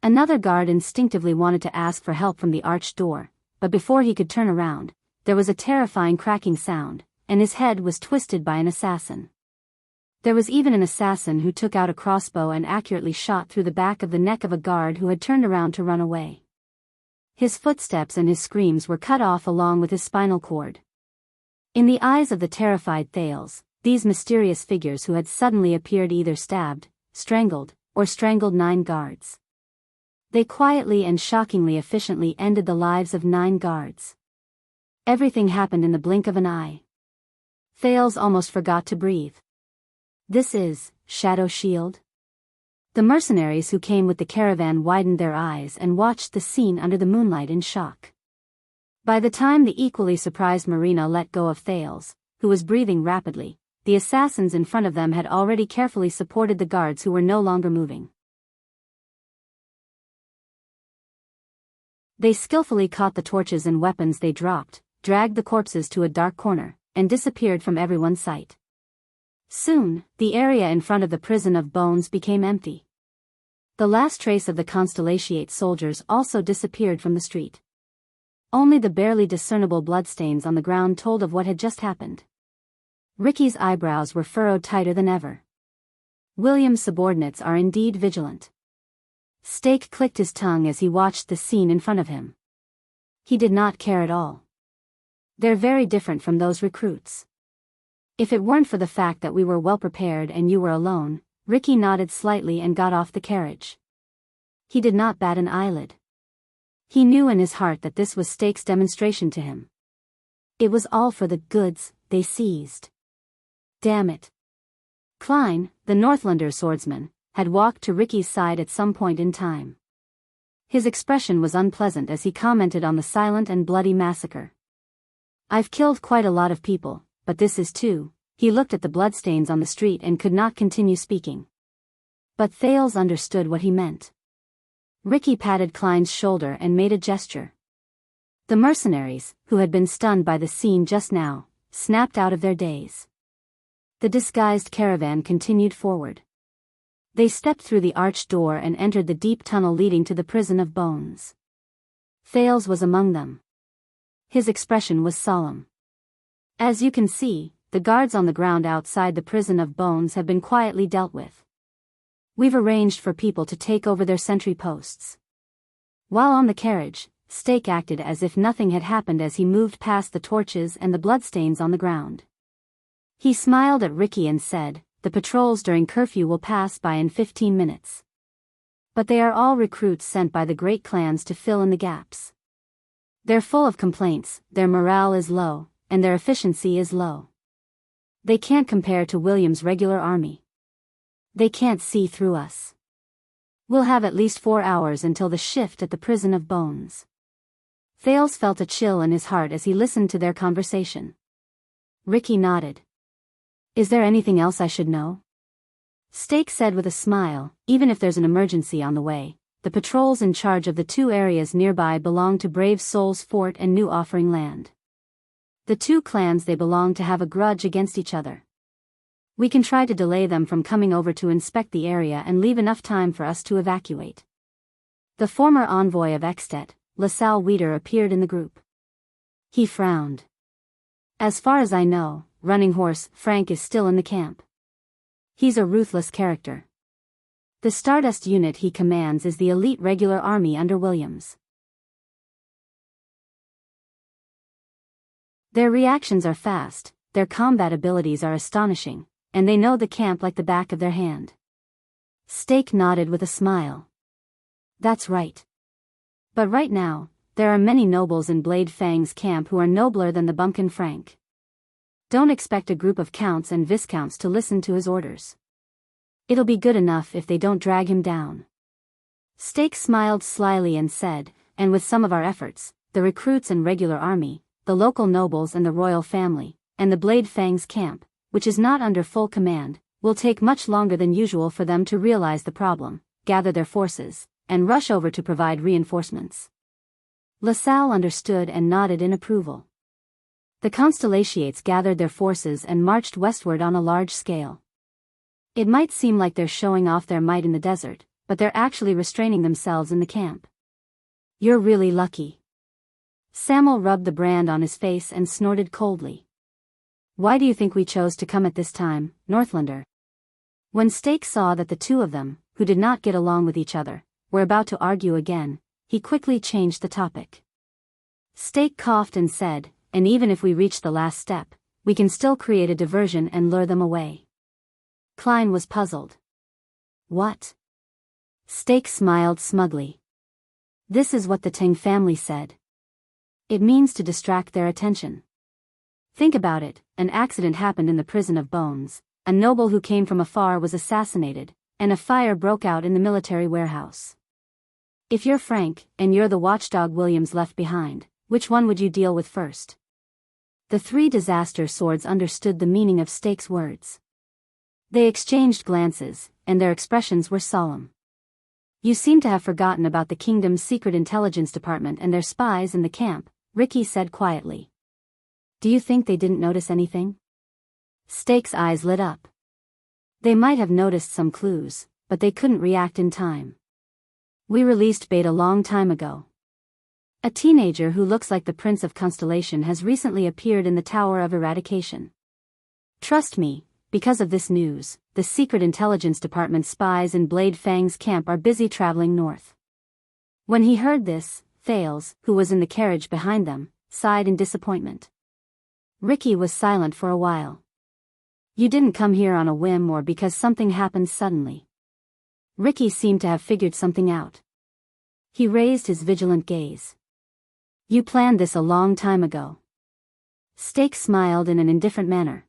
Another guard instinctively wanted to ask for help from the arched door, but before he could turn around, there was a terrifying cracking sound, and his head was twisted by an assassin. There was even an assassin who took out a crossbow and accurately shot through the back of the neck of a guard who had turned around to run away. His footsteps and his screams were cut off along with his spinal cord. In the eyes of the terrified Thales, these mysterious figures who had suddenly appeared either stabbed, strangled, or strangled 9 guards. They quietly and shockingly efficiently ended the lives of 9 guards. Everything happened in the blink of an eye. Thales almost forgot to breathe. This is Shadow Shield? The mercenaries who came with the caravan widened their eyes and watched the scene under the moonlight in shock. By the time the equally surprised Marina let go of Thales, who was breathing rapidly, the assassins in front of them had already carefully supported the guards who were no longer moving. They skillfully caught the torches and weapons they dropped, dragged the corpses to a dark corner, and disappeared from everyone's sight. Soon, the area in front of the prison of bones became empty. The last trace of the Constellatiate soldiers also disappeared from the street. Only the barely discernible bloodstains on the ground told of what had just happened. Ricky's eyebrows were furrowed tighter than ever. William's subordinates are indeed vigilant. Stake clicked his tongue as he watched the scene in front of him. He did not care at all. They're very different from those recruits. If it weren't for the fact that we were well prepared and you were alone, Ricky nodded slightly and got off the carriage. He did not bat an eyelid. He knew in his heart that this was Stake's demonstration to him. It was all for the goods they seized. Damn it. Klein, the Northlander swordsman, had walked to Ricky's side at some point in time. His expression was unpleasant as he commented on the silent and bloody massacre. I've killed quite a lot of people, but this is too. He looked at the bloodstains on the street and could not continue speaking. But Thales understood what he meant. Ricky patted Klein's shoulder and made a gesture. The mercenaries, who had been stunned by the scene just now, snapped out of their daze. The disguised caravan continued forward. They stepped through the arched door and entered the deep tunnel leading to the prison of bones. Thales was among them. His expression was solemn. As you can see, the guards on the ground outside the prison of bones have been quietly dealt with. We've arranged for people to take over their sentry posts. While on the carriage, Stake acted as if nothing had happened as he moved past the torches and the bloodstains on the ground. He smiled at Ricky and said, "The patrols during curfew will pass by in 15 minutes. But they are all recruits sent by the great clans to fill in the gaps. They're full of complaints, their morale is low, and their efficiency is low. They can't compare to William's regular army. They can't see through us. We'll have at least 4 hours until the shift at the prison of bones." Thales felt a chill in his heart as he listened to their conversation. Ricky nodded. "Is there anything else I should know?" Stake said with a smile, "Even if there's an emergency on the way, the patrols in charge of the 2 areas nearby belong to Brave Souls Fort and New Offering Land. The 2 clans they belong to have a grudge against each other. We can try to delay them from coming over to inspect the area and leave enough time for us to evacuate." The former envoy of Extet, LaSalle Weeder, appeared in the group. He frowned. "As far as I know, Running Horse Frank is still in the camp. He's a ruthless character. The Stardust unit he commands is the elite regular army under Williams. Their reactions are fast, their combat abilities are astonishing, and they know the camp like the back of their hand." Stake nodded with a smile. "That's right. But right now, there are many nobles in Blade Fang's camp who are nobler than the bumpkin Frank. Don't expect a group of counts and viscounts to listen to his orders. It'll be good enough if they don't drag him down." Stake smiled slyly and said, "And with some of our efforts, the recruits and regular army, the local nobles and the royal family, and the Blade Fang's camp, which is not under full command, will take much longer than usual for them to realize the problem, gather their forces, and rush over to provide reinforcements." LaSalle understood and nodded in approval. The Constellations gathered their forces and marched westward on a large scale. It might seem like they're showing off their might in the desert, but they're actually restraining themselves in the camp. "You're really lucky." Samuel rubbed the brand on his face and snorted coldly. "Why do you think we chose to come at this time, Northlander?" When Stake saw that the 2 of them, who did not get along with each other, were about to argue again, he quickly changed the topic. Stake coughed and said, "And even if we reach the last step, we can still create a diversion and lure them away." Klein was puzzled. "What?" Stake smiled smugly. "This is what the Ting family said. It means to distract their attention. Think about it, an accident happened in the prison of bones, a noble who came from afar was assassinated, and a fire broke out in the military warehouse. If you're Frank, and you're the watchdog Williams left behind, which one would you deal with first?" The 3 disaster swords understood the meaning of Stake's words. They exchanged glances, and their expressions were solemn. "You seem to have forgotten about the kingdom's secret intelligence department and their spies in the camp," Ricky said quietly. "Do you think they didn't notice anything?" Stake's eyes lit up. "They might have noticed some clues, but they couldn't react in time. We released Bait a long time ago. A teenager who looks like the Prince of Constellation has recently appeared in the Tower of Eradication. Trust me, because of this news, the Secret Intelligence Department spies in Blade Fang's camp are busy traveling north." When he heard this, Thales, who was in the carriage behind them, sighed in disappointment. Ricky was silent for a while. "You didn't come here on a whim or because something happened suddenly." Ricky seemed to have figured something out. He raised his vigilant gaze. "You planned this a long time ago." Stake smiled in an indifferent manner.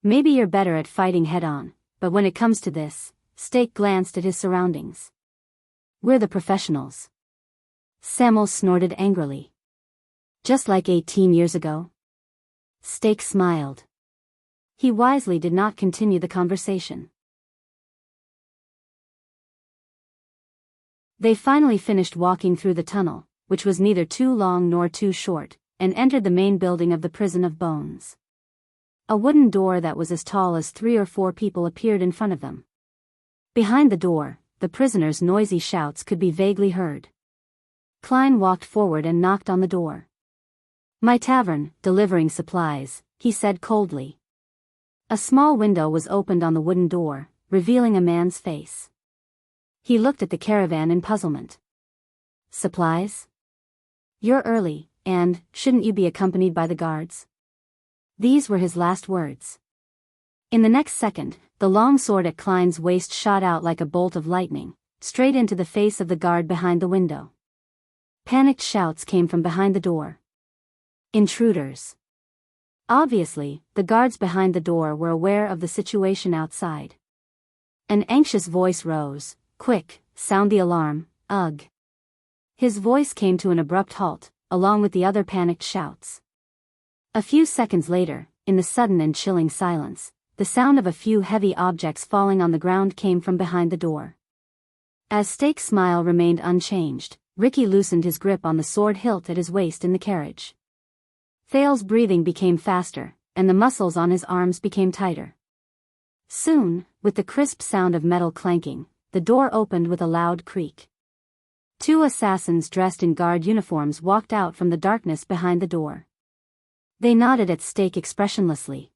"Maybe you're better at fighting head-on, but when it comes to this," Stake glanced at his surroundings. "We're the professionals." Samuel snorted angrily. "Just like 18 years ago?" Stake smiled. He wisely did not continue the conversation. They finally finished walking through the tunnel, which was neither too long nor too short, and entered the main building of the prison of bones. A wooden door that was as tall as 3 or 4 people appeared in front of them. Behind the door, the prisoner's noisy shouts could be vaguely heard. Klein walked forward and knocked on the door. "My tavern, delivering supplies," he said coldly. A small window was opened on the wooden door, revealing a man's face. He looked at the caravan in puzzlement. "Supplies? You're early, and shouldn't you be accompanied by the guards?" These were his last words. In the next second, the long sword at Klein's waist shot out like a bolt of lightning, straight into the face of the guard behind the window. Panicked shouts came from behind the door. Intruders. Obviously, the guards behind the door were aware of the situation outside. An anxious voice rose. "Quick, sound the alarm, ugh." His voice came to an abrupt halt, along with the other panicked shouts. A few seconds later, in the sudden and chilling silence, the sound of a few heavy objects falling on the ground came from behind the door. As Steak's smile remained unchanged, Ricky loosened his grip on the sword hilt at his waist in the carriage. Thale's breathing became faster, and the muscles on his arms became tighter. Soon, with the crisp sound of metal clanking, the door opened with a loud creak. Two assassins dressed in guard uniforms walked out from the darkness behind the door. They nodded at Steak expressionlessly.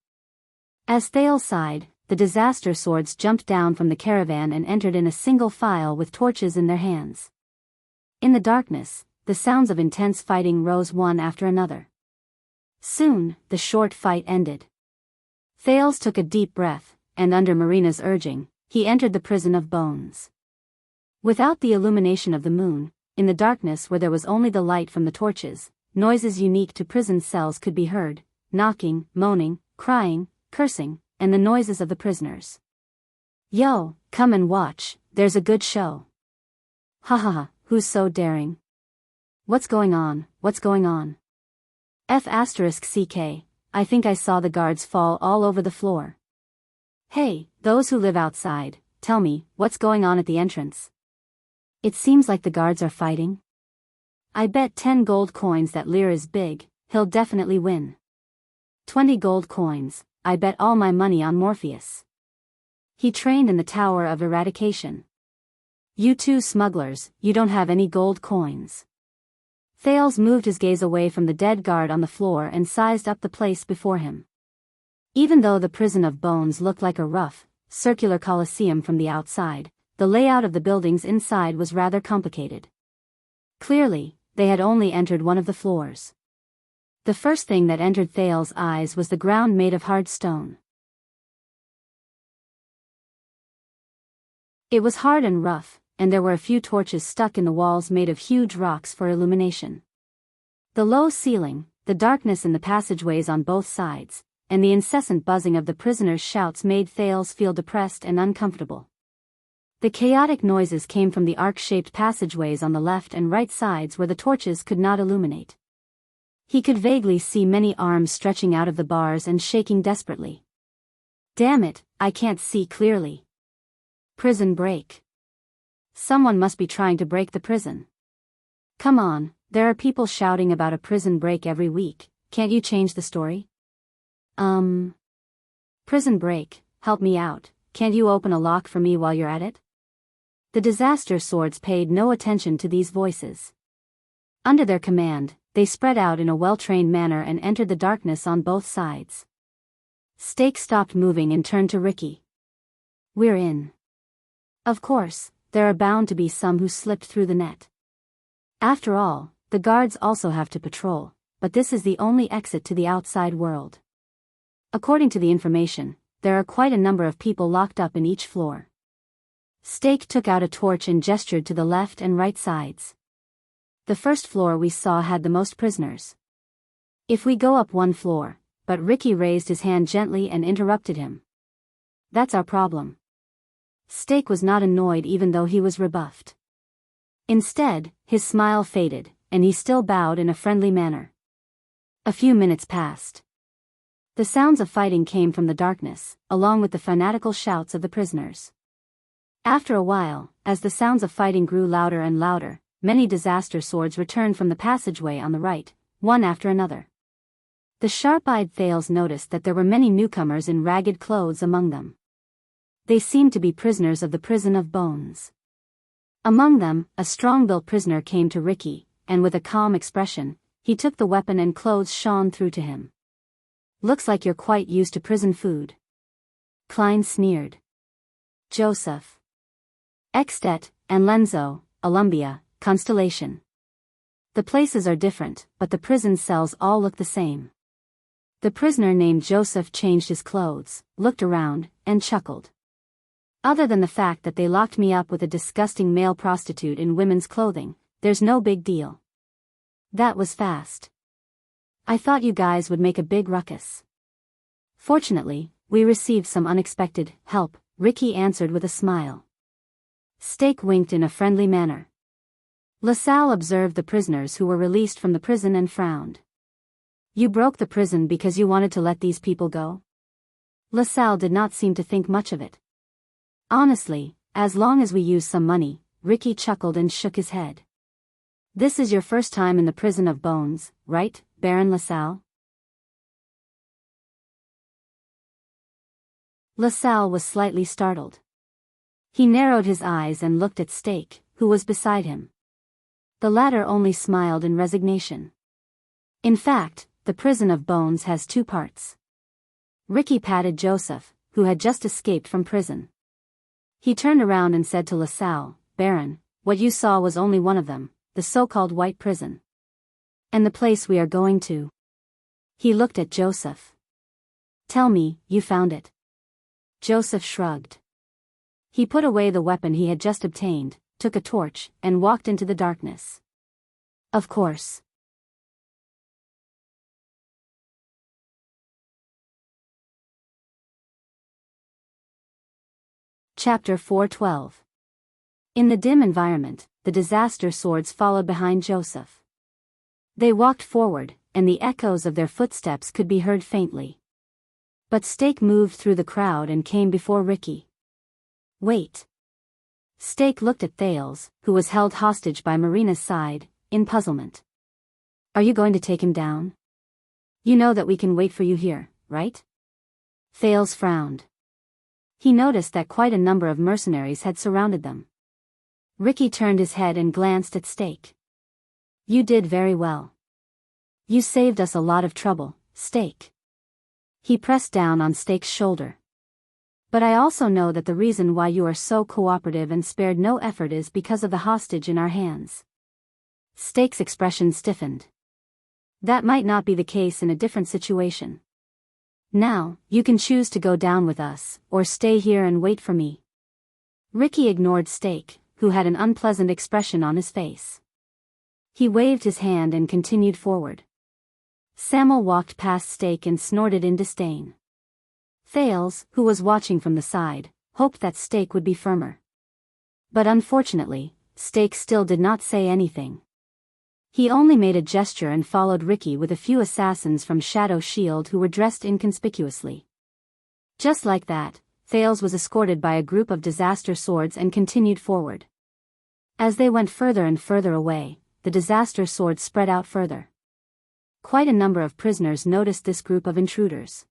As Thale sighed, the disaster swords jumped down from the caravan and entered in a single file with torches in their hands. In the darkness, the sounds of intense fighting rose one after another. Soon, the short fight ended. Thales took a deep breath, and under Marina's urging, he entered the prison of bones. Without the illumination of the moon, in the darkness where there was only the light from the torches, noises unique to prison cells could be heard: knocking, moaning, crying, cursing, and the noises of the prisoners. "Yo, come and watch, there's a good show." "Ha ha ha, who's so daring? What's going on, what's going on?" F***CK, I think I saw the guards fall all over the floor. "Hey, those who live outside, tell me, what's going on at the entrance? It seems like the guards are fighting. I bet 10 gold coins that Lear is big, he'll definitely win. 20 gold coins, I bet all my money on Morpheus. He trained in the Tower of Eradication. You two smugglers, you don't have any gold coins." Thales moved his gaze away from the dead guard on the floor and sized up the place before him. Even though the prison of bones looked like a rough, circular coliseum from the outside, the layout of the buildings inside was rather complicated. Clearly, they had only entered one of the floors. The first thing that entered Thales' eyes was the ground made of hard stone. It was hard and rough, and there were a few torches stuck in the walls made of huge rocks for illumination. The low ceiling, the darkness in the passageways on both sides, and the incessant buzzing of the prisoners' shouts made Thales feel depressed and uncomfortable. The chaotic noises came from the arc-shaped passageways on the left and right sides where the torches could not illuminate. He could vaguely see many arms stretching out of the bars and shaking desperately. "Damn it, I can't see clearly. Prison break. Someone must be trying to break the prison. Come on, there are people shouting about a prison break every week, can't you change the story? Prison break, help me out, can't you open a lock for me while you're at it?" The disaster swords paid no attention to these voices. Under their command, they spread out in a well-trained manner and entered the darkness on both sides. Steak stopped moving and turned to Ricky. "We're in. Of course, there are bound to be some who slipped through the net. After all, the guards also have to patrol, but this is the only exit to the outside world. According to the information, there are quite a number of people locked up in each floor." Steak took out a torch and gestured to the left and right sides. "The first floor we saw had the most prisoners. If we go up one floor," but Ricky raised his hand gently and interrupted him. "That's our problem." Steak was not annoyed even though he was rebuffed. Instead, his smile faded, and he still bowed in a friendly manner. A few minutes passed. The sounds of fighting came from the darkness, along with the fanatical shouts of the prisoners. After a while, as the sounds of fighting grew louder and louder, many disaster swords returned from the passageway on the right, one after another. The sharp-eyed Thales noticed that there were many newcomers in ragged clothes among them. They seemed to be prisoners of the prison of bones. Among them, a strong-built prisoner came to Ricky, and with a calm expression, he took the weapon and clothes shone through to him. "Looks like you're quite used to prison food." Klein sneered. Joseph. Extet, and Lenzo, Columbia, Constellation. The places are different, but the prison cells all look the same. The prisoner named Joseph changed his clothes, looked around, and chuckled. "Other than the fact that they locked me up with a disgusting male prostitute in women's clothing, there's no big deal." That was fast. "I thought you guys would make a big ruckus." "Fortunately, we received some unexpected help," Ricky answered with a smile. Steak winked in a friendly manner. LaSalle observed the prisoners who were released from the prison and frowned. "You broke the prison because you wanted to let these people go?" LaSalle did not seem to think much of it. "Honestly, as long as we use some money," Ricky chuckled and shook his head. "This is your first time in the prison of bones, right, Baron LaSalle?" LaSalle was slightly startled. He narrowed his eyes and looked at Steak, who was beside him. The latter only smiled in resignation. "In fact, the prison of bones has two parts." Ricky patted Joseph, who had just escaped from prison. He turned around and said to LaSalle, "Baron, what you saw was only one of them, the so-called white prison. And the place we are going to." He looked at Joseph. "Tell me, you found it." Joseph shrugged. He put away the weapon he had just obtained, took a torch, and walked into the darkness. "Of course." Chapter 412. In the dim environment, the disaster swords followed behind Joseph. They walked forward, and the echoes of their footsteps could be heard faintly. But Steak moved through the crowd and came before Ricky. "Wait." Steak looked at Thales, who was held hostage by Marina's side, in puzzlement. "Are you going to take him down? You know that we can wait for you here, right?" Thales frowned. He noticed that quite a number of mercenaries had surrounded them. Ricky turned his head and glanced at Steak. "You did very well. You saved us a lot of trouble, Steak." He pressed down on Steak's shoulder. "But I also know that the reason why you are so cooperative and spared no effort is because of the hostage in our hands." Steak's expression stiffened. "That might not be the case in a different situation. Now, you can choose to go down with us, or stay here and wait for me." Ricky ignored Steak, who had an unpleasant expression on his face. He waved his hand and continued forward. Samuel walked past Steak and snorted in disdain. Thales, who was watching from the side, hoped that Steak would be firmer. But unfortunately, Steak still did not say anything. He only made a gesture and followed Ricky with a few assassins from Shadow Shield who were dressed inconspicuously. Just like that, Thales was escorted by a group of disaster swords and continued forward. As they went further and further away, the disaster swords spread out further. Quite a number of prisoners noticed this group of intruders.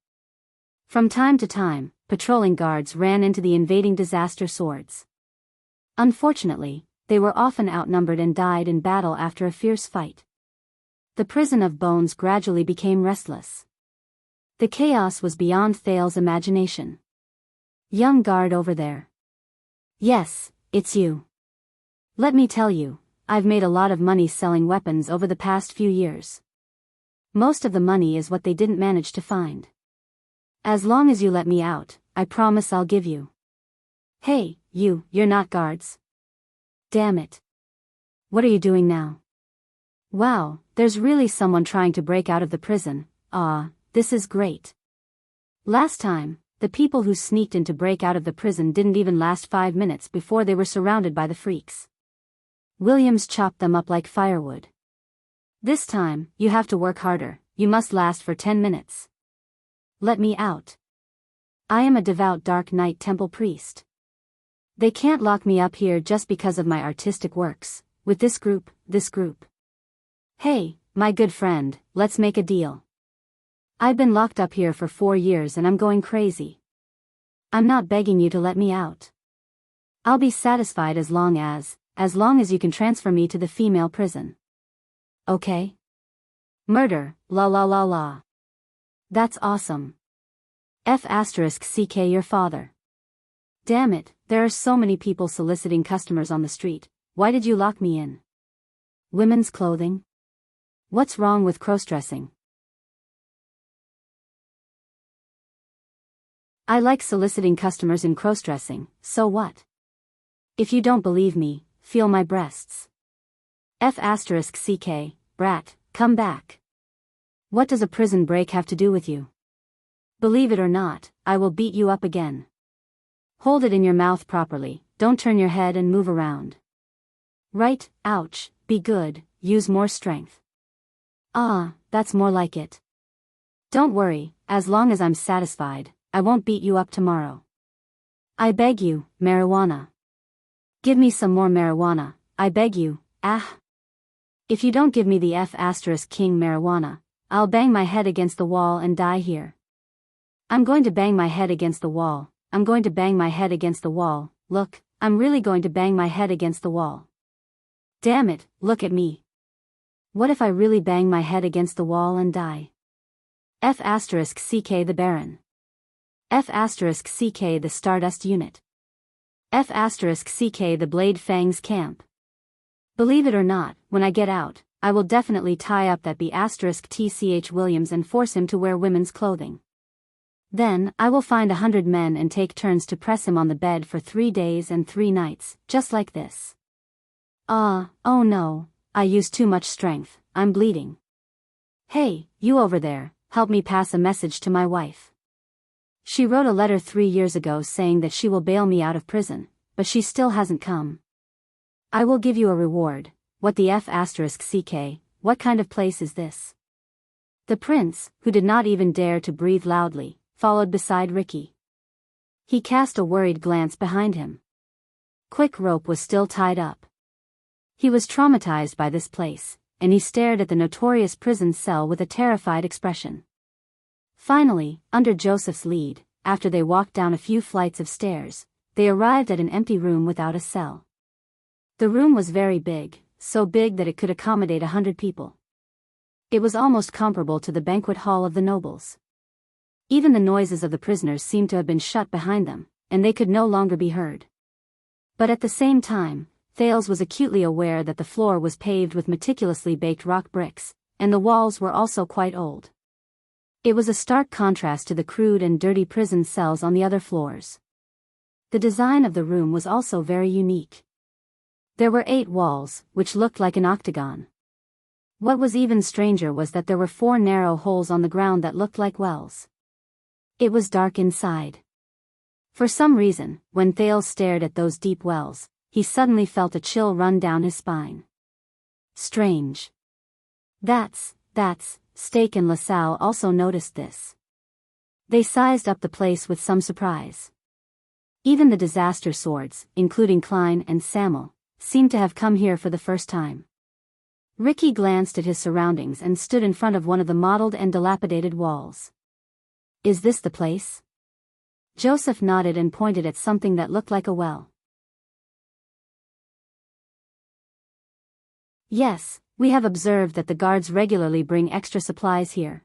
From time to time, patrolling guards ran into the invading disaster swords. Unfortunately, they were often outnumbered and died in battle after a fierce fight. The prison of bones gradually became restless. The chaos was beyond Thales' imagination. "Young guard over there." "Yes, it's you. Let me tell you, I've made a lot of money selling weapons over the past few years. Most of the money is what they didn't manage to find. As long as you let me out, I promise I'll give you." "Hey, you're not guards." "Damn it. What are you doing now?" "Wow, there's really someone trying to break out of the prison. This is great. Last time, the people who sneaked in to break out of the prison didn't even last 5 minutes before they were surrounded by the freaks. Williams chopped them up like firewood. This time, you have to work harder, you must last for 10 minutes. Let me out. I am a devout Dark Knight Temple priest. They can't lock me up here just because of my artistic works, with this group. Hey, my good friend, let's make a deal. I've been locked up here for 4 years and I'm going crazy. I'm not begging you to let me out. I'll be satisfied as long as you can transfer me to the female prison. Okay? Murder, la la la la. That's awesome. F***ck your father. Damn it, there are so many people soliciting customers on the street, why did you lock me in? Women's clothing? What's wrong with cross-dressing? I like soliciting customers in cross-dressing, so what? If you don't believe me, feel my breasts. F***ck, brat, come back. What does a prison break have to do with you? Believe it or not, I will beat you up again. Hold it in your mouth properly, don't turn your head and move around. Right, ouch, be good, use more strength. Ah, that's more like it. Don't worry, as long as I'm satisfied, I won't beat you up tomorrow. I beg you, marijuana. Give me some more marijuana, I beg you, ah. If you don't give me the F***king marijuana, I'll bang my head against the wall and die here. I'm going to bang my head against the wall, I'm going to bang my head against the wall, look, I'm really going to bang my head against the wall. Damn it, look at me. What if I really bang my head against the wall and die? F***ck the Baron. F***ck the Stardust Unit. F***ck the Blade Fangs Camp. Believe it or not, when I get out, I will definitely tie up that B***tch Williams and force him to wear women's clothing. Then, I will find 100 men and take turns to press him on the bed for 3 days and 3 nights, just like this. Oh no, I used too much strength, I'm bleeding. Hey, you over there, help me pass a message to my wife. She wrote a letter 3 years ago saying that she will bail me out of prison, but she still hasn't come. I will give you a reward. What the F***ck, what kind of place is this? The prince, who did not even dare to breathe loudly, followed beside Ricky. He cast a worried glance behind him. Quick Rope was still tied up. He was traumatized by this place, and he stared at the notorious prison cell with a terrified expression. Finally, under Joseph's lead, after they walked down a few flights of stairs, they arrived at an empty room without a cell. The room was very big, so big that it could accommodate 100 people. It was almost comparable to the banquet hall of the nobles. Even the noises of the prisoners seemed to have been shut behind them, and they could no longer be heard. But at the same time, Thales was acutely aware that the floor was paved with meticulously baked rock bricks, and the walls were also quite old. It was a stark contrast to the crude and dirty prison cells on the other floors. The design of the room was also very unique. There were 8 walls, which looked like an octagon. What was even stranger was that there were 4 narrow holes on the ground that looked like wells. It was dark inside. For some reason, when Thales stared at those deep wells, he suddenly felt a chill run down his spine. Strange. That's, Steak and LaSalle also noticed this. They sized up the place with some surprise. Even the disaster swords, including Klein and Samuel, seemed to have come here for the first time. Ricky glanced at his surroundings and stood in front of one of the mottled and dilapidated walls. Is this the place? Joseph nodded and pointed at something that looked like a well. Yes, we have observed that the guards regularly bring extra supplies here.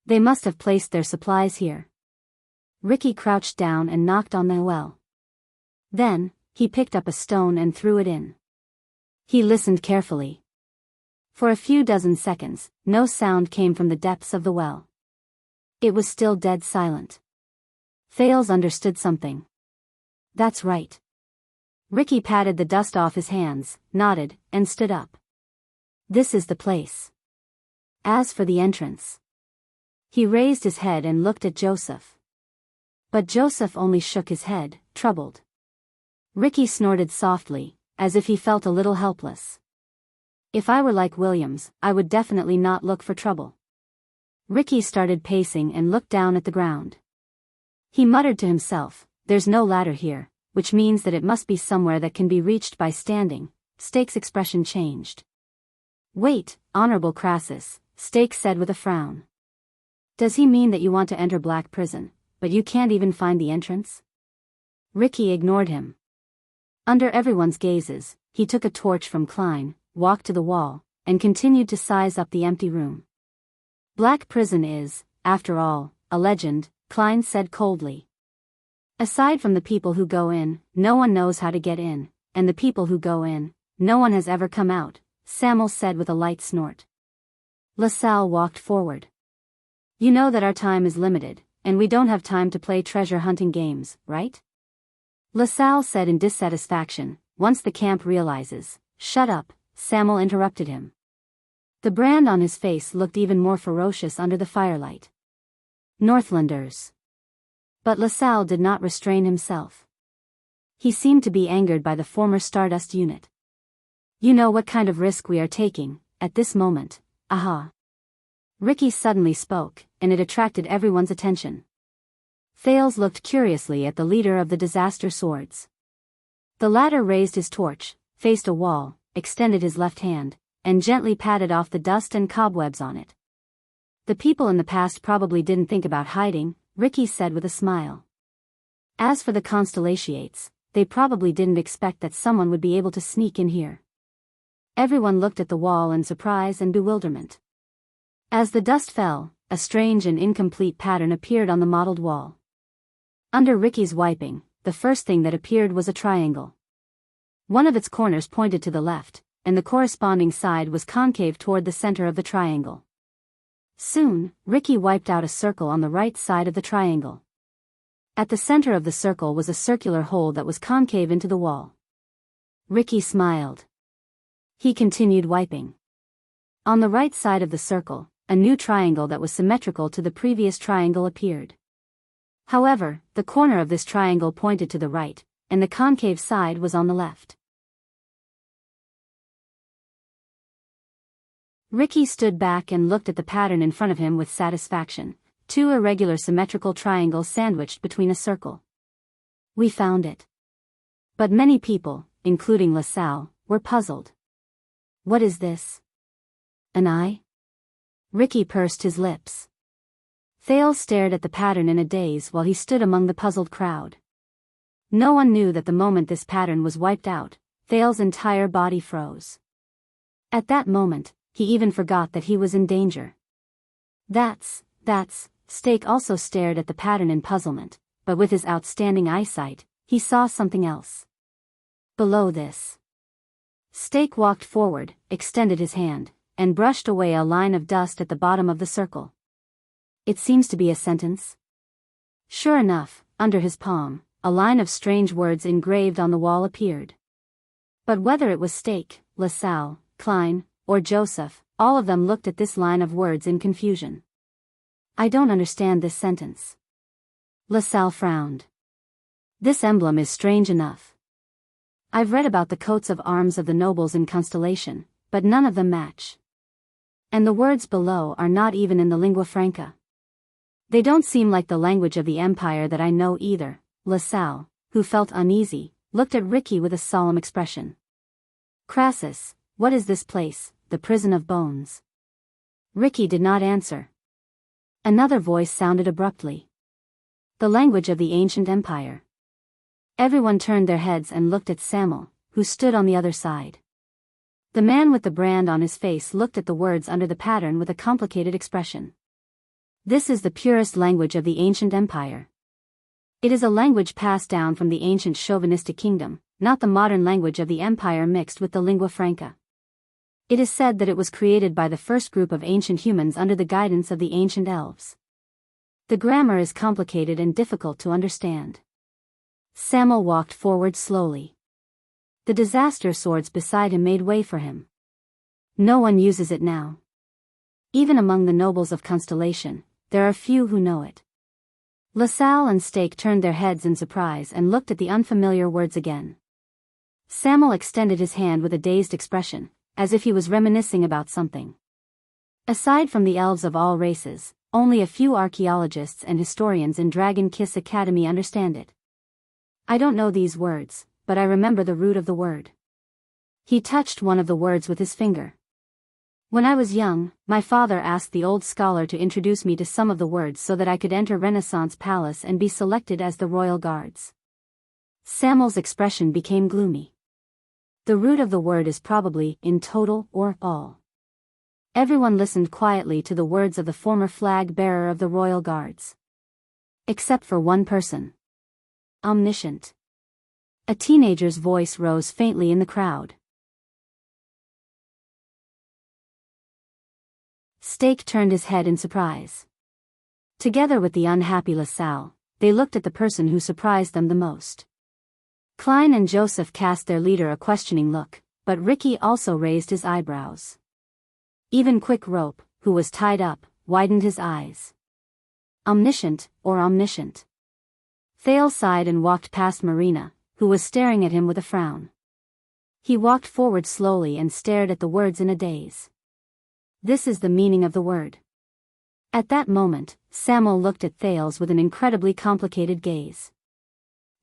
They must have placed their supplies here. Ricky crouched down and knocked on the well. Then, he picked up a stone and threw it in. He listened carefully. For a few dozen seconds, no sound came from the depths of the well. It was still dead silent. Thales understood something. That's right. Ricky patted the dust off his hands, nodded, and stood up. This is the place. As for the entrance. He raised his head and looked at Joseph. But Joseph only shook his head, troubled. Ricky snorted softly, as if he felt a little helpless. If I were like Williams, I would definitely not look for trouble. Ricky started pacing and looked down at the ground. He muttered to himself, there's no ladder here, which means that it must be somewhere that can be reached by standing. Stake's expression changed. Wait, Honorable Crassus, Stake said with a frown. Does he mean that you want to enter Black Prison, but you can't even find the entrance? Ricky ignored him. Under everyone's gazes, he took a torch from Klein, walked to the wall, and continued to size up the empty room. Black prison is, after all, a legend, Klein said coldly. Aside from the people who go in, no one knows how to get in, and the people who go in, no one has ever come out, Samuel said with a light snort. LaSalle walked forward. You know that our time is limited, and we don't have time to play treasure hunting games, right? LaSalle said in dissatisfaction. Once the camp realizes. Shut up, Samuel interrupted him. The brand on his face looked even more ferocious under the firelight. Northlanders. But LaSalle did not restrain himself. He seemed to be angered by the former Stardust unit. You know what kind of risk we are taking, at this moment, aha. Ricky suddenly spoke, and it attracted everyone's attention. Thales looked curiously at the leader of the Disaster Swords. The latter raised his torch, faced a wall, extended his left hand, and gently patted off the dust and cobwebs on it. The people in the past probably didn't think about hiding, Ricky said with a smile. As for the Constellatiates, they probably didn't expect that someone would be able to sneak in here. Everyone looked at the wall in surprise and bewilderment. As the dust fell, a strange and incomplete pattern appeared on the mottled wall. Under Ricky's wiping, the first thing that appeared was a triangle. One of its corners pointed to the left, and the corresponding side was concave toward the center of the triangle. Soon, Ricky wiped out a circle on the right side of the triangle. At the center of the circle was a circular hole that was concave into the wall. Ricky smiled. He continued wiping. On the right side of the circle, a new triangle that was symmetrical to the previous triangle appeared. However, the corner of this triangle pointed to the right, and the concave side was on the left. Ricky stood back and looked at the pattern in front of him with satisfaction, two irregular symmetrical triangles sandwiched between a circle. We found it. But many people, including LaSalle, were puzzled. What is this? An eye? Ricky pursed his lips. Thales stared at the pattern in a daze while he stood among the puzzled crowd. No one knew that the moment this pattern was wiped out, Thales' entire body froze. At that moment, he even forgot that he was in danger. That's, Stake also stared at the pattern in puzzlement, but with his outstanding eyesight, he saw something else. Below this. Stake walked forward, extended his hand, and brushed away a line of dust at the bottom of the circle. It seems to be a sentence. Sure enough, under his palm, a line of strange words engraved on the wall appeared. But whether it was Stake, LaSalle, Klein, or Joseph, all of them looked at this line of words in confusion. I don't understand this sentence. LaSalle frowned. This emblem is strange enough. I've read about the coats of arms of the nobles in Constellation, but none of them match. And the words below are not even in the lingua franca. They don't seem like the language of the empire that I know either. LaSalle, who felt uneasy, looked at Ricky with a solemn expression. Crassus, what is this place, the prison of bones? Ricky did not answer. Another voice sounded abruptly. The language of the ancient empire. Everyone turned their heads and looked at Samuel, who stood on the other side. The man with the brand on his face looked at the words under the pattern with a complicated expression. This is the purest language of the ancient empire. It is a language passed down from the ancient chauvinistic kingdom, not the modern language of the empire mixed with the lingua franca. It is said that it was created by the first group of ancient humans under the guidance of the ancient elves. The grammar is complicated and difficult to understand. Samuel walked forward slowly. The disaster swords beside him made way for him. No one uses it now. Even among the nobles of Constellation, there are few who know it. LaSalle and Stake turned their heads in surprise and looked at the unfamiliar words again. Samuel extended his hand with a dazed expression, as if he was reminiscing about something. Aside from the elves of all races, only a few archaeologists and historians in Dragon Kiss Academy understand it. I don't know these words, but I remember the root of the word. He touched one of the words with his finger. When I was young, my father asked the old scholar to introduce me to some of the words so that I could enter Renaissance Palace and be selected as the royal guards. Samuel's expression became gloomy. The root of the word is probably in total or all. Everyone listened quietly to the words of the former flag bearer of the royal guards. Except for one person. Omniscient. A teenager's voice rose faintly in the crowd. Stake turned his head in surprise. Together with the unhappy LaSalle, they looked at the person who surprised them the most. Klein and Joseph cast their leader a questioning look, but Ricky also raised his eyebrows. Even Quick Rope, who was tied up, widened his eyes. Omniscient, or omniscient? Thale sighed and walked past Marina, who was staring at him with a frown. He walked forward slowly and stared at the words in a daze. This is the meaning of the word. At that moment, Samuel looked at Thales with an incredibly complicated gaze.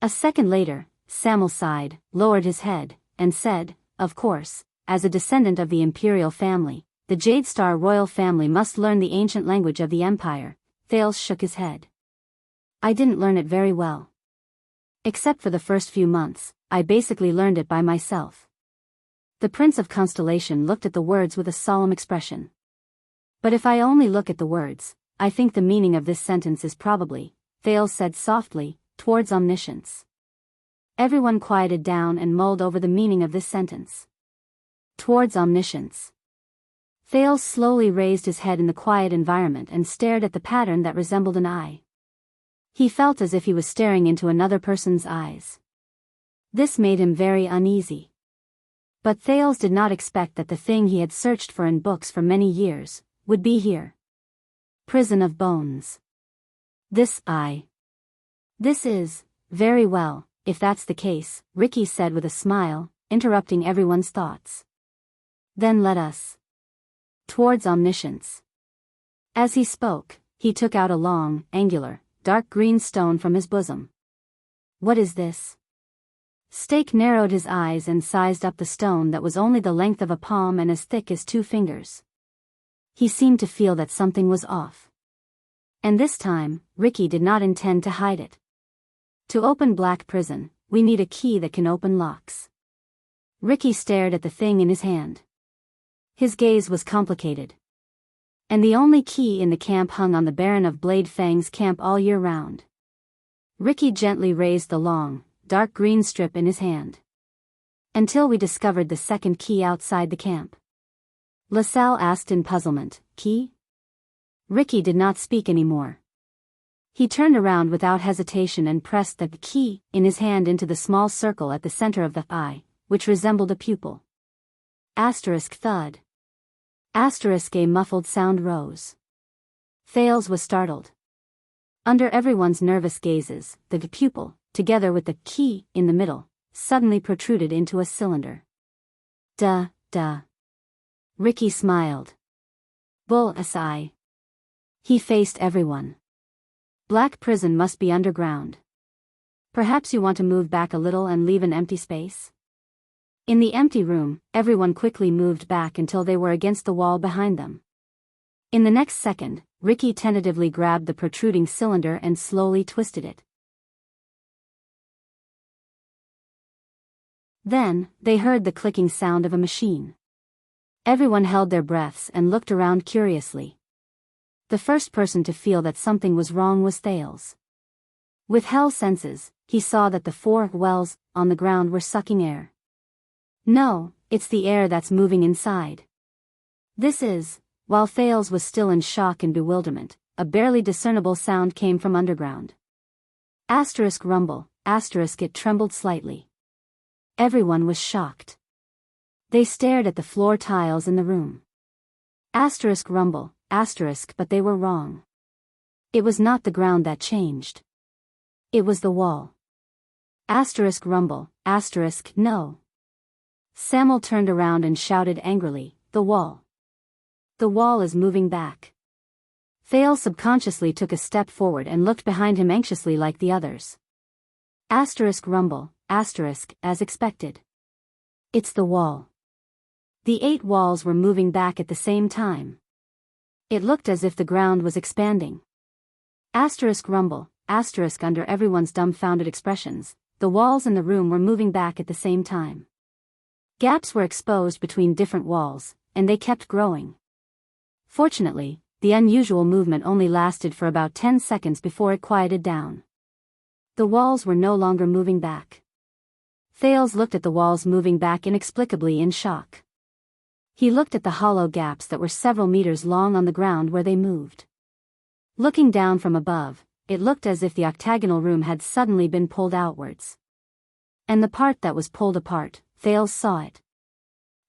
A second later, Samuel sighed, lowered his head, and said, "Of course, as a descendant of the imperial family, the Jade Star royal family must learn the ancient language of the empire." Thales shook his head. "I didn't learn it very well. Except for the first few months, I basically learned it by myself." The Prince of Constellation looked at the words with a solemn expression. "But if I only look at the words, I think the meaning of this sentence is probably," Thales said softly, "towards omniscience." Everyone quieted down and mulled over the meaning of this sentence. Towards omniscience. Thales slowly raised his head in the quiet environment and stared at the pattern that resembled an eye. He felt as if he was staring into another person's eyes. This made him very uneasy. But Thales did not expect that the thing he had searched for in books for many years would be here. Prison of bones. This eye. This is, very well, if that's the case, Ricky said with a smile, interrupting everyone's thoughts. Then let us. Towards omniscience. As he spoke, he took out a long, angular, dark green stone from his bosom. What is this? Stake narrowed his eyes and sized up the stone that was only the length of a palm and as thick as 2 fingers. He seemed to feel that something was off. And this time, Ricky did not intend to hide it. To open Black Prison, we need a key that can open locks. Ricky stared at the thing in his hand. His gaze was complicated. And the only key in the camp hung on the Baron of Blade Fang's camp all year round. Ricky gently raised the long, dark green strip in his hand. Until we discovered the second key outside the camp. LaSalle asked in puzzlement, "Key?" Ricky did not speak anymore. He turned around without hesitation and pressed the key in his hand into the small circle at the center of the eye, which resembled a pupil. Asterisk thud. Asterisk a muffled sound rose. Thales was startled. Under everyone's nervous gazes, the pupil, together with the key in the middle, suddenly protruded into a cylinder. Duh. Ricky smiled. Bull-eye. He faced everyone. Black Prison must be underground. Perhaps you want to move back a little and leave an empty space? In the empty room, everyone quickly moved back until they were against the wall behind them. In the next second, Ricky tentatively grabbed the protruding cylinder and slowly twisted it. Then, they heard the clicking sound of a machine. Everyone held their breaths and looked around curiously. The first person to feel that something was wrong was Thales. With hell senses, he saw that the 4 wells on the ground were sucking air. No, it's the air that's moving inside. This is, while Thales was still in shock and bewilderment, a barely discernible sound came from underground. Asterisk rumble, asterisk it trembled slightly. Everyone was shocked. They stared at the floor tiles in the room. Asterisk rumble, asterisk but they were wrong. It was not the ground that changed. It was the wall. Asterisk rumble, asterisk no. Samuel turned around and shouted angrily, "The wall. The wall is moving back." Thales subconsciously took a step forward and looked behind him anxiously like the others. Asterisk rumble, asterisk, as expected. It's the wall. The 8 walls were moving back at the same time. It looked as if the ground was expanding. Asterisk rumble, asterisk under everyone's dumbfounded expressions, the walls in the room were moving back at the same time. Gaps were exposed between different walls, and they kept growing. Fortunately, the unusual movement only lasted for about 10 seconds before it quieted down. The walls were no longer moving back. Thales looked at the walls moving back inexplicably in shock. He looked at the hollow gaps that were several meters long on the ground where they moved. Looking down from above, it looked as if the octagonal room had suddenly been pulled outwards. And the part that was pulled apart, Thales saw it.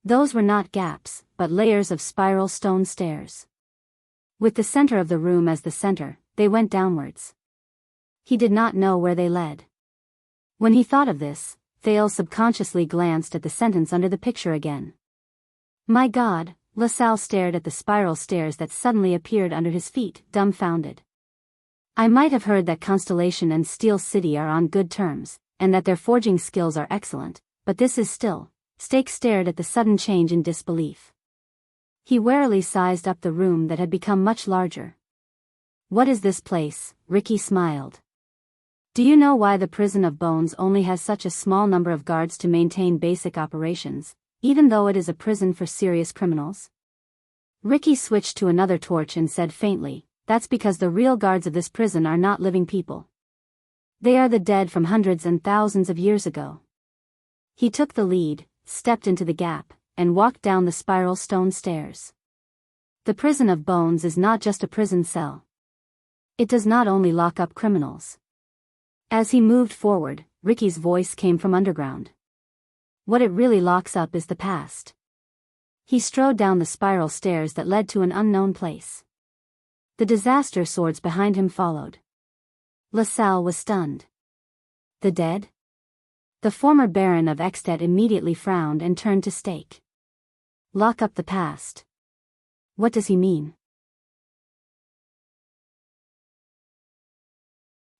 Those were not gaps, but layers of spiral stone stairs. With the center of the room as the center, they went downwards. He did not know where they led. When he thought of this, Thales subconsciously glanced at the sentence under the picture again. My God, LaSalle stared at the spiral stairs that suddenly appeared under his feet, dumbfounded. I might have heard that Constellation and Steel City are on good terms, and that their forging skills are excellent, but this is still. Stake stared at the sudden change in disbelief. He warily sized up the room that had become much larger. What is this place? Ricky smiled. Do you know why the prison of bones only has such a small number of guards to maintain basic operations, even though it is a prison for serious criminals? Ricky switched to another torch and said faintly, that's because the real guards of this prison are not living people. They are the dead from hundreds and thousands of years ago. He took the lead, stepped into the gap, and walked down the spiral stone stairs. The prison of bones is not just a prison cell. It does not only lock up criminals. As he moved forward, Ricky's voice came from underground. What it really locks up is the past. He strode down the spiral stairs that led to an unknown place. The disaster swords behind him followed. LaSalle was stunned. The dead? The former Baron of Extet immediately frowned and turned to Stake. Lock up the past. What does he mean?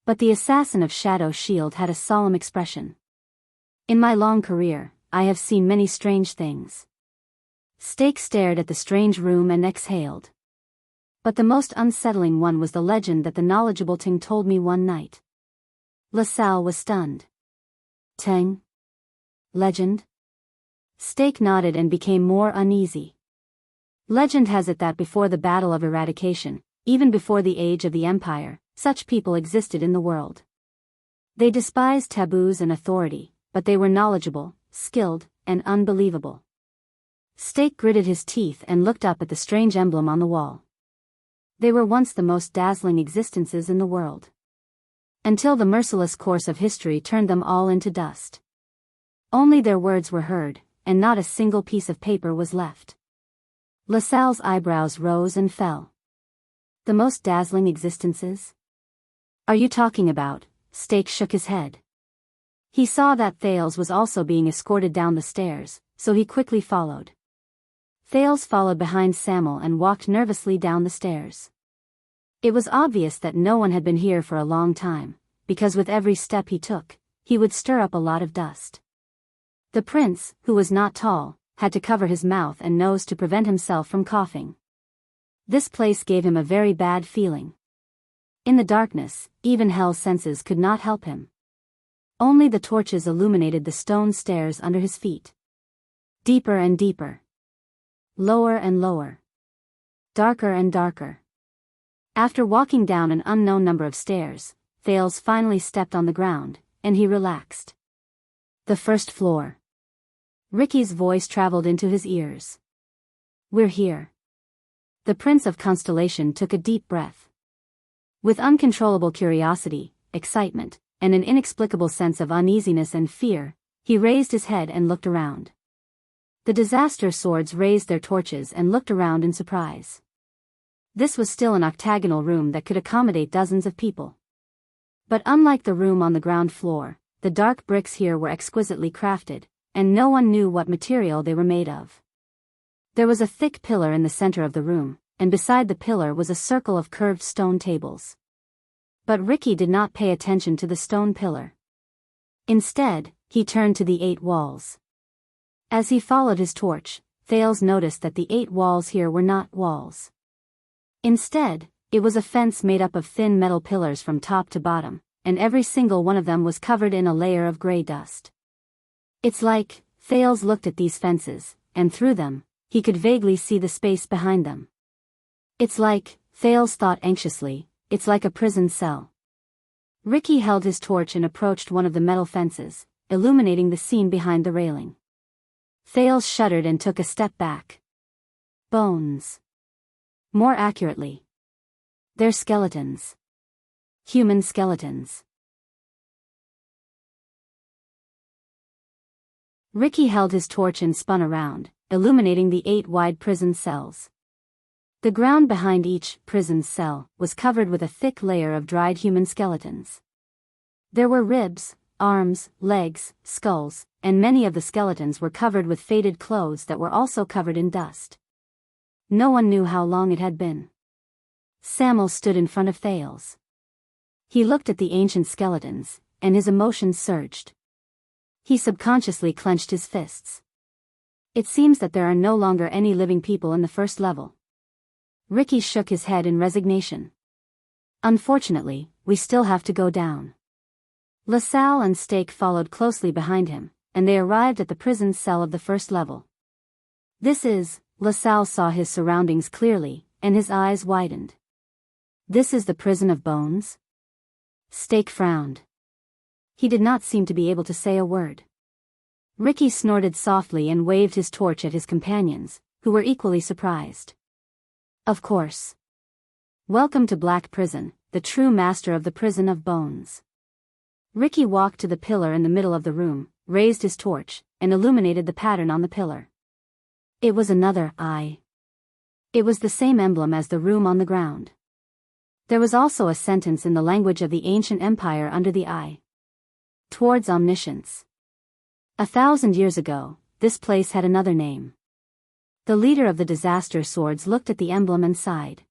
But the assassin of Shadow Shield had a solemn expression. In my long career, I have seen many strange things. Stake stared at the strange room and exhaled. But the most unsettling one was the legend that the knowledgeable Ting told me one night. LaSalle was stunned. Ting? Legend? Stake nodded and became more uneasy. Legend has it that before the Battle of Eradication, even before the age of the Empire, such people existed in the world. They despised taboos and authority, but they were knowledgeable, skilled, and unbelievable. Stake gritted his teeth and looked up at the strange emblem on the wall. They were once the most dazzling existences in the world. Until the merciless course of history turned them all into dust. Only their words were heard, and not a single piece of paper was left. LaSalle's eyebrows rose and fell. The most dazzling existences? Are you talking about? Stake shook his head. He saw that Thales was also being escorted down the stairs, so he quickly followed. Thales followed behind Samuel and walked nervously down the stairs. It was obvious that no one had been here for a long time, because with every step he took, he would stir up a lot of dust. The prince, who was not tall, had to cover his mouth and nose to prevent himself from coughing. This place gave him a very bad feeling. In the darkness, even hell's senses could not help him. Only the torches illuminated the stone stairs under his feet. Deeper and deeper. Lower and lower. Darker and darker. After walking down an unknown number of stairs, Thales finally stepped on the ground, and he relaxed. The first floor. Ricky's voice traveled into his ears. We're here. The Prince of Constellation took a deep breath. With uncontrollable curiosity, excitement, and an inexplicable sense of uneasiness and fear, he raised his head and looked around. The disaster swords raised their torches and looked around in surprise. This was still an octagonal room that could accommodate dozens of people. But unlike the room on the ground floor, the dark bricks here were exquisitely crafted, and no one knew what material they were made of. There was a thick pillar in the center of the room, and beside the pillar was a circle of curved stone tables. But Ricky did not pay attention to the stone pillar. Instead, he turned to the 8 walls. As he followed his torch, Thales noticed that the 8 walls here were not walls. Instead, it was a fence made up of thin metal pillars from top to bottom, and every single one of them was covered in a layer of gray dust. It's like, Thales looked at these fences, and through them, he could vaguely see the space behind them. It's like, Thales thought anxiously, it's like a prison cell. Ricky held his torch and approached one of the metal fences, illuminating the scene behind the railing. Thales shuddered and took a step back. Bones. More accurately, they're skeletons. Human skeletons. Ricky held his torch and spun around, illuminating the 8 wide prison cells. The ground behind each prison cell was covered with a thick layer of dried human skeletons. There were ribs, arms, legs, skulls, and many of the skeletons were covered with faded clothes that were also covered in dust. No one knew how long it had been. Samuel stood in front of Thales. He looked at the ancient skeletons, and his emotions surged. He subconsciously clenched his fists. It seems that there are no longer any living people in the first level. Ricky shook his head in resignation. Unfortunately, we still have to go down. LaSalle and Stake followed closely behind him, and they arrived at the prison cell of the first level. LaSalle saw his surroundings clearly, and his eyes widened. This is the prison of bones? Stake frowned. He did not seem to be able to say a word. Ricky snorted softly and waved his torch at his companions, who were equally surprised. Of course. Welcome to Black Prison, the true master of the prison of bones. Ricky walked to the pillar in the middle of the room, raised his torch, and illuminated the pattern on the pillar. It was another eye. It was the same emblem as the room on the ground. There was also a sentence in the language of the ancient empire under the eye. Towards omniscience. 1,000 years ago, this place had another name. The leader of the disaster swords looked at the emblem and sighed.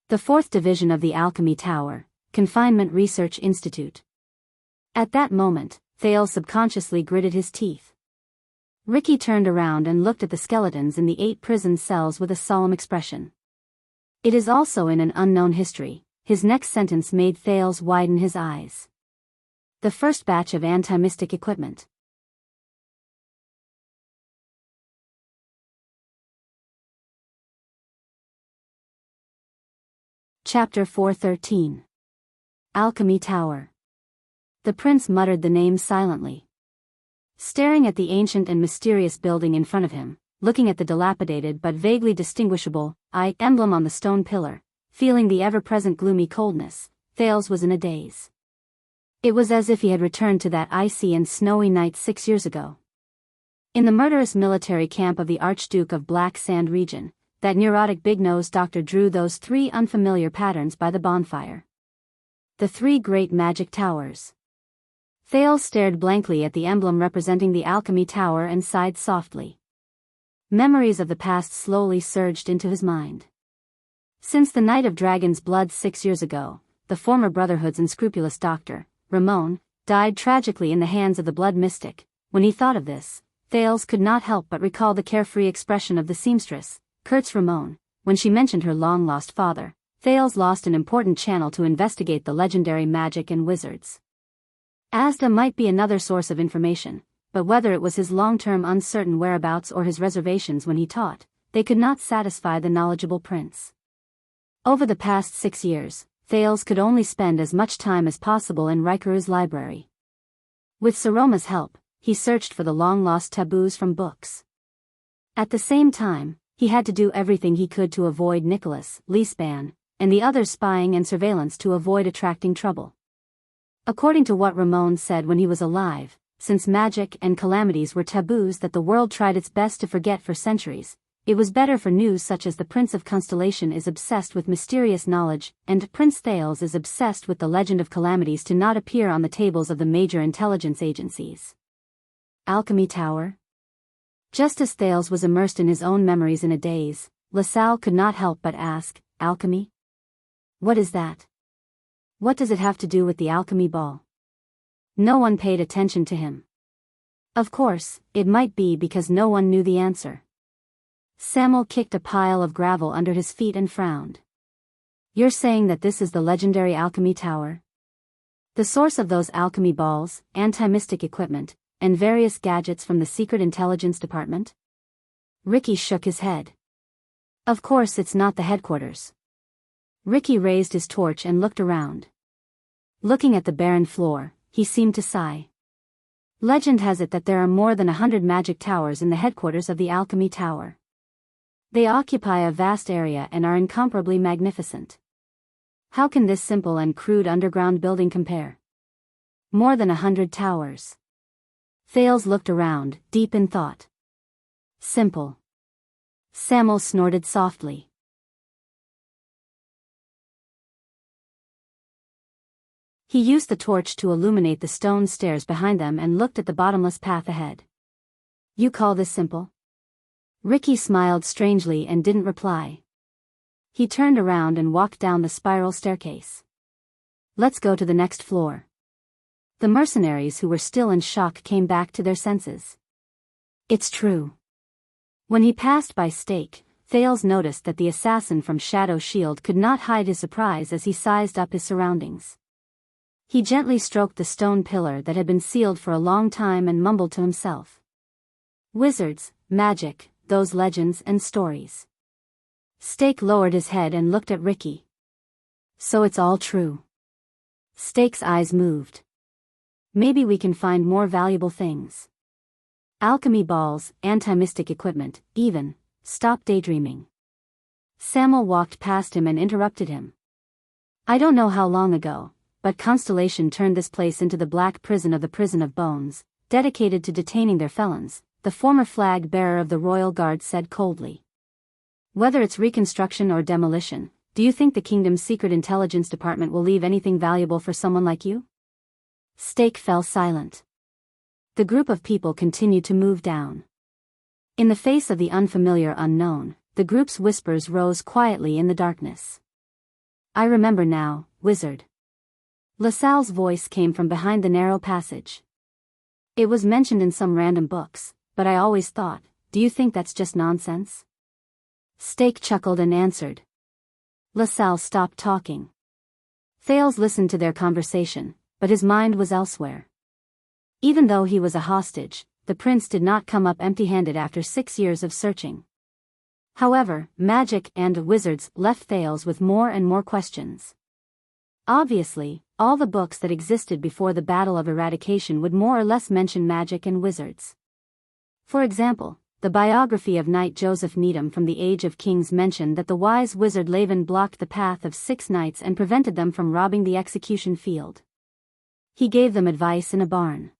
The 4th Division of the Alchemy Tower, Confinement Research Institute. At that moment, Thales subconsciously gritted his teeth. Ricky turned around and looked at the skeletons in the 8 prison cells with a solemn expression. It is also in an unknown history. His next sentence made Thales widen his eyes. The first batch of anti-mystic equipment. Chapter 413. Alchemy Tower. The prince muttered the name silently. Staring at the ancient and mysterious building in front of him, looking at the dilapidated but vaguely distinguishable eye emblem on the stone pillar, feeling the ever-present gloomy coldness, Thales was in a daze. It was as if he had returned to that icy and snowy night 6 years ago. In the murderous military camp of the Archduke of Black Sand region, that neurotic big-nosed doctor drew those 3 unfamiliar patterns by the bonfire. The 3 great magic towers. Thales stared blankly at the emblem representing the alchemy tower and sighed softly. Memories of the past slowly surged into his mind. Since the night of Dragon's Blood 6 years ago, the former Brotherhood's unscrupulous doctor, Ramon, died tragically in the hands of the blood mystic. When he thought of this, Thales could not help but recall the carefree expression of the seamstress, Kurtz Ramon, when she mentioned her long-lost father. Thales lost an important channel to investigate the legendary magic and wizards. Asda might be another source of information, but whether it was his long-term uncertain whereabouts or his reservations when he taught, they could not satisfy the knowledgeable prince. Over the past 6 years, Thales could only spend as much time as possible in Rikuru's library. With Saroma's help, he searched for the long-lost taboos from books. At the same time, he had to do everything he could to avoid Nicholas, Leespan, and the others spying and surveillance to avoid attracting trouble. According to what Ramon said when he was alive, since magic and calamities were taboos that the world tried its best to forget for centuries, it was better for news such as the Prince of Constellation is obsessed with mysterious knowledge, and Prince Thales is obsessed with the legend of calamities to not appear on the tables of the major intelligence agencies. Alchemy Tower? Just as Thales was immersed in his own memories in a daze, LaSalle could not help but ask, alchemy? What is that? What does it have to do with the alchemy ball? No one paid attention to him. Of course, it might be because no one knew the answer. Samuel kicked a pile of gravel under his feet and frowned. You're saying that this is the legendary alchemy tower? The source of those alchemy balls, anti-mystic equipment, and various gadgets from the Secret Intelligence Department? Ricky shook his head. Of course it's not the headquarters. Ricky raised his torch and looked around. Looking at the barren floor, he seemed to sigh. Legend has it that there are more than 100 magic towers in the headquarters of the alchemy tower. They occupy a vast area and are incomparably magnificent. How can this simple and crude underground building compare? More than 100 towers. Thales looked around, deep in thought. Simple. Samuel snorted softly. He used the torch to illuminate the stone stairs behind them and looked at the bottomless path ahead. You call this simple? Ricky smiled strangely and didn't reply. He turned around and walked down the spiral staircase. Let's go to the next floor. The mercenaries who were still in shock came back to their senses. It's true. When he passed by Stake, Thales noticed that the assassin from Shadow Shield could not hide his surprise as he sized up his surroundings. He gently stroked the stone pillar that had been sealed for a long time and mumbled to himself. Wizards, magic, those legends and stories. Stake lowered his head and looked at Ricky. So it's all true. Stake's eyes moved. Maybe we can find more valuable things. Alchemy balls, anti-mystic equipment, even. Stop daydreaming. Samuel walked past him and interrupted him. I don't know how long ago, but Constellation turned this place into the Black Prison of the Prison of Bones, dedicated to detaining their felons, the former flag bearer of the Royal Guard said coldly. Whether it's reconstruction or demolition, do you think the kingdom's secret intelligence department will leave anything valuable for someone like you? Stake fell silent. The group of people continued to move down. In the face of the unfamiliar unknown, the group's whispers rose quietly in the darkness. I remember now, wizard. LaSalle's voice came from behind the narrow passage. It was mentioned in some random books, but I always thought, do you think that's just nonsense? Stake chuckled and answered. LaSalle stopped talking. Thales listened to their conversation, but his mind was elsewhere. Even though he was a hostage, the prince did not come up empty-handed after 6 years of searching. However, magic and wizards left Thales with more and more questions. Obviously, all the books that existed before the Battle of Eradication would more or less mention magic and wizards. For example, the biography of Knight Joseph Needham from the Age of Kings mentioned that the wise wizard Laven blocked the path of 6 knights and prevented them from robbing the execution field. He gave them advice in a barn.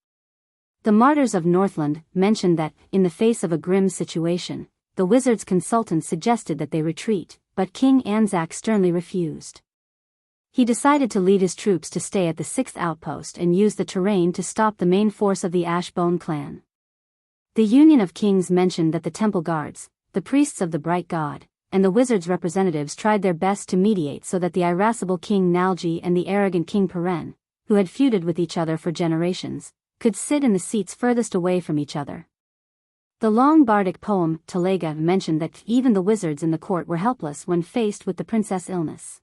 The Martyrs of Northland mentioned that, in the face of a grim situation, the wizard's consultant suggested that they retreat, but King Anzac sternly refused. He decided to lead his troops to stay at the 6th outpost and use the terrain to stop the main force of the Ashbone clan. The Union of Kings mentioned that the temple guards, the priests of the bright god, and the wizard's representatives tried their best to mediate so that the irascible King Nalji and the arrogant King Peren, who had feuded with each other for generations, could sit in the seats furthest away from each other. The long bardic poem, Talega, mentioned that even the wizards in the court were helpless when faced with the princess' illness.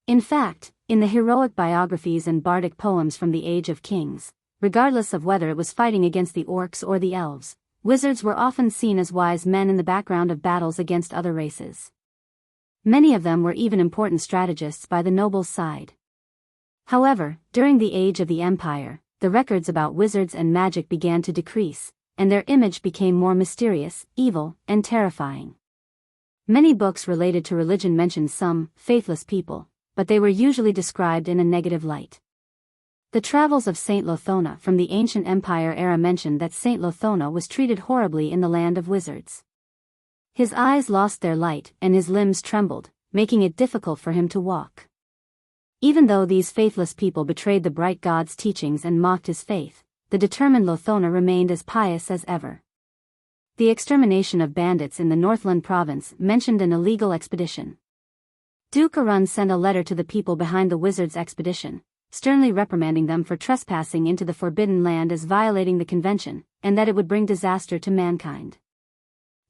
In fact, in the heroic biographies and bardic poems from the Age of Kings, regardless of whether it was fighting against the orcs or the elves, wizards were often seen as wise men in the background of battles against other races. Many of them were even important strategists by the nobles' side. However, during the Age of the Empire, the records about wizards and magic began to decrease, and their image became more mysterious, evil, and terrifying. Many books related to religion mentioned some faithless people, but they were usually described in a negative light. The Travels of Saint Lothona from the Ancient Empire era mentioned that Saint Lothona was treated horribly in the land of wizards. His eyes lost their light and his limbs trembled, making it difficult for him to walk. Even though these faithless people betrayed the bright god's teachings and mocked his faith, the determined Lothona remained as pious as ever. The extermination of bandits in the Northland province mentioned an illegal expedition. Duke Arun sent a letter to the people behind the wizards' expedition, sternly reprimanding them for trespassing into the Forbidden Land as violating the convention, and that it would bring disaster to mankind.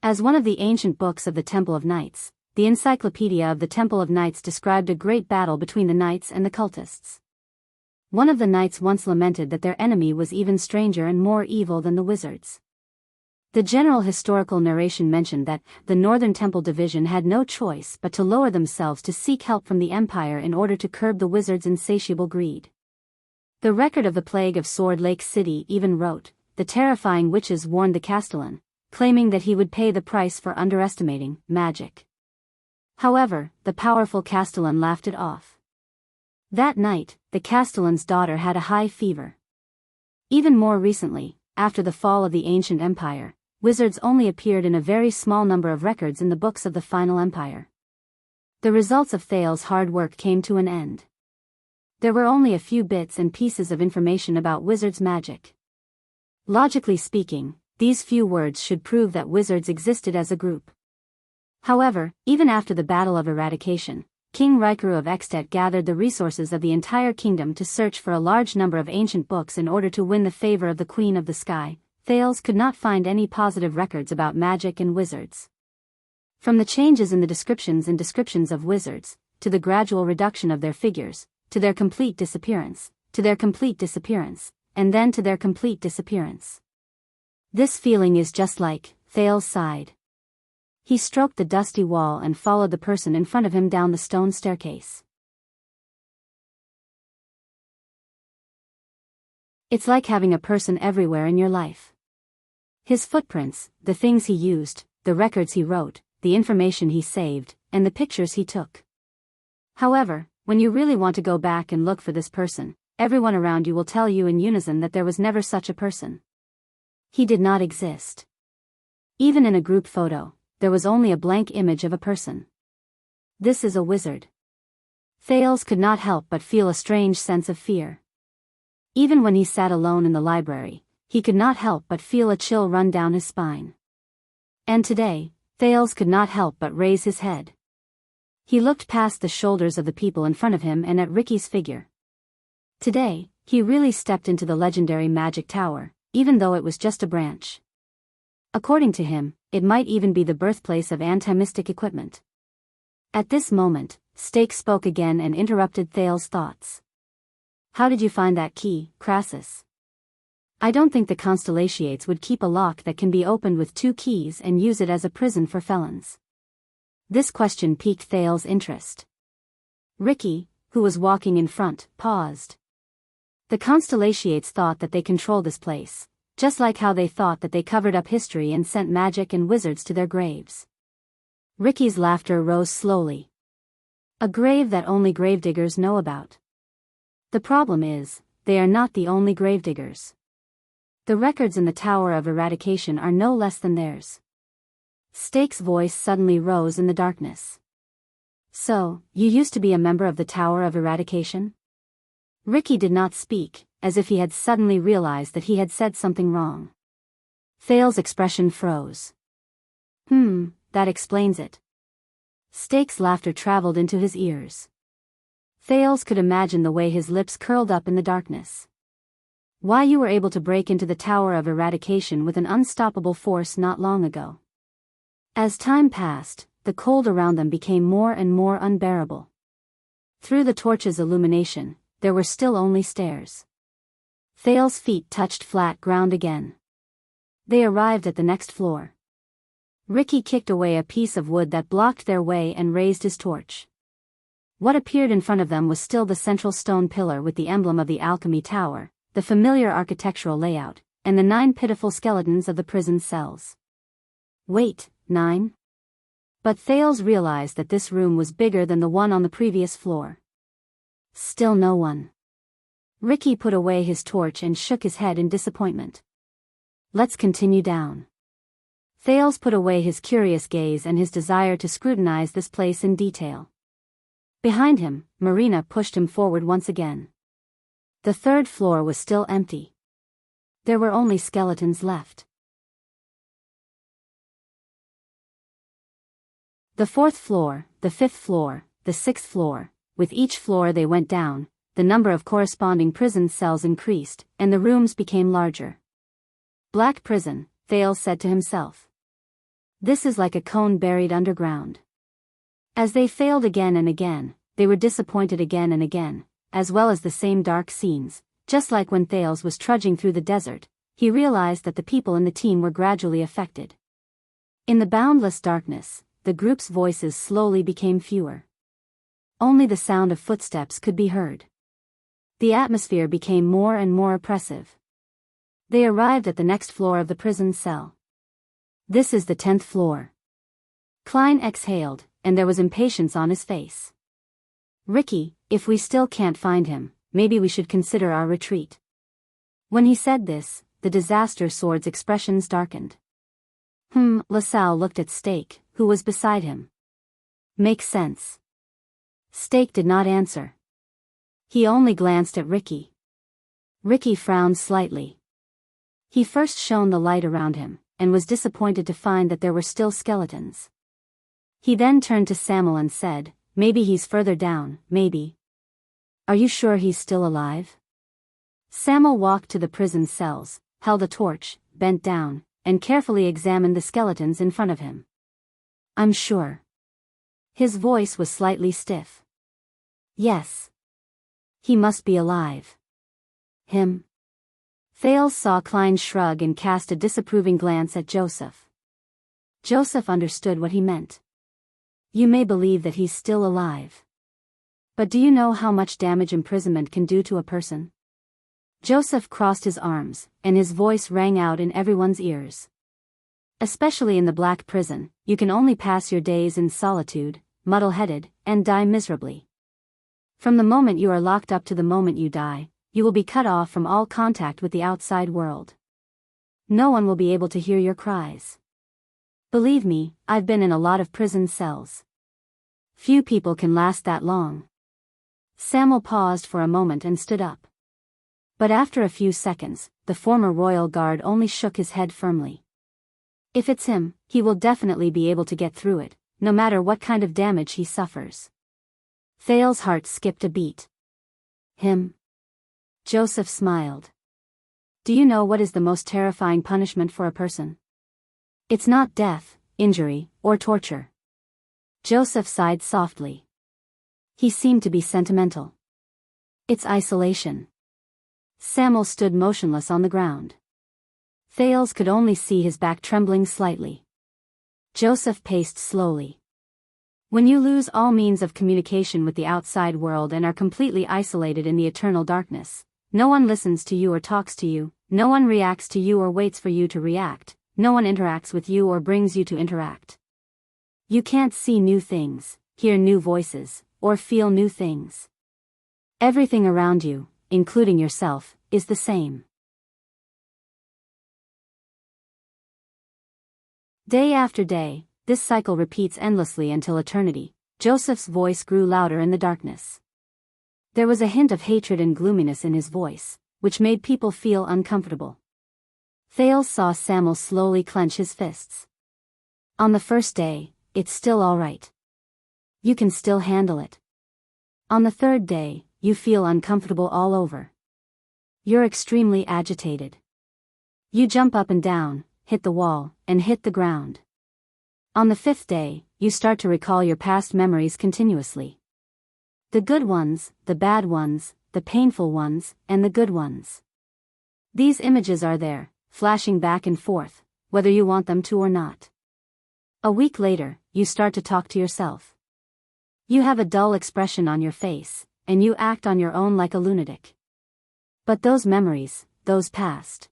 As one of the ancient books of the Temple of Knights, the Encyclopedia of the Temple of Knights described a great battle between the knights and the cultists. One of the knights once lamented that their enemy was even stranger and more evil than the wizards. The general historical narration mentioned that the Northern Temple Division had no choice but to lower themselves to seek help from the Empire in order to curb the wizards' insatiable greed. The record of the Plague of Sword Lake City even wrote, "The terrifying witches warned the Castellan," claiming that he would pay the price for underestimating magic. However, the powerful Castellan laughed it off. That night, the Castellan's daughter had a high fever. Even more recently, after the fall of the ancient empire, wizards only appeared in a very small number of records in the books of the final empire. The results of Thales's hard work came to an end. There were only a few bits and pieces of information about wizards' magic. Logically speaking, these few words should prove that wizards existed as a group. However, even after the Battle of Eradication, King Rikuru of Extet gathered the resources of the entire kingdom to search for a large number of ancient books in order to win the favor of the Queen of the Sky. Thales could not find any positive records about magic and wizards. From the changes in the descriptions of wizards, to the gradual reduction of their figures, to their complete disappearance, and then to their complete disappearance. This feeling is just like, Thales sighed. He stroked the dusty wall and followed the person in front of him down the stone staircase. It's like having a person everywhere in your life. His footprints, the things he used, the records he wrote, the information he saved, and the pictures he took. However, when you really want to go back and look for this person, everyone around you will tell you in unison that there was never such a person. He did not exist. Even in a group photo, there was only a blank image of a person. This is a wizard. Thales could not help but feel a strange sense of fear. Even when he sat alone in the library, he could not help but feel a chill run down his spine. And today, Thales could not help but raise his head. He looked past the shoulders of the people in front of him and at Ricky's figure. Today, he really stepped into the legendary magic tower, even though it was just a branch. According to him, it might even be the birthplace of anti-mystic equipment. At this moment, Stakes spoke again and interrupted Thales' thoughts. How did you find that key, Crassus? I don't think the Constellations would keep a lock that can be opened with 2 keys and use it as a prison for felons. This question piqued Thales' interest. Ricky, who was walking in front, paused. The Constellations thought that they controlled this place, just like how they thought that they covered up history and sent magic and wizards to their graves. Ricky's laughter rose slowly. A grave that only gravediggers know about. The problem is, they are not the only gravediggers. The records in the Tower of Eradication are no less than theirs. Stakes' voice suddenly rose in the darkness. So, you used to be a member of the Tower of Eradication? Ricky did not speak, as if he had suddenly realized that he had said something wrong. Thales' expression froze. That explains it. Stakes' laughter traveled into his ears. Thales could imagine the way his lips curled up in the darkness. Why you were able to break into the Tower of Eradication with an unstoppable force not long ago. As time passed, the cold around them became more and more unbearable. Through the torch's illumination, there were still only stairs. Thales' feet touched flat ground again. They arrived at the next floor. Ricky kicked away a piece of wood that blocked their way and raised his torch. What appeared in front of them was still the central stone pillar with the emblem of the Alchemy Tower, the familiar architectural layout, and the 9 pitiful skeletons of the prison cells. Wait, 9? But Thales realized that this room was bigger than the one on the previous floor. Still no one. Ricky put away his torch and shook his head in disappointment. Let's continue down. Thales put away his curious gaze and his desire to scrutinize this place in detail. Behind him, Marina pushed him forward once again. The 3rd floor was still empty. There were only skeletons left. The 4th floor, the 5th floor, the 6th floor, with each floor they went down, the number of corresponding prison cells increased, and the rooms became larger. Black prison, Thales said to himself. This is like a cone buried underground. As they failed again and again, they were disappointed again and again, as well as the same dark scenes. Just like when Thales was trudging through the desert, he realized that the people in the team were gradually affected. In the boundless darkness, the group's voices slowly became fewer. Only the sound of footsteps could be heard. The atmosphere became more and more oppressive. They arrived at the next floor of the prison cell. This is the 10th floor. Klein exhaled, and there was impatience on his face. Ricky, if we still can't find him, maybe we should consider our retreat. When he said this, the disaster sword's expressions darkened. LaSalle looked at Stake, who was beside him. Makes sense. Stake did not answer. He only glanced at Ricky. Ricky frowned slightly. He first shone the light around him, and was disappointed to find that there were still skeletons. He then turned to Samuel and said, maybe he's further down, maybe. Are you sure he's still alive? Samuel walked to the prison cells, held a torch, bent down, and carefully examined the skeletons in front of him. I'm sure. His voice was slightly stiff. Yes. He must be alive. Him? Thales saw Klein shrug and cast a disapproving glance at Joseph. Joseph understood what he meant. You may believe that he's still alive. But do you know how much damage imprisonment can do to a person? Joseph crossed his arms, and his voice rang out in everyone's ears. Especially in the black prison, you can only pass your days in solitude, muddle-headed, and die miserably. From the moment you are locked up to the moment you die, you will be cut off from all contact with the outside world. No one will be able to hear your cries. Believe me, I've been in a lot of prison cells. Few people can last that long. Samuel paused for a moment and stood up. But after a few seconds, the former royal guard only shook his head firmly. If it's him, he will definitely be able to get through it, no matter what kind of damage he suffers. Thales' heart skipped a beat. Him? Joseph smiled. Do you know what is the most terrifying punishment for a person? It's not death, injury, or torture. Joseph sighed softly. He seemed to be sentimental. It's isolation. Samuel stood motionless on the ground. Thales could only see his back trembling slightly. Joseph paced slowly. When you lose all means of communication with the outside world and are completely isolated in the eternal darkness, no one listens to you or talks to you, no one reacts to you or waits for you to react, no one interacts with you or brings you to interact. You can't see new things, hear new voices, or feel new things. Everything around you, including yourself, is the same. Day after day, this cycle repeats endlessly until eternity. Joseph's voice grew louder in the darkness. There was a hint of hatred and gloominess in his voice, which made people feel uncomfortable. Thales saw Samuel slowly clench his fists. On the first day, it's still all right. You can still handle it. On the third day, you feel uncomfortable all over. You're extremely agitated. You jump up and down, hit the wall, and hit the ground. On the fifth day, you start to recall your past memories continuously. The good ones, the bad ones, the painful ones, and the good ones. These images are there, flashing back and forth, whether you want them to or not. A week later, you start to talk to yourself. You have a dull expression on your face, and you act on your own like a lunatic. But those memories, those past,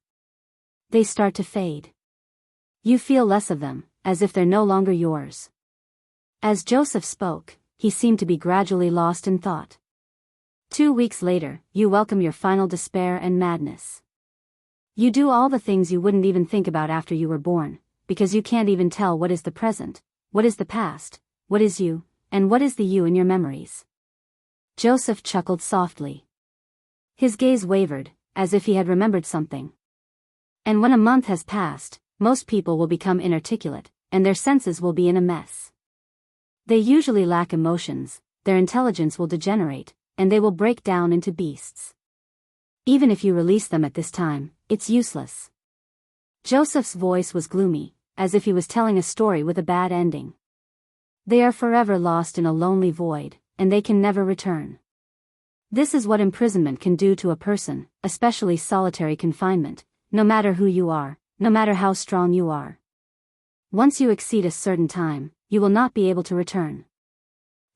they start to fade. You feel less of them, as if they're no longer yours. As Joseph spoke, he seemed to be gradually lost in thought. 2 weeks later, you welcome your final despair and madness. You do all the things you wouldn't even think about after you were born, because you can't even tell what is the present, what is the past, what is you, and what is the you in your memories. Joseph chuckled softly. His gaze wavered, as if he had remembered something. And when a month has passed, most people will become inarticulate, and their senses will be in a mess. They usually lack emotions, their intelligence will degenerate, and they will break down into beasts. Even if you release them at this time, it's useless. Joseph's voice was gloomy, as if he was telling a story with a bad ending. They are forever lost in a lonely void, and they can never return. This is what imprisonment can do to a person, especially solitary confinement, no matter who you are, no matter how strong you are. Once you exceed a certain time, you will not be able to return.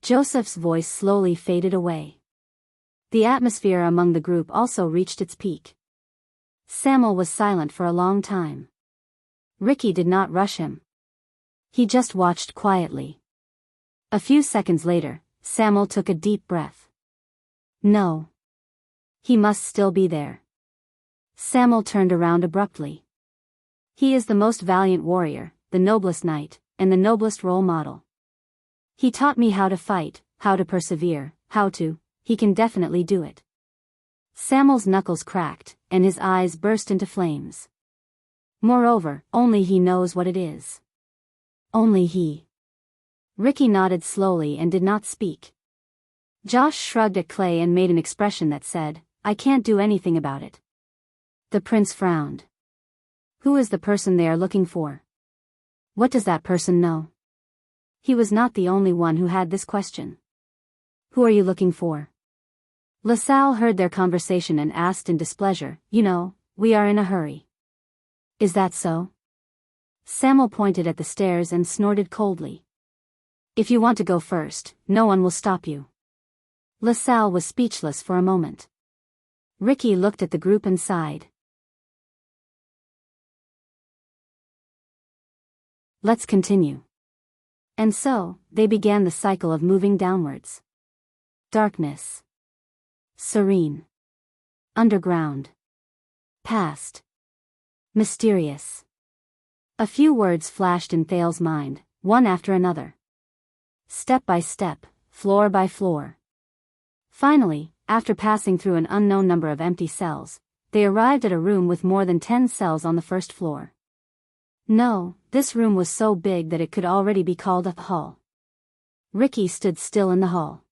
Joseph's voice slowly faded away. The atmosphere among the group also reached its peak. Samuel was silent for a long time. Ricky did not rush him. He just watched quietly. A few seconds later, Samuel took a deep breath. No. He must still be there. Samuel turned around abruptly. He is the most valiant warrior, the noblest knight, and the noblest role model. He taught me how to fight, how to persevere, he can definitely do it. Samuel's knuckles cracked, and his eyes burst into flames. Moreover, only he knows what it is. Only he. Ricky nodded slowly and did not speak. Josh shrugged at Clay and made an expression that said, "I can't do anything about it." The prince frowned. Who is the person they are looking for? What does that person know? He was not the only one who had this question. Who are you looking for? LaSalle heard their conversation and asked in displeasure, we are in a hurry. Is that so? Samuel pointed at the stairs and snorted coldly. If you want to go first, no one will stop you. LaSalle was speechless for a moment. Ricky looked at the group and sighed. Let's continue. And so, they began the cycle of moving downwards. Darkness. Serene. Underground. Past. Mysterious. A few words flashed in Thale's mind, one after another. Step by step, floor by floor. Finally, after passing through an unknown number of empty cells, they arrived at a room with more than 10 cells on the first floor. No, this room was so big that it could already be called a hall. Ricky stood still in the hall.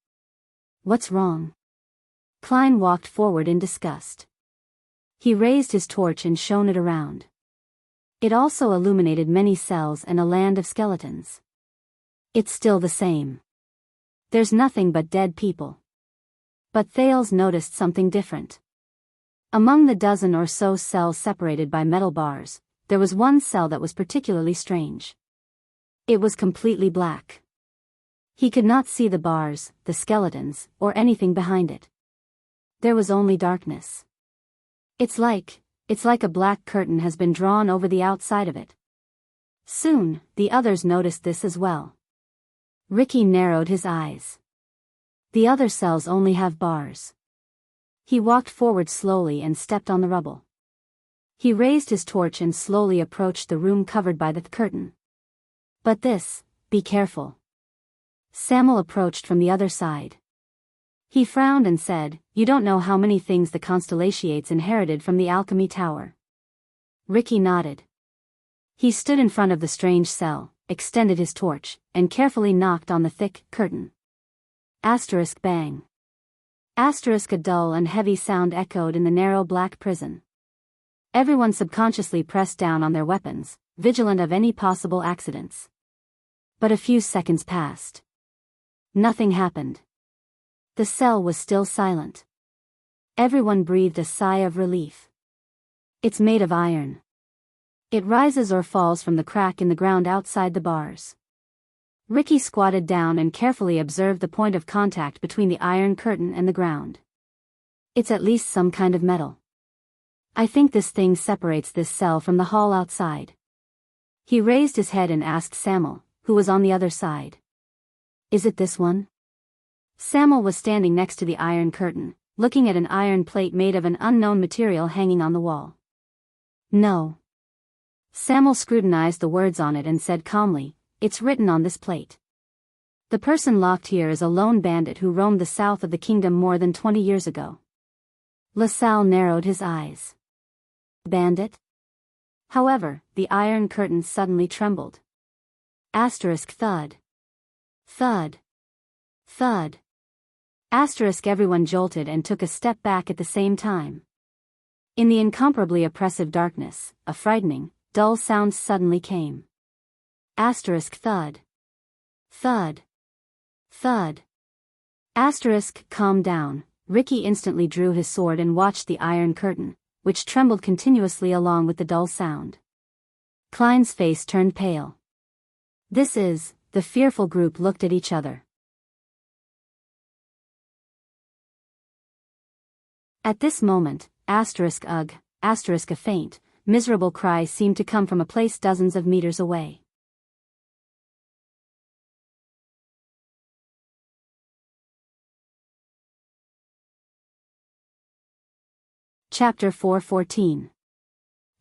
What's wrong? Klein walked forward in disgust. He raised his torch and shone it around. It also illuminated many cells and a land of skeletons. It's still the same. There's nothing but dead people. But Thales noticed something different. Among the dozen or so cells separated by metal bars, there was one cell that was particularly strange. It was completely black. He could not see the bars, the skeletons, or anything behind it. There was only darkness. It's like a black curtain has been drawn over the outside of it. Soon, the others noticed this as well. Ricky narrowed his eyes. The other cells only have bars. He walked forward slowly and stepped on the rubble. He raised his torch and slowly approached the room covered by the curtain. But be careful. Samuel approached from the other side. He frowned and said, You don't know how many things the constellations inherited from the alchemy tower. Ricky nodded. He stood in front of the strange cell, extended his torch, and carefully knocked on the thick curtain. Asterisk bang. Asterisk a dull and heavy sound echoed in the narrow black prison. Everyone subconsciously pressed down on their weapons, vigilant of any possible accidents. But a few seconds passed. Nothing happened. The cell was still silent. Everyone breathed a sigh of relief. It's made of iron. It rises or falls from the crack in the ground outside the bars. Ricky squatted down and carefully observed the point of contact between the iron curtain and the ground. It's at least some kind of metal. I think this thing separates this cell from the hall outside. He raised his head and asked Samuel, who was on the other side. Is it this one? Samuel was standing next to the iron curtain, looking at an iron plate made of an unknown material hanging on the wall. No. Samuel scrutinized the words on it and said calmly, It's written on this plate. The person locked here is a lone bandit who roamed the south of the kingdom more than 20 years ago. LaSalle narrowed his eyes. Bandit? However, the iron curtain suddenly trembled. Asterisk thud. Thud. Thud. Asterisk everyone jolted and took a step back at the same time. In the incomparably oppressive darkness, a frightening, dull sounds suddenly came. Asterisk thud. Thud. Thud. Asterisk calm down. Ricky instantly drew his sword and watched the iron curtain, which trembled continuously along with the dull sound. Klein's face turned pale. This is, the fearful group looked at each other. At this moment, asterisk ugh, asterisk a faint, miserable cry seemed to come from a place dozens of meters away. Chapter 4:14.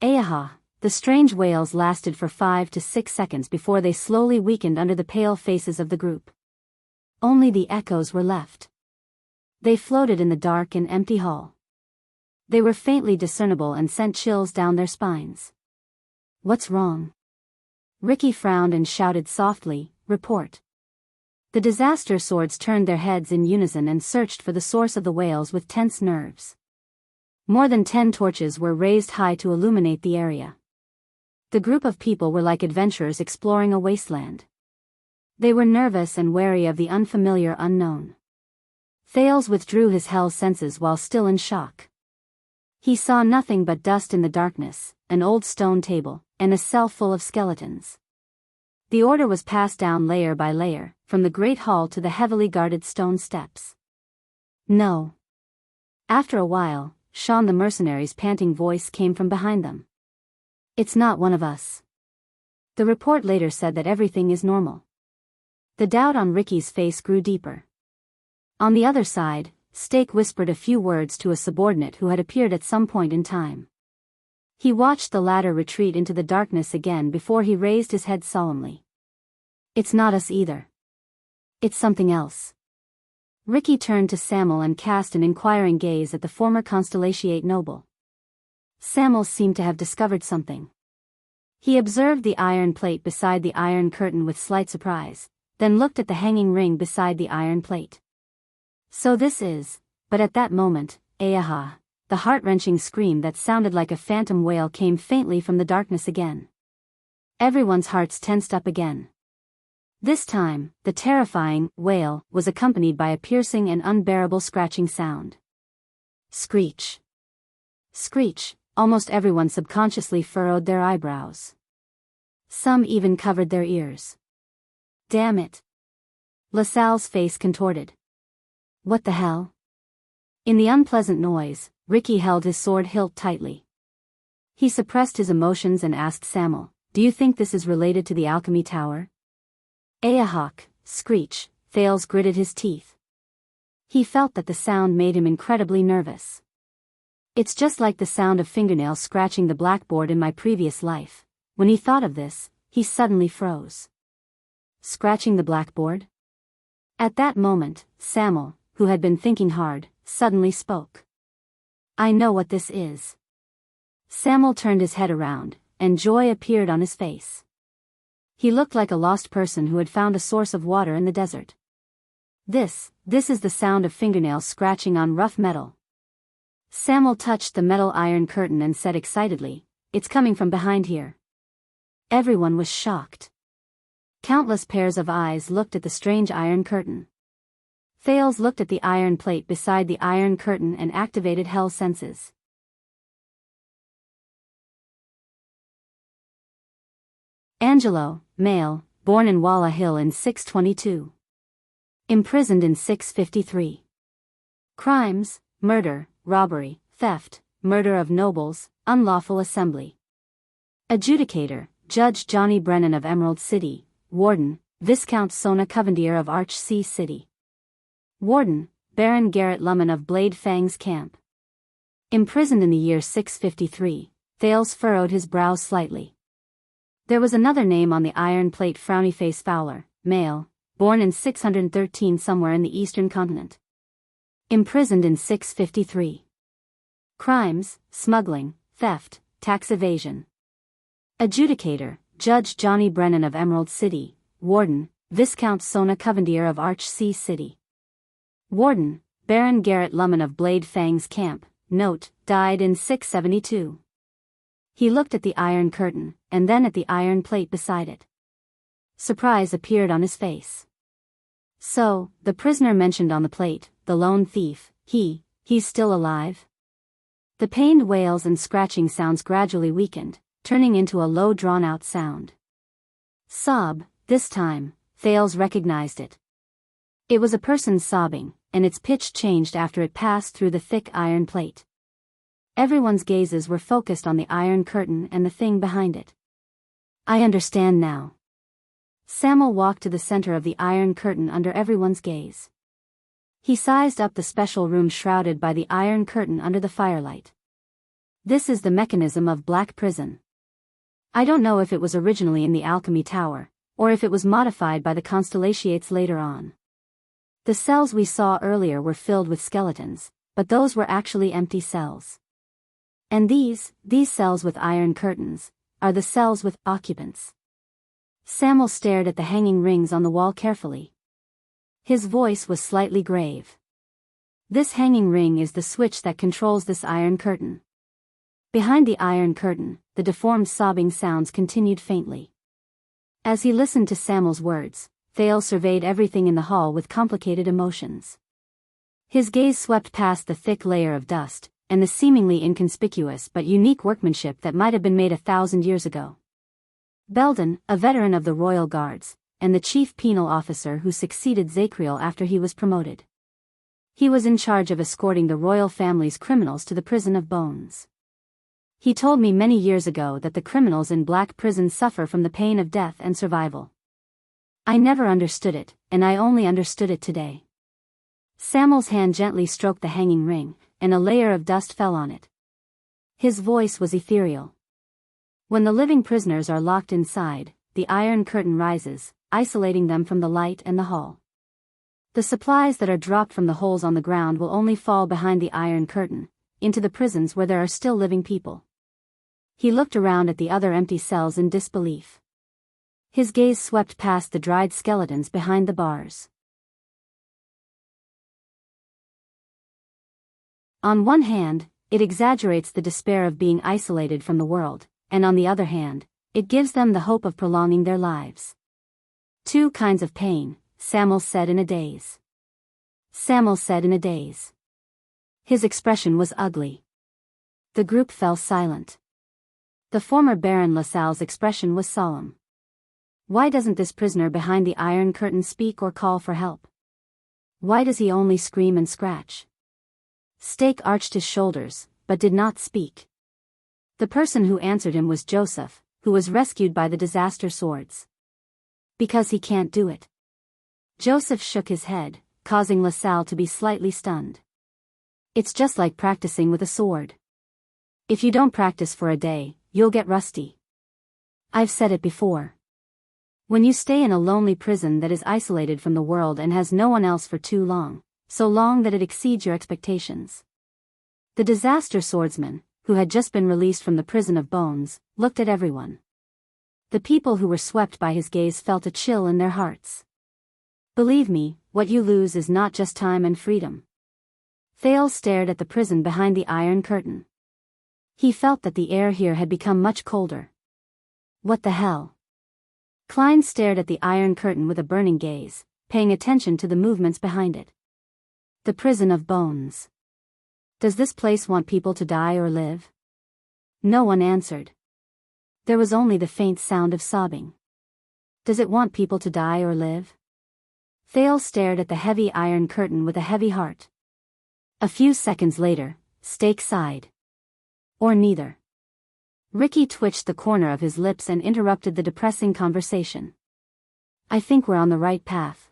Ayaha. The strange wails lasted for 5 to 6 seconds before they slowly weakened under the pale faces of the group. Only the echoes were left. They floated in the dark and empty hall. They were faintly discernible and sent chills down their spines. What's wrong? Ricky frowned and shouted softly, report. The disaster swords turned their heads in unison and searched for the source of the wails with tense nerves. More than 10 torches were raised high to illuminate the area. The group of people were like adventurers exploring a wasteland. They were nervous and wary of the unfamiliar unknown. Thales withdrew his hell senses while still in shock. He saw nothing but dust in the darkness, an old stone table, and a cell full of skeletons. The order was passed down layer by layer, from the great hall to the heavily guarded stone steps. No. After a while, Sean the mercenary's panting voice came from behind them. It's not one of us. The report later said that everything is normal. The doubt on Ricky's face grew deeper. On the other side, Stake whispered a few words to a subordinate who had appeared at some point in time. He watched the latter retreat into the darkness again before he raised his head solemnly. It's not us either. It's something else. Ricky turned to Samuel and cast an inquiring gaze at the former Constellatiate noble. Samuel seemed to have discovered something. He observed the iron plate beside the iron curtain with slight surprise, then looked at the hanging ring beside the iron plate. So this is, but at that moment, ayaha, the heart-wrenching scream that sounded like a phantom wail came faintly from the darkness again. Everyone's hearts tensed up again. This time, the terrifying wail was accompanied by a piercing and unbearable scratching sound. Screech. Screech. Almost everyone subconsciously furrowed their eyebrows. Some even covered their ears. Damn it. LaSalle's face contorted. What the hell? In the unpleasant noise, Ricky held his sword hilt tightly. He suppressed his emotions and asked Samuel, do you think this is related to the alchemy tower? Ayahawk, screech, Thales gritted his teeth. He felt that the sound made him incredibly nervous. It's just like the sound of fingernails scratching the blackboard in my previous life. When he thought of this, he suddenly froze. Scratching the blackboard? At that moment, Samuel, who had been thinking hard, suddenly spoke. I know what this is. Samuel turned his head around, and joy appeared on his face. He looked like a lost person who had found a source of water in the desert. This is the sound of fingernails scratching on rough metal. Samuel touched the metal iron curtain and said excitedly, it's coming from behind here. Everyone was shocked. Countless pairs of eyes looked at the strange iron curtain. Thales looked at the iron plate beside the iron curtain and activated hell senses. Angelo, male, born in Walla Hill in 622. Imprisoned in 653. Crimes, murder, robbery, theft, murder of nobles, unlawful assembly. Adjudicator, Judge Johnny Brennan of Emerald City. Warden, Viscount Sona Covendier of Arch Sea City. Warden, Baron Garrett Lummen of Blade Fang's Camp. Imprisoned in the year 653, Thales furrowed his brows slightly. There was another name on the iron plate, Frownyface Fowler, male, born in 613 somewhere in the eastern continent. Imprisoned in 653. Crimes, smuggling, theft, tax evasion. Adjudicator, Judge Johnny Brennan of Emerald City. Warden, Viscount Sona Covendier of Arch Sea City. Warden, Baron Garrett Lummen of Blade Fang's Camp. Note, died in 672. He looked at the iron curtain, and then at the iron plate beside it. Surprise appeared on his face. So, the prisoner mentioned on the plate, the lone thief, he's still alive? The pained wails and scratching sounds gradually weakened, turning into a low drawn-out sound. Sob, this time, Thales recognized it. It was a person sobbing, and its pitch changed after it passed through the thick iron plate. Everyone's gazes were focused on the iron curtain and the thing behind it. I understand now. Samuel walked to the center of the iron curtain under everyone's gaze. He sized up the special room shrouded by the iron curtain under the firelight. This is the mechanism of Black Prison. I don't know if it was originally in the Alchemy Tower, or if it was modified by the Constellations later on. The cells we saw earlier were filled with skeletons, but those were actually empty cells. And these cells with iron curtains, are the cells with occupants. Samuel stared at the hanging rings on the wall carefully. His voice was slightly grave. This hanging ring is the switch that controls this iron curtain. Behind the iron curtain, the deformed sobbing sounds continued faintly. As he listened to Samuel's words, Thales surveyed everything in the hall with complicated emotions. His gaze swept past the thick layer of dust, and the seemingly inconspicuous but unique workmanship that might have been made 1,000 years ago. Belden, a veteran of the Royal Guards, and the chief penal officer who succeeded Zakriel after he was promoted. He was in charge of escorting the royal family's criminals to the prison of bones. He told me many years ago that the criminals in Black Prison suffer from the pain of death and survival. I never understood it, and I only understood it today. Samuel's hand gently stroked the hanging ring, and a layer of dust fell on it. His voice was ethereal. When the living prisoners are locked inside, the iron curtain rises, isolating them from the light and the hall. The supplies that are dropped from the holes on the ground will only fall behind the iron curtain, into the prisons where there are still living people. He looked around at the other empty cells in disbelief. His gaze swept past the dried skeletons behind the bars. On one hand, it exaggerates the despair of being isolated from the world, and on the other hand, it gives them the hope of prolonging their lives. Two kinds of pain, Samuel said in a daze. Samuel said in a daze. His expression was ugly. The group fell silent. The former Baron LaSalle's expression was solemn. Why doesn't this prisoner behind the iron curtain speak or call for help? Why does he only scream and scratch? Stake arched his shoulders, but did not speak. The person who answered him was Joseph, who was rescued by the disaster swords. Because he can't do it. Joseph shook his head, causing LaSalle to be slightly stunned. It's just like practicing with a sword. If you don't practice for a day, you'll get rusty. I've said it before. When you stay in a lonely prison that is isolated from the world and has no one else for too long, so long that it exceeds your expectations. The disaster swordsman, who had just been released from the prison of bones, looked at everyone. The people who were swept by his gaze felt a chill in their hearts. Believe me, what you lose is not just time and freedom. Thales stared at the prison behind the iron curtain. He felt that the air here had become much colder. What the hell? Klein stared at the iron curtain with a burning gaze, paying attention to the movements behind it. The prison of bones. Does this place want people to die or live? No one answered. There was only the faint sound of sobbing. Does it want people to die or live? Thales stared at the heavy iron curtain with a heavy heart. A few seconds later, Stake sighed. Or neither. Ricky twitched the corner of his lips and interrupted the depressing conversation. I think we're on the right path.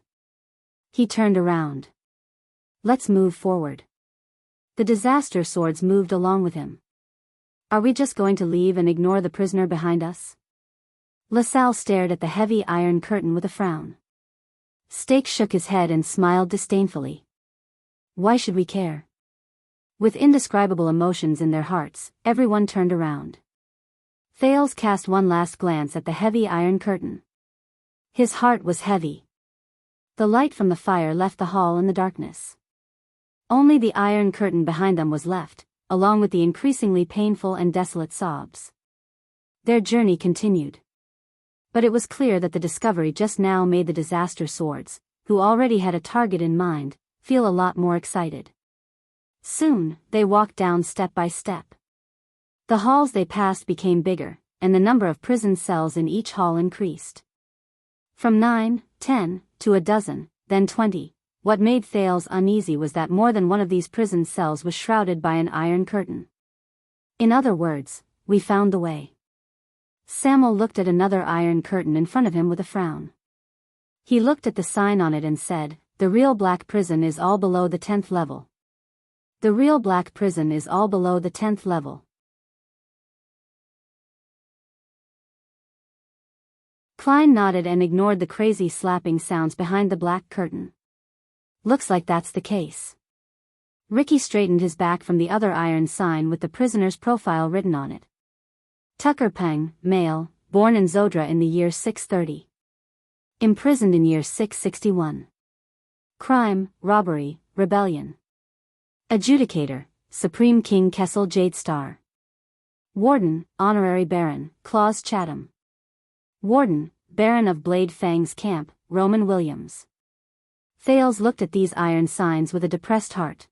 He turned around. Let's move forward. The disaster swords moved along with him. Are we just going to leave and ignore the prisoner behind us? LaSalle stared at the heavy iron curtain with a frown. Stake shook his head and smiled disdainfully. Why should we care? With indescribable emotions in their hearts, everyone turned around. Thales cast one last glance at the heavy iron curtain. His heart was heavy. The light from the fire left the hall in the darkness. Only the iron curtain behind them was left, along with the increasingly painful and desolate sobs. Their journey continued. But it was clear that the discovery just now made the disaster swords, who already had a target in mind, feel a lot more excited. Soon, they walked down step by step. The halls they passed became bigger, and the number of prison cells in each hall increased. From 9, 10, to a dozen, then 20. What made Thales uneasy was that more than one of these prison cells was shrouded by an iron curtain. In other words, we found the way. Samuel looked at another iron curtain in front of him with a frown. He looked at the sign on it and said, "The real black prison is all below the 10th level. The real black prison is all below the 10th level." Klein nodded and ignored the crazy slapping sounds behind the black curtain. "Looks like that's the case." Ricky straightened his back from the other iron sign with the prisoner's profile written on it. Tucker Peng, male, born in Zodra in the year 630. Imprisoned in year 661. Crime, robbery, rebellion. Adjudicator, Supreme King Kessel Jade Star. Warden, Honorary Baron, Claus Chatham. Warden, Baron of Blade Fang's Camp, Roman Williams. Thales looked at these iron signs with a depressed heart.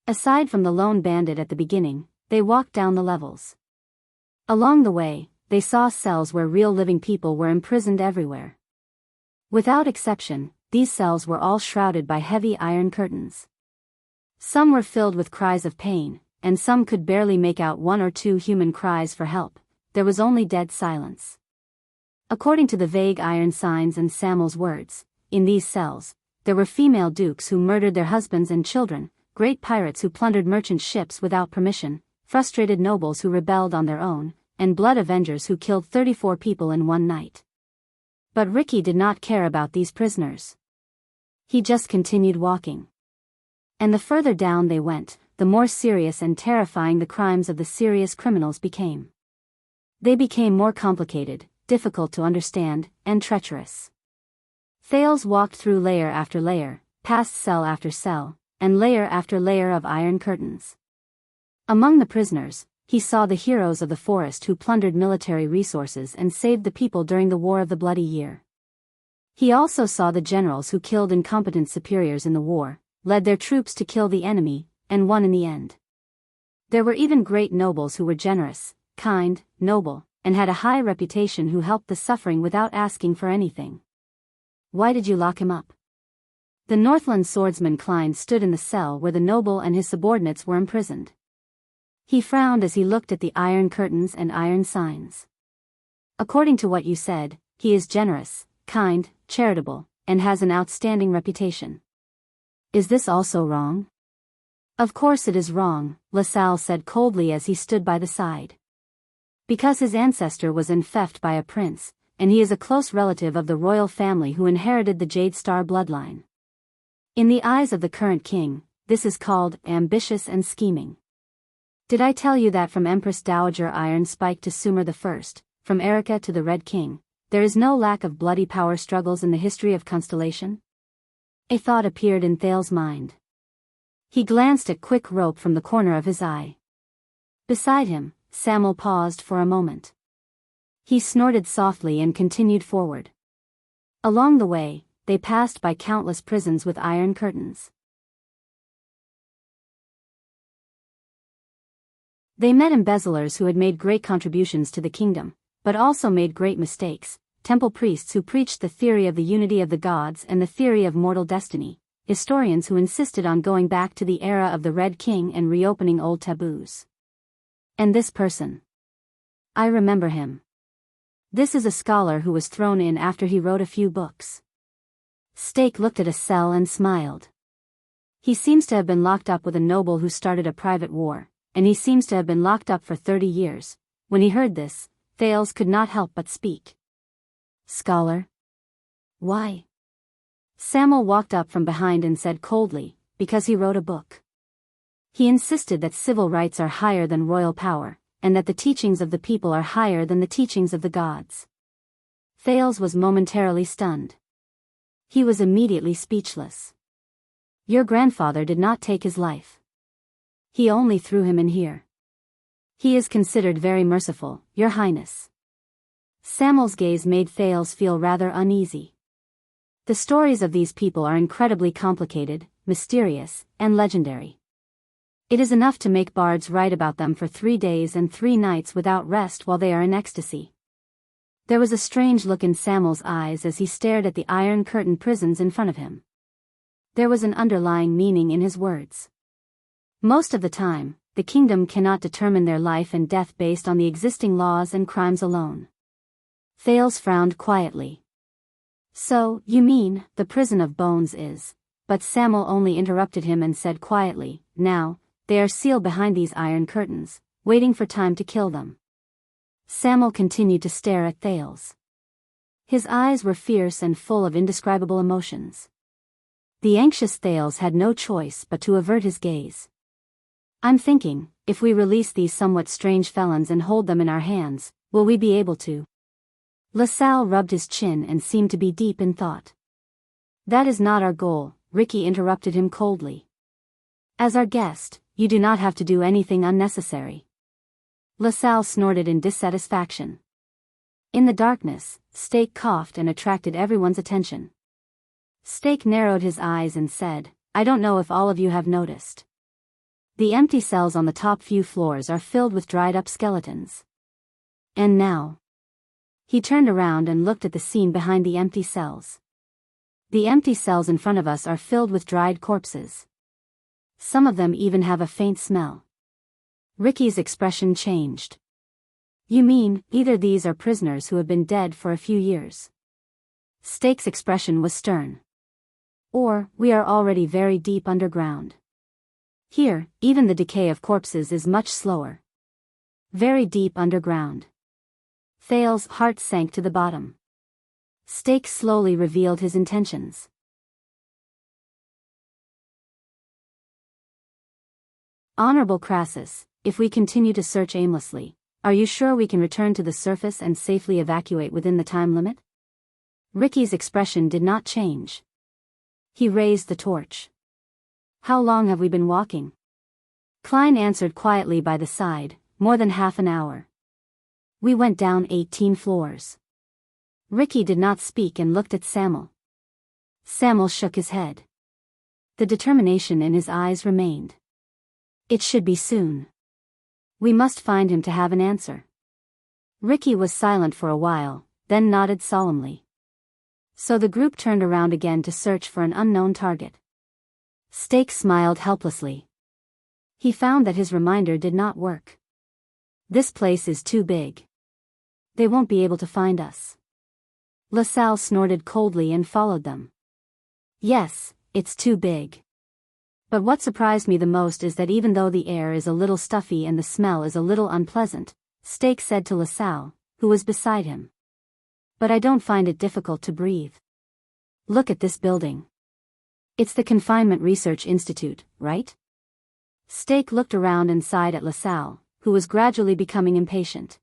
Aside from the lone bandit at the beginning, they walked down the levels. Along the way, they saw cells where real living people were imprisoned everywhere. Without exception, these cells were all shrouded by heavy iron curtains. Some were filled with cries of pain, and some could barely make out one or two human cries for help. There was only dead silence. According to the vague iron signs and Samuel's words, in these cells, there were female dukes who murdered their husbands and children, great pirates who plundered merchant ships without permission, frustrated nobles who rebelled on their own, and blood avengers who killed 34 people in one night. But Ricky did not care about these prisoners. He just continued walking. And the further down they went, the more serious and terrifying the crimes of the serious criminals became. They became more complicated, difficult to understand, and treacherous. Thales walked through layer after layer, past cell after cell, and layer after layer of iron curtains. Among the prisoners, he saw the heroes of the forest who plundered military resources and saved the people during the War of the Bloody Year. He also saw the generals who killed incompetent superiors in the war, led their troops to kill the enemy, and won in the end. There were even great nobles who were generous, kind, noble, and had a high reputation who helped the suffering without asking for anything. "Why did you lock him up?" The Northland swordsman Klein stood in the cell where the noble and his subordinates were imprisoned. He frowned as he looked at the iron curtains and iron signs. "According to what you said, he is generous, kind, charitable, and has an outstanding reputation. Is this also wrong?" "Of course it is wrong," LaSalle said coldly as he stood by the side. "Because his ancestor was enfeoffed by a prince, and he is a close relative of the royal family who inherited the Jade Star bloodline. In the eyes of the current king, this is called ambitious and scheming. Did I tell you that from Empress Dowager Iron Spike to Sumer I, from Erica to the Red King, there is no lack of bloody power struggles in the history of Constellation?" A thought appeared in Thales' mind. He glanced at Quick Rope from the corner of his eye. Beside him, Samuel paused for a moment. He snorted softly and continued forward. Along the way, they passed by countless prisons with iron curtains. They met embezzlers who had made great contributions to the kingdom, but also made great mistakes, temple priests who preached the theory of the unity of the gods and the theory of mortal destiny, historians who insisted on going back to the era of the Red King and reopening old taboos. And this person. I remember him. This is a scholar who was thrown in after he wrote a few books. Stake looked at a cell and smiled. He seems to have been locked up with a noble who started a private war, and he seems to have been locked up for 30 years. When he heard this, Thales could not help but speak. "Scholar? Why?" Samuel walked up from behind and said coldly, "Because he wrote a book. He insisted that civil rights are higher than royal power, and that the teachings of the people are higher than the teachings of the gods." Thales was momentarily stunned. He was immediately speechless. "Your grandfather did not take his life. He only threw him in here." He is considered very merciful, Your Highness. Samuel's gaze made Thales feel rather uneasy. The stories of these people are incredibly complicated, mysterious, and legendary. It is enough to make bards write about them for 3 days and 3 nights without rest while they are in ecstasy. There was a strange look in Samuel's eyes as he stared at the iron curtain prisons in front of him. There was an underlying meaning in his words. Most of the time, the kingdom cannot determine their life and death based on the existing laws and crimes alone. Thales frowned quietly. So, you mean, the prison of bones is... But Samuel only interrupted him and said quietly, now, they are sealed behind these iron curtains, waiting for time to kill them. Samuel continued to stare at Thales. His eyes were fierce and full of indescribable emotions. The anxious Thales had no choice but to avert his gaze. I'm thinking, if we release these somewhat strange felons and hold them in our hands, will we be able to? LaSalle rubbed his chin and seemed to be deep in thought. That is not our goal, Ricky interrupted him coldly. As our guest, you do not have to do anything unnecessary. LaSalle snorted in dissatisfaction. In the darkness, Stake coughed and attracted everyone's attention. Stake narrowed his eyes and said, I don't know if all of you have noticed. The empty cells on the top few floors are filled with dried-up skeletons. And now... He turned around and looked at the scene behind the empty cells. The empty cells in front of us are filled with dried corpses. Some of them even have a faint smell. Ricky's expression changed. You mean, either these are prisoners who have been dead for a few years. Stake's expression was stern. Or, we are already very deep underground. Here, even the decay of corpses is much slower. Very deep underground. Thales' heart sank to the bottom. Stake slowly revealed his intentions. Honorable Crassus, if we continue to search aimlessly, are you sure we can return to the surface and safely evacuate within the time limit? Ricky's expression did not change. He raised the torch. How long have we been walking? Klein answered quietly by the side, more than half an hour. We went down 18 floors. Ricky did not speak and looked at Samuel. Samuel shook his head. The determination in his eyes remained. It should be soon. We must find him to have an answer. Ricky was silent for a while, then nodded solemnly. So the group turned around again to search for an unknown target. Stake smiled helplessly. He found that his reminder did not work. This place is too big. They won't be able to find us. LaSalle snorted coldly and followed them. Yes, it's too big. But what surprised me the most is that even though the air is a little stuffy and the smell is a little unpleasant, Stake said to LaSalle, who was beside him. But I don't find it difficult to breathe. Look at this building. It's the Confinement Research Institute, right? Stake looked around and sighed at LaSalle, who was gradually becoming impatient.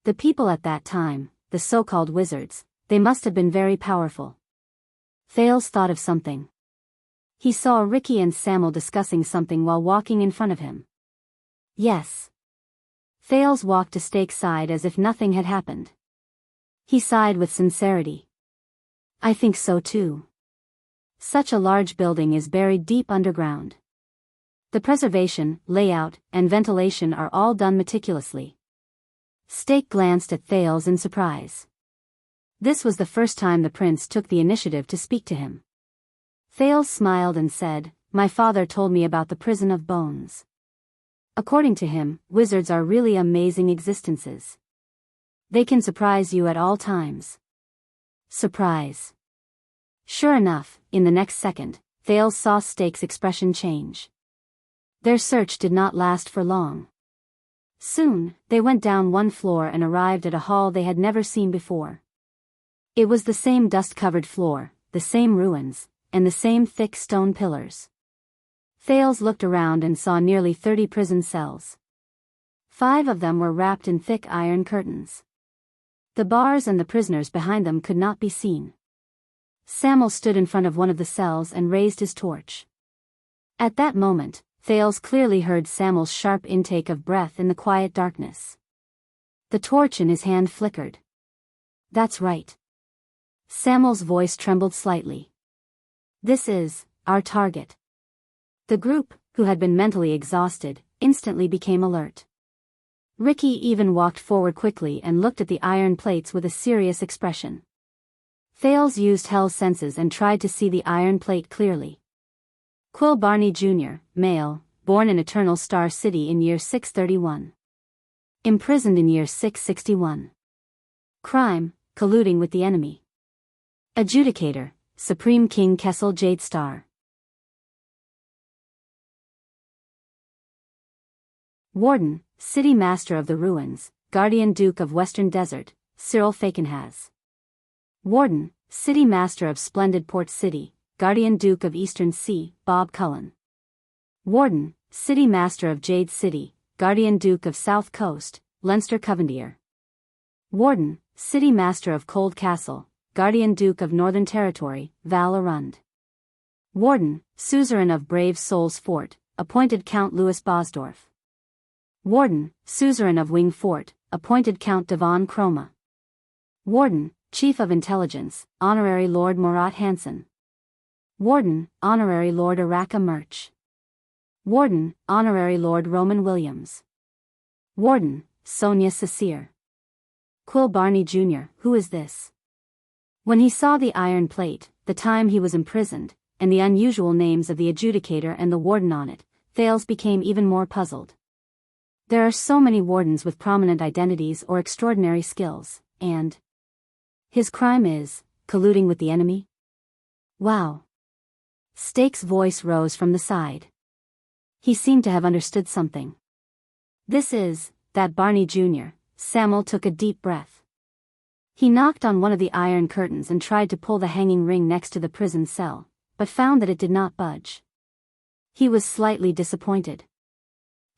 The people at that time, the so-called wizards, they must have been very powerful. Thales thought of something. He saw Ricky and Samuel discussing something while walking in front of him. Yes. Thales walked to Stake's side as if nothing had happened. He sighed with sincerity. I think so too. Such a large building is buried deep underground. The preservation, layout, and ventilation are all done meticulously. Stake glanced at Thales in surprise. This was the first time the prince took the initiative to speak to him. Thales smiled and said, My father told me about the prison of bones. According to him, wizards are really amazing existences. They can surprise you at all times. Surprise. Sure enough, in the next second, Thales saw Stake's expression change. Their search did not last for long. Soon, they went down one floor and arrived at a hall they had never seen before. It was the same dust-covered floor, the same ruins, and the same thick stone pillars. Thales looked around and saw nearly 30 prison cells. 5 of them were wrapped in thick iron curtains. The bars and the prisoners behind them could not be seen. Samuel stood in front of one of the cells and raised his torch. At that moment, Thales clearly heard Samuel's sharp intake of breath in the quiet darkness. The torch in his hand flickered. "That's right." Samuel's voice trembled slightly. "This is our target." The group, who had been mentally exhausted, instantly became alert. Ricky even walked forward quickly and looked at the iron plates with a serious expression. Thales used Hell's senses and tried to see the iron plate clearly. Quill Barney Jr., male, born in Eternal Star City in year 631. Imprisoned in year 661. Crime, colluding with the enemy. Adjudicator, Supreme King Kessel Jade Star. Warden, City Master of the Ruins, Guardian Duke of Western Desert, Cyril Fakenhaz. Warden, City Master of Splendid Port City, Guardian Duke of Eastern Sea, Bob Cullen. Warden, City Master of Jade City, Guardian Duke of South Coast, Leinster Covendier. Warden, City Master of Cold Castle, Guardian Duke of Northern Territory, Val Arund. Warden, Suzerain of Brave Souls Fort, appointed Count Louis Bosdorf. Warden, Suzerain of Wing Fort, appointed Count Devon Chroma. Warden, Chief of Intelligence, Honorary Lord Murat Hansen. Warden, Honorary Lord Araka Murch. Warden, Honorary Lord Roman Williams. Warden, Sonia Cecere. Quill Barney Jr., who is this? When he saw the iron plate, the time he was imprisoned, and the unusual names of the adjudicator and the warden on it, Thales became even more puzzled. There are so many wardens with prominent identities or extraordinary skills, and his crime is colluding with the enemy? Wow. Stake's voice rose from the side. He seemed to have understood something. This is that Barney Jr., Samuel took a deep breath. He knocked on one of the iron curtains and tried to pull the hanging ring next to the prison cell, but found that it did not budge. He was slightly disappointed.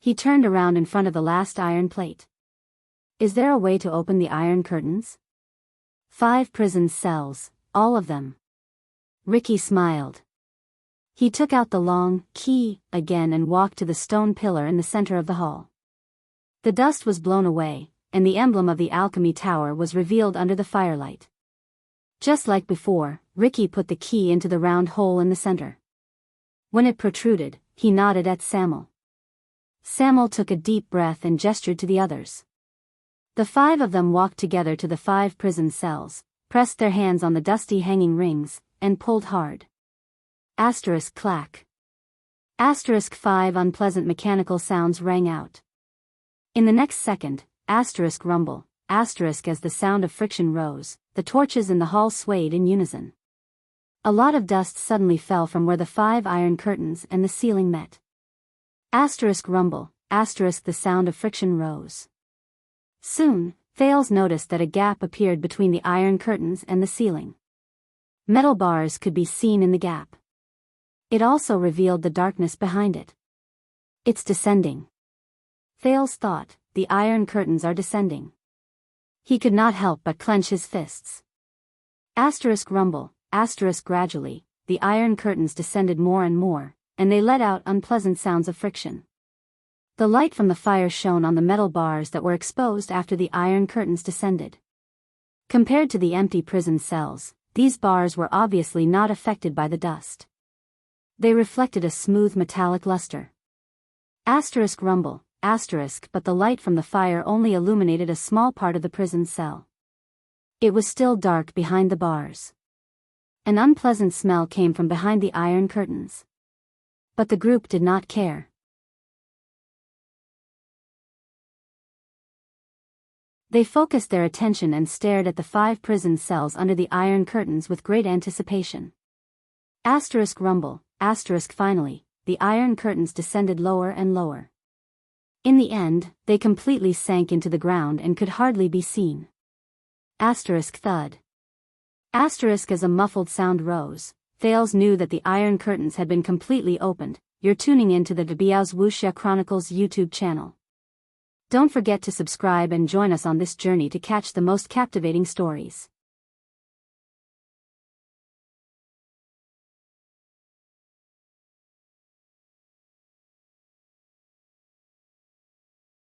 He turned around in front of the last iron plate. Is there a way to open the iron curtains? 5 prison cells, all of them. Ricky smiled. He took out the long key again and walked to the stone pillar in the center of the hall. The dust was blown away, and the emblem of the alchemy tower was revealed under the firelight. Just like before, Ricky put the key into the round hole in the center. When it protruded, he nodded at Samuel. Samuel took a deep breath and gestured to the others. The 5 of them walked together to the 5 prison cells, pressed their hands on the dusty hanging rings, and pulled hard. Asterisk clack. Asterisk 5 unpleasant mechanical sounds rang out. In the next second, asterisk rumble, asterisk as the sound of friction rose, the torches in the hall swayed in unison. A lot of dust suddenly fell from where the 5 iron curtains and the ceiling met. Asterisk rumble, asterisk the sound of friction rose. Soon, Thales noticed that a gap appeared between the iron curtains and the ceiling. Metal bars could be seen in the gap. It also revealed the darkness behind it. It's descending. Thales thought, the iron curtains are descending. He could not help but clench his fists. Asterisk rumble, asterisk gradually, the iron curtains descended more and more, and they let out unpleasant sounds of friction. The light from the fire shone on the metal bars that were exposed after the iron curtains descended. Compared to the empty prison cells, these bars were obviously not affected by the dust. They reflected a smooth metallic luster. Asterisk rumble, asterisk but the light from the fire only illuminated a small part of the prison cell. It was still dark behind the bars. An unpleasant smell came from behind the iron curtains. But the group did not care. They focused their attention and stared at the 5 prison cells under the iron curtains with great anticipation. Asterisk rumble, asterisk finally, the iron curtains descended lower and lower. In the end, they completely sank into the ground and could hardly be seen. Asterisk thud. Asterisk as a muffled sound rose, Thales knew that the iron curtains had been completely opened. You're tuning into the Biyao's Wuxia Chronicles YouTube channel. Don't forget to subscribe and join us on this journey to catch the most captivating stories.